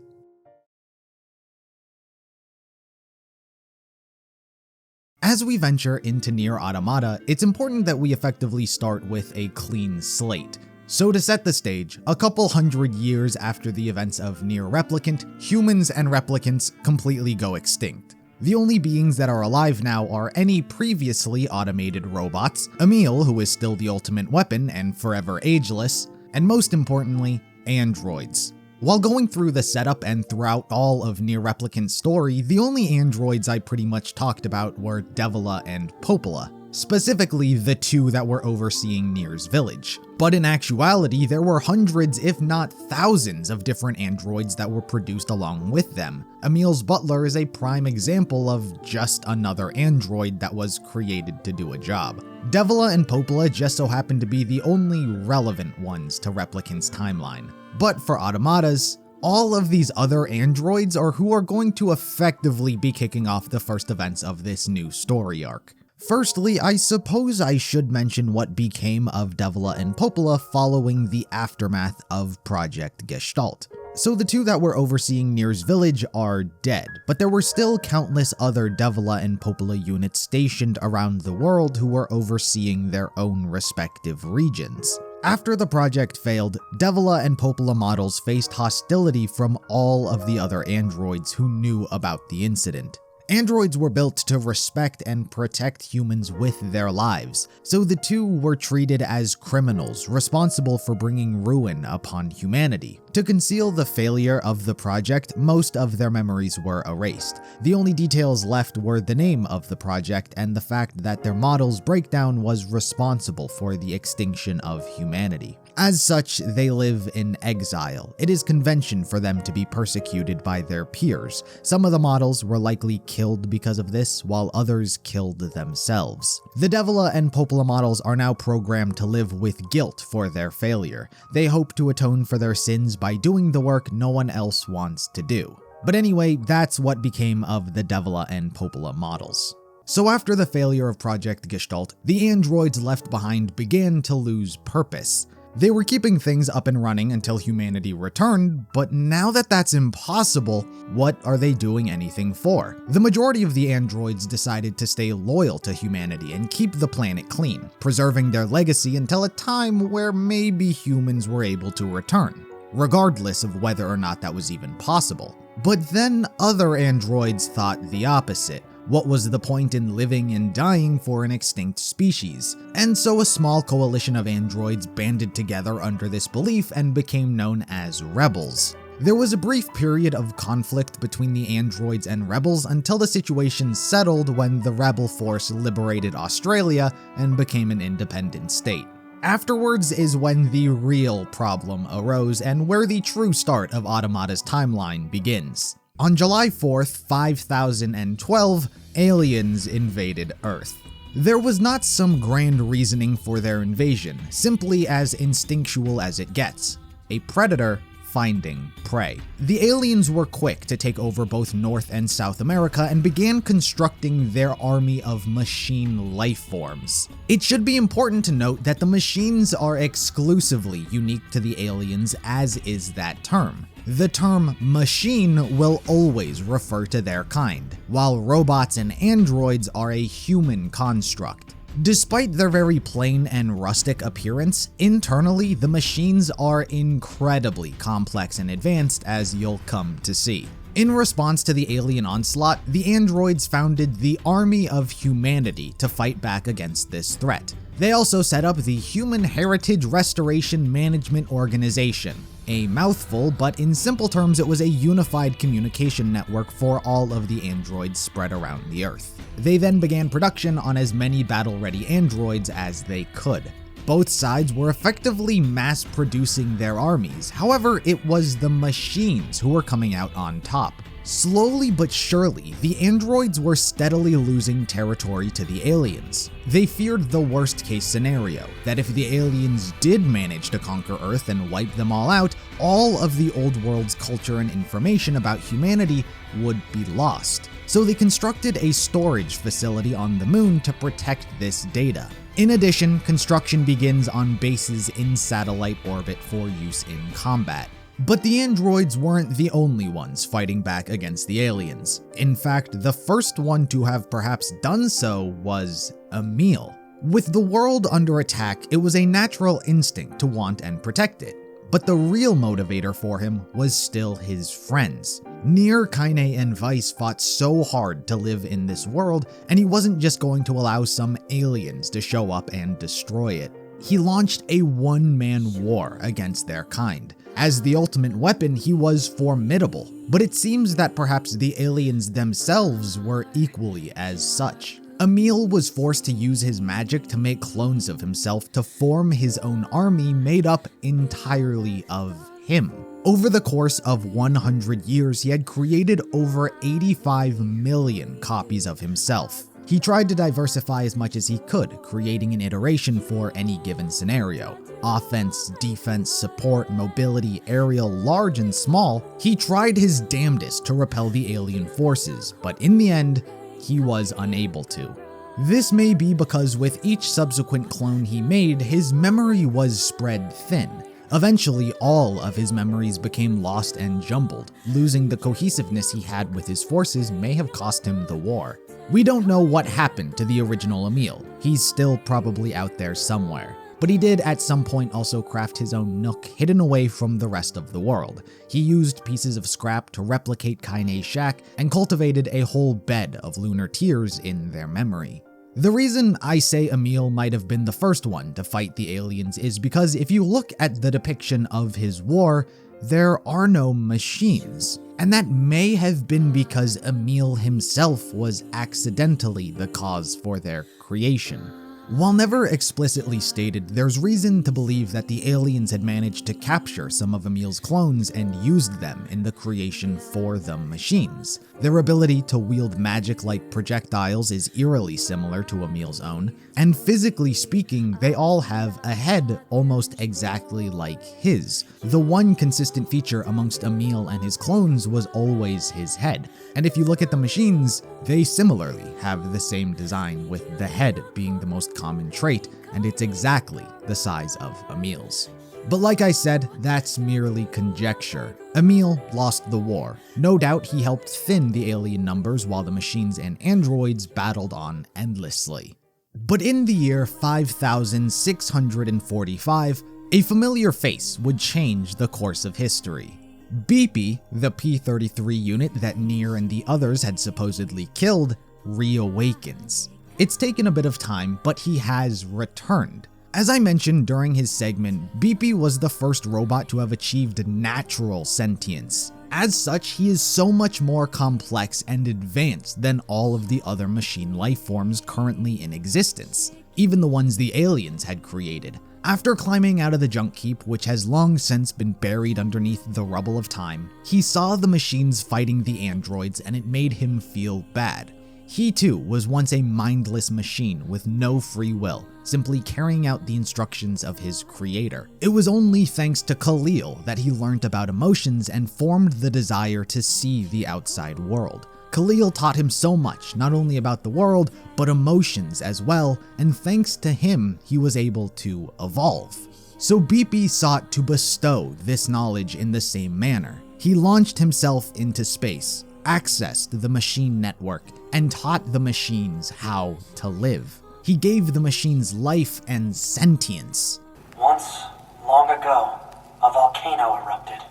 As we venture into Nier Automata, it's important that we effectively start with a clean slate. So to set the stage, a couple hundred years after the events of Nier Replicant, humans and replicants completely go extinct. The only beings that are alive now are any previously automated robots, Emil, who is still the ultimate weapon and forever ageless, and most importantly, androids. While going through the setup and throughout all of Nier Replicant's story, the only androids I pretty much talked about were Devola and Popola, specifically the two that were overseeing Nier's village. But in actuality, there were hundreds if not thousands of different androids that were produced along with them. Emil's butler is a prime example of just another android that was created to do a job. Devola and Popola just so happen to be the only relevant ones to Replicant's timeline. But for Automatas, all of these other androids are who are going to effectively be kicking off the first events of this new story arc. Firstly, I suppose I should mention what became of Devola and Popola following the aftermath of Project Gestalt. So the two that were overseeing Nier's village are dead, but there were still countless other Devola and Popola units stationed around the world who were overseeing their own respective regions. After the project failed, Devola and Popola models faced hostility from all of the other androids who knew about the incident. Androids were built to respect and protect humans with their lives, so the two were treated as criminals responsible for bringing ruin upon humanity. To conceal the failure of the project, most of their memories were erased. The only details left were the name of the project and the fact that their model's breakdown was responsible for the extinction of humanity. As such, they live in exile. It is convention for them to be persecuted by their peers. Some of the models were likely killed because of this, while others killed themselves. The Devola and Popola models are now programmed to live with guilt for their failure. They hope to atone for their sins by doing the work no one else wants to do. But anyway, that's what became of the Devola and Popola models. So after the failure of Project Gestalt, the androids left behind began to lose purpose. They were keeping things up and running until humanity returned, but now that that's impossible, what are they doing anything for? The majority of the androids decided to stay loyal to humanity and keep the planet clean, preserving their legacy until a time where maybe humans were able to return, regardless of whether or not that was even possible. But then other androids thought the opposite. What was the point in living and dying for an extinct species? And so a small coalition of androids banded together under this belief and became known as rebels. There was a brief period of conflict between the androids and rebels until the situation settled when the rebel force liberated Australia and became an independent state. Afterwards is when the real problem arose and where the true start of Automata's timeline begins. On July 4th, 5012, aliens invaded Earth. There was not some grand reasoning for their invasion, simply as instinctual as it gets: a predator finding prey. The aliens were quick to take over both North and South America and began constructing their army of machine life forms. It should be important to note that the machines are exclusively unique to the aliens, as is that term. The term machine will always refer to their kind, while robots and androids are a human construct. Despite their very plain and rustic appearance, internally the machines are incredibly complex and advanced, as you'll come to see. In response to the alien onslaught, the androids founded the Army of Humanity to fight back against this threat. They also set up the Human Heritage Restoration Management Organization. A mouthful, but in simple terms it was a unified communication network for all of the androids spread around the Earth. They then began production on as many battle-ready androids as they could. Both sides were effectively mass-producing their armies, however, it was the machines who were coming out on top. Slowly but surely, the androids were steadily losing territory to the aliens. They feared the worst-case scenario, that if the aliens did manage to conquer Earth and wipe them all out, all of the old world's culture and information about humanity would be lost. So they constructed a storage facility on the moon to protect this data. In addition, construction begins on bases in satellite orbit for use in combat. But the androids weren't the only ones fighting back against the aliens. In fact, the first one to have perhaps done so was Emil. With the world under attack, it was a natural instinct to want and protect it. But the real motivator for him was still his friends. Nier, Kaine, and Weiss fought so hard to live in this world, and he wasn't just going to allow some aliens to show up and destroy it. He launched a one-man war against their kind. As the ultimate weapon, he was formidable, but it seems that perhaps the aliens themselves were equally as such. Emil was forced to use his magic to make clones of himself to form his own army made up entirely of him. Over the course of 100 years, he had created over 85 million copies of himself. He tried to diversify as much as he could, creating an iteration for any given scenario. Offense, defense, support, mobility, aerial, large and small. He tried his damnedest to repel the alien forces, but in the end, he was unable to. This may be because with each subsequent clone he made, his memory was spread thin. Eventually, all of his memories became lost and jumbled. Losing the cohesiveness he had with his forces may have cost him the war. We don't know what happened to the original Emil. He's still probably out there somewhere. But he did at some point also craft his own nook hidden away from the rest of the world. He used pieces of scrap to replicate Kaine's shack and cultivated a whole bed of lunar tears in their memory. The reason I say Emil might have been the first one to fight the aliens is because if you look at the depiction of his war, there are no machines. And that may have been because Emil himself was accidentally the cause for their creation. While never explicitly stated, there's reason to believe that the aliens had managed to capture some of Emil's clones and used them in the creation for the machines. Their ability to wield magic-like projectiles is eerily similar to Emil's own, and physically speaking, they all have a head almost exactly like his. The one consistent feature amongst Emil and his clones was always his head. And if you look at the machines, they similarly have the same design, with the head being the most common trait, and it's exactly the size of Emil's. But like I said, that's merely conjecture. Emil lost the war. No doubt he helped thin the alien numbers while the machines and androids battled on endlessly. But in the year 5645, a familiar face would change the course of history. Beepy, the P-33 unit that Nier and the others had supposedly killed, reawakens. It's taken a bit of time, but he has returned. As I mentioned during his segment, Beepy was the first robot to have achieved natural sentience. As such, he is so much more complex and advanced than all of the other machine life forms currently in existence, even the ones the aliens had created. After climbing out of the junk heap, which has long since been buried underneath the rubble of time, he saw the machines fighting the androids and it made him feel bad. He too was once a mindless machine with no free will, simply carrying out the instructions of his creator. It was only thanks to Khalil that he learned about emotions and formed the desire to see the outside world. Khalil taught him so much, not only about the world, but emotions as well, and thanks to him, he was able to evolve. So Beepy sought to bestow this knowledge in the same manner. He launched himself into space, accessed the machine network, and taught the machines how to live. He gave the machines life and sentience. Once, long ago, a volcano erupted.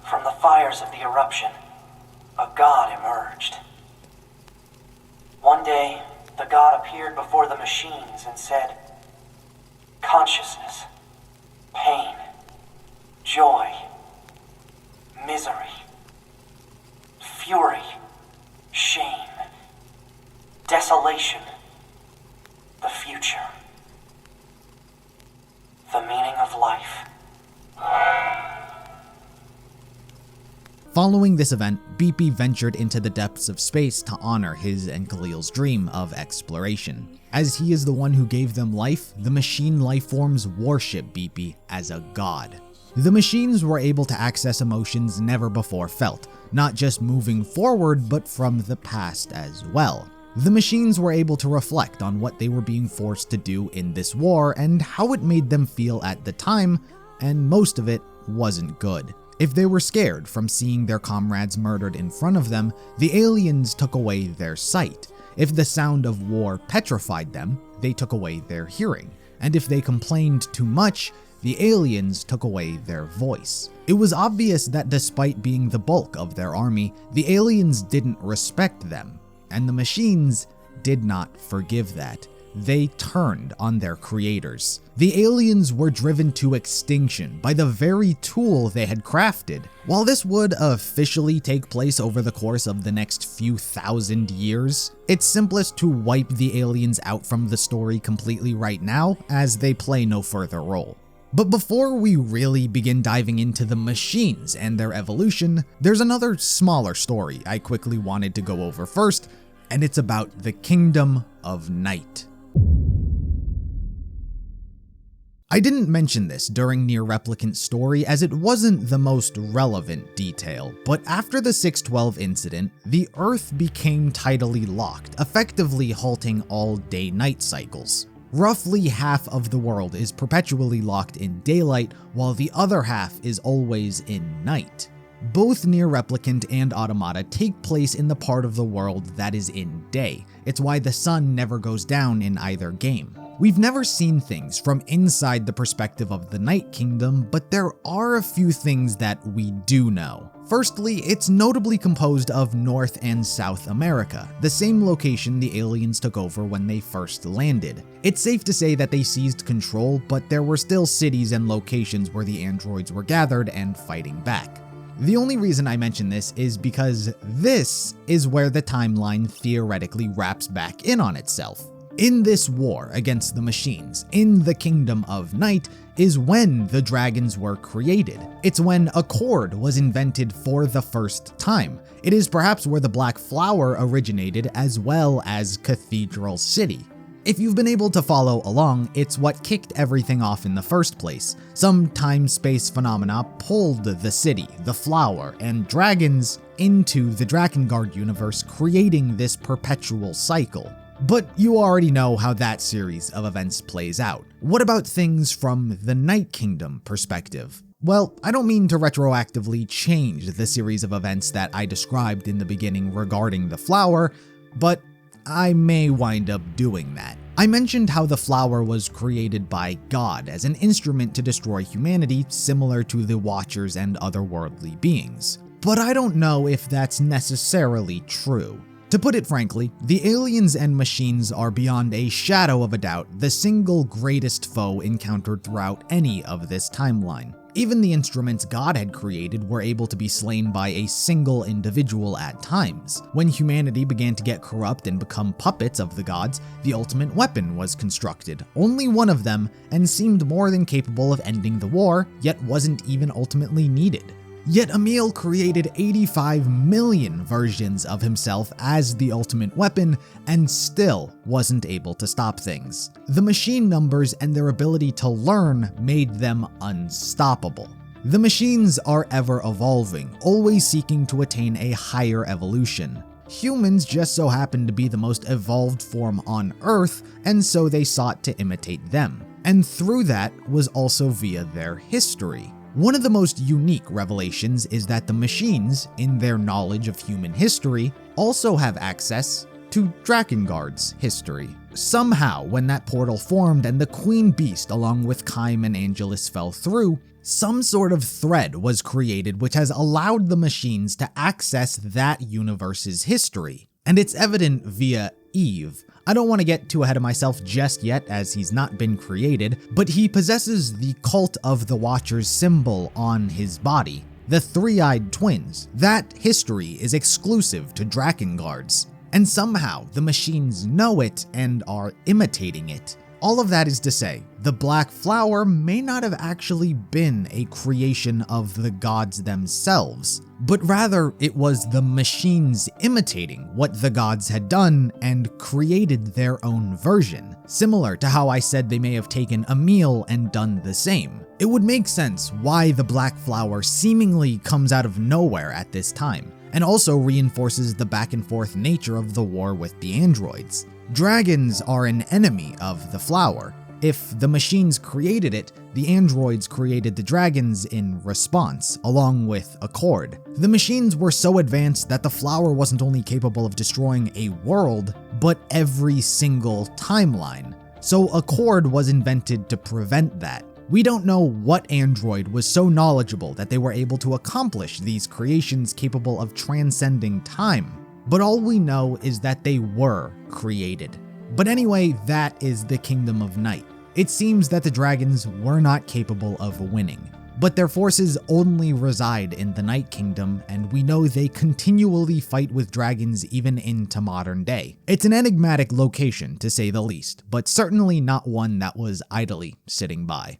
From the fires of the eruption, a god emerged. One day, the god appeared before the machines and said, "Consciousness, pain, joy, misery, fury, shame, desolation, the future, the meaning of life." Following this event, Beepy ventured into the depths of space to honor his and Khalil's dream of exploration. As he is the one who gave them life, the machine life forms worship Beepy as a god. The machines were able to access emotions never before felt, not just moving forward, but from the past as well. The machines were able to reflect on what they were being forced to do in this war and how it made them feel at the time, and most of it wasn't good. If they were scared from seeing their comrades murdered in front of them, the aliens took away their sight. If the sound of war petrified them, they took away their hearing. And if they complained too much, the aliens took away their voice. It was obvious that despite being the bulk of their army, the aliens didn't respect them, and the machines did not forgive that. They turned on their creators. The aliens were driven to extinction by the very tool they had crafted. While this would officially take place over the course of the next few thousand years, it's simplest to wipe the aliens out from the story completely right now, as they play no further role. But before we really begin diving into the machines and their evolution, there's another smaller story I quickly wanted to go over first, and it's about the Kingdom of Night. I didn't mention this during Nier Replicant's story as it wasn't the most relevant detail, but after the 612 incident, the Earth became tidally locked, effectively halting all day-night cycles. Roughly half of the world is perpetually locked in daylight, while the other half is always in night. Both Nier Replicant and Automata take place in the part of the world that is in day. It's why the sun never goes down in either game. We've never seen things from inside the perspective of the Night Kingdom, but there are a few things that we do know. Firstly, it's notably composed of North and South America, the same location the aliens took over when they first landed. It's safe to say that they seized control, but there were still cities and locations where the androids were gathered and fighting back. The only reason I mention this is because this is where the timeline theoretically wraps back in on itself. In this war against the machines, in the Kingdom of Night, is when the dragons were created. It's when Accord was invented for the first time. It is perhaps where the Black Flower originated, as well as Cathedral City. If you've been able to follow along, it's what kicked everything off in the first place. Some time-space phenomena pulled the city, the flower, and dragons into the Drakengard universe, creating this perpetual cycle. But you already know how that series of events plays out. What about things from the Night Kingdom perspective? Well, I don't mean to retroactively change the series of events that I described in the beginning regarding the flower, but I may wind up doing that. I mentioned how the flower was created by God as an instrument to destroy humanity, similar to the Watchers and otherworldly beings. But I don't know if that's necessarily true. To put it frankly, the aliens and machines are beyond a shadow of a doubt the single greatest foe encountered throughout any of this timeline. Even the instruments God had created were able to be slain by a single individual at times. When humanity began to get corrupt and become puppets of the gods, the ultimate weapon was constructed, only one of them, and seemed more than capable of ending the war, yet wasn't even ultimately needed. Yet Emil created 85 million versions of himself as the ultimate weapon and still wasn't able to stop things. The machine numbers and their ability to learn made them unstoppable. The machines are ever evolving, always seeking to attain a higher evolution. Humans just so happen to be the most evolved form on Earth, and so they sought to imitate them. And through that was also via their history. One of the most unique revelations is that the machines, in their knowledge of human history, also have access to Drakengard's history. Somehow, when that portal formed and the Queen Beast along with Caim and Angelus fell through, some sort of thread was created which has allowed the machines to access that universe's history. And it's evident via Eve. I don't want to get too ahead of myself just yet as he's not been created, but he possesses the Cult of the Watchers symbol on his body. The three-eyed twins. That history is exclusive to Drakengards. And somehow the machines know it and are imitating it. All of that is to say, the Black Flower may not have actually been a creation of the gods themselves, but rather it was the machines imitating what the gods had done and created their own version, similar to how I said they may have taken Emil and done the same. It would make sense why the Black Flower seemingly comes out of nowhere at this time, and also reinforces the back and forth nature of the war with the androids. Dragons are an enemy of the flower. If the machines created it, the androids created the dragons in response, along with Accord. The machines were so advanced that the flower wasn't only capable of destroying a world, but every single timeline. So Accord was invented to prevent that. We don't know what android was so knowledgeable that they were able to accomplish these creations capable of transcending time, but all we know is that they were created. But anyway, that is the Kingdom of Night. It seems that the dragons were not capable of winning, but their forces only reside in the Night Kingdom, and we know they continually fight with dragons even into modern day. It's an enigmatic location, to say the least, but certainly not one that was idly sitting by.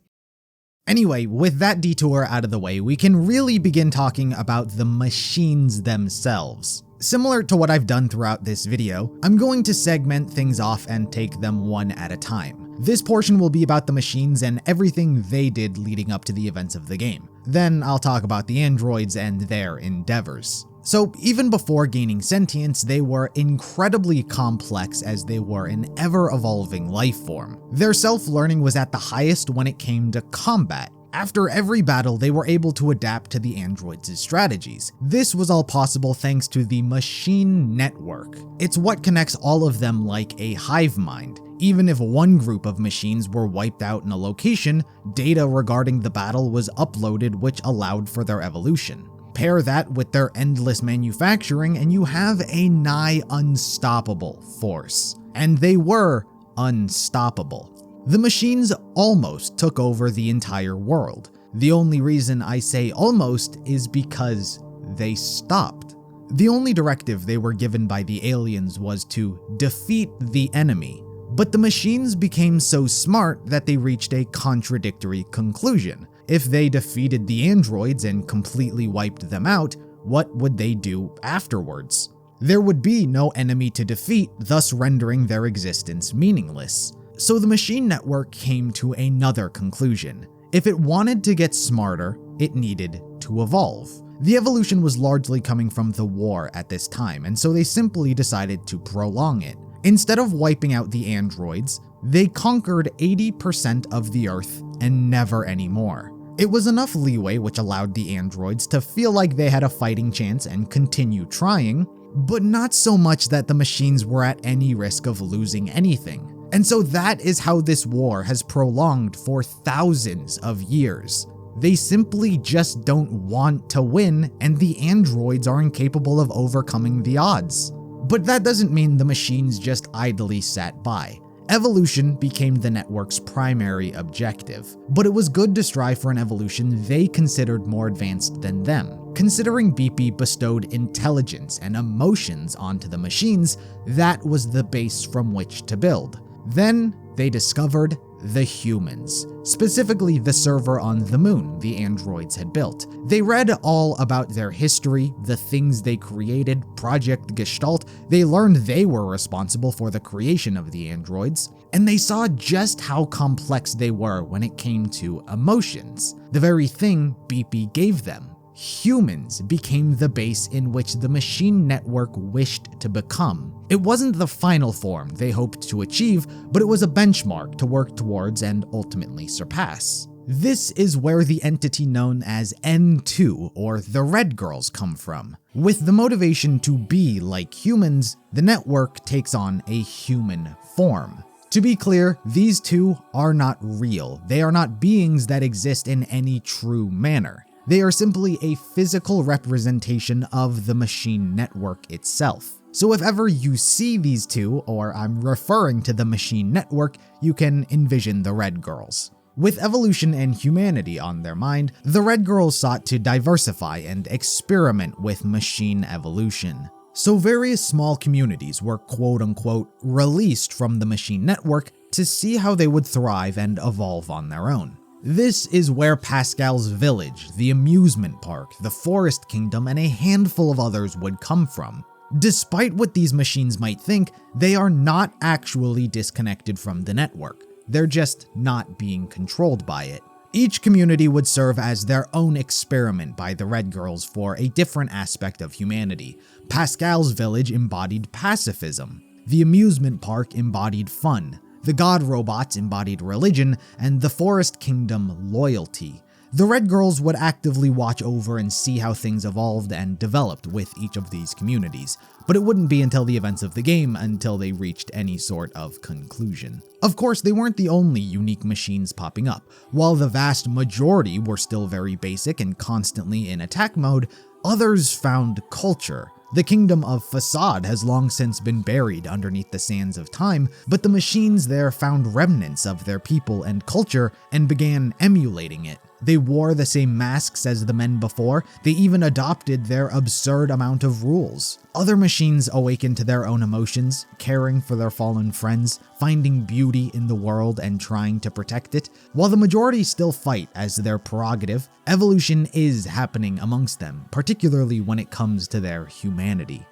Anyway, with that detour out of the way, we can really begin talking about the machines themselves. Similar to what I've done throughout this video, I'm going to segment things off and take them one at a time. This portion will be about the machines and everything they did leading up to the events of the game. Then I'll talk about the androids and their endeavors. So even before gaining sentience, they were incredibly complex as they were an ever-evolving life form. Their self-learning was at the highest when it came to combat. After every battle, they were able to adapt to the androids' strategies. This was all possible thanks to the machine network. It's what connects all of them like a hive mind. Even if one group of machines were wiped out in a location, data regarding the battle was uploaded, which allowed for their evolution. Pair that with their endless manufacturing and you have a nigh unstoppable force. And they were unstoppable. The machines almost took over the entire world. The only reason I say almost is because they stopped. The only directive they were given by the aliens was to defeat the enemy, but the machines became so smart that they reached a contradictory conclusion. If they defeated the androids and completely wiped them out, what would they do afterwards? There would be no enemy to defeat, thus rendering their existence meaningless. So the machine network came to another conclusion. If it wanted to get smarter, it needed to evolve. The evolution was largely coming from the war at this time, and so they simply decided to prolong it. Instead of wiping out the androids, they conquered 80% of the Earth and never anymore. It was enough leeway which allowed the androids to feel like they had a fighting chance and continue trying, but not so much that the machines were at any risk of losing anything. And so that is how this war has prolonged for thousands of years. They simply just don't want to win, and the androids are incapable of overcoming the odds. But that doesn't mean the machines just idly sat by. Evolution became the network's primary objective, but it was good to strive for an evolution they considered more advanced than them. Considering BP bestowed intelligence and emotions onto the machines, that was the base from which to build. Then they discovered the humans, specifically the server on the moon the androids had built. They read all about their history, the things they created, Project Gestalt. They learned they were responsible for the creation of the androids, and they saw just how complex they were when it came to emotions, the very thing BP gave them. Humans became the base in which the machine network wished to become. It wasn't the final form they hoped to achieve, but it was a benchmark to work towards and ultimately surpass. This is where the entity known as N2, or the Red Girls, come from. With the motivation to be like humans, the network takes on a human form. To be clear, these two are not real. They are not beings that exist in any true manner. They are simply a physical representation of the machine network itself. So if ever you see these two, or I'm referring to the machine network, you can envision the Red Girls. With evolution and humanity on their mind, the Red Girls sought to diversify and experiment with machine evolution. So various small communities were quote-unquote released from the machine network to see how they would thrive and evolve on their own. This is where Pascal's village, the amusement park, the forest kingdom, and a handful of others would come from. Despite what these machines might think, they are not actually disconnected from the network. They're just not being controlled by it. Each community would serve as their own experiment by the Red Girls for a different aspect of humanity. Pascal's village embodied pacifism. The amusement park embodied fun. The god robots embodied religion, and the forest kingdom loyalty. The Red Girls would actively watch over and see how things evolved and developed with each of these communities, but it wouldn't be until the events of the game until they reached any sort of conclusion. Of course, they weren't the only unique machines popping up. While the vast majority were still very basic and constantly in attack mode, others found culture. The kingdom of Facade has long since been buried underneath the sands of time, but the machines there found remnants of their people and culture and began emulating it. They wore the same masks as the men before, they even adopted their absurd amount of rules. Other machines awakened to their own emotions, caring for their fallen friends, finding beauty in the world and trying to protect it. While the majority still fight as their prerogative, evolution is happening amongst them, particularly when it comes to their humanity.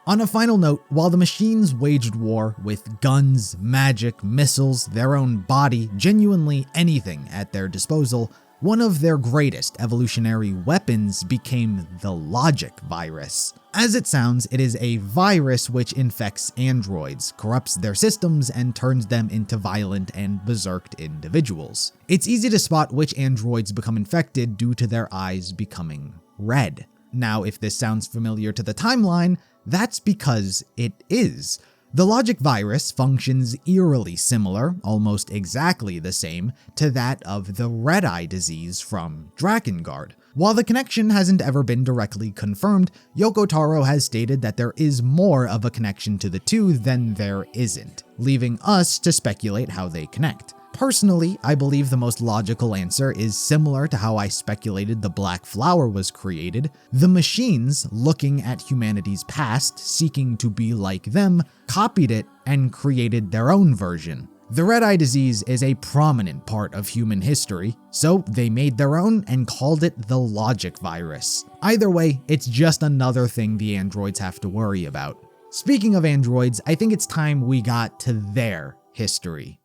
On a final note, while the machines waged war with guns, magic, missiles, their own body, genuinely anything at their disposal, one of their greatest evolutionary weapons became the logic virus. As it sounds, it is a virus which infects androids, corrupts their systems, and turns them into violent and berserked individuals. It's easy to spot which androids become infected due to their eyes becoming red. Now, if this sounds familiar to the timeline, that's because it is. The logic virus functions eerily similar, almost exactly the same, to that of the red eye disease from Drakengard. While the connection hasn't ever been directly confirmed, Yoko Taro has stated that there is more of a connection to the two than there isn't, leaving us to speculate how they connect. Personally, I believe the most logical answer is similar to how I speculated the Black Flower was created. The machines, looking at humanity's past, seeking to be like them, copied it and created their own version. The red eye disease is a prominent part of human history, so they made their own and called it the logic virus. Either way, it's just another thing the androids have to worry about. Speaking of androids, I think it's time we got to their history.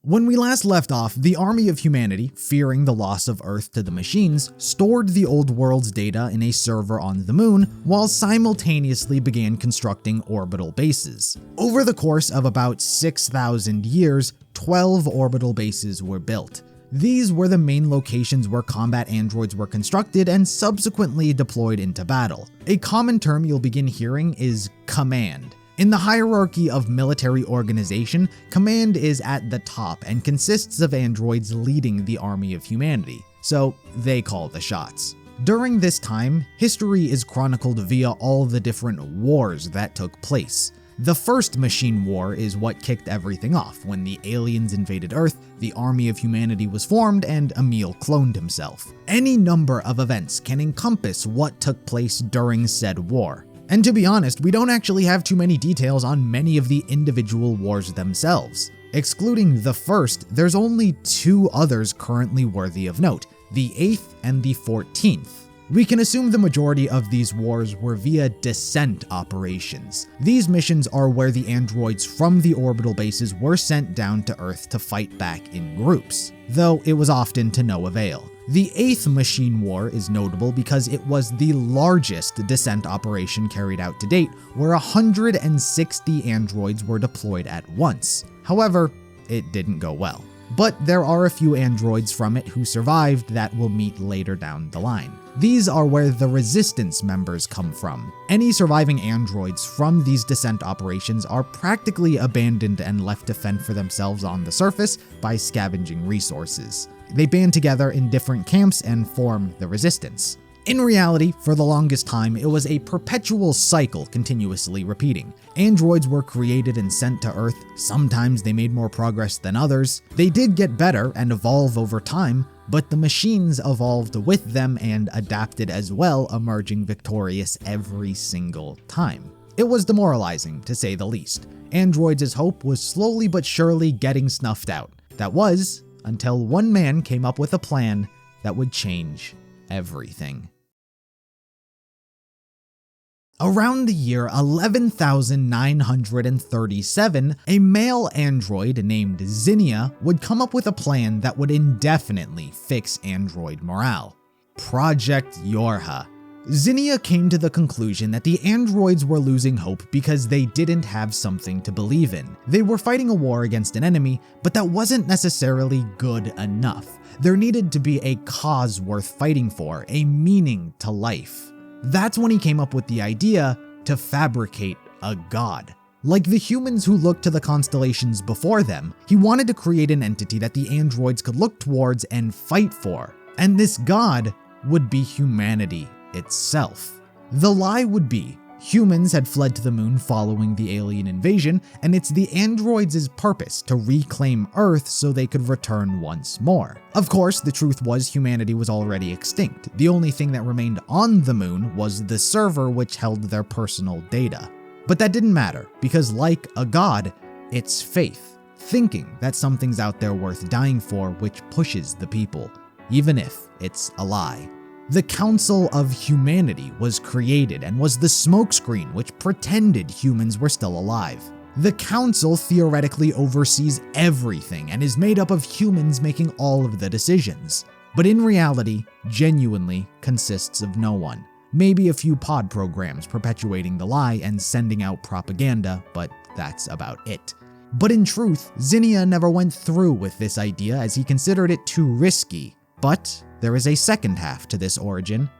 When we last left off, the army of humanity, fearing the loss of Earth to the machines, stored the old world's data in a server on the moon, while simultaneously began constructing orbital bases. Over the course of about 6,000 years, 12 orbital bases were built. These were the main locations where combat androids were constructed and subsequently deployed into battle. A common term you'll begin hearing is command. In the hierarchy of military organization, command is at the top and consists of androids leading the army of humanity, so they call the shots. During this time, history is chronicled via all the different wars that took place. The first machine war is what kicked everything off when the aliens invaded Earth, the army of humanity was formed, and Emil cloned himself. Any number of events can encompass what took place during said war. And to be honest, we don't actually have too many details on many of the individual wars themselves. Excluding the first, there's only 2 others currently worthy of note, the 8th and the 14th. We can assume the majority of these wars were via descent operations. These missions are where the androids from the orbital bases were sent down to Earth to fight back in groups, though it was often to no avail. The 8th Machine War is notable because it was the largest descent operation carried out to date, where 160 androids were deployed at once. However, it didn't go well. But there are a few androids from it who survived that we'll meet later down the line. These are where the Resistance members come from. Any surviving androids from these descent operations are practically abandoned and left to fend for themselves on the surface by scavenging resources. They band together in different camps and form the Resistance. In reality, for the longest time, it was a perpetual cycle continuously repeating. Androids were created and sent to Earth. Sometimes they made more progress than others. They did get better and evolve over time, but the machines evolved with them and adapted as well, emerging victorious every single time. It was demoralizing, to say the least. Androids' hope was slowly but surely getting snuffed out. That was, until one man came up with a plan that would change everything. Around the year 11,937, a male android named Zinnia would come up with a plan that would indefinitely fix android morale. Project YorHa. Zinnia came to the conclusion that the androids were losing hope because they didn't have something to believe in. They were fighting a war against an enemy, but that wasn't necessarily good enough. There needed to be a cause worth fighting for, a meaning to life. That's when he came up with the idea to fabricate a god. Like the humans who looked to the constellations before them, he wanted to create an entity that the androids could look towards and fight for. And this god would be humanity itself. The lie would be, humans had fled to the moon following the alien invasion, and it's the androids' purpose to reclaim Earth so they could return once more. Of course, the truth was humanity was already extinct. The only thing that remained on the moon was the server which held their personal data. But that didn't matter, because like a god, it's faith, thinking that something's out there worth dying for which pushes the people, even if it's a lie. The Council of Humanity was created and was the smokescreen which pretended humans were still alive. The Council theoretically oversees everything and is made up of humans making all of the decisions, but in reality, genuinely consists of no one. Maybe a few pod programs perpetuating the lie and sending out propaganda, but that's about it. But in truth, Zinnia never went through with this idea as he considered it too risky. But there is a second half to this origin,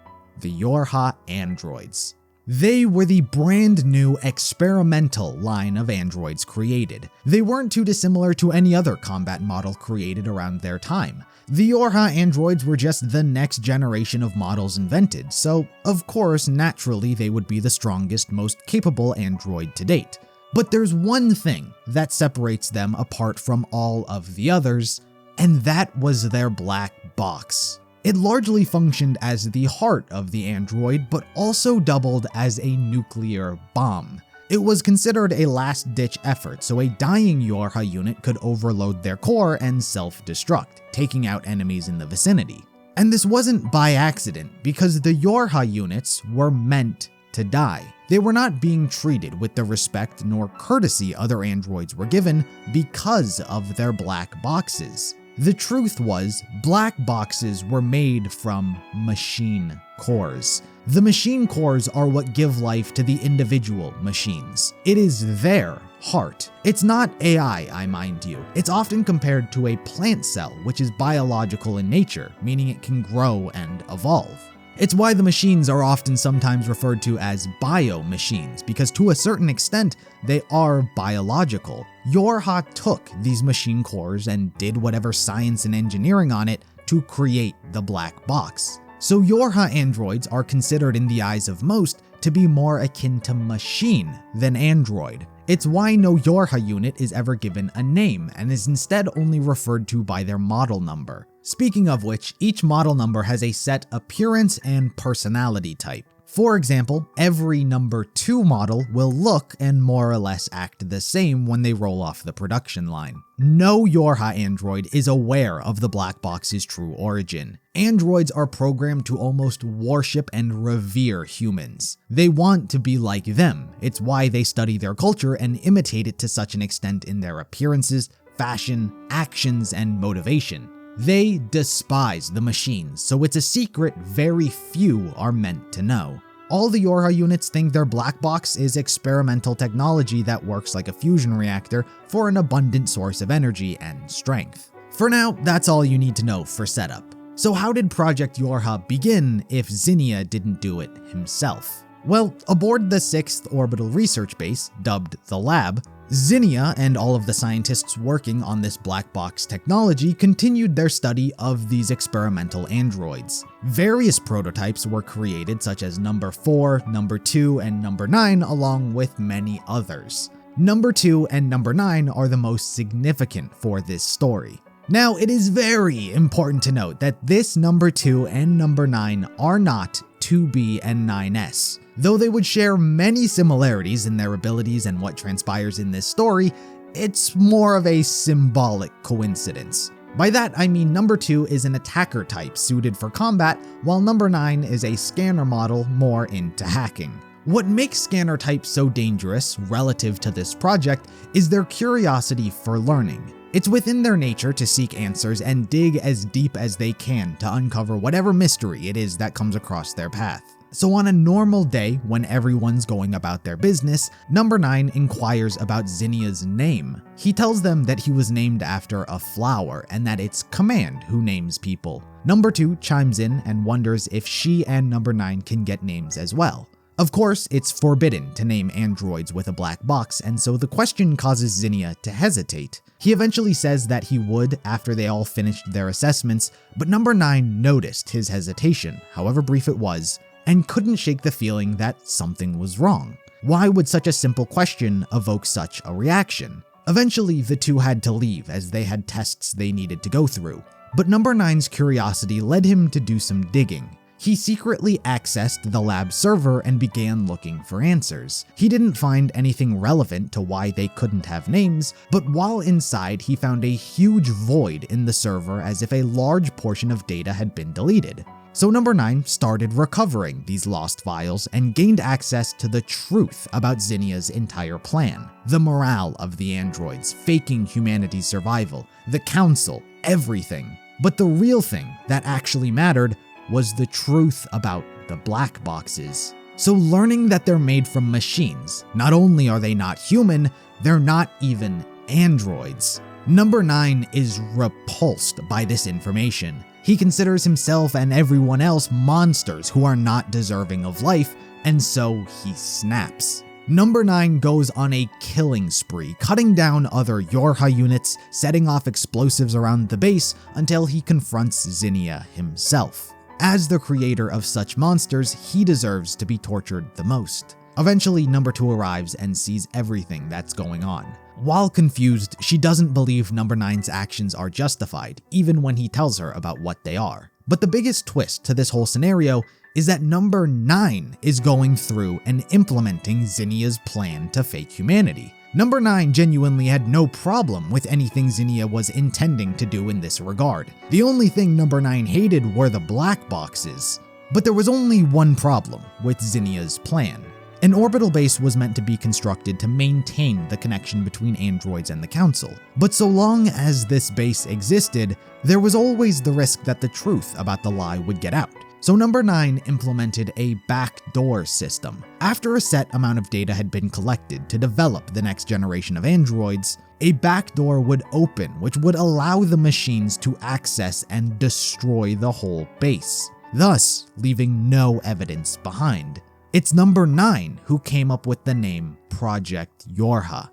the YorHa androids. They were the brand new experimental line of androids created. They weren't too dissimilar to any other combat model created around their time. The YorHa androids were just the next generation of models invented, so of course, naturally they would be the strongest, most capable android to date. But there's one thing that separates them apart from all of the others, and that was their black box. It largely functioned as the heart of the android, but also doubled as a nuclear bomb. It was considered a last-ditch effort, so a dying YorHa unit could overload their core and self-destruct, taking out enemies in the vicinity. And this wasn't by accident, because the YorHa units were meant to die. They were not being treated with the respect nor courtesy other androids were given because of their black boxes. The truth was, black boxes were made from machine cores. The machine cores are what give life to the individual machines. It is their heart. It's not AI, I mind you. It's often compared to a plant cell, which is biological in nature, meaning it can grow and evolve. It's why the machines are often sometimes referred to as bio-machines, because to a certain extent, they are biological. YorHa took these machine cores and did whatever science and engineering on it to create the black box. So YorHa androids are considered in the eyes of most to be more akin to machine than android. It's why no YorHa unit is ever given a name and is instead only referred to by their model number. Speaking of which, each model number has a set appearance and personality type. For example, every number 2 model will look and more or less act the same when they roll off the production line. No YorHa android is aware of the black box's true origin. Androids are programmed to almost worship and revere humans. They want to be like them. It's why they study their culture and imitate it to such an extent in their appearances, fashion, actions, and motivation. They despise the machines, so it's a secret very few are meant to know. All the YorHa units think their black box is experimental technology that works like a fusion reactor for an abundant source of energy and strength. For now, that's all you need to know for setup. So how did Project YorHa begin if Zinnia didn't do it himself? Well, aboard the 6th Orbital Research Base, dubbed the Lab, Zinnia and all of the scientists working on this black box technology continued their study of these experimental androids. Various prototypes were created, such as number 4, number 2, and number 9, along with many others. Number 2 and number 9 are the most significant for this story. Now, it is very important to note that this number 2 and number 9 are not 2B and 9S. Though they would share many similarities in their abilities and what transpires in this story, it's more of a symbolic coincidence. By that, I mean number 2 is an attacker type suited for combat, while number 9 is a scanner model more into hacking. What makes scanner types so dangerous relative to this project is their curiosity for learning. It's within their nature to seek answers and dig as deep as they can to uncover whatever mystery it is that comes across their path. So on a normal day, when everyone's going about their business, Number 9 inquires about Zinnia's name. He tells them that he was named after a flower and that it's Command who names people. Number 2 chimes in and wonders if she and Number 9 can get names as well. Of course, it's forbidden to name androids with a black box, and so the question causes Zinnia to hesitate. He eventually says that he would after they all finished their assessments, but Number 9 noticed his hesitation, however brief it was, and couldn't shake the feeling that something was wrong. Why would such a simple question evoke such a reaction? Eventually, the two had to leave as they had tests they needed to go through, but Number 9's curiosity led him to do some digging. He secretly accessed the lab server and began looking for answers. He didn't find anything relevant to why they couldn't have names, but while inside he found a huge void in the server as if a large portion of data had been deleted. So Number 9 started recovering these lost files and gained access to the truth about Zinnia's entire plan. The morale of the androids, faking humanity's survival, the council, everything. But the real thing that actually mattered was the truth about the black boxes. So learning that they're made from machines, not only are they not human, they're not even androids. Number 9 is repulsed by this information. He considers himself and everyone else monsters who are not deserving of life, and so he snaps. Number 9 goes on a killing spree, cutting down other YorHa units, setting off explosives around the base until he confronts Zinnia himself. As the creator of such monsters, he deserves to be tortured the most. Eventually, Number 2 arrives and sees everything that's going on. While confused, she doesn't believe Number 9's actions are justified, even when he tells her about what they are. But the biggest twist to this whole scenario is that Number 9 is going through and implementing Zinnia's plan to fake humanity. Number 9 genuinely had no problem with anything Zinnia was intending to do in this regard. The only thing Number 9 hated were the black boxes. But there was only one problem with Zinnia's plan. An orbital base was meant to be constructed to maintain the connection between androids and the Council. But so long as this base existed, there was always the risk that the truth about the lie would get out. So Number 9 implemented a backdoor system. After a set amount of data had been collected to develop the next generation of androids, a backdoor would open which would allow the machines to access and destroy the whole base, thus leaving no evidence behind. It's Number 9 who came up with the name Project YorHa.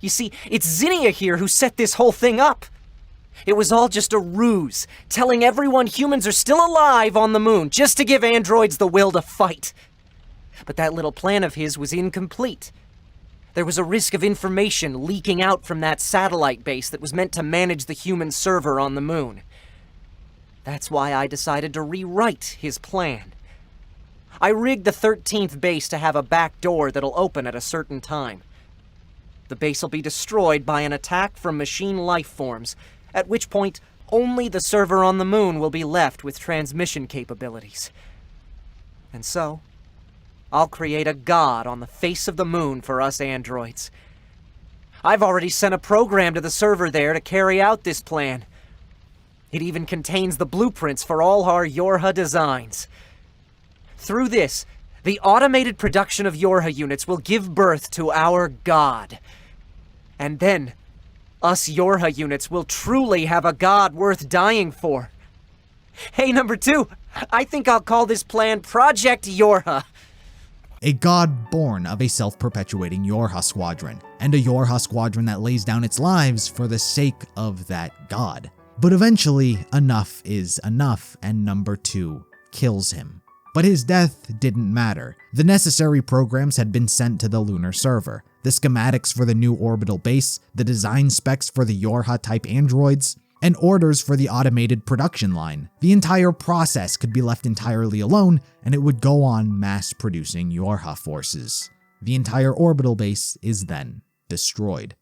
You see, it's Zinnia here who set this whole thing up. It was all just a ruse, telling everyone humans are still alive on the moon just to give androids the will to fight. But that little plan of his was incomplete. There was a risk of information leaking out from that satellite base that was meant to manage the human server on the moon. That's why I decided to rewrite his plan. I rigged the 13th base to have a back door that'll open at a certain time. The base will be destroyed by an attack from machine life forms, at which point only the server on the moon will be left with transmission capabilities. And so, I'll create a god on the face of the moon for us androids. I've already sent a program to the server there to carry out this plan. It even contains the blueprints for all our YorHa designs. Through this, the automated production of YorHa units will give birth to our god. And then, us YorHa units will truly have a god worth dying for. Hey, Number 2, I think I'll call this plan Project YorHa. A god born of a self-perpetuating YorHa squadron, and a YorHa squadron that lays down its lives for the sake of that god. But eventually, enough is enough, and Number 2 kills him. But his death didn't matter. The necessary programs had been sent to the lunar server. The schematics for the new orbital base, the design specs for the YorHa-type androids, and orders for the automated production line. The entire process could be left entirely alone, and it would go on mass-producing YorHa forces. The entire orbital base is then destroyed.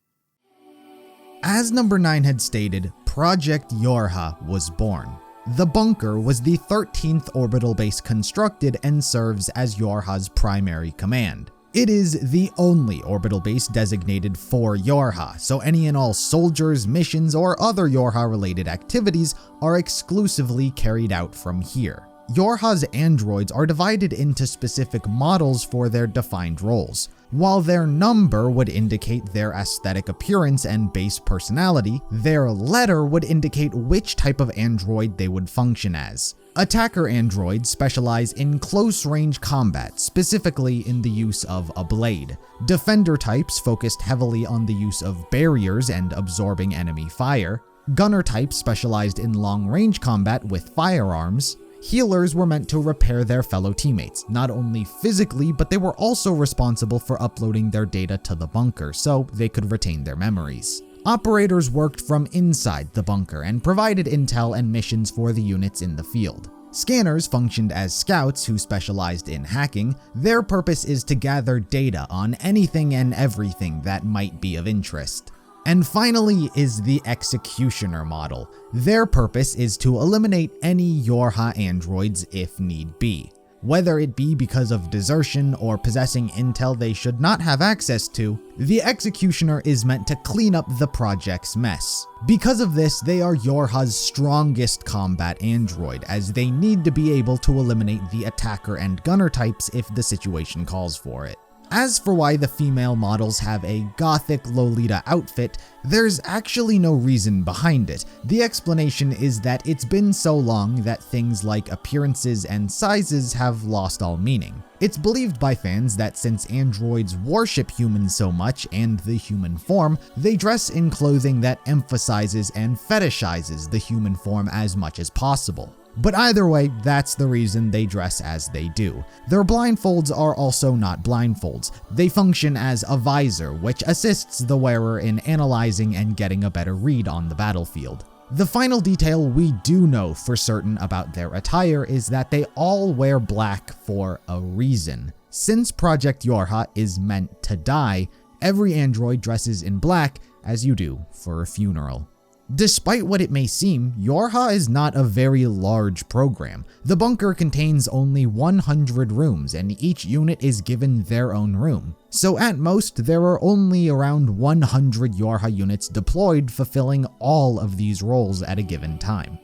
As Number 9 had stated, Project YorHa was born. The bunker was the 13th orbital base constructed and serves as YorHa's primary command. It is the only orbital base designated for YorHa, so any and all soldiers, missions, or other YorHa-related activities are exclusively carried out from here. YorHa's androids are divided into specific models for their defined roles. While their number would indicate their aesthetic appearance and base personality, their letter would indicate which type of android they would function as. Attacker androids specialize in close-range combat, specifically in the use of a blade. Defender types focused heavily on the use of barriers and absorbing enemy fire. Gunner types specialized in long-range combat with firearms. Healers were meant to repair their fellow teammates, not only physically, but they were also responsible for uploading their data to the bunker so they could retain their memories. Operators worked from inside the bunker and provided intel and missions for the units in the field. Scanners functioned as scouts who specialized in hacking. Their purpose is to gather data on anything and everything that might be of interest. And finally is the Executioner model. Their purpose is to eliminate any YorHa androids if need be. Whether it be because of desertion or possessing intel they should not have access to, the Executioner is meant to clean up the project's mess. Because of this, they are YorHa's strongest combat android, as they need to be able to eliminate the attacker and gunner types if the situation calls for it. As for why the female models have a gothic Lolita outfit, there's actually no reason behind it. The explanation is that it's been so long that things like appearances and sizes have lost all meaning. It's believed by fans that since androids worship humans so much and the human form, they dress in clothing that emphasizes and fetishizes the human form as much as possible. But either way, that's the reason they dress as they do. Their blindfolds are also not blindfolds. They function as a visor, which assists the wearer in analyzing and getting a better read on the battlefield. The final detail we do know for certain about their attire is that they all wear black for a reason. Since Project YorHa is meant to die, every android dresses in black, as you do for a funeral. Despite what it may seem, YorHa is not a very large program. The bunker contains only 100 rooms and each unit is given their own room. So at most, there are only around 100 YorHa units deployed fulfilling all of these roles at a given time.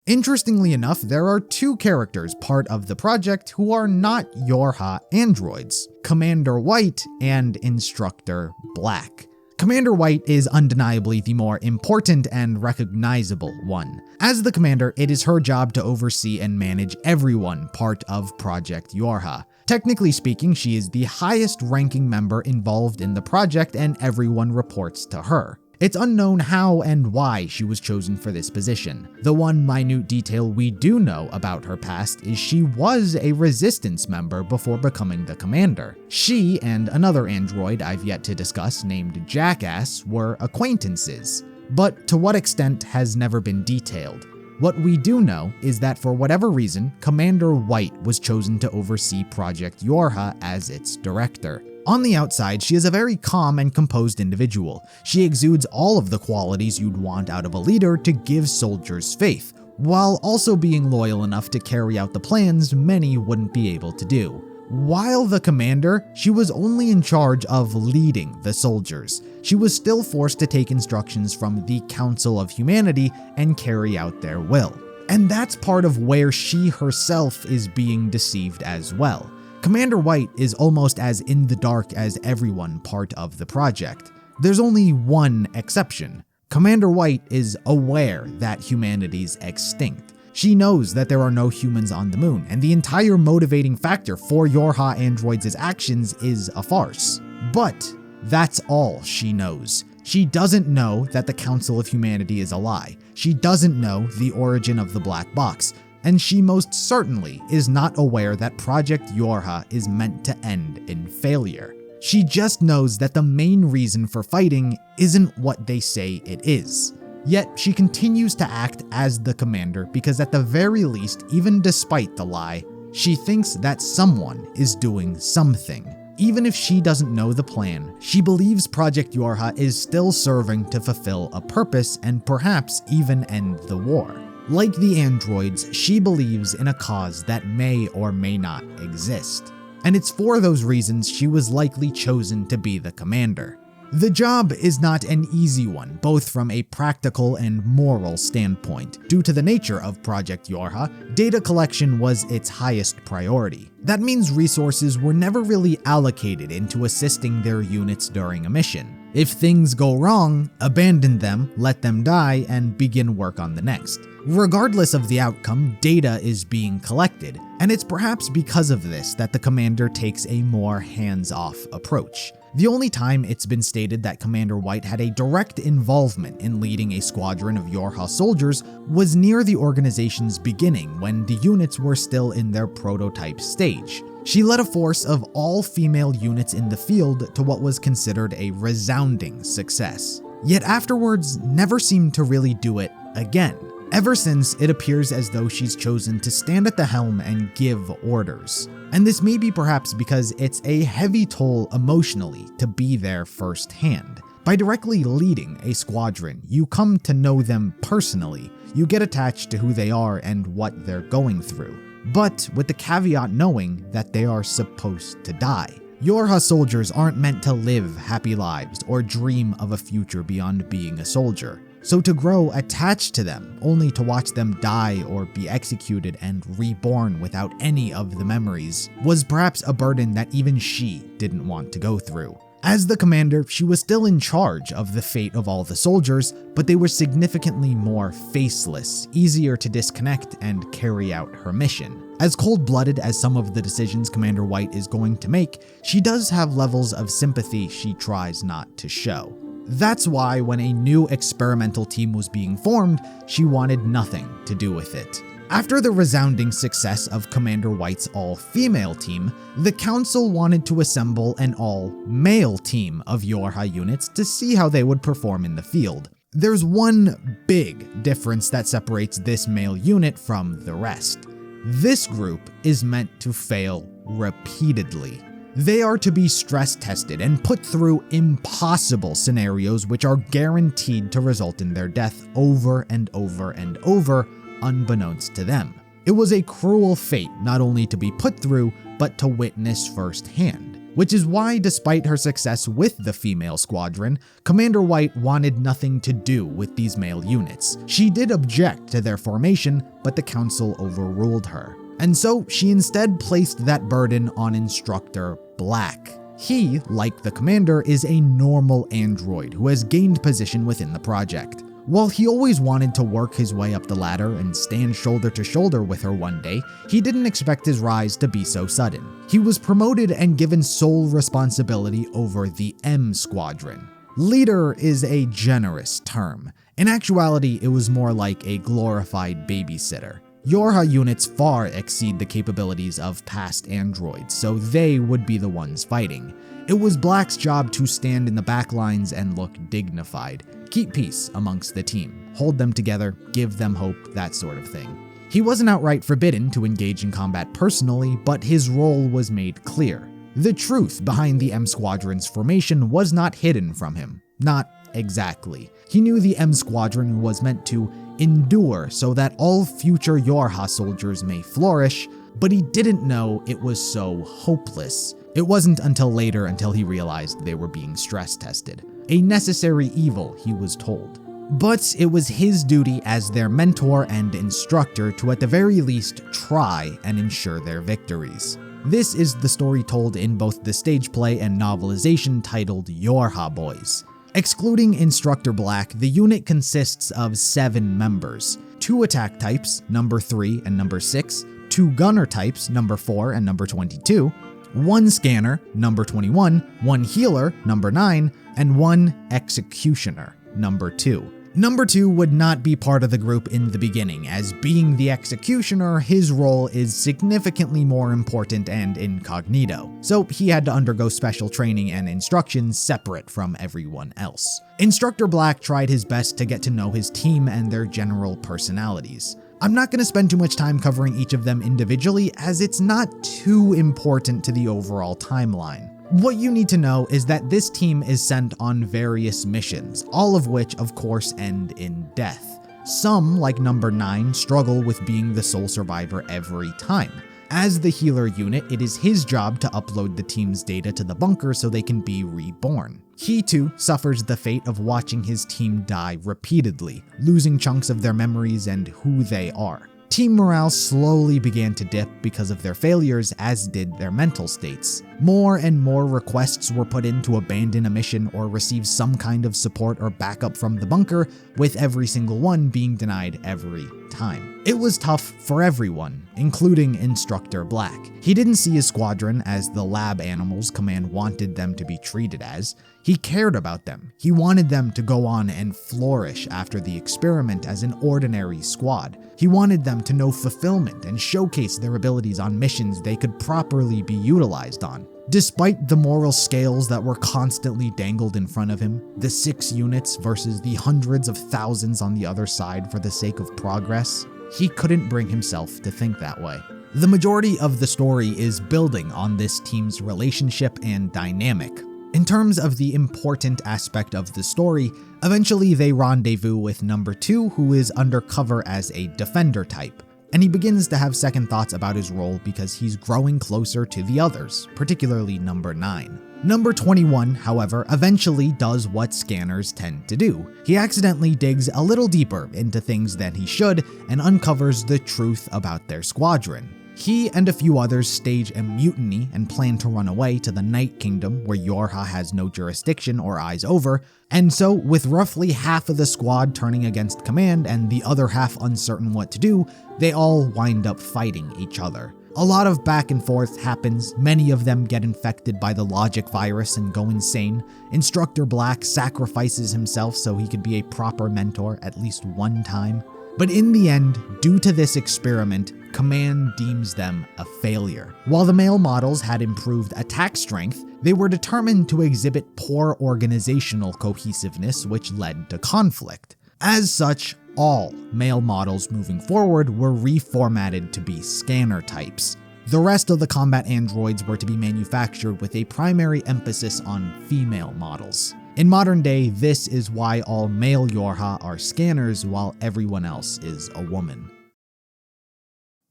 Interestingly enough, there are two characters part of the project who are not YorHa androids, Commander White and Instructor Black. Commander White is undeniably the more important and recognizable one. As the commander, it is her job to oversee and manage everyone part of Project YorHa. Technically speaking, she is the highest ranking member involved in the project and everyone reports to her. It's unknown how and why she was chosen for this position. The one minute detail we do know about her past is she was a resistance member before becoming the commander. She and another android I've yet to discuss named Jackass were acquaintances, but to what extent has never been detailed. What we do know is that for whatever reason, Commander White was chosen to oversee Project YorHa as its director. On the outside, she is a very calm and composed individual. She exudes all of the qualities you'd want out of a leader to give soldiers faith, while also being loyal enough to carry out the plans many wouldn't be able to do. While the commander, she was only in charge of leading the soldiers. She was still forced to take instructions from the Council of Humanity and carry out their will. And that's part of where she herself is being deceived as well. Commander White is almost as in the dark as everyone part of the project. There's only one exception. Commander White is aware that humanity's extinct. She knows that there are no humans on the moon, and the entire motivating factor for YorHa androids' actions is a farce. But that's all she knows. She doesn't know that the Council of Humanity is a lie. She doesn't know the origin of the black box. And she most certainly is not aware that Project YorHa is meant to end in failure. She just knows that the main reason for fighting isn't what they say it is. Yet she continues to act as the commander because at the very least, even despite the lie, she thinks that someone is doing something. Even if she doesn't know the plan, she believes Project YorHa is still serving to fulfill a purpose and perhaps even end the war. Like the androids, she believes in a cause that may or may not exist. And it's for those reasons she was likely chosen to be the commander. The job is not an easy one, both from a practical and moral standpoint. Due to the nature of Project YorHa, data collection was its highest priority. That means resources were never really allocated into assisting their units during a mission. If things go wrong, abandon them, let them die, and begin work on the next. Regardless of the outcome, data is being collected, and it's perhaps because of this that the commander takes a more hands-off approach. The only time it's been stated that Commander White had a direct involvement in leading a squadron of YorHa soldiers was near the organization's beginning, when the units were still in their prototype stage. She led a force of all-female units in the field to what was considered a resounding success. Yet afterwards, never seemed to really do it again. Ever since, it appears as though she's chosen to stand at the helm and give orders. And this may be perhaps because it's a heavy toll emotionally to be there firsthand. By directly leading a squadron, you come to know them personally. You get attached to who they are and what they're going through. But with the caveat knowing that they are supposed to die. YorHa soldiers aren't meant to live happy lives or dream of a future beyond being a soldier. So to grow attached to them, only to watch them die or be executed and reborn without any of the memories, was perhaps a burden that even she didn't want to go through. As the commander, she was still in charge of the fate of all the soldiers, but they were significantly more faceless, easier to disconnect and carry out her mission. As cold-blooded as some of the decisions Commander White is going to make, she does have levels of sympathy she tries not to show. That's why when a new experimental team was being formed, she wanted nothing to do with it. After the resounding success of Commander White's all-female team, the Council wanted to assemble an all-male team of YorHa units to see how they would perform in the field. There's one big difference that separates this male unit from the rest. This group is meant to fail repeatedly. They are to be stress tested and put through impossible scenarios which are guaranteed to result in their death over and over and over, unbeknownst to them. It was a cruel fate not only to be put through, but to witness firsthand. Which is why, despite her success with the female squadron, Commander White wanted nothing to do with these male units. She did object to their formation, but the Council overruled her. And so she instead placed that burden on Instructor Black. He, like the commander, is a normal android who has gained position within the project. While he always wanted to work his way up the ladder and stand shoulder to shoulder with her one day, he didn't expect his rise to be so sudden. He was promoted and given sole responsibility over the M Squadron. Leader is a generous term. In actuality, it was more like a glorified babysitter. YorHa units far exceed the capabilities of past androids, so they would be the ones fighting. It was Black's job to stand in the back lines and look dignified, keep peace amongst the team, hold them together, give them hope, that sort of thing. He wasn't outright forbidden to engage in combat personally, but his role was made clear. The truth behind the M Squadron's formation was not hidden from him. Not exactly. He knew the M Squadron was meant to endure so that all future YorHa soldiers may flourish, but he didn't know it was so hopeless. It wasn't until later until he realized they were being stress tested. A necessary evil, he was told. But it was his duty as their mentor and instructor to at the very least try and ensure their victories. This is the story told in both the stage play and novelization titled YorHa Boys. Excluding Instructor Black, the unit consists of 7 members. 2 attack types, number 3 and number 6, 2 gunner types, number 4 and number 22, 1 scanner, number 21, 1 healer, number 9, and 1 executioner, number 2. Number 2 would not be part of the group in the beginning, as being the executioner, his role is significantly more important and incognito, so he had to undergo special training and instructions separate from everyone else. Instructor Black tried his best to get to know his team and their general personalities. I'm not going to spend too much time covering each of them individually, as it's not too important to the overall timeline. What you need to know is that this team is sent on various missions, all of which of course end in death. Some, like number 9, struggle with being the sole survivor every time. As the healer unit, it is his job to upload the team's data to the bunker so they can be reborn. He too suffers the fate of watching his team die repeatedly, losing chunks of their memories and who they are. Team morale slowly began to dip because of their failures, as did their mental states. More and more requests were put in to abandon a mission or receive some kind of support or backup from the bunker, with every single one being denied every time. It was tough for everyone, including Instructor Black. He didn't see his squadron as the lab animals Command wanted them to be treated as. He cared about them. He wanted them to go on and flourish after the experiment as an ordinary squad. He wanted them to know fulfillment and showcase their abilities on missions they could properly be utilized on. Despite the moral scales that were constantly dangled in front of him, the 6 units versus the hundreds of thousands on the other side for the sake of progress, he couldn't bring himself to think that way. The majority of the story is building on this team's relationship and dynamic. In terms of the important aspect of the story, eventually they rendezvous with number 2, who is undercover as a defender type, and he begins to have second thoughts about his role because he's growing closer to the others, particularly number 9. Number 21, however, eventually does what scanners tend to do. He accidentally digs a little deeper into things than he should and uncovers the truth about their squadron. He and a few others stage a mutiny and plan to run away to the Night Kingdom, where YorHa has no jurisdiction or eyes over, and so with roughly half of the squad turning against Command and the other half uncertain what to do, they all wind up fighting each other. A lot of back and forth happens, many of them get infected by the logic virus and go insane. Instructor Black sacrifices himself so he could be a proper mentor at least one time. But in the end, due to this experiment, Command deems them a failure. While the male models had improved attack strength, they were determined to exhibit poor organizational cohesiveness, which led to conflict. As such, all male models moving forward were reformatted to be scanner types. The rest of the combat androids were to be manufactured with a primary emphasis on female models. In modern day, this is why all male YorHa are scanners while everyone else is a woman.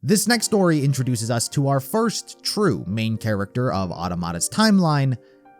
This next story introduces us to our first true main character of Automata's timeline,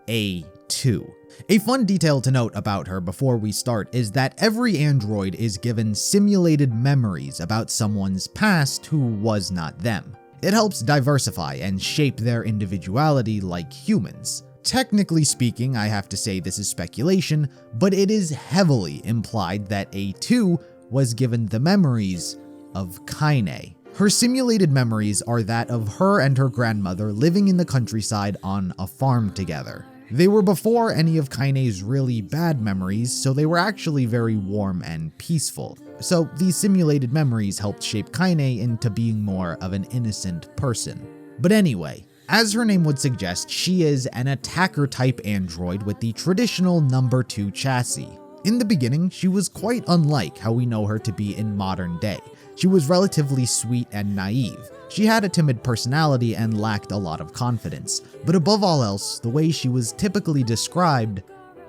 A2. A fun detail to note about her before we start is that every android is given simulated memories about someone's past who was not them. It helps diversify and shape their individuality like humans. Technically speaking, I have to say this is speculation, but it is heavily implied that A2 was given the memories of Kaine. Her simulated memories are that of her and her grandmother living in the countryside on a farm together. They were before any of Kaine's really bad memories, so they were actually very warm and peaceful. So these simulated memories helped shape Kaine into being more of an innocent person. But anyway, as her name would suggest, she is an attacker-type android with the traditional number 2 chassis. In the beginning, she was quite unlike how we know her to be in modern day. She was relatively sweet and naive. She had a timid personality and lacked a lot of confidence. But above all else, the way she was typically described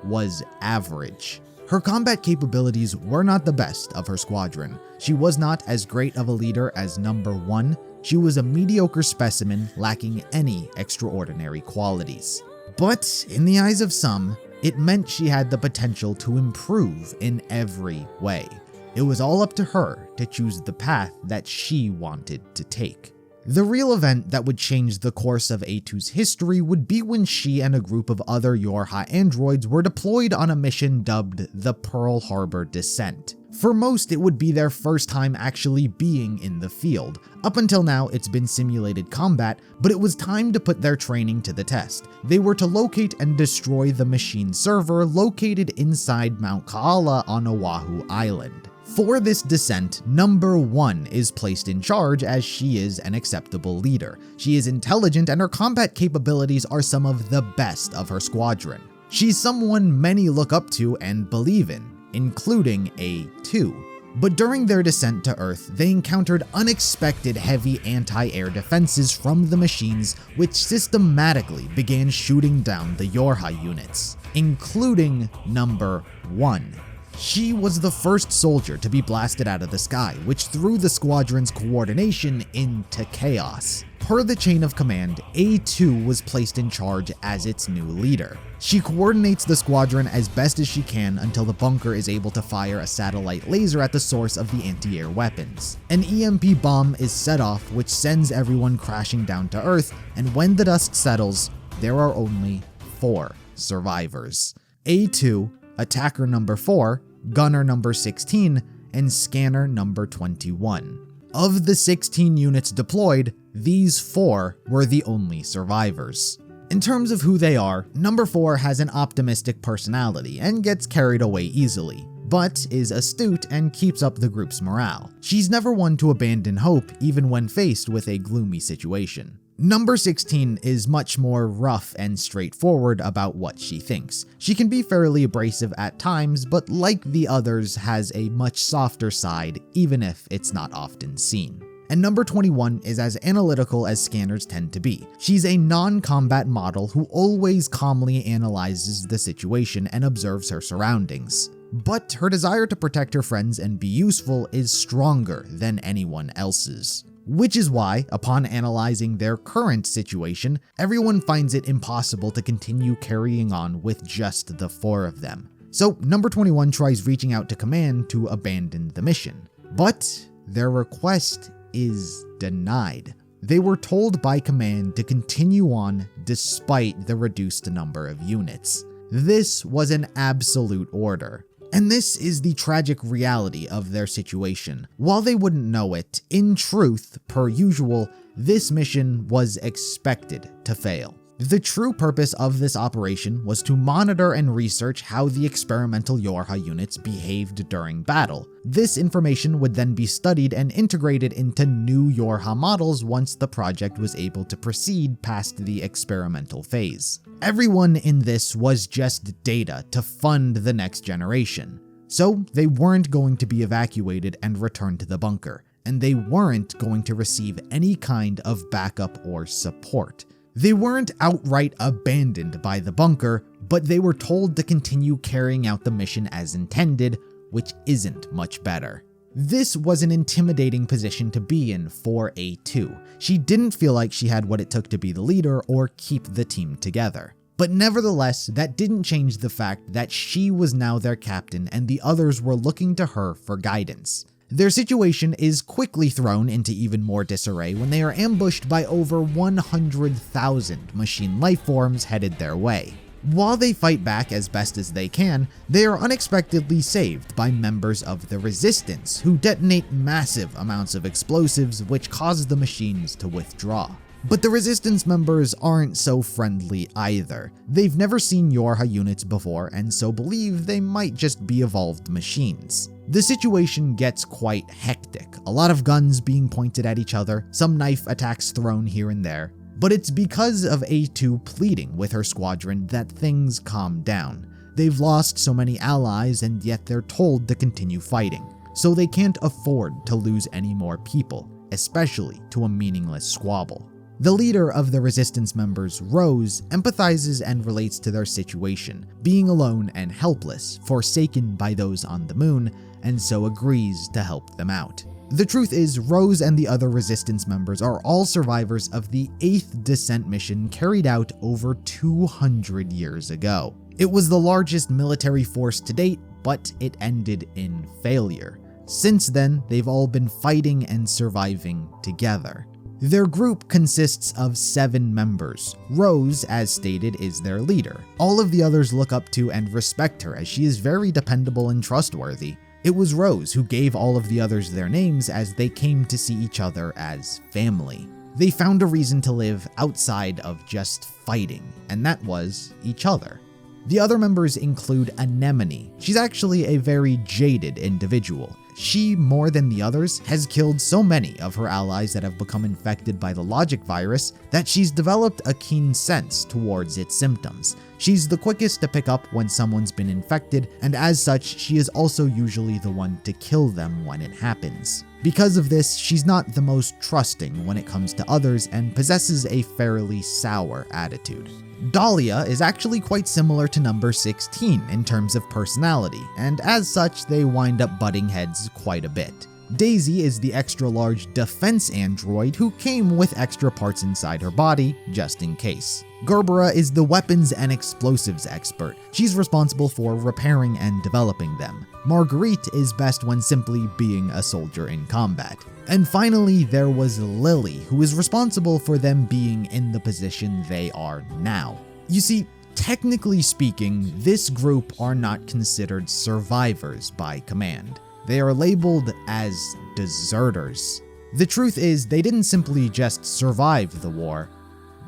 was average. Her combat capabilities were not the best of her squadron. She was not as great of a leader as number 1. She was a mediocre specimen lacking any extraordinary qualities. But in the eyes of some, it meant she had the potential to improve in every way. It was all up to her to choose the path that she wanted to take. The real event that would change the course of A2's history would be when she and a group of other YorHa androids were deployed on a mission dubbed the Pearl Harbor Descent. For most, it would be their first time actually being in the field. Up until now, it's been simulated combat, but it was time to put their training to the test. They were to locate and destroy the machine server located inside Mount Kaala on Oahu Island. For this descent, number 1 is placed in charge as she is an acceptable leader. She is intelligent and her combat capabilities are some of the best of her squadron. She's someone many look up to and believe in, including A2. But during their descent to Earth, they encountered unexpected heavy anti-air defenses from the machines, which systematically began shooting down the YorHa units, including number 1. She was the first soldier to be blasted out of the sky, which threw the squadron's coordination into chaos. Per the chain of command, A2 was placed in charge as its new leader. She coordinates the squadron as best as she can until the bunker is able to fire a satellite laser at the source of the anti-air weapons. An EMP bomb is set off, which sends everyone crashing down to Earth, and when the dust settles, there are only 4 survivors. A2, attacker number 4, gunner number 16, and scanner number 21. Of the 16 units deployed, these 4 were the only survivors. In terms of who they are, number 4 has an optimistic personality and gets carried away easily, but is astute and keeps up the group's morale. She's never one to abandon hope even when faced with a gloomy situation. Number 16 is much more rough and straightforward about what she thinks. She can be fairly abrasive at times, but like the others has a much softer side, even if it's not often seen. And number 21 is as analytical as scanners tend to be. She's a non-combat model who always calmly analyzes the situation and observes her surroundings. But her desire to protect her friends and be useful is stronger than anyone else's. Which is why, upon analyzing their current situation, everyone finds it impossible to continue carrying on with just the 4 of them. So number 21 tries reaching out to command to abandon the mission. But their request is denied. They were told by command to continue on despite the reduced number of units. This was an absolute order. And this is the tragic reality of their situation. While they wouldn't know it, in truth, per usual, this mission was expected to fail. The true purpose of this operation was to monitor and research how the experimental YorHa units behaved during battle. This information would then be studied and integrated into new YorHa models once the project was able to proceed past the experimental phase. Everyone in this was just data to fund the next generation. So they weren't going to be evacuated and returned to the bunker, and they weren't going to receive any kind of backup or support. They weren't outright abandoned by the bunker, but they were told to continue carrying out the mission as intended, which isn't much better. This was an intimidating position to be in for A2. She didn't feel like she had what it took to be the leader or keep the team together. But nevertheless, that didn't change the fact that she was now their captain and the others were looking to her for guidance. Their situation is quickly thrown into even more disarray when they are ambushed by over 100,000 machine lifeforms headed their way. While they fight back as best as they can, they are unexpectedly saved by members of the Resistance, who detonate massive amounts of explosives which cause the machines to withdraw. But the Resistance members aren't so friendly either. They've never seen YorHa units before and so believe they might just be evolved machines. The situation gets quite hectic, a lot of guns being pointed at each other, some knife attacks thrown here and there. But it's because of A2 pleading with her squadron that things calm down. They've lost so many allies and yet they're told to continue fighting, so they can't afford to lose any more people, especially to a meaningless squabble. The leader of the Resistance members, Rose, empathizes and relates to their situation, being alone and helpless, forsaken by those on the moon, and so agrees to help them out. The truth is, Rose and the other Resistance members are all survivors of the 8th descent mission carried out over 200 years ago. It was the largest military force to date, but it ended in failure. Since then, they've all been fighting and surviving together. Their group consists of 7 members. Rose, as stated, is their leader. All of the others look up to and respect her as she is very dependable and trustworthy. It was Rose who gave all of the others their names as they came to see each other as family. They found a reason to live outside of just fighting, and that was each other. The other members include Anemone. She's actually a very jaded individual. She, more than the others, has killed so many of her allies that have become infected by the logic virus that she's developed a keen sense towards its symptoms. She's the quickest to pick up when someone's been infected, and as such, she is also usually the one to kill them when it happens. Because of this, she's not the most trusting when it comes to others and possesses a fairly sour attitude. Dahlia is actually quite similar to number 16 in terms of personality, and as such, they wind up butting heads quite a bit. Daisy is the extra-large defense android who came with extra parts inside her body, just in case. Gerbera is the weapons and explosives expert. She's responsible for repairing and developing them. Marguerite is best when simply being a soldier in combat. And finally, there was Lily, who is responsible for them being in the position they are now. You see, technically speaking, this group are not considered survivors by command. They are labeled as deserters. The truth is, they didn't simply just survive the war,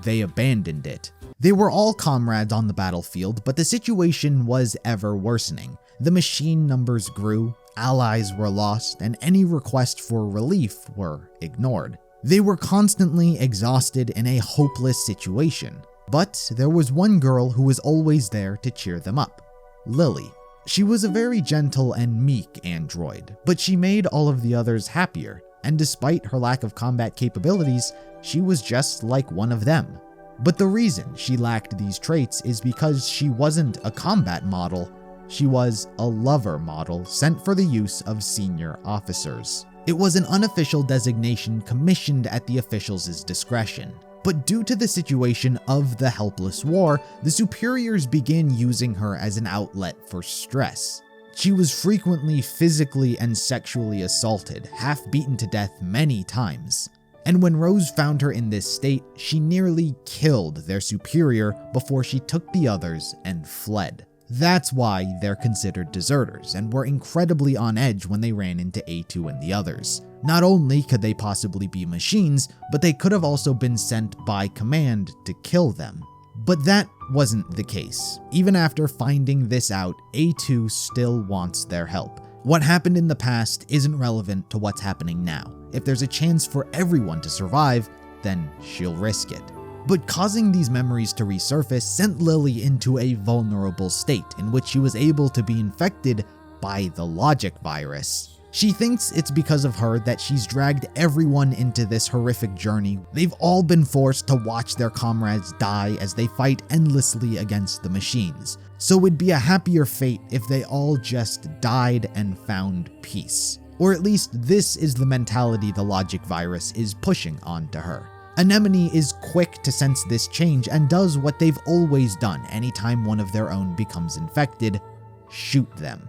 they abandoned it. They were all comrades on the battlefield, but the situation was ever worsening. The machine numbers grew, allies were lost, and any request for relief were ignored. They were constantly exhausted in a hopeless situation. But there was one girl who was always there to cheer them up, Lily. She was a very gentle and meek android, but she made all of the others happier, and despite her lack of combat capabilities, she was just like one of them. But the reason she lacked these traits is because she wasn't a combat model, she was a lover model sent for the use of senior officers. It was an unofficial designation commissioned at the officials' discretion. But due to the situation of the helpless war, the superiors began using her as an outlet for stress. She was frequently physically and sexually assaulted, half beaten to death many times. And when Rose found her in this state, she nearly killed their superior before she took the others and fled. That's why they're considered deserters and were incredibly on edge when they ran into A2 and the others. Not only could they possibly be machines, but they could have also been sent by command to kill them. But that wasn't the case. Even after finding this out, A2 still wants their help. What happened in the past isn't relevant to what's happening now. If there's a chance for everyone to survive, then she'll risk it. But causing these memories to resurface sent Lily into a vulnerable state in which she was able to be infected by the logic virus. She thinks it's because of her that she's dragged everyone into this horrific journey. They've all been forced to watch their comrades die as they fight endlessly against the machines. So it'd be a happier fate if they all just died and found peace. Or at least this is the mentality the logic virus is pushing onto her. Anemone is quick to sense this change and does what they've always done anytime one of their own becomes infected: shoot them.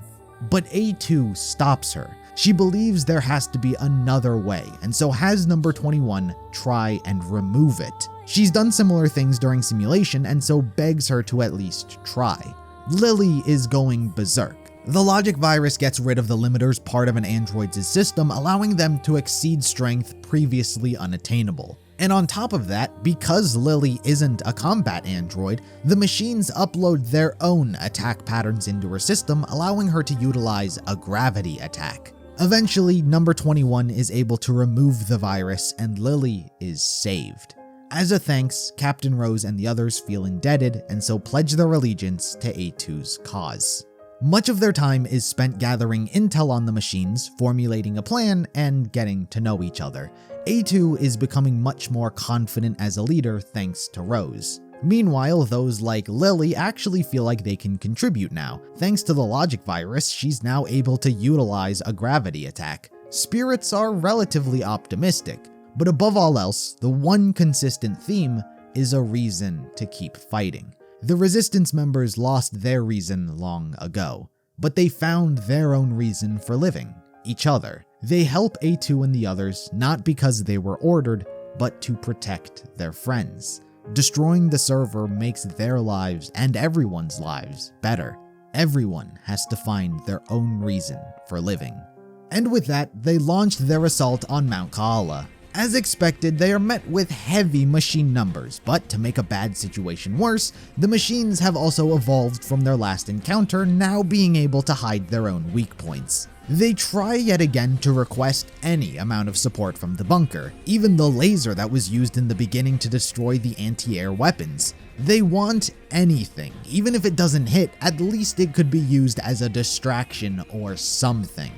But A2 stops her. She believes there has to be another way, and so has number 21 try and remove it. She's done similar things during simulation, and so begs her to at least try. Lily is going berserk. The logic virus gets rid of the limiters part of an android's system, allowing them to exceed strength previously unattainable. And on top of that, because Lily isn't a combat android, the machines upload their own attack patterns into her system, allowing her to utilize a gravity attack. Eventually, number 21 is able to remove the virus and Lily is saved. As a thanks, Captain Rose and the others feel indebted and so pledge their allegiance to A2's cause. Much of their time is spent gathering intel on the machines, formulating a plan, and getting to know each other. A2 is becoming much more confident as a leader thanks to Rose. Meanwhile, those like Lily actually feel like they can contribute now. Thanks to the logic virus, she's now able to utilize a gravity attack. Spirits are relatively optimistic, but above all else, the one consistent theme is a reason to keep fighting. The Resistance members lost their reason long ago, but they found their own reason for living: each other. They help A2 and the others not because they were ordered, but to protect their friends. Destroying the server makes their lives and everyone's lives better. Everyone has to find their own reason for living. And with that, they launched their assault on Mount Kaala. As expected, they are met with heavy machine numbers, but to make a bad situation worse, the machines have also evolved from their last encounter, now being able to hide their own weak points. They try yet again to request any amount of support from the bunker, even the laser that was used in the beginning to destroy the anti-air weapons. They want anything, even if it doesn't hit, at least it could be used as a distraction or something.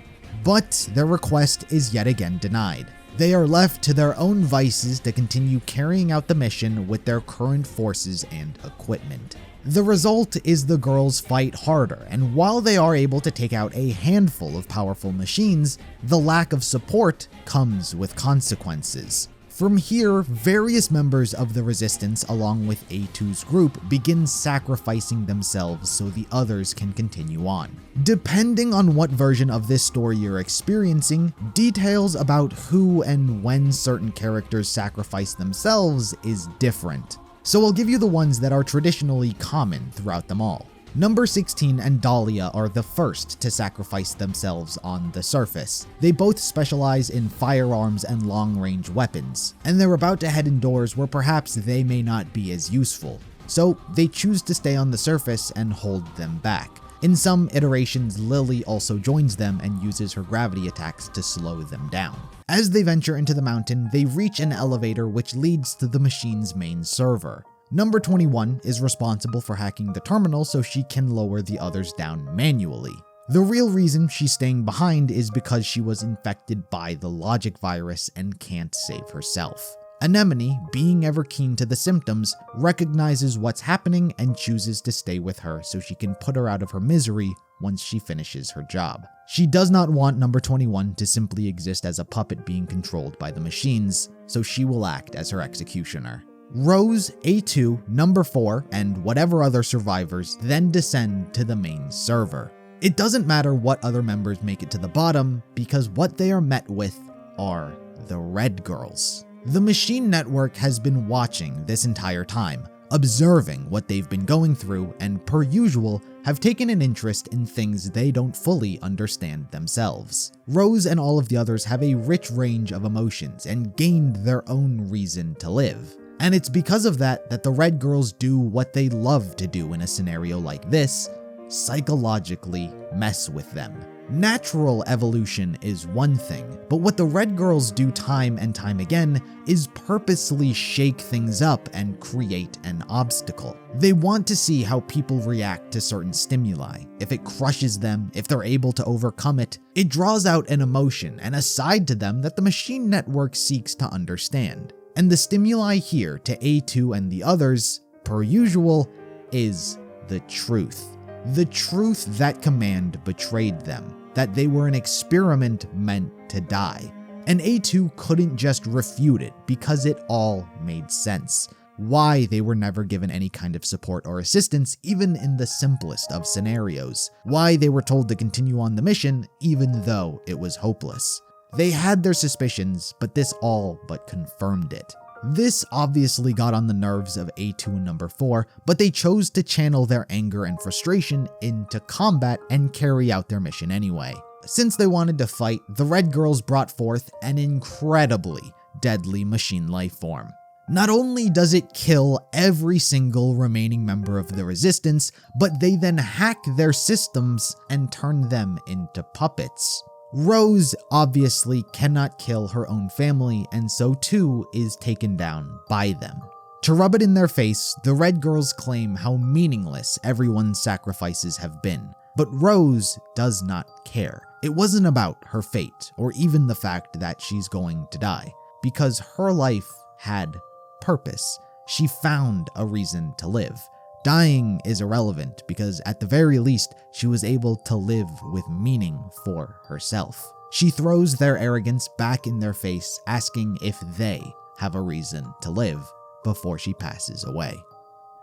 But their request is yet again denied. They are left to their own vices to continue carrying out the mission with their current forces and equipment. The result is the girls fight harder, and while they are able to take out a handful of powerful machines, the lack of support comes with consequences. From here, various members of the resistance along with A2's group begin sacrificing themselves so the others can continue on. Depending on what version of this story you're experiencing, details about who and when certain characters sacrifice themselves is different. So I'll give you the ones that are traditionally common throughout them all. Number 16 and Dahlia are the first to sacrifice themselves on the surface. They both specialize in firearms and long-range weapons, and they're about to head indoors where perhaps they may not be as useful. So they choose to stay on the surface and hold them back. In some iterations, Lily also joins them and uses her gravity attacks to slow them down. As they venture into the mountain, they reach an elevator which leads to the machine's main server. Number 21 is responsible for hacking the terminal so she can lower the others down manually. The real reason she's staying behind is because she was infected by the logic virus and can't save herself. Anemone, being ever keen to the symptoms, recognizes what's happening and chooses to stay with her so she can put her out of her misery once she finishes her job. She does not want number 21 to simply exist as a puppet being controlled by the machines, so she will act as her executioner. Rose, A2, number 4, and whatever other survivors then descend to the main server. It doesn't matter what other members make it to the bottom, because what they are met with are the Red Girls. The machine network has been watching this entire time, observing what they've been going through, and per usual, have taken an interest in things they don't fully understand themselves. Rose and all of the others have a rich range of emotions and gained their own reason to live. And it's because of that the Red Girls do what they love to do in a scenario like this: psychologically mess with them. Natural evolution is one thing, but what the Red Girls do time and time again is purposely shake things up and create an obstacle. They want to see how people react to certain stimuli. If it crushes them, if they're able to overcome it, it draws out an emotion and a side to them that the machine network seeks to understand. And the stimuli here to A2 and the others, per usual, is the truth. The truth that Command betrayed them, that they were an experiment meant to die. And A2 couldn't just refute it because it all made sense. Why they were never given any kind of support or assistance, even in the simplest of scenarios. Why they were told to continue on the mission, even though it was hopeless. They had their suspicions, but this all but confirmed it. This obviously got on the nerves of A2 and number 4, but they chose to channel their anger and frustration into combat and carry out their mission anyway. Since they wanted to fight, the Red Girls brought forth an incredibly deadly machine life form. Not only does it kill every single remaining member of the Resistance, but they then hack their systems and turn them into puppets. Rose obviously cannot kill her own family, and so too is taken down by them. To rub it in their face, the Red Girls claim how meaningless everyone's sacrifices have been, but Rose does not care. It wasn't about her fate, or even the fact that she's going to die, because her life had purpose. She found a reason to live. Dying is irrelevant because at the very least, she was able to live with meaning for herself. She throws their arrogance back in their face, asking if they have a reason to live before she passes away.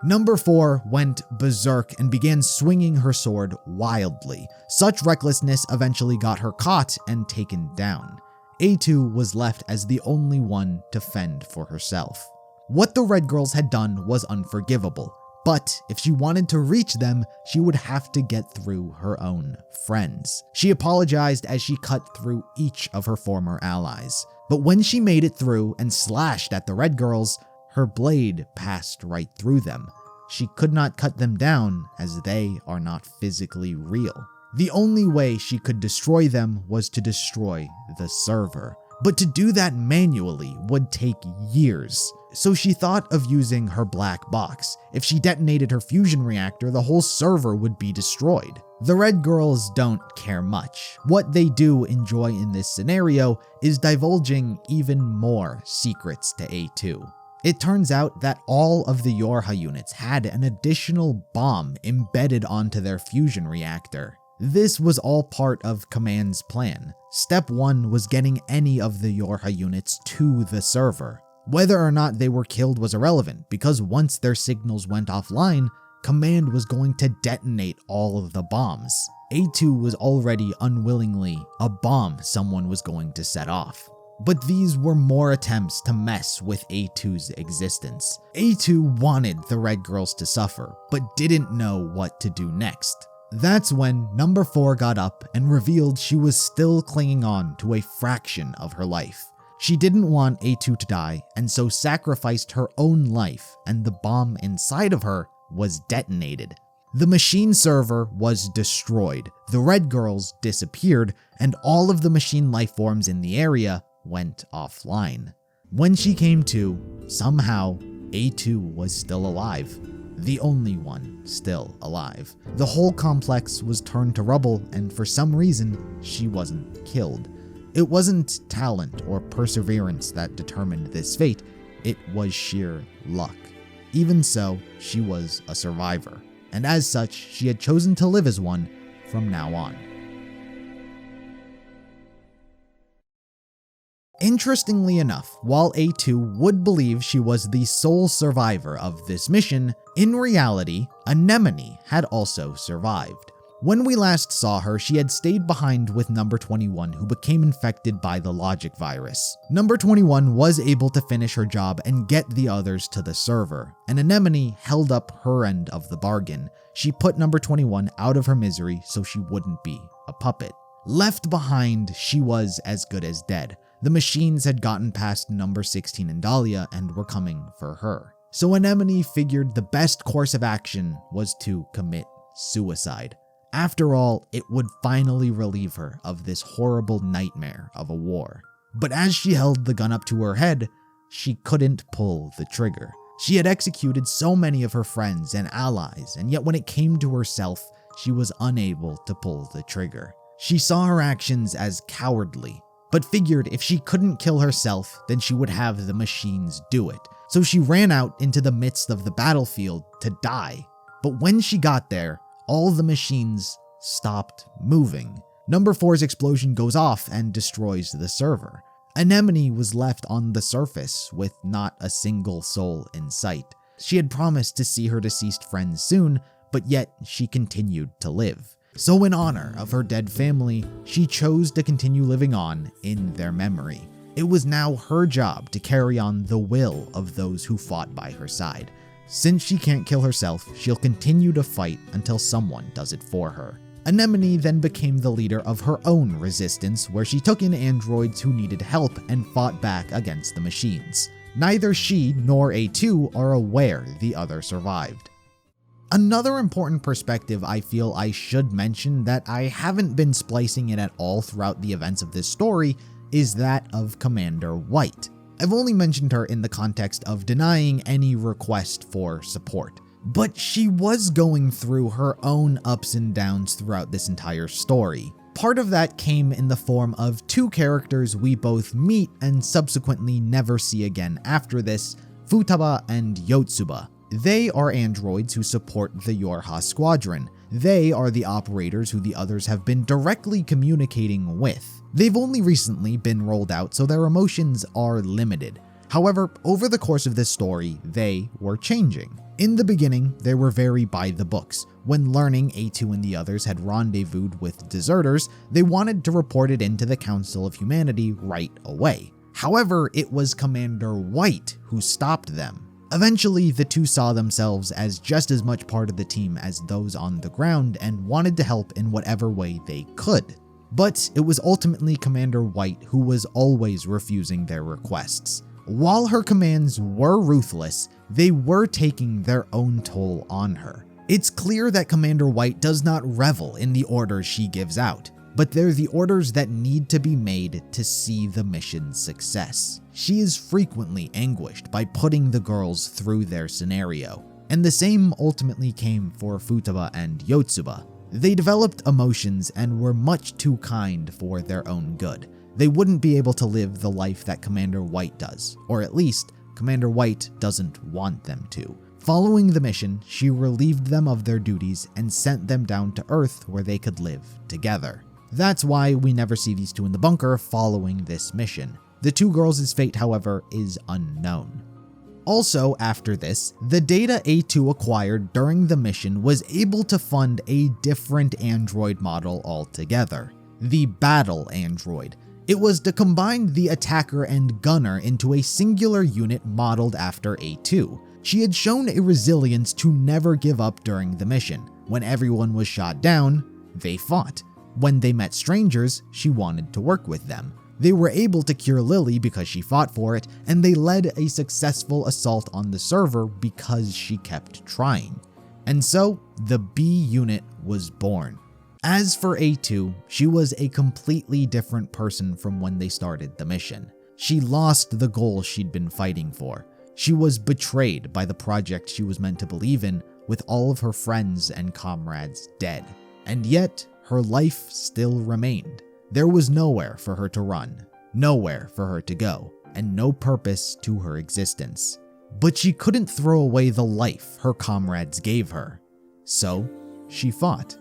Number 4 went berserk and began swinging her sword wildly. Such recklessness eventually got her caught and taken down. A2 was left as the only one to fend for herself. What the Red Girls had done was unforgivable. But if she wanted to reach them, she would have to get through her own friends. She apologized as she cut through each of her former allies. But when she made it through and slashed at the Red Girls, her blade passed right through them. She could not cut them down as they are not physically real. The only way she could destroy them was to destroy the server. But to do that manually would take years. so she thought of using her black box. If she detonated her fusion reactor, the whole server would be destroyed. The Red Girls don't care much. What they do enjoy in this scenario is divulging even more secrets to A2. It turns out that all of the YorHa units had an additional bomb embedded onto their fusion reactor. This was all part of Command's plan. Step 1 was getting any of the YorHa units to the server. Whether or not they were killed was irrelevant, because once their signals went offline, Command was going to detonate all of the bombs. A2 was already unwillingly a bomb someone was going to set off. But these were more attempts to mess with A2's existence. A2 wanted the Red Girls to suffer, but didn't know what to do next. That's when number 4 got up and revealed she was still clinging on to a fraction of her life. She didn't want A2 to die, and so sacrificed her own life, and the bomb inside of her was detonated. The machine server was destroyed, the Red Girls disappeared, and all of the machine life forms in the area went offline. When she came to, somehow, A2 was still alive. The only one still alive. The whole complex was turned to rubble, and for some reason, she wasn't killed. It wasn't talent or perseverance that determined this fate, it was sheer luck. Even so, she was a survivor, and as such, she had chosen to live as one from now on. Interestingly enough, while A2 would believe she was the sole survivor of this mission, in reality, Anemone had also survived. When we last saw her, she had stayed behind with number 21, who became infected by the logic virus. Number 21 was able to finish her job and get the others to the server, and Anemone held up her end of the bargain. She put number 21 out of her misery so she wouldn't be a puppet. Left behind, she was as good as dead. The machines had gotten past number 16 and Dahlia and were coming for her. So Anemone figured the best course of action was to commit suicide. After all, it would finally relieve her of this horrible nightmare of a war. But as she held the gun up to her head, she couldn't pull the trigger. She had executed so many of her friends and allies, and yet when it came to herself, she was unable to pull the trigger. She saw her actions as cowardly, but figured if she couldn't kill herself, then she would have the machines do it. So she ran out into the midst of the battlefield to die. But when she got there, all the machines stopped moving. Number 4's explosion goes off and destroys the server. Anemone was left on the surface with not a single soul in sight. She had promised to see her deceased friends soon, but yet she continued to live. So in honor of her dead family, she chose to continue living on in their memory. It was now her job to carry on the will of those who fought by her side. Since she can't kill herself, she'll continue to fight until someone does it for her. Anemone then became the leader of her own resistance, where she took in androids who needed help and fought back against the machines. Neither she nor A2 are aware the other survived. Another important perspective I feel I should mention that I haven't been splicing in at all throughout the events of this story is that of Commander White. I've only mentioned her in the context of denying any request for support, but she was going through her own ups and downs throughout this entire story. Part of that came in the form of two characters we both meet and subsequently never see again after this, Futaba and Yotsuba. They are androids who support the YorHa squadron. They are the operators who the others have been directly communicating with. They've only recently been rolled out, so their emotions are limited. However, over the course of this story, they were changing. In the beginning, they were very by the books. When learning A2 and the others had rendezvoused with deserters, they wanted to report it into the Council of Humanity right away. However, it was Commander White who stopped them. Eventually, the two saw themselves as just as much part of the team as those on the ground and wanted to help in whatever way they could. But it was ultimately Commander White who was always refusing their requests. While her commands were ruthless, they were taking their own toll on her. It's clear that Commander White does not revel in the orders she gives out. but they're the orders that need to be made to see the mission's success. She is frequently anguished by putting the girls through their scenario. And the same ultimately came for Futaba and Yotsuba. They developed emotions and were much too kind for their own good. They wouldn't be able to live the life that Commander White does, or at least, Commander White doesn't want them to. Following the mission, she relieved them of their duties and sent them down to Earth where they could live together. That's why we never see these two in the bunker following this mission. The two girls' fate, however, is unknown. Also, after this, the data A2 acquired during the mission was able to fund a different android model altogether, the Battle Android. It was to combine the attacker and gunner into a singular unit modeled after A2. She had shown a resilience to never give up during the mission. When everyone was shot down, they fought. When they met strangers, she wanted to work with them. They were able to cure Lily because she fought for it, and they led a successful assault on the server because she kept trying. And so, the B unit was born. As for A2, she was a completely different person from when they started the mission. She lost the goal she'd been fighting for. She was betrayed by the project she was meant to believe in, with all of her friends and comrades dead. And yet, her life still remained. There was nowhere for her to run, nowhere for her to go, and no purpose to her existence. But she couldn't throw away the life her comrades gave her. So, she fought.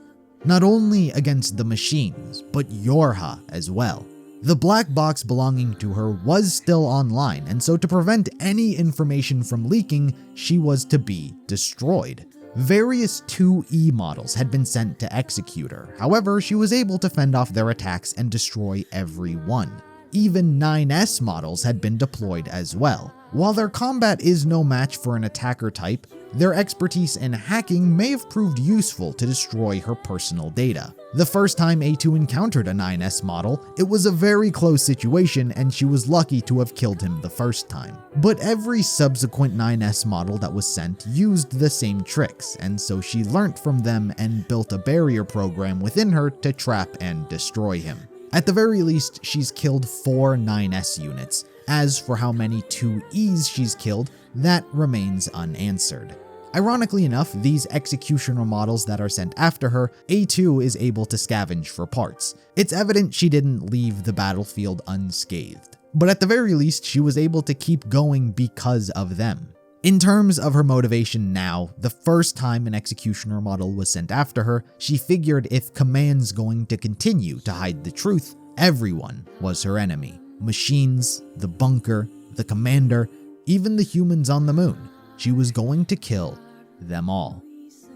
Not only against the machines, but YorHa as well. The black box belonging to her was still online, and so to prevent any information from leaking, she was to be destroyed. Various 2E models had been sent to execute her. However, she was able to fend off their attacks and destroy every one. Even 9S models had been deployed as well. While their combat is no match for an attacker type, their expertise in hacking may have proved useful to destroy her personal data. The first time A2 encountered a 9S model, it was a very close situation and she was lucky to have killed him the first time. But every subsequent 9S model that was sent used the same tricks, and so she learnt from them and built a barrier program within her to trap and destroy him. At the very least, she's killed 4 9S units. As for how many 2Es she's killed, that remains unanswered. Ironically enough, these executioner models that are sent after her, A2 is able to scavenge for parts. It's evident she didn't leave the battlefield unscathed, but at the very least, she was able to keep going because of them. In terms of her motivation now, the first time an executioner model was sent after her, she figured if Command's going to continue to hide the truth, everyone was her enemy. Machines, the bunker, the commander, even the humans on the moon. She was going to kill them all.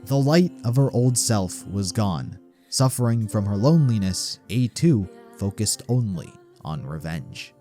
The light of her old self was gone. Suffering from her loneliness, A2 focused only on revenge.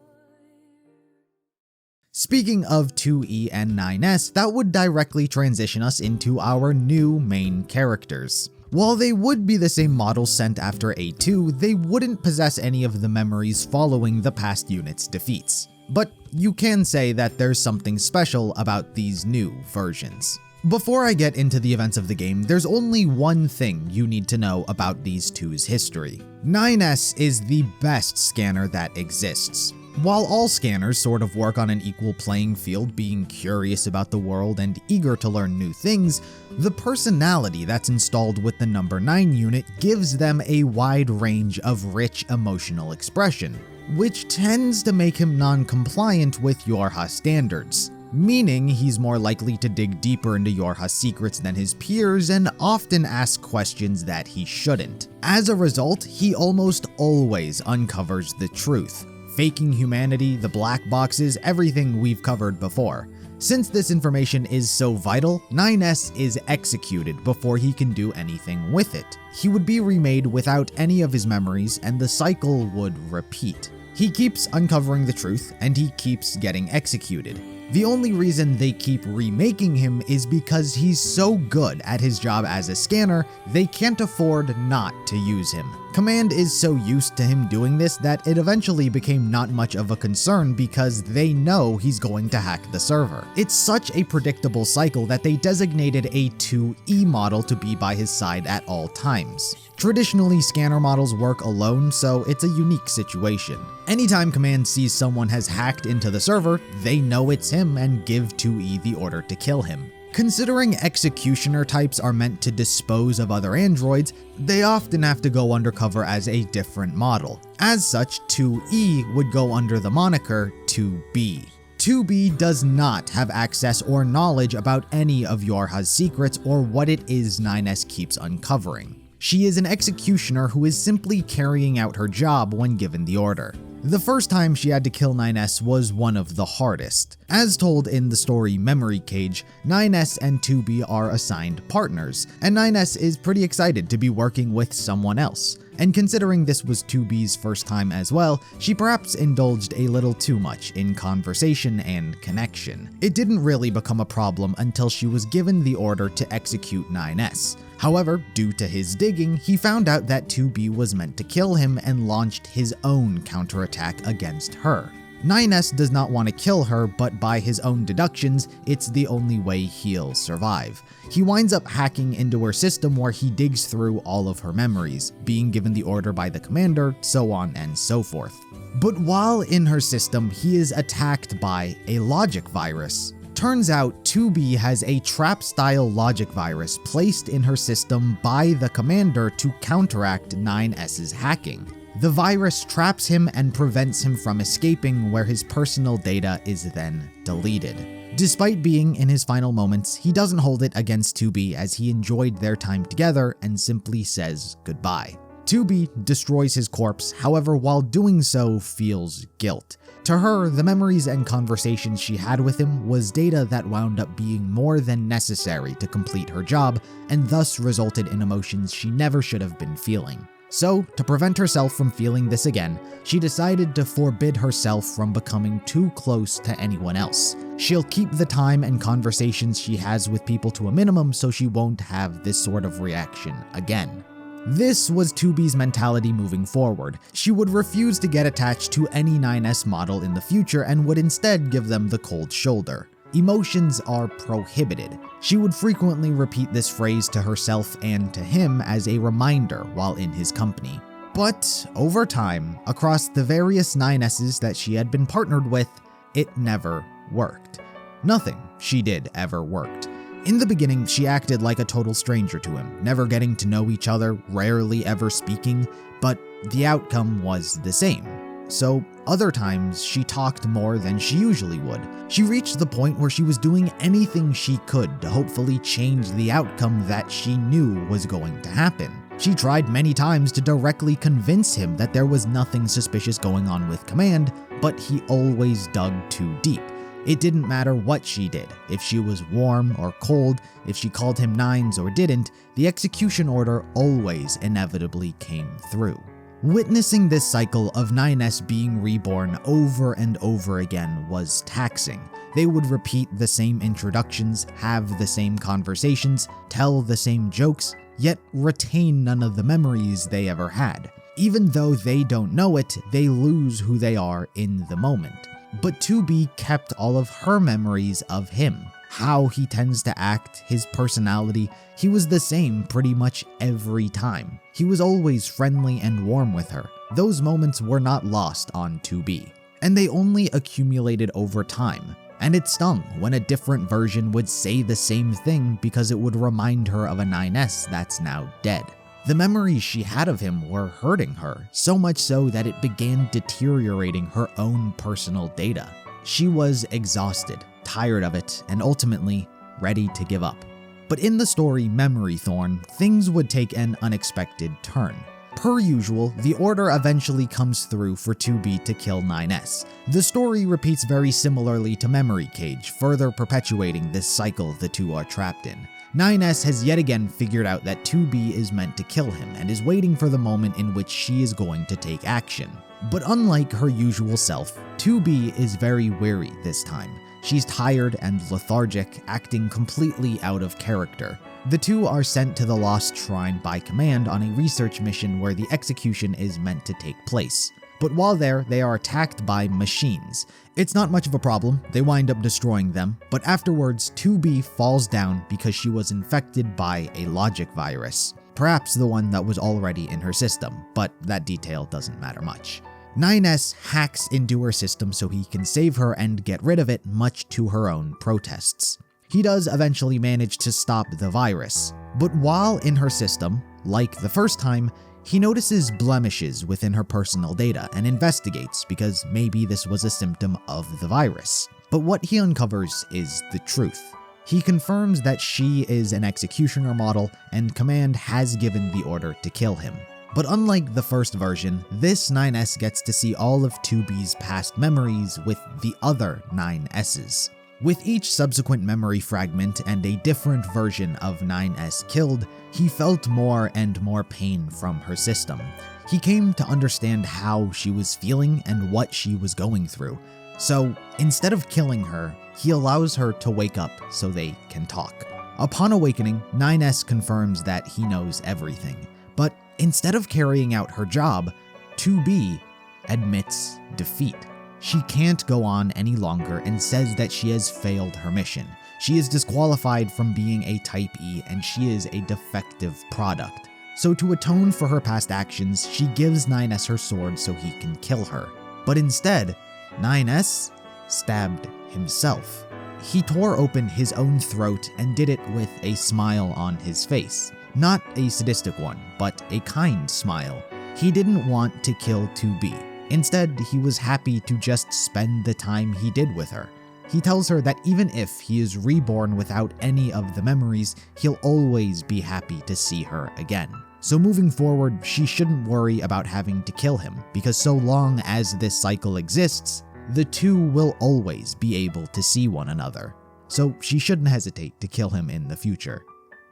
Speaking of 2E and 9S, that would directly transition us into our new main characters. While they would be the same models sent after A2, they wouldn't possess any of the memories following the past unit's defeats. But you can say that there's something special about these new versions. Before I get into the events of the game, there's only one thing you need to know about these two's history. 9S is the best scanner that exists. While all scanners sort of work on an equal playing field, being curious about the world and eager to learn new things, the personality that's installed with the number 9 unit gives them a wide range of rich emotional expression, which tends to make him non-compliant with YorHa standards, meaning he's more likely to dig deeper into YorHa secrets than his peers and often ask questions that he shouldn't. As a result, he almost always uncovers the truth. Faking humanity, the black boxes, everything we've covered before. Since this information is so vital, 9S is executed before he can do anything with it. He would be remade without any of his memories, and the cycle would repeat. He keeps uncovering the truth, and he keeps getting executed. The only reason they keep remaking him is because he's so good at his job as a scanner, they can't afford not to use him. Command is so used to him doing this that it eventually became not much of a concern because they know he's going to hack the server. It's such a predictable cycle that they designated a 2E model to be by his side at all times. Traditionally, scanner models work alone, so it's a unique situation. Anytime Command sees someone has hacked into the server, they know it's him and give 2E the order to kill him. Considering executioner types are meant to dispose of other androids, they often have to go undercover as a different model. As such, 2E would go under the moniker 2B. 2B does not have access or knowledge about any of YorHa's secrets or what it is 9S keeps uncovering. She is an executioner who is simply carrying out her job when given the order. The first time she had to kill 9S was one of the hardest. As told in the story Memory Cage, 9S and 2B are assigned partners, and 9S is pretty excited to be working with someone else. And considering this was 2B's first time as well, she perhaps indulged a little too much in conversation and connection. It didn't really become a problem until she was given the order to execute 9S. However, due to his digging, he found out that 2B was meant to kill him and launched his own counterattack against her. 9S does not want to kill her, but by his own deductions, it's the only way he'll survive. He winds up hacking into her system where he digs through all of her memories, being given the order by the commander, so on and so forth. But while in her system, he is attacked by a logic virus. Turns out 2B has a trap-style logic virus placed in her system by the commander to counteract 9S's hacking. The virus traps him and prevents him from escaping, where his personal data is then deleted. Despite being in his final moments, he doesn't hold it against 2B as he enjoyed their time together and simply says goodbye. 2B destroys his corpse, however, while doing so feels guilt. To her, the memories and conversations she had with him was data that wound up being more than necessary to complete her job, and thus resulted in emotions she never should have been feeling. So, to prevent herself from feeling this again, she decided to forbid herself from becoming too close to anyone else. She'll keep the time and conversations she has with people to a minimum so she won't have this sort of reaction again. This was 2B's mentality moving forward. She would refuse to get attached to any 9S model in the future and would instead give them the cold shoulder. Emotions are prohibited. She would frequently repeat this phrase to herself and to him as a reminder while in his company. But over time, across the various 9S's that she had been partnered with, it never worked. Nothing she did ever worked. In the beginning, she acted like a total stranger to him, never getting to know each other, rarely ever speaking, but the outcome was the same. So other times, she talked more than she usually would. She reached the point where she was doing anything she could to hopefully change the outcome that she knew was going to happen. She tried many times to directly convince him that there was nothing suspicious going on with Command, but he always dug too deep. It didn't matter what she did, if she was warm or cold, if she called him nines or didn't, the execution order always inevitably came through. Witnessing this cycle of 9S being reborn over and over again was taxing. They would repeat the same introductions, have the same conversations, tell the same jokes, yet retain none of the memories they ever had. Even though they don't know it, they lose who they are in the moment. But 2B kept all of her memories of him, how he tends to act, his personality. He was the same pretty much every time. He was always friendly and warm with her. Those moments were not lost on 2B, and they only accumulated over time. And it stung when a different version would say the same thing because it would remind her of a 9S that's now dead. The memories she had of him were hurting her, so much so that it began deteriorating her own personal data. She was exhausted, tired of it, and ultimately ready to give up. But in the story Memory Thorn, things would take an unexpected turn. Per usual, the order eventually comes through for 2B to kill 9S. The story repeats very similarly to Memory Cage, further perpetuating this cycle the two are trapped in. 9S has yet again figured out that 2B is meant to kill him and is waiting for the moment in which she is going to take action. But unlike her usual self, 2B is very wary this time. She's tired and lethargic, acting completely out of character. The two are sent to the Lost Shrine by command on a research mission where the execution is meant to take place. But while there, they are attacked by machines. It's not much of a problem, they wind up destroying them, but afterwards 2B falls down because she was infected by a logic virus. Perhaps the one that was already in her system, but that detail doesn't matter much. 9S hacks into her system so he can save her and get rid of it, much to her own protests. He does eventually manage to stop the virus, but while in her system, like the first time, he notices blemishes within her personal data and investigates because maybe this was a symptom of the virus. But what he uncovers is the truth. He confirms that she is an executioner model and command has given the order to kill him. But unlike the first version, this 9S gets to see all of 2B's past memories with the other 9S's. With each subsequent memory fragment and a different version of 9S killed, he felt more and more pain from her system. He came to understand how she was feeling and what she was going through. So instead of killing her, he allows her to wake up so they can talk. Upon awakening, 9S confirms that he knows everything. But instead of carrying out her job, 2B admits defeat. She can't go on any longer and says that she has failed her mission. She is disqualified from being a Type E and she is a defective product. So to atone for her past actions, she gives 9S her sword so he can kill her. But instead, 9S stabbed himself. He tore open his own throat and did it with a smile on his face. Not a sadistic one, but a kind smile. He didn't want to kill 2B. Instead, he was happy to just spend the time he did with her. He tells her that even if he is reborn without any of the memories, he'll always be happy to see her again. So moving forward, she shouldn't worry about having to kill him, because so long as this cycle exists, the two will always be able to see one another. So she shouldn't hesitate to kill him in the future.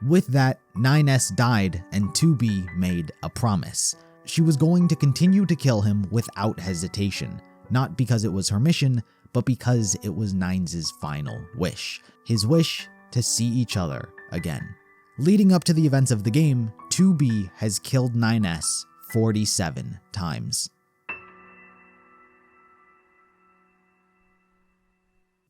With that, 9S died and 2B made a promise. She was going to continue to kill him without hesitation, not because it was her mission, but because it was 9's final wish. His wish to see each other again. Leading up to the events of the game, 2B has killed 9S 47 times.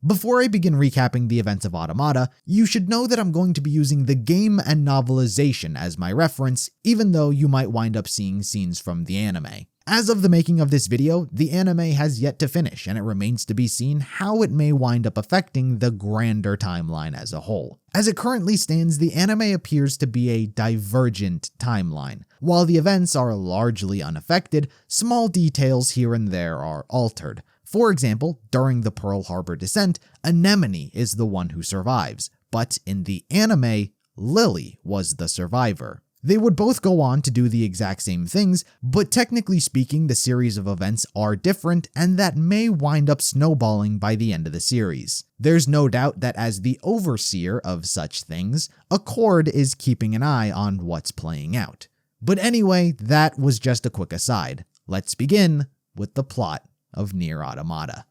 Before I begin recapping the events of Automata, you should know that I'm going to be using the game and novelization as my reference, even though you might wind up seeing scenes from the anime. As of the making of this video, the anime has yet to finish, and it remains to be seen how it may wind up affecting the grander timeline as a whole. As it currently stands, the anime appears to be a divergent timeline. While the events are largely unaffected, small details here and there are altered. For example, during the Pearl Harbor descent, Anemone is the one who survives, but in the anime, Lily was the survivor. They would both go on to do the exact same things, but technically speaking, the series of events are different, and that may wind up snowballing by the end of the series. There's no doubt that as the overseer of such things, Accord is keeping an eye on what's playing out. But anyway, that was just a quick aside. Let's begin with the plot of Nier Automata.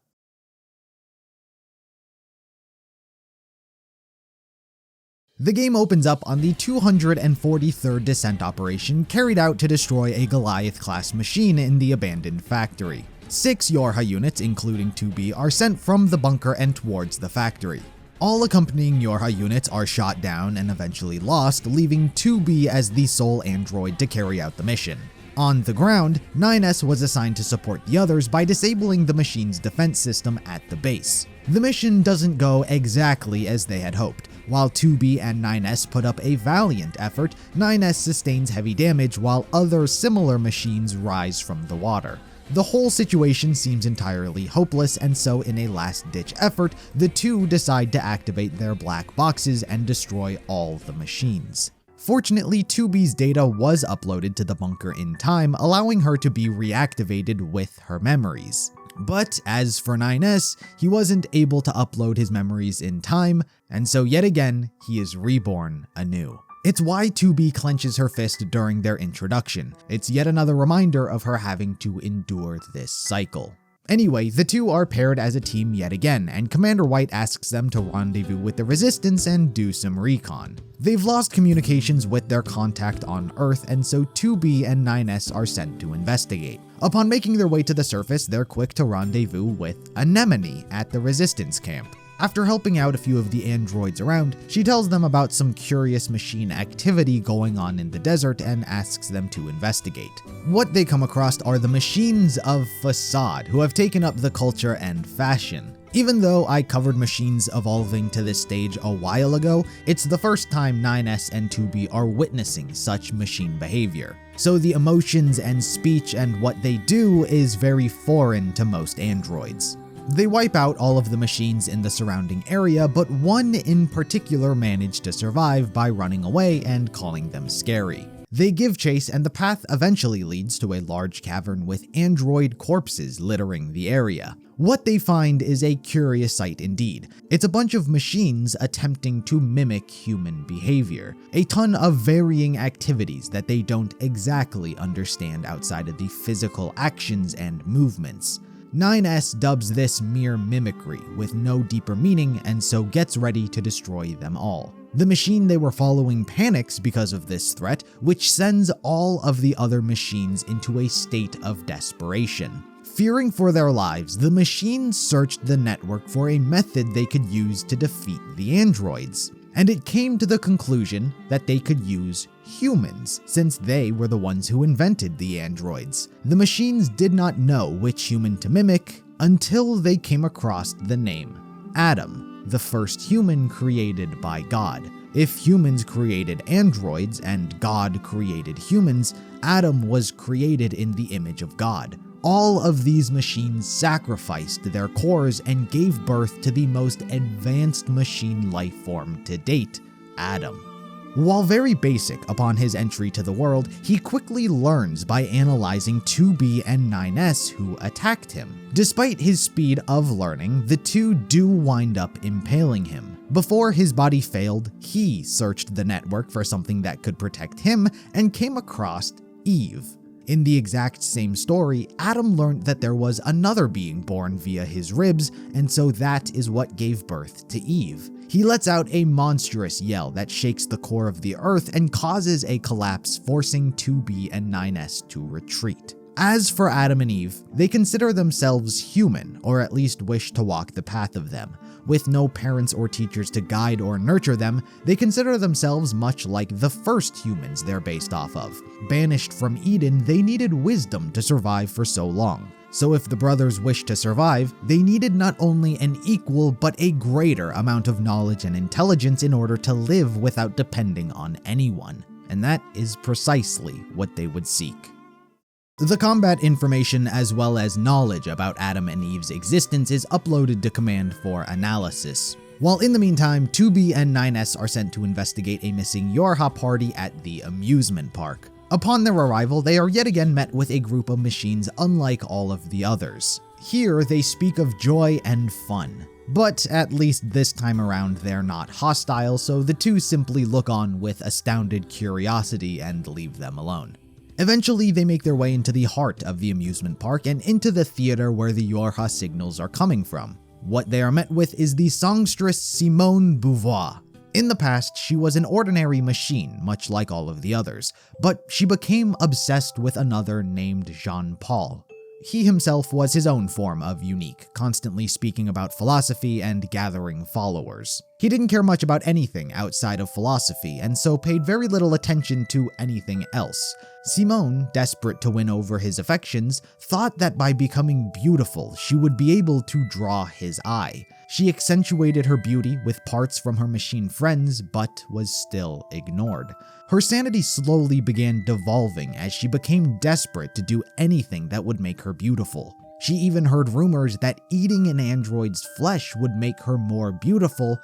The game opens up on the 243rd descent operation carried out to destroy a Goliath-class machine in the abandoned factory. 6 YorHa units, including 2B, are sent from the bunker and towards the factory. All accompanying YorHa units are shot down and eventually lost, leaving 2B as the sole android to carry out the mission. On the ground, 9S was assigned to support the others by disabling the machine's defense system at the base. The mission doesn't go exactly as they had hoped. While 2B and 9S put up a valiant effort, 9S sustains heavy damage while other similar machines rise from the water. The whole situation seems entirely hopeless, and so in a last-ditch effort, the two decide to activate their black boxes and destroy all the machines. Fortunately, 2B's data was uploaded to the bunker in time, allowing her to be reactivated with her memories. But as for 9S, he wasn't able to upload his memories in time, and so yet again, he is reborn anew. It's why 2B clenches her fist during their introduction. It's yet another reminder of her having to endure this cycle. Anyway, the two are paired as a team yet again, and Commander White asks them to rendezvous with the Resistance and do some recon. They've lost communications with their contact on Earth, and so 2B and 9S are sent to investigate. Upon making their way to the surface, they're quick to rendezvous with Anemone at the Resistance camp. After helping out a few of the androids around, she tells them about some curious machine activity going on in the desert and asks them to investigate. What they come across are the machines of Facade, who have taken up the culture and fashion. Even though I covered machines evolving to this stage a while ago, it's the first time 9S and 2B are witnessing such machine behavior. So the emotions and speech and what they do is very foreign to most androids. They wipe out all of the machines in the surrounding area, but one in particular managed to survive by running away and calling them scary. They give chase, and the path eventually leads to a large cavern with android corpses littering the area. What they find is a curious sight indeed. It's a bunch of machines attempting to mimic human behavior. A ton of varying activities that they don't exactly understand outside of the physical actions and movements. 9S dubs this mere mimicry with no deeper meaning, and so gets ready to destroy them all. The machine they were following panics because of this threat, which sends all of the other machines into a state of desperation. Fearing for their lives, the machines searched the network for a method they could use to defeat the androids. And it came to the conclusion that they could use humans, since they were the ones who invented the androids. The machines did not know which human to mimic until they came across the name Adam, the first human created by God. If humans created androids and God created humans, Adam was created in the image of God. All of these machines sacrificed their cores and gave birth to the most advanced machine life form to date, Adam. While very basic upon his entry to the world, he quickly learns by analyzing 2B and 9S who attacked him. Despite his speed of learning, the two do wind up impaling him. Before his body failed, he searched the network for something that could protect him and came across Eve. In the exact same story, Adam learned that there was another being born via his ribs, and so that is what gave birth to Eve. He lets out a monstrous yell that shakes the core of the earth and causes a collapse, forcing 2B and 9S to retreat. As for Adam and Eve, they consider themselves human, or at least wish to walk the path of them. With no parents or teachers to guide or nurture them, they consider themselves much like the first humans they're based off of. Banished from Eden, they needed wisdom to survive for so long. So if the brothers wished to survive, they needed not only an equal but a greater amount of knowledge and intelligence in order to live without depending on anyone. And that is precisely what they would seek. The combat information as well as knowledge about Adam and Eve's existence is uploaded to Command for analysis. While in the meantime, 2B and 9S are sent to investigate a missing YorHa party at the amusement park. Upon their arrival, they are yet again met with a group of machines unlike all of the others. Here, they speak of joy and fun. But at least this time around, they're not hostile, so the two simply look on with astounded curiosity and leave them alone. Eventually, they make their way into the heart of the amusement park and into the theater where the YorHa signals are coming from. What they are met with is the songstress Simone Beauvoir. In the past, she was an ordinary machine, much like all of the others, but she became obsessed with another named Jean-Paul. He himself was his own form of unique, constantly speaking about philosophy and gathering followers. He didn't care much about anything outside of philosophy, and so paid very little attention to anything else. Simone, desperate to win over his affections, thought that by becoming beautiful, she would be able to draw his eye. She accentuated her beauty with parts from her machine friends, but was still ignored. Her sanity slowly began devolving as she became desperate to do anything that would make her beautiful. She even heard rumors that eating an android's flesh would make her more beautiful,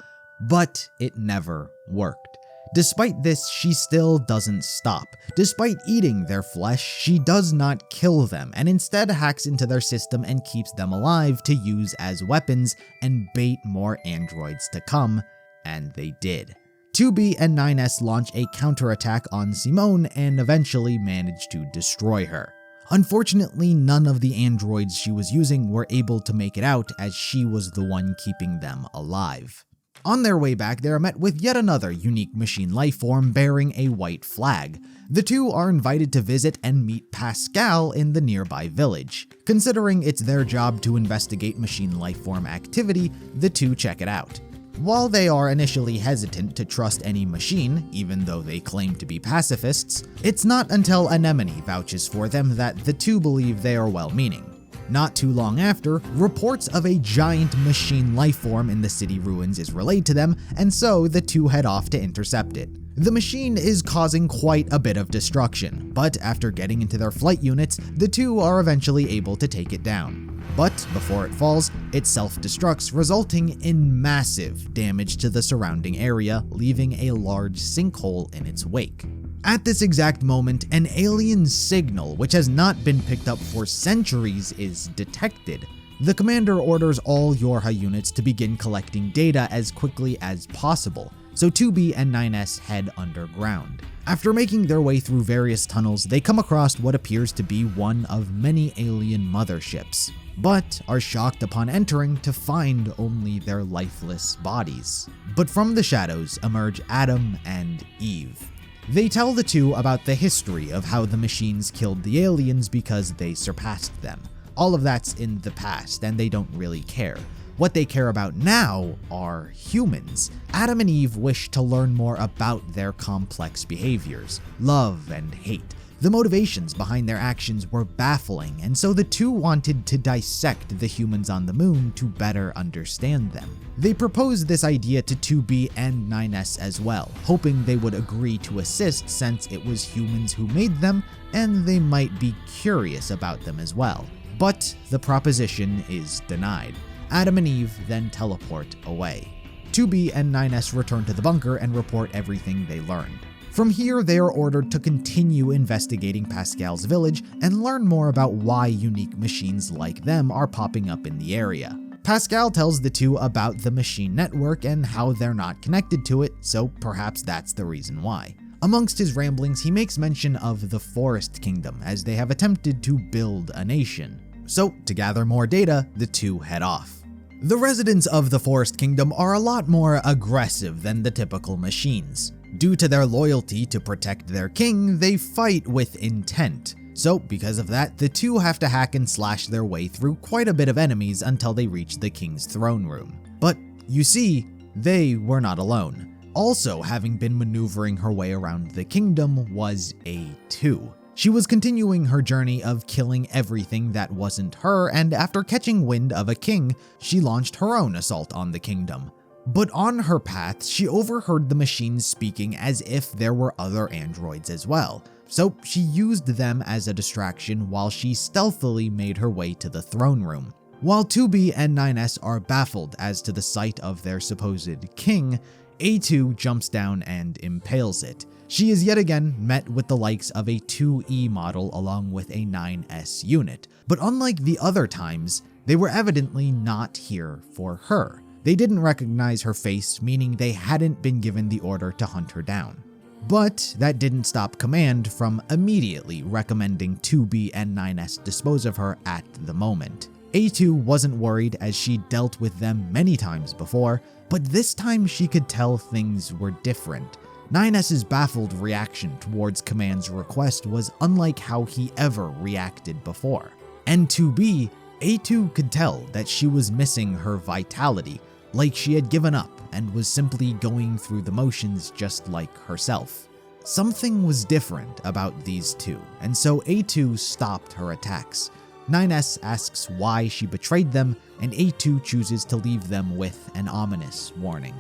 but it never worked. Despite this, she still doesn't stop. Despite eating their flesh, she does not kill them, and instead hacks into their system and keeps them alive to use as weapons and bait more androids to come, and they did. 2B and 9S launch a counterattack on Simone and eventually manage to destroy her. Unfortunately, none of the androids she was using were able to make it out, as she was the one keeping them alive. On their way back, they are met with yet another unique machine lifeform bearing a white flag. The two are invited to visit and meet Pascal in the nearby village. Considering it's their job to investigate machine lifeform activity, the two check it out. While they are initially hesitant to trust any machine, even though they claim to be pacifists, it's not until Anemone vouches for them that the two believe they are well-meaning. Not too long after, reports of a giant machine lifeform in the city ruins is relayed to them, and so the two head off to intercept it. The machine is causing quite a bit of destruction, but after getting into their flight units, the two are eventually able to take it down. But before it falls, it self-destructs, resulting in massive damage to the surrounding area, leaving a large sinkhole in its wake. At this exact moment, an alien signal, which has not been picked up for centuries, is detected. The commander orders all YorHa units to begin collecting data as quickly as possible, so 2B and 9S head underground. After making their way through various tunnels, they come across what appears to be one of many alien motherships, but are shocked upon entering to find only their lifeless bodies. But from the shadows emerge Adam and Eve. They tell the two about the history of how the machines killed the aliens because they surpassed them. All of that's in the past, and they don't really care. What they care about now are humans. Adam and Eve wish to learn more about their complex behaviors, love and hate. The motivations behind their actions were baffling, and so the two wanted to dissect the humans on the moon to better understand them. They proposed this idea to 2B and 9S as well, hoping they would agree to assist since it was humans who made them, and they might be curious about them as well. But the proposition is denied. Adam and Eve then teleport away. 2B and 9S return to the bunker and report everything they learned. From here, they are ordered to continue investigating Pascal's village and learn more about why unique machines like them are popping up in the area. Pascal tells the two about the machine network and how they're not connected to it, so perhaps that's the reason why. Amongst his ramblings, he makes mention of the Forest Kingdom, as they have attempted to build a nation. So, to gather more data, the two head off. The residents of the Forest Kingdom are a lot more aggressive than the typical machines. Due to their loyalty to protect their king, they fight with intent. So, because of that, the two have to hack and slash their way through quite a bit of enemies until they reach the king's throne room. But, you see, they were not alone. Also having been maneuvering her way around the kingdom was A2. She was continuing her journey of killing everything that wasn't her, and after catching wind of a king, she launched her own assault on the kingdom. But on her path, she overheard the machines speaking as if there were other androids as well, so she used them as a distraction while she stealthily made her way to the throne room. While 2B and 9S are baffled as to the sight of their supposed king, A2 jumps down and impales it. She is yet again met with the likes of a 2E model along with a 9S unit, but unlike the other times, they were evidently not here for her. They didn't recognize her face, meaning they hadn't been given the order to hunt her down. But that didn't stop Command from immediately recommending 2B and 9S dispose of her at the moment. A2 wasn't worried as she dealt with them many times before, but this time she could tell things were different. 9S's baffled reaction towards Command's request was unlike how he ever reacted before. And 2B, A2 could tell that she was missing her vitality, like she had given up and was simply going through the motions just like herself. Something was different about these two, and so A2 stopped her attacks. 9S asks why she betrayed them, and A2 chooses to leave them with an ominous warning.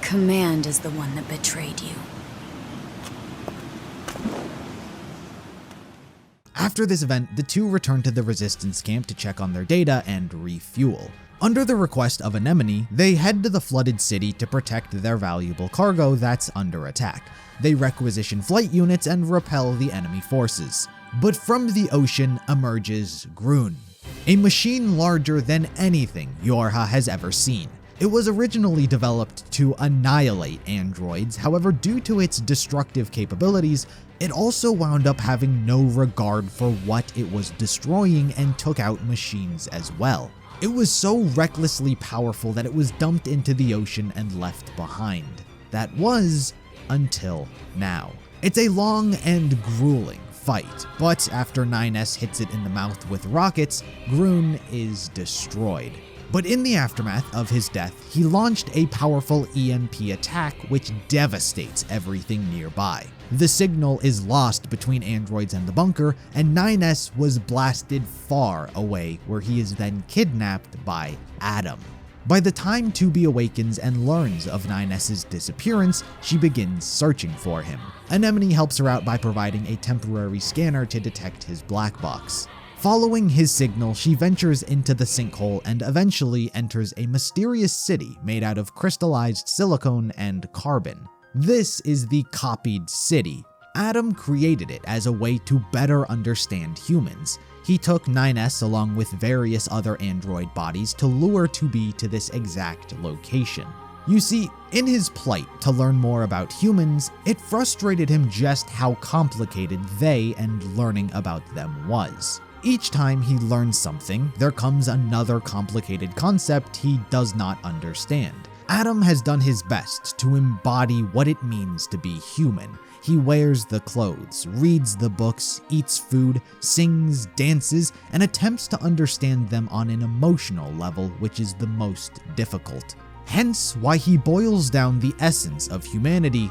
Command is the one that betrayed you. After this event, the two return to the Resistance camp to check on their data and refuel. Under the request of Anemone, they head to the flooded city to protect their valuable cargo that's under attack. They requisition flight units and repel the enemy forces. But from the ocean emerges Grun, a machine larger than anything YorHa has ever seen. It was originally developed to annihilate androids, however, due to its destructive capabilities, it also wound up having no regard for what it was destroying and took out machines as well. It was so recklessly powerful that it was dumped into the ocean and left behind. That was until now. It's a long and grueling fight, but after 9S hits it in the mouth with rockets, Grun is destroyed. But in the aftermath of his death, he launched a powerful EMP attack which devastates everything nearby. The signal is lost between androids and the bunker, and 9S was blasted far away, where he is then kidnapped by Adam. By the time 2B awakens and learns of 9S's disappearance, she begins searching for him. Anemone helps her out by providing a temporary scanner to detect his black box. Following his signal, she ventures into the sinkhole and eventually enters a mysterious city made out of crystallized silicone and carbon. This is the copied city. Adam created it as a way to better understand humans. He took 9S along with various other android bodies to lure 2B to this exact location. You see, in his plight to learn more about humans, it frustrated him just how complicated they and learning about them was. Each time he learns something, there comes another complicated concept he does not understand. Adam has done his best to embody what it means to be human. He wears the clothes, reads the books, eats food, sings, dances, and attempts to understand them on an emotional level, which is the most difficult. Hence why he boils down the essence of humanity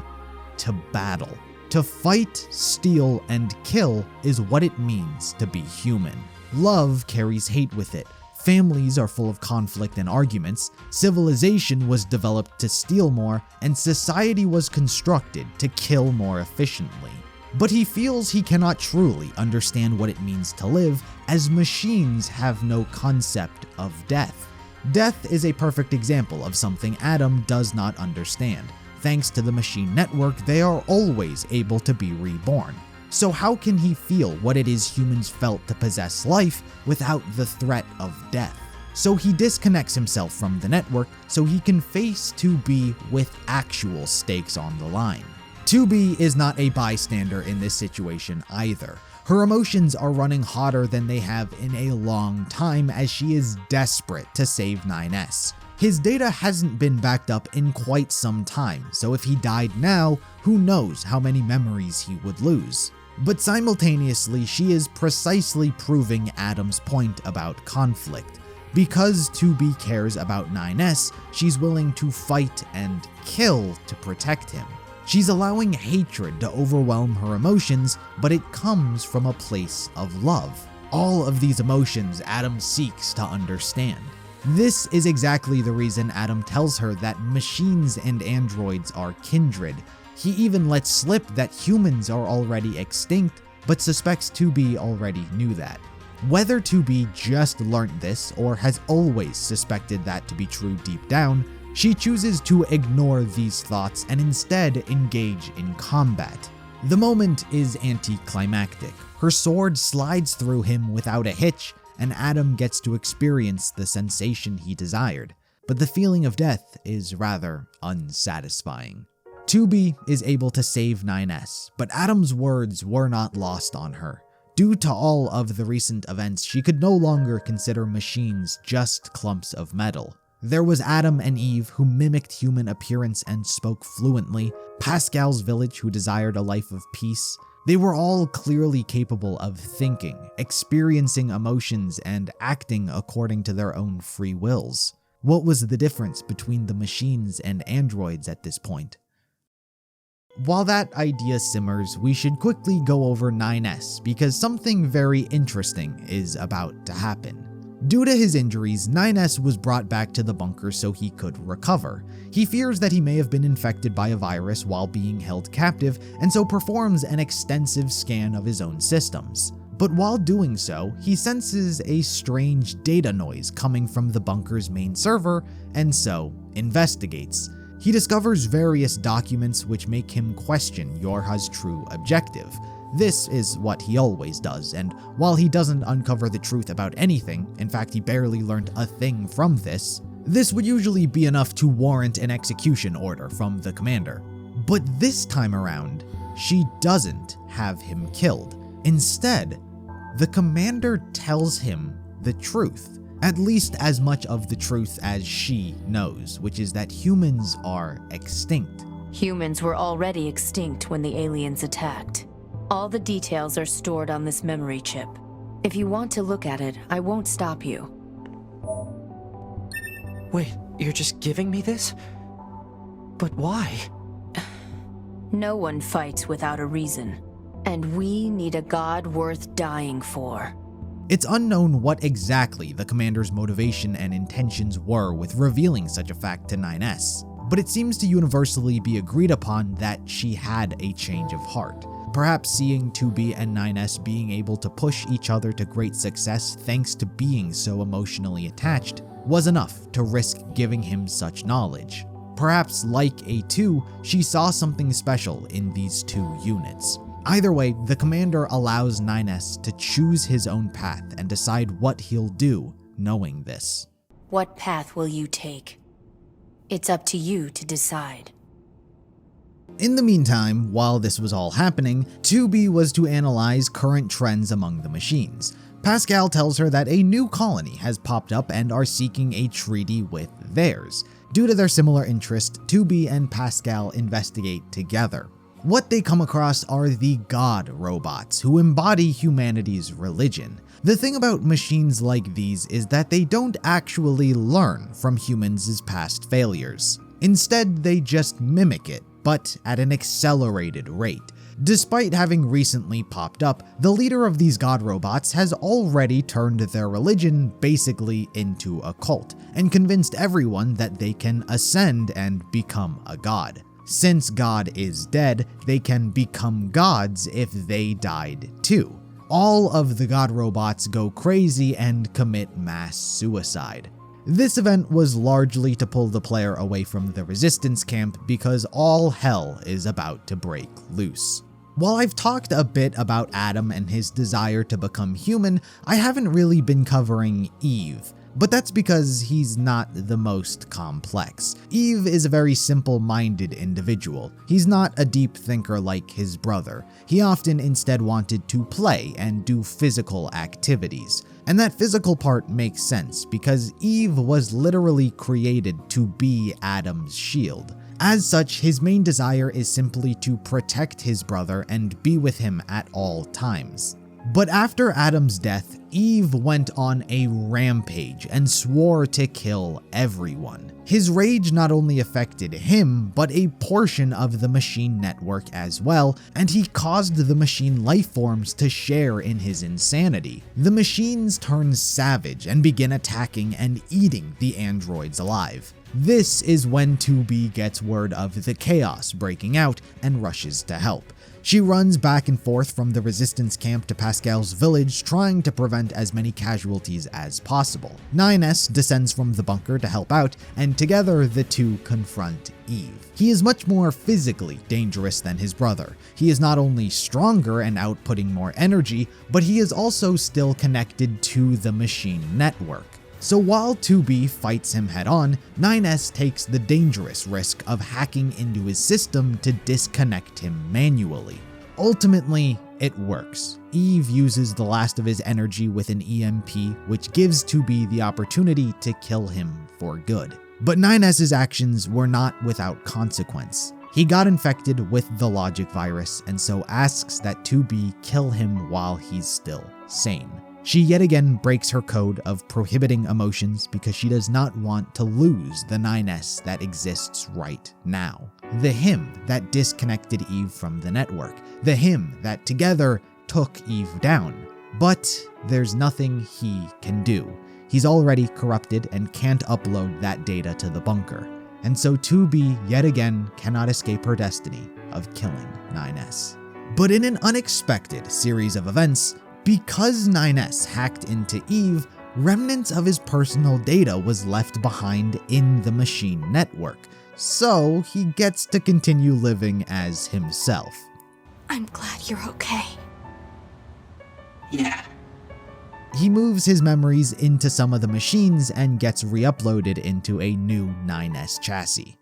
to battle. To fight, steal, and kill is what it means to be human. Love carries hate with it. Families are full of conflict and arguments, civilization was developed to steal more, and society was constructed to kill more efficiently. But he feels he cannot truly understand what it means to live, as machines have no concept of death. Death is a perfect example of something Adam does not understand. Thanks to the machine network, they are always able to be reborn. So how can he feel what it is humans felt to possess life without the threat of death? So he disconnects himself from the network so he can face 2B with actual stakes on the line. 2B is not a bystander in this situation either. Her emotions are running hotter than they have in a long time as she is desperate to save 9S. His data hasn't been backed up in quite some time, so if he died now, who knows how many memories he would lose. But simultaneously, she is precisely proving Adam's point about conflict. Because 2B cares about 9S, she's willing to fight and kill to protect him. She's allowing hatred to overwhelm her emotions, but it comes from a place of love. All of these emotions Adam seeks to understand. This is exactly the reason Adam tells her that machines and androids are kindred. He even lets slip that humans are already extinct, but suspects 2B already knew that. Whether 2B just learnt this or has always suspected that to be true deep down, she chooses to ignore these thoughts and instead engage in combat. The moment is anticlimactic. Her sword slides through him without a hitch, and Adam gets to experience the sensation he desired. But the feeling of death is rather unsatisfying. 2B is able to save 9S, but Adam's words were not lost on her. Due to all of the recent events, she could no longer consider machines just clumps of metal. There was Adam and Eve, who mimicked human appearance and spoke fluently, Pascal's village, who desired a life of peace. They were all clearly capable of thinking, experiencing emotions, and acting according to their own free wills. What was the difference between the machines and androids at this point? While that idea simmers, we should quickly go over 9S because something very interesting is about to happen. Due to his injuries, 9S was brought back to the bunker so he could recover. He fears that he may have been infected by a virus while being held captive, and so performs an extensive scan of his own systems. But while doing so, he senses a strange data noise coming from the bunker's main server, and so investigates. He discovers various documents which make him question YorHa's true objective. This is what he always does, and while he doesn't uncover the truth about anything, in fact he barely learned a thing from this, This would usually be enough to warrant an execution order from the commander. But this time around, she doesn't have him killed. Instead, the commander tells him the truth, at least as much of the truth as she knows, which is that humans are extinct. Humans were already extinct when the aliens attacked. All the details are stored on this memory chip. If you want to look at it, I won't stop you. Wait, you're just giving me this? But why? No one fights without a reason, and we need a god worth dying for. It's unknown what exactly the commander's motivation and intentions were with revealing such a fact to 9S, but it seems to universally be agreed upon that she had a change of heart. Perhaps seeing 2B and 9S being able to push each other to great success thanks to being so emotionally attached was enough to risk giving him such knowledge. Perhaps, like A2, she saw something special in these two units. Either way, the commander allows 9S to choose his own path and decide what he'll do, knowing this. What path will you take? It's up to you to decide. In the meantime, while this was all happening, 2B was to analyze current trends among the machines. Pascal tells her that a new colony has popped up and are seeking a treaty with theirs. Due to their similar interest, 2B and Pascal investigate together. What they come across are the god robots, who embody humanity's religion. The thing about machines like these is that they don't actually learn from humans' past failures. Instead, they just mimic it, but at an accelerated rate. Despite having recently popped up, the leader of these god robots has already turned their religion basically into a cult, and convinced everyone that they can ascend and become a god. Since God is dead, they can become gods if they died too. All of the god robots go crazy and commit mass suicide. This event was largely to pull the player away from the resistance camp because all hell is about to break loose. While I've talked a bit about Adam and his desire to become human, I haven't really been covering Eve. But that's because he's not the most complex. Eve is a very simple-minded individual. He's not a deep thinker like his brother. He often instead wanted to play and do physical activities. And that physical part makes sense because Eve was literally created to be Adam's shield. As such, his main desire is simply to protect his brother and be with him at all times. But after Adam's death, Eve went on a rampage and swore to kill everyone. His rage not only affected him, but a portion of the machine network as well, and he caused the machine lifeforms to share in his insanity. The machines turn savage and begin attacking and eating the androids alive. This is when 2B gets word of the chaos breaking out and rushes to help. She runs back and forth from the resistance camp to Pascal's village, trying to prevent as many casualties as possible. 9S descends from the bunker to help out, and together the two confront Eve. He is much more physically dangerous than his brother. He is not only stronger and outputting more energy, but he is also still connected to the machine network. So while 2B fights him head-on, 9S takes the dangerous risk of hacking into his system to disconnect him manually. Ultimately, it works. Eve uses the last of his energy with an EMP, which gives 2B the opportunity to kill him for good. But 9S's actions were not without consequence. He got infected with the logic virus and so asks that 2B kill him while he's still sane. She yet again breaks her code of prohibiting emotions because she does not want to lose the 9S that exists right now. The him that disconnected Eve from the network. The him that together took Eve down. But there's nothing he can do. He's already corrupted and can't upload that data to the bunker. And so 2B yet again cannot escape her destiny of killing 9S. But in an unexpected series of events, because 9S hacked into Eve, remnants of his personal data was left behind in the machine network, so he gets to continue living as himself. I'm glad you're okay. Yeah. He moves his memories into some of the machines and gets re-uploaded into a new 9S chassis.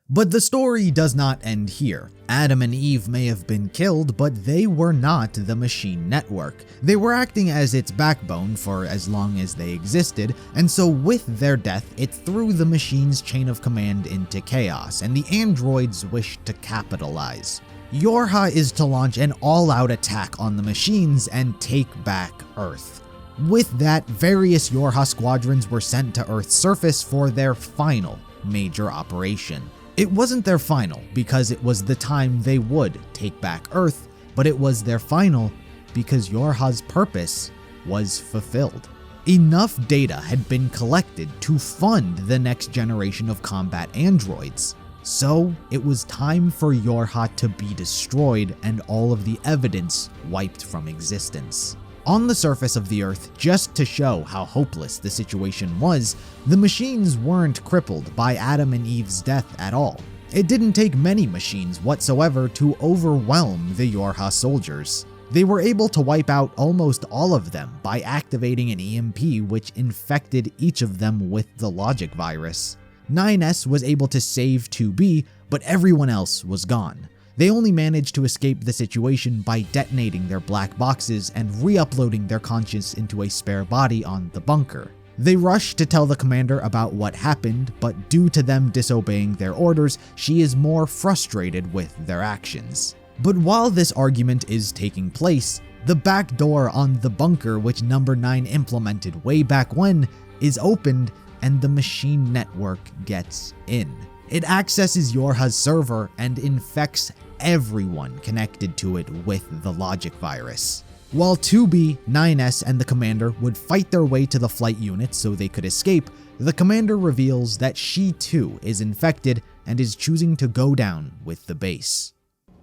But the story does not end here. Adam and Eve may have been killed, but they were not the machine network. They were acting as its backbone for as long as they existed, and so with their death, it threw the machine's chain of command into chaos, and the androids wished to capitalize. YorHa is to launch an all-out attack on the machines and take back Earth. With that, various YorHa squadrons were sent to Earth's surface for their final major operation. It wasn't their final because it was the time they would take back Earth, but it was their final because YorHa's purpose was fulfilled. Enough data had been collected to fund the next generation of combat androids. So it was time for YorHa to be destroyed and all of the evidence wiped from existence. On the surface of the Earth, just to show how hopeless the situation was, the machines weren't crippled by Adam and Eve's death at all. It didn't take many machines whatsoever to overwhelm the YorHa soldiers. They were able to wipe out almost all of them by activating an EMP which infected each of them with the logic virus. 9S was able to save 2B, but everyone else was gone. They only managed to escape the situation by detonating their black boxes and re-uploading their conscience into a spare body on the bunker. They rushed to tell the commander about what happened, but due to them disobeying their orders, she is more frustrated with their actions. But while this argument is taking place, the back door on the bunker which Number 9 implemented way back when is opened and the machine network gets in. It accesses YorHa's server and infects everyone connected to it with the logic virus. While 2B, 9S, and the commander would fight their way to the flight unit so they could escape, the commander reveals that she too is infected and is choosing to go down with the base.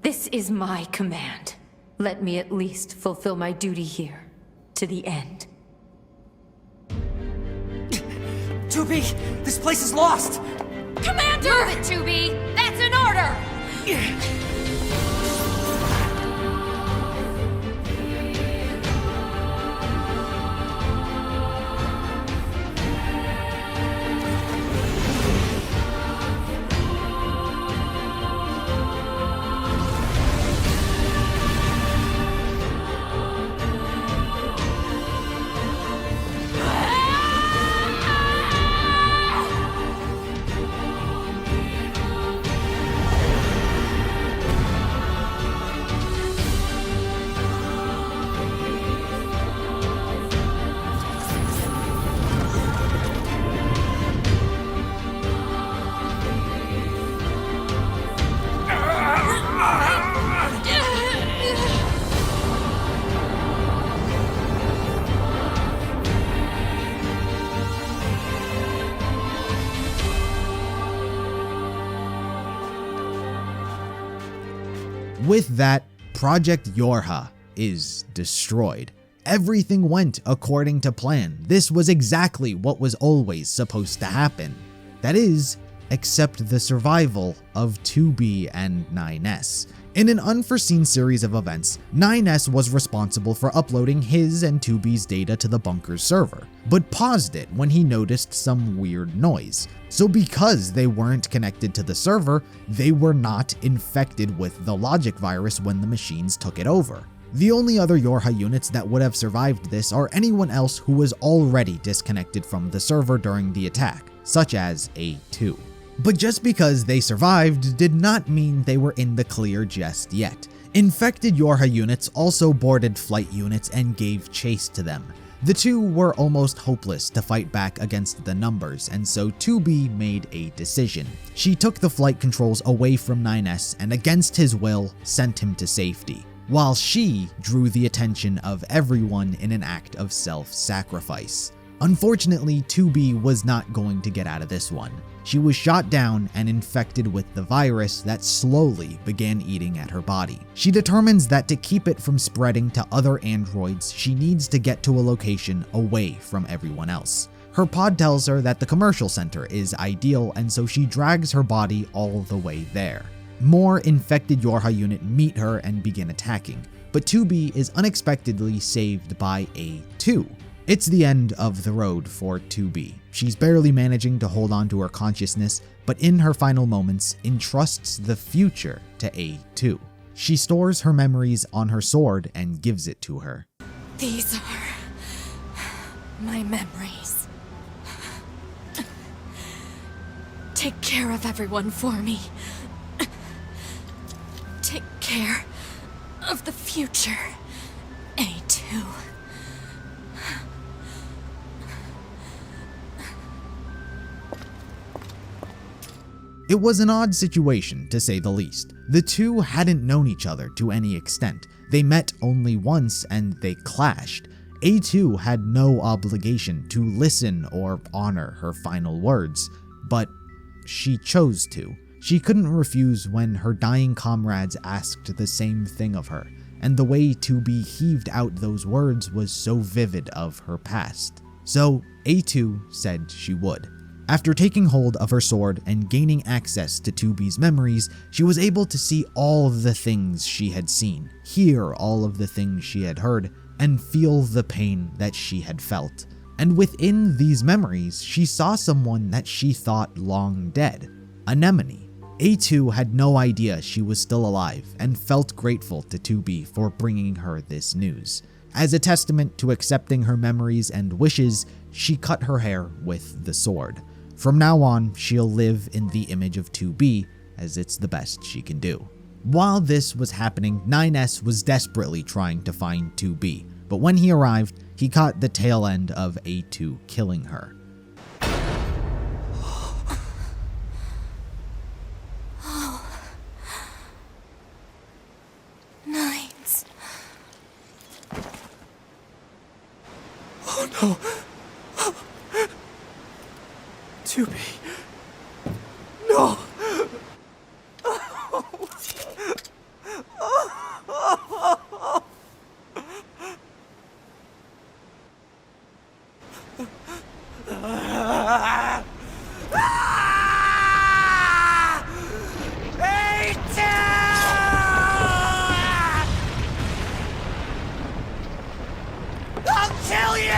This is my command. Let me at least fulfill my duty here, to the end. 2B, this place is lost! Commander! Move it, 2B! That's an order! With that, Project YorHa is destroyed. Everything went according to plan. This was exactly what was always supposed to happen. That is, except the survival of 2B and 9S. In an unforeseen series of events, 9S was responsible for uploading his and 2B's data to the bunker's server, but paused it when he noticed some weird noise. So because they weren't connected to the server, they were not infected with the logic virus when the machines took it over. The only other YorHa units that would have survived this are anyone else who was already disconnected from the server during the attack, such as A2. But just because they survived did not mean they were in the clear just yet. Infected YorHa units also boarded flight units and gave chase to them. The two were almost hopeless to fight back against the numbers, and so 2B made a decision. She took the flight controls away from 9S and against his will sent him to safety, while she drew the attention of everyone in an act of self-sacrifice. Unfortunately, 2B was not going to get out of this one. She was shot down and infected with the virus that slowly began eating at her body. She determines that to keep it from spreading to other androids, she needs to get to a location away from everyone else. Her pod tells her that the commercial center is ideal, and so she drags her body all the way there. More infected YorHa unit meet her and begin attacking. but 2B is unexpectedly saved by A2. It's the end of the road for 2B. She's barely managing to hold on to her consciousness, but in her final moments, entrusts the future to A2. She stores her memories on her sword and gives it to her. These are my memories. Take care of everyone for me. Take care of the future, A2. It was an odd situation, to say the least. The two hadn't known each other to any extent. They met only once and they clashed. A2 had no obligation to listen or honor her final words, but she chose to. She couldn't refuse when her dying comrades asked the same thing of her, and the way 2B heaved out those words was so vivid of her past. So A2 said she would. After taking hold of her sword and gaining access to 2B's memories, she was able to see all of the things she had seen, hear all of the things she had heard, and feel the pain that she had felt. And within these memories, she saw someone that she thought long dead, Anemone. A2 had no idea she was still alive and felt grateful to 2B for bringing her this news. As a testament to accepting her memories and wishes, she cut her hair with the sword. From now on, she'll live in the image of 2B, as it's the best she can do. While this was happening, 9S was desperately trying to find 2B, but when he arrived, he caught the tail end of A2 killing her. Nines. Oh no! 2B. No! I'll kill you!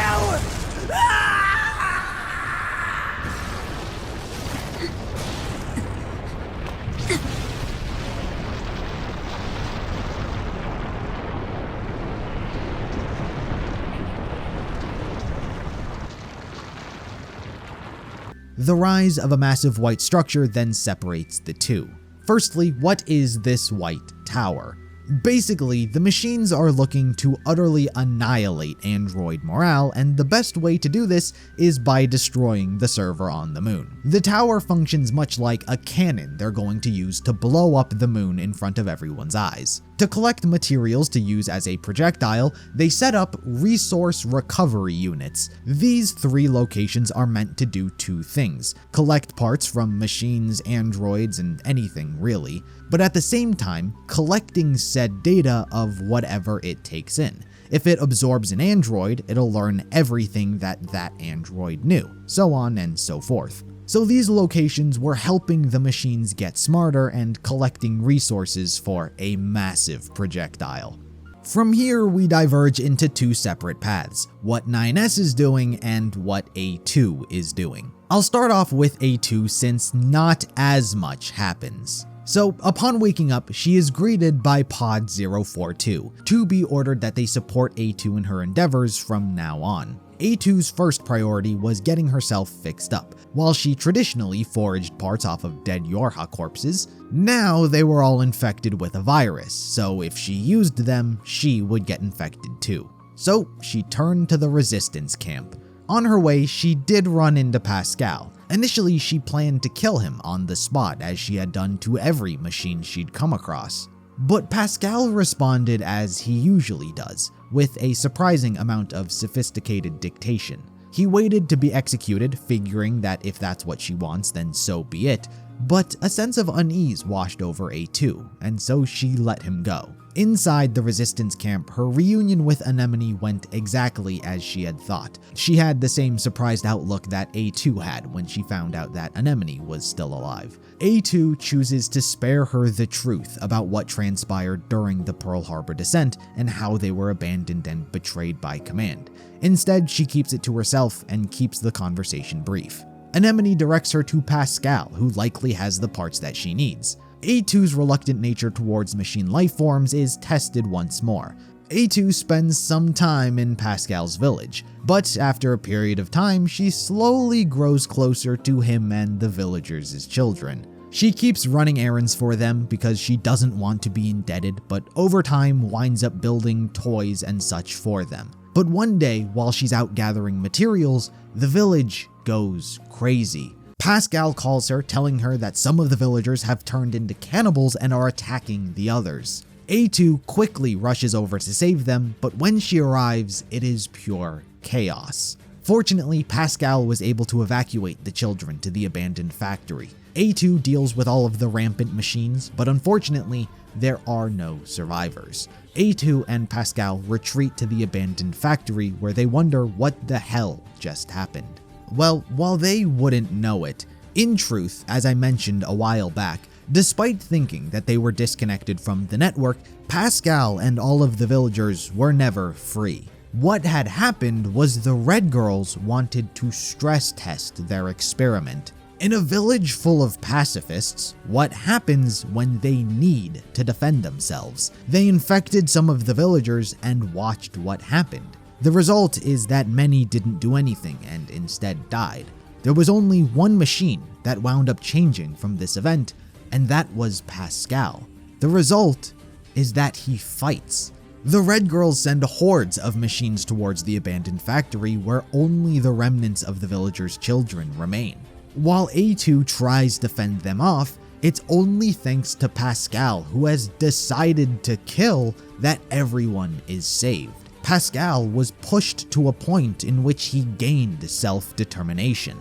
The rise of a massive white structure then separates the two. Firstly, what is this white tower? Basically, the machines are looking to utterly annihilate android morale, and the best way to do this is by destroying the server on the moon. The tower functions much like a cannon they're going to use to blow up the moon in front of everyone's eyes. To collect materials to use as a projectile, they set up resource recovery units. These 3 locations are meant to do 2 things: collect parts from machines, androids, and anything really, but at the same time, collecting said data of whatever it takes in. If it absorbs an android, it'll learn everything that android knew, so on and so forth. So these locations were helping the machines get smarter and collecting resources for a massive projectile. From here, we diverge into 2 separate paths, what 9S is doing and what A2 is doing. I'll start off with A2 since not as much happens. So, upon waking up, she is greeted by Pod 042, to be ordered that they support A2 in her endeavors from now on. A2's first priority was getting herself fixed up. While she traditionally foraged parts off of dead YorHa corpses, now they were all infected with a virus, so if she used them, she would get infected too. So, she turned to the resistance camp. On her way, she did run into Pascal. Initially, she planned to kill him on the spot, as she had done to every machine she'd come across. But Pascal responded as he usually does, with a surprising amount of sophisticated dictation. He waited to be executed, figuring that if that's what she wants, then so be it, But a sense of unease washed over A2, and so she let him go. Inside the resistance camp, her reunion with Anemone went exactly as she had thought. She had the same surprised outlook that A2 had when she found out that Anemone was still alive. A2 chooses to spare her the truth about what transpired during the Pearl Harbor descent and how they were abandoned and betrayed by command. Instead, she keeps it to herself and keeps the conversation brief. Anemone directs her to Pascal, who likely has the parts that she needs. A2's reluctant nature towards machine lifeforms is tested once more. A2 spends some time in Pascal's village, but after a period of time, she slowly grows closer to him and the villagers as children. She keeps running errands for them because she doesn't want to be indebted, but over time winds up building toys and such for them. But one day, while she's out gathering materials, the village goes crazy. Pascal calls her, telling her that some of the villagers have turned into cannibals and are attacking the others. A2 quickly rushes over to save them, but when she arrives, it is pure chaos. Fortunately, Pascal was able to evacuate the children to the abandoned factory. A2 deals with all of the rampant machines, but unfortunately, there are no survivors. A2 and Pascal retreat to the abandoned factory where they wonder what the hell just happened. Well, while they wouldn't know it, in truth, as I mentioned a while back, despite thinking that they were disconnected from the network, Pascal and all of the villagers were never free. What had happened was the Red Girls wanted to stress test their experiment. In a village full of pacifists, what happens when they need to defend themselves? They infected some of the villagers and watched what happened. The result is that many didn't do anything and instead died. There was only one machine that wound up changing from this event, and that was Pascal. The result is that he fights. The Red Girls send hordes of machines towards the abandoned factory where only the remnants of the villagers' children remain. While A2 tries to fend them off, it's only thanks to Pascal, who has decided to kill, that everyone is saved. Pascal was pushed to a point in which he gained self-determination.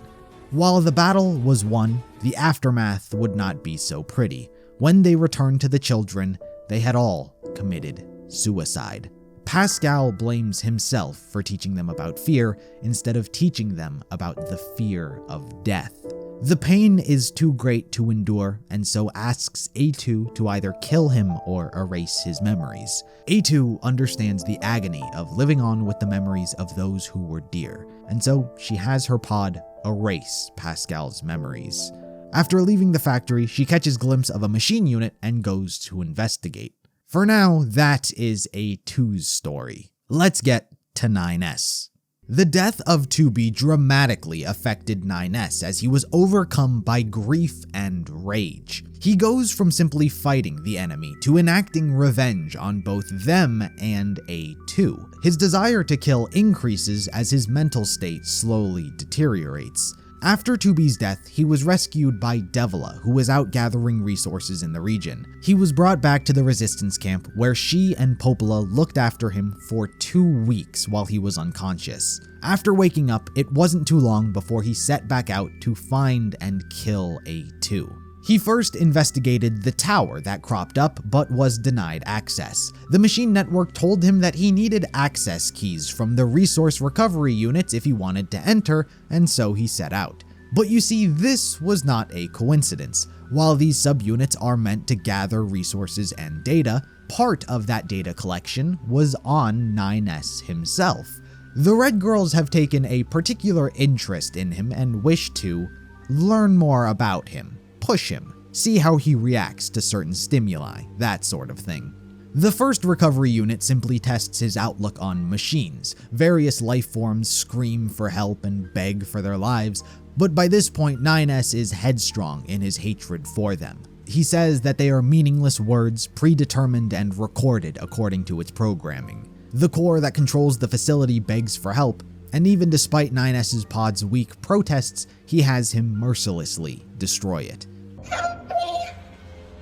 While the battle was won, the aftermath would not be so pretty. When they returned to the children, they had all committed suicide. Pascal blames himself for teaching them about fear instead of teaching them about the fear of death. The pain is too great to endure, and so asks A2 to either kill him or erase his memories. A2 understands the agony of living on with the memories of those who were dear, and so she has her pod erase Pascal's memories. After leaving the factory, she catches a glimpse of a machine unit and goes to investigate. For now, that is A2's story. Let's get to 9S. The death of 2B dramatically affected 9S as he was overcome by grief and rage. He goes from simply fighting the enemy to enacting revenge on both them and A2. His desire to kill increases as his mental state slowly deteriorates. After 2B's death, he was rescued by Devola, who was out gathering resources in the region. He was brought back to the resistance camp, where she and Popola looked after him for 2 weeks while he was unconscious. After waking up, it wasn't too long before he set back out to find and kill A2. He first investigated the tower that cropped up, but was denied access. The machine network told him that he needed access keys from the resource recovery units if he wanted to enter, and so he set out. But you see, this was not a coincidence. While these subunits are meant to gather resources and data, part of that data collection was on 9S himself. The Red Girls have taken a particular interest in him and wish to learn more about him. Push him, see how he reacts to certain stimuli, that sort of thing. The first recovery unit simply tests his outlook on machines. Various life forms scream for help and beg for their lives, but by this point 9S is headstrong in his hatred for them. He says that they are meaningless words, predetermined and recorded according to its programming. The core that controls the facility begs for help, and even despite 9S's pod's weak protests, he has him mercilessly destroy it. Help me.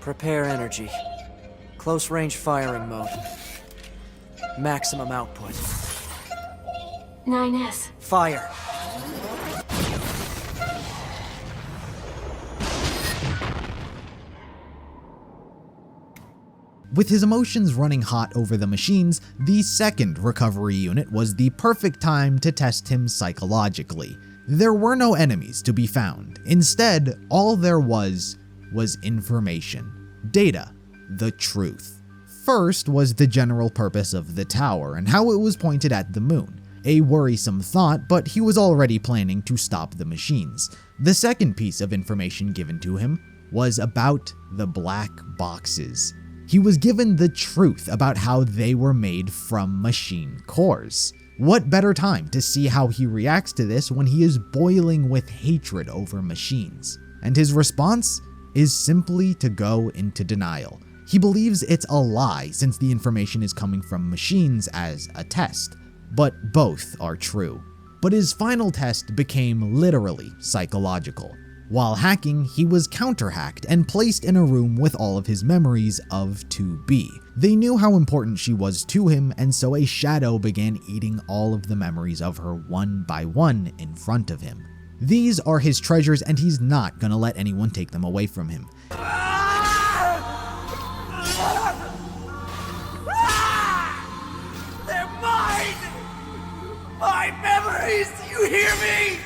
Prepare energy. Close range firing mode. Maximum output. 9S. Fire. With his emotions running hot over the machines, the second recovery unit was the perfect time to test him psychologically. There were no enemies to be found. Instead, all there was information. Data. The truth. First was the general purpose of the tower and how it was pointed at the moon. A worrisome thought, but he was already planning to stop the machines. The second piece of information given to him was about the black boxes. He was given the truth about how they were made from machine cores. What better time to see how he reacts to this when he is boiling with hatred over machines? And his response is simply to go into denial. He believes it's a lie since the information is coming from machines as a test, but both are true. But his final test became literally psychological. While hacking, he was counter-hacked and placed in a room with all of his memories of 2B. They knew how important she was to him, and so a shadow began eating all of the memories of her one by one in front of him. These are his treasures, and he's not gonna let anyone take them away from him. They're mine! My memories! You hear me?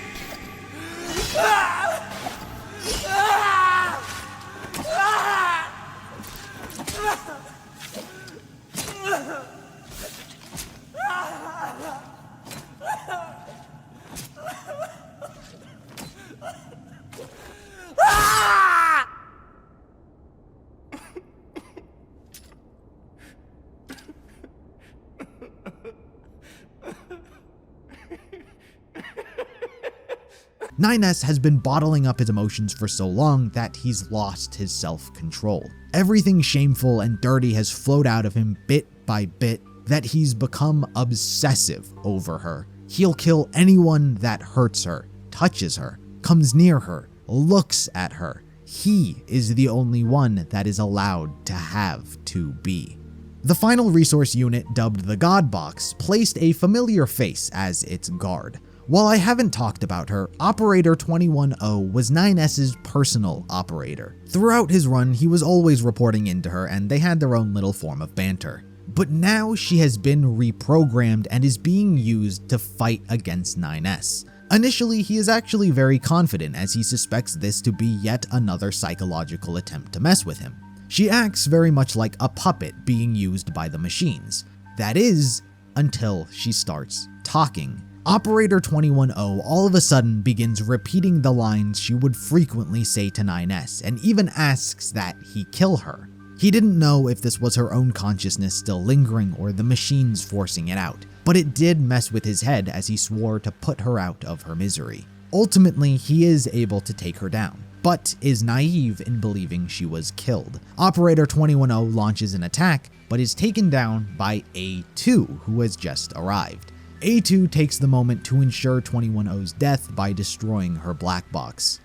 NieS has been bottling up his emotions for so long that he's lost his self-control. Everything shameful and dirty has flowed out of him bit by bit that he's become obsessive over her. He'll kill anyone that hurts her, touches her, comes near her, looks at her. He is the only one that is allowed to have 2B. The final resource unit, dubbed the God Box, placed a familiar face as its guard. While I haven't talked about her, Operator 210 was NieS's personal operator. Throughout his run, he was always reporting into her and they had their own little form of banter. But now she has been reprogrammed and is being used to fight against NieS. Initially, he is actually very confident as he suspects this to be yet another psychological attempt to mess with him. She acts very much like a puppet being used by the machines. That is, until she starts talking. Operator 210 all of a sudden begins repeating the lines she would frequently say to NieS and even asks that he kill her. He didn't know if this was her own consciousness still lingering or the machines forcing it out, but it did mess with his head as he swore to put her out of her misery. Ultimately, he is able to take her down, but is naive in believing she was killed. Operator 210 launches an attack, but is taken down by A2, who has just arrived. A2 takes the moment to ensure 210's death by destroying her black box.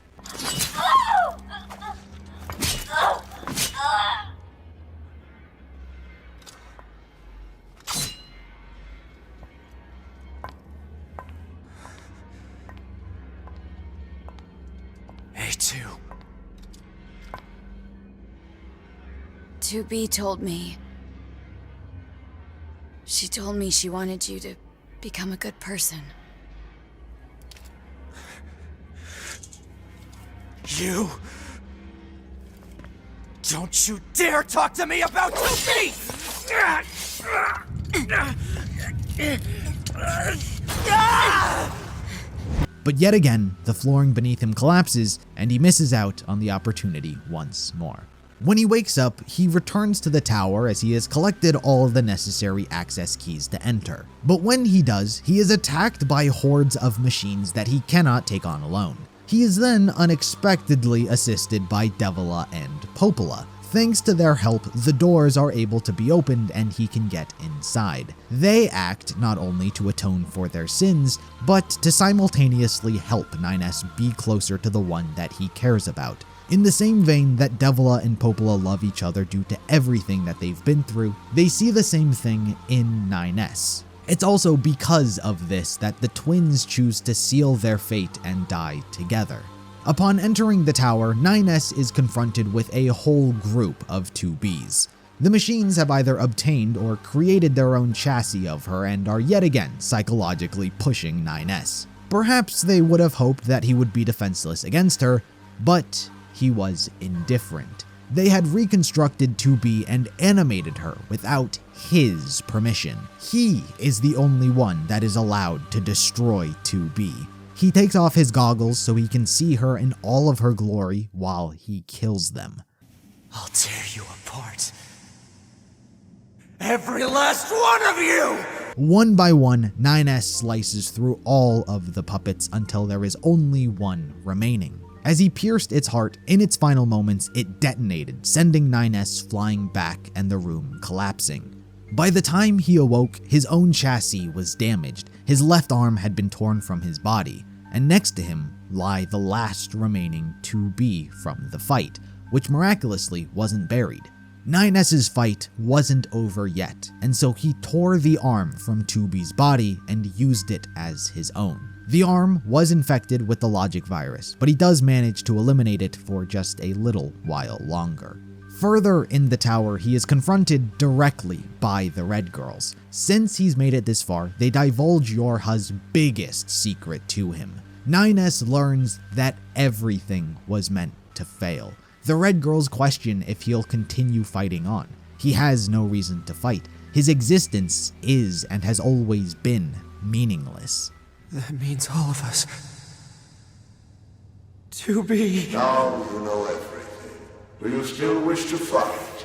A2. 2B told me. She told me she wanted you to become a good person. You... Don't you dare talk to me about 2B! But yet again, the flooring beneath him collapses, and he misses out on the opportunity once more. When he wakes up, he returns to the tower as he has collected all of the necessary access keys to enter. But when he does, he is attacked by hordes of machines that he cannot take on alone. He is then unexpectedly assisted by Devola and Popola. Thanks to their help, the doors are able to be opened and he can get inside. They act not only to atone for their sins, but to simultaneously help NieS be closer to the one that he cares about. In the same vein that Devola and Popola love each other due to everything that they've been through, they see the same thing in NieS. It's also because of this that the twins choose to seal their fate and die together. Upon entering the tower, NieS is confronted with a whole group of 2Bs. The machines have either obtained or created their own chassis of her and are yet again psychologically pushing 9S. Perhaps they would have hoped that he would be defenseless against her, but he was indifferent. They had reconstructed 2B and animated her without his permission. He is the only one that is allowed to destroy 2B. He takes off his goggles so he can see her in all of her glory while he kills them. I'll tear you apart. Every last one of you! One by one, 9S slices through all of the puppets until there is only one remaining. As he pierced its heart, in its final moments, it detonated, sending 9S flying back and the room collapsing. By the time he awoke, his own chassis was damaged, his left arm had been torn from his body, and next to him lie the last remaining 2B from the fight, which miraculously wasn't buried. 9S's fight wasn't over yet, and so he tore the arm from 2B's body and used it as his own. The arm was infected with the logic virus, but he does manage to eliminate it for just a little while longer. Further in the tower, he is confronted directly by the Red Girls. Since he's made it this far, they divulge YorHa's biggest secret to him. 9S learns that everything was meant to fail. The Red Girls question if he'll continue fighting on. He has no reason to fight. His existence is and has always been meaningless. That means all of us. 2B. Now you know everything. Do you still wish to fight?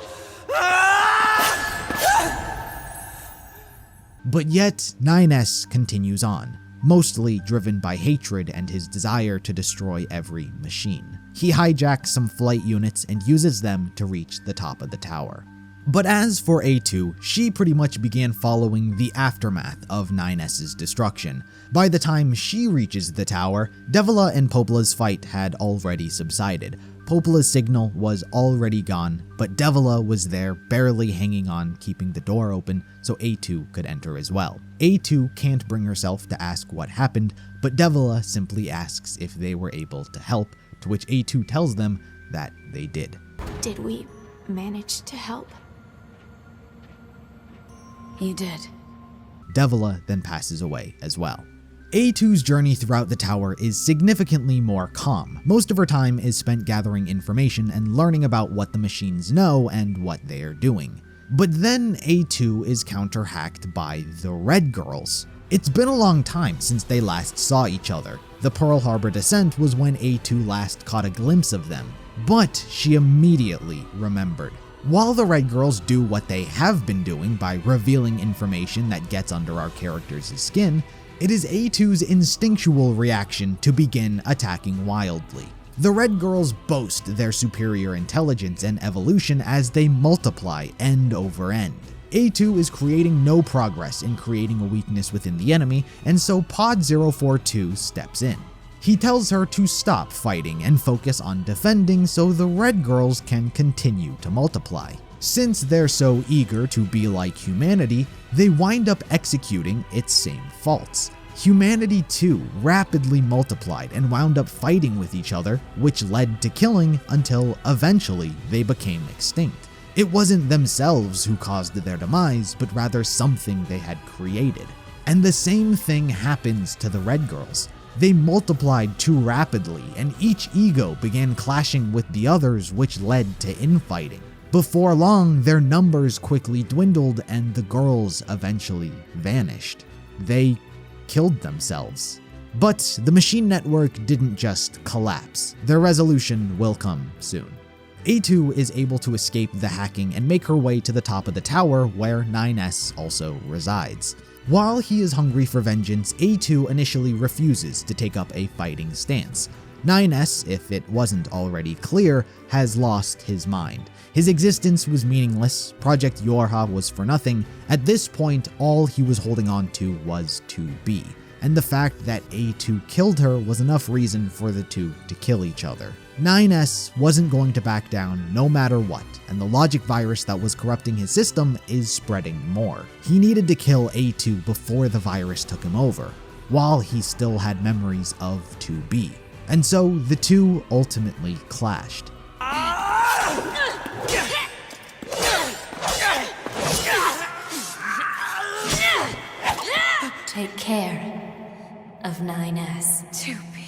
But yet, 9S continues on, mostly driven by hatred and his desire to destroy every machine. He hijacks some flight units and uses them to reach the top of the tower. But as for A2, she pretty much began following the aftermath of 9S's destruction. By the time she reaches the tower, Devola and Popola's fight had already subsided. Popola's signal was already gone, but Devola was there barely hanging on, keeping the door open so A2 could enter as well. A2 can't bring herself to ask what happened, but Devola simply asks if they were able to help, to which A2 tells them that they did. Did we manage to help? You did. Devola then passes away as well. A2's journey throughout the tower is significantly more calm. Most of her time is spent gathering information and learning about what the machines know and what they are doing. But then A2 is counter-hacked by the Red Girls. It's been a long time since they last saw each other. The Pearl Harbor descent was when A2 last caught a glimpse of them, but she immediately remembered. While the Red Girls do what they have been doing by revealing information that gets under our characters' skin, it is A2's instinctual reaction to begin attacking wildly. The Red Girls boast their superior intelligence and evolution as they multiply end over end. A2 is creating no progress in creating a weakness within the enemy, and so Pod 042 steps in. He tells her to stop fighting and focus on defending so the Red Girls can continue to multiply. Since they're so eager to be like humanity, they wind up executing its same faults. Humanity too rapidly multiplied and wound up fighting with each other, which led to killing until eventually they became extinct. It wasn't themselves who caused their demise, but rather something they had created. And the same thing happens to the Red Girls. They multiplied too rapidly, and each ego began clashing with the others, which led to infighting. Before long, their numbers quickly dwindled and the girls eventually vanished. They killed themselves. But the machine network didn't just collapse. Their resolution will come soon. A2 is able to escape the hacking and make her way to the top of the tower where 9S also resides. While he is hungry for vengeance, A2 initially refuses to take up a fighting stance. 9S, if it wasn't already clear, has lost his mind. His existence was meaningless, Project YorHa was for nothing. At this point, all he was holding on to was 2B, and the fact that A2 killed her was enough reason for the two to kill each other. 9S wasn't going to back down no matter what, and the logic virus that was corrupting his system is spreading more. He needed to kill A2 before the virus took him over, while he still had memories of 2B. And so the two ultimately clashed. care of 9S. 2B.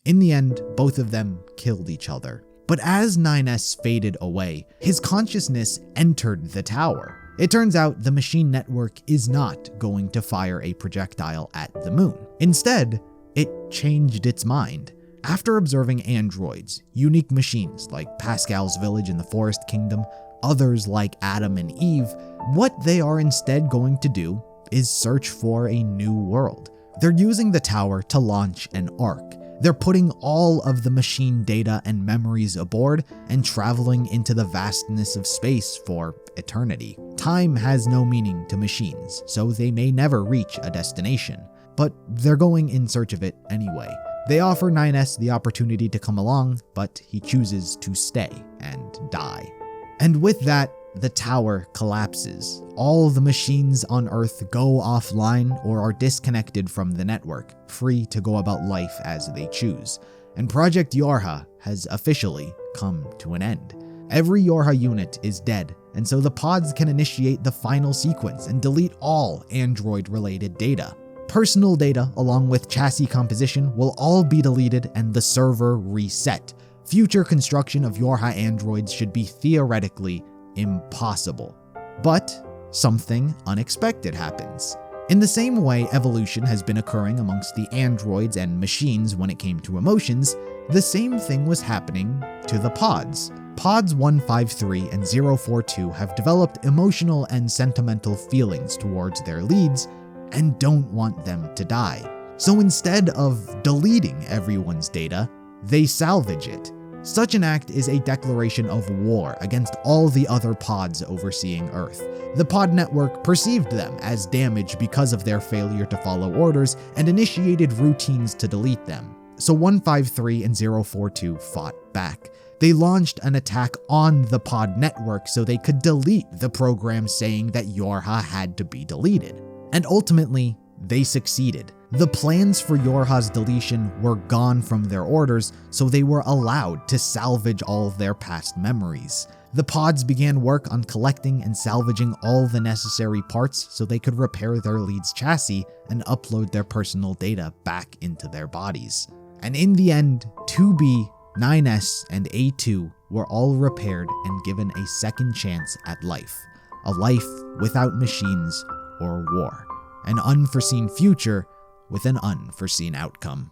In the end, both of them killed each other. But as 9S faded away, his consciousness entered the tower. It turns out the machine network is not going to fire a projectile at the moon. Instead, it changed its mind. After observing androids, unique machines like Pascal's village in the Forest Kingdom, others like Adam and Eve, what they are instead going to do is search for a new world. They're using the tower to launch an ark. They're putting all of the machine data and memories aboard and traveling into the vastness of space for eternity. Time has no meaning to machines, so they may never reach a destination, but they're going in search of it anyway. They offer 9S the opportunity to come along, but he chooses to stay and die. And with that, the tower collapses. All the machines on Earth go offline or are disconnected from the network, free to go about life as they choose. And Project YorHa has officially come to an end. Every YorHa unit is dead, and so the pods can initiate the final sequence and delete all android-related data. Personal data, along with chassis composition, will all be deleted and the server reset. Future construction of YorHa androids should be theoretically impossible. But something unexpected happens. In the same way evolution has been occurring amongst the androids and machines when it came to emotions, the same thing was happening to the pods. Pods 153 and 042 have developed emotional and sentimental feelings towards their leads and don't want them to die. So instead of deleting everyone's data, they salvage it. Such an act is a declaration of war against all the other pods overseeing Earth. The pod network perceived them as damaged because of their failure to follow orders and initiated routines to delete them. So 153 and 042 fought back. They launched an attack on the pod network so they could delete the program saying that YorHa had to be deleted. And ultimately, they succeeded. The plans for YorHa's deletion were gone from their orders, so they were allowed to salvage all their past memories. The pods began work on collecting and salvaging all the necessary parts so they could repair their lead's chassis and upload their personal data back into their bodies. And in the end, 2B, 9S, and A2 were all repaired and given a second chance at life. A life without machines or war. An unforeseen future with an unforeseen outcome.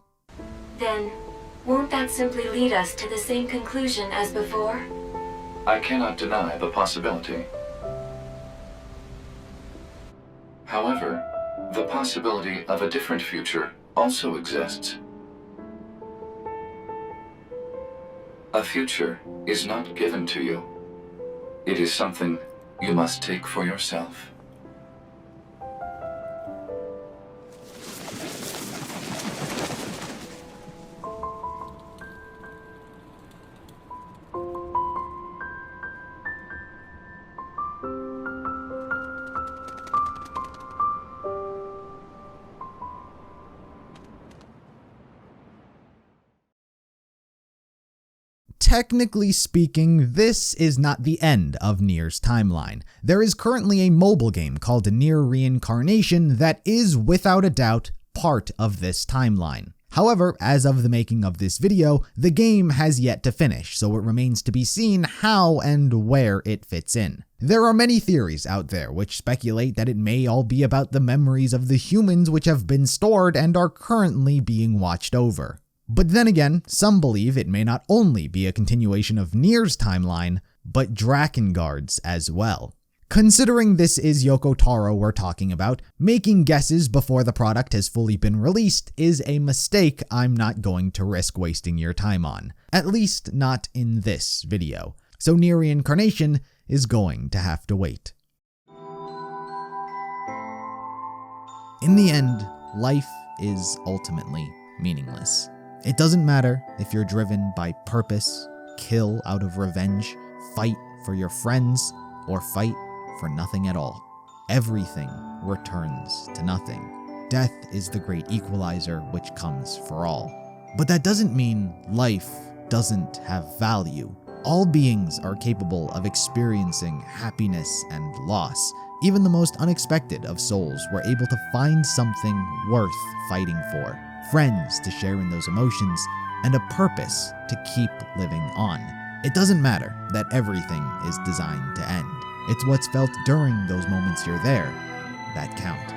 Then, won't that simply lead us to the same conclusion as before? I cannot deny the possibility. However, the possibility of a different future also exists. A future is not given to you. It is something you must take for yourself. Technically speaking, this is not the end of Nier's timeline. There is currently a mobile game called NieR Reincarnation that is, without a doubt, part of this timeline. However, as of the making of this video, the game has yet to finish, so it remains to be seen how and where it fits in. There are many theories out there which speculate that it may all be about the memories of the humans which have been stored and are currently being watched over. But then again, some believe it may not only be a continuation of Nier's timeline, but Drakengard's as well. Considering this is Yoko Taro we're talking about, making guesses before the product has fully been released is a mistake I'm not going to risk wasting your time on. At least not in this video. So NieR Reincarnation is going to have to wait. In the end, life is ultimately meaningless. It doesn't matter if you're driven by purpose, kill out of revenge, fight for your friends, or fight for nothing at all. Everything returns to nothing. Death is the great equalizer which comes for all. But that doesn't mean life doesn't have value. All beings are capable of experiencing happiness and loss. Even the most unexpected of souls were able to find something worth fighting for, friends to share in those emotions, and a purpose to keep living on. It doesn't matter that everything is designed to end. It's what's felt during those moments you're there that count.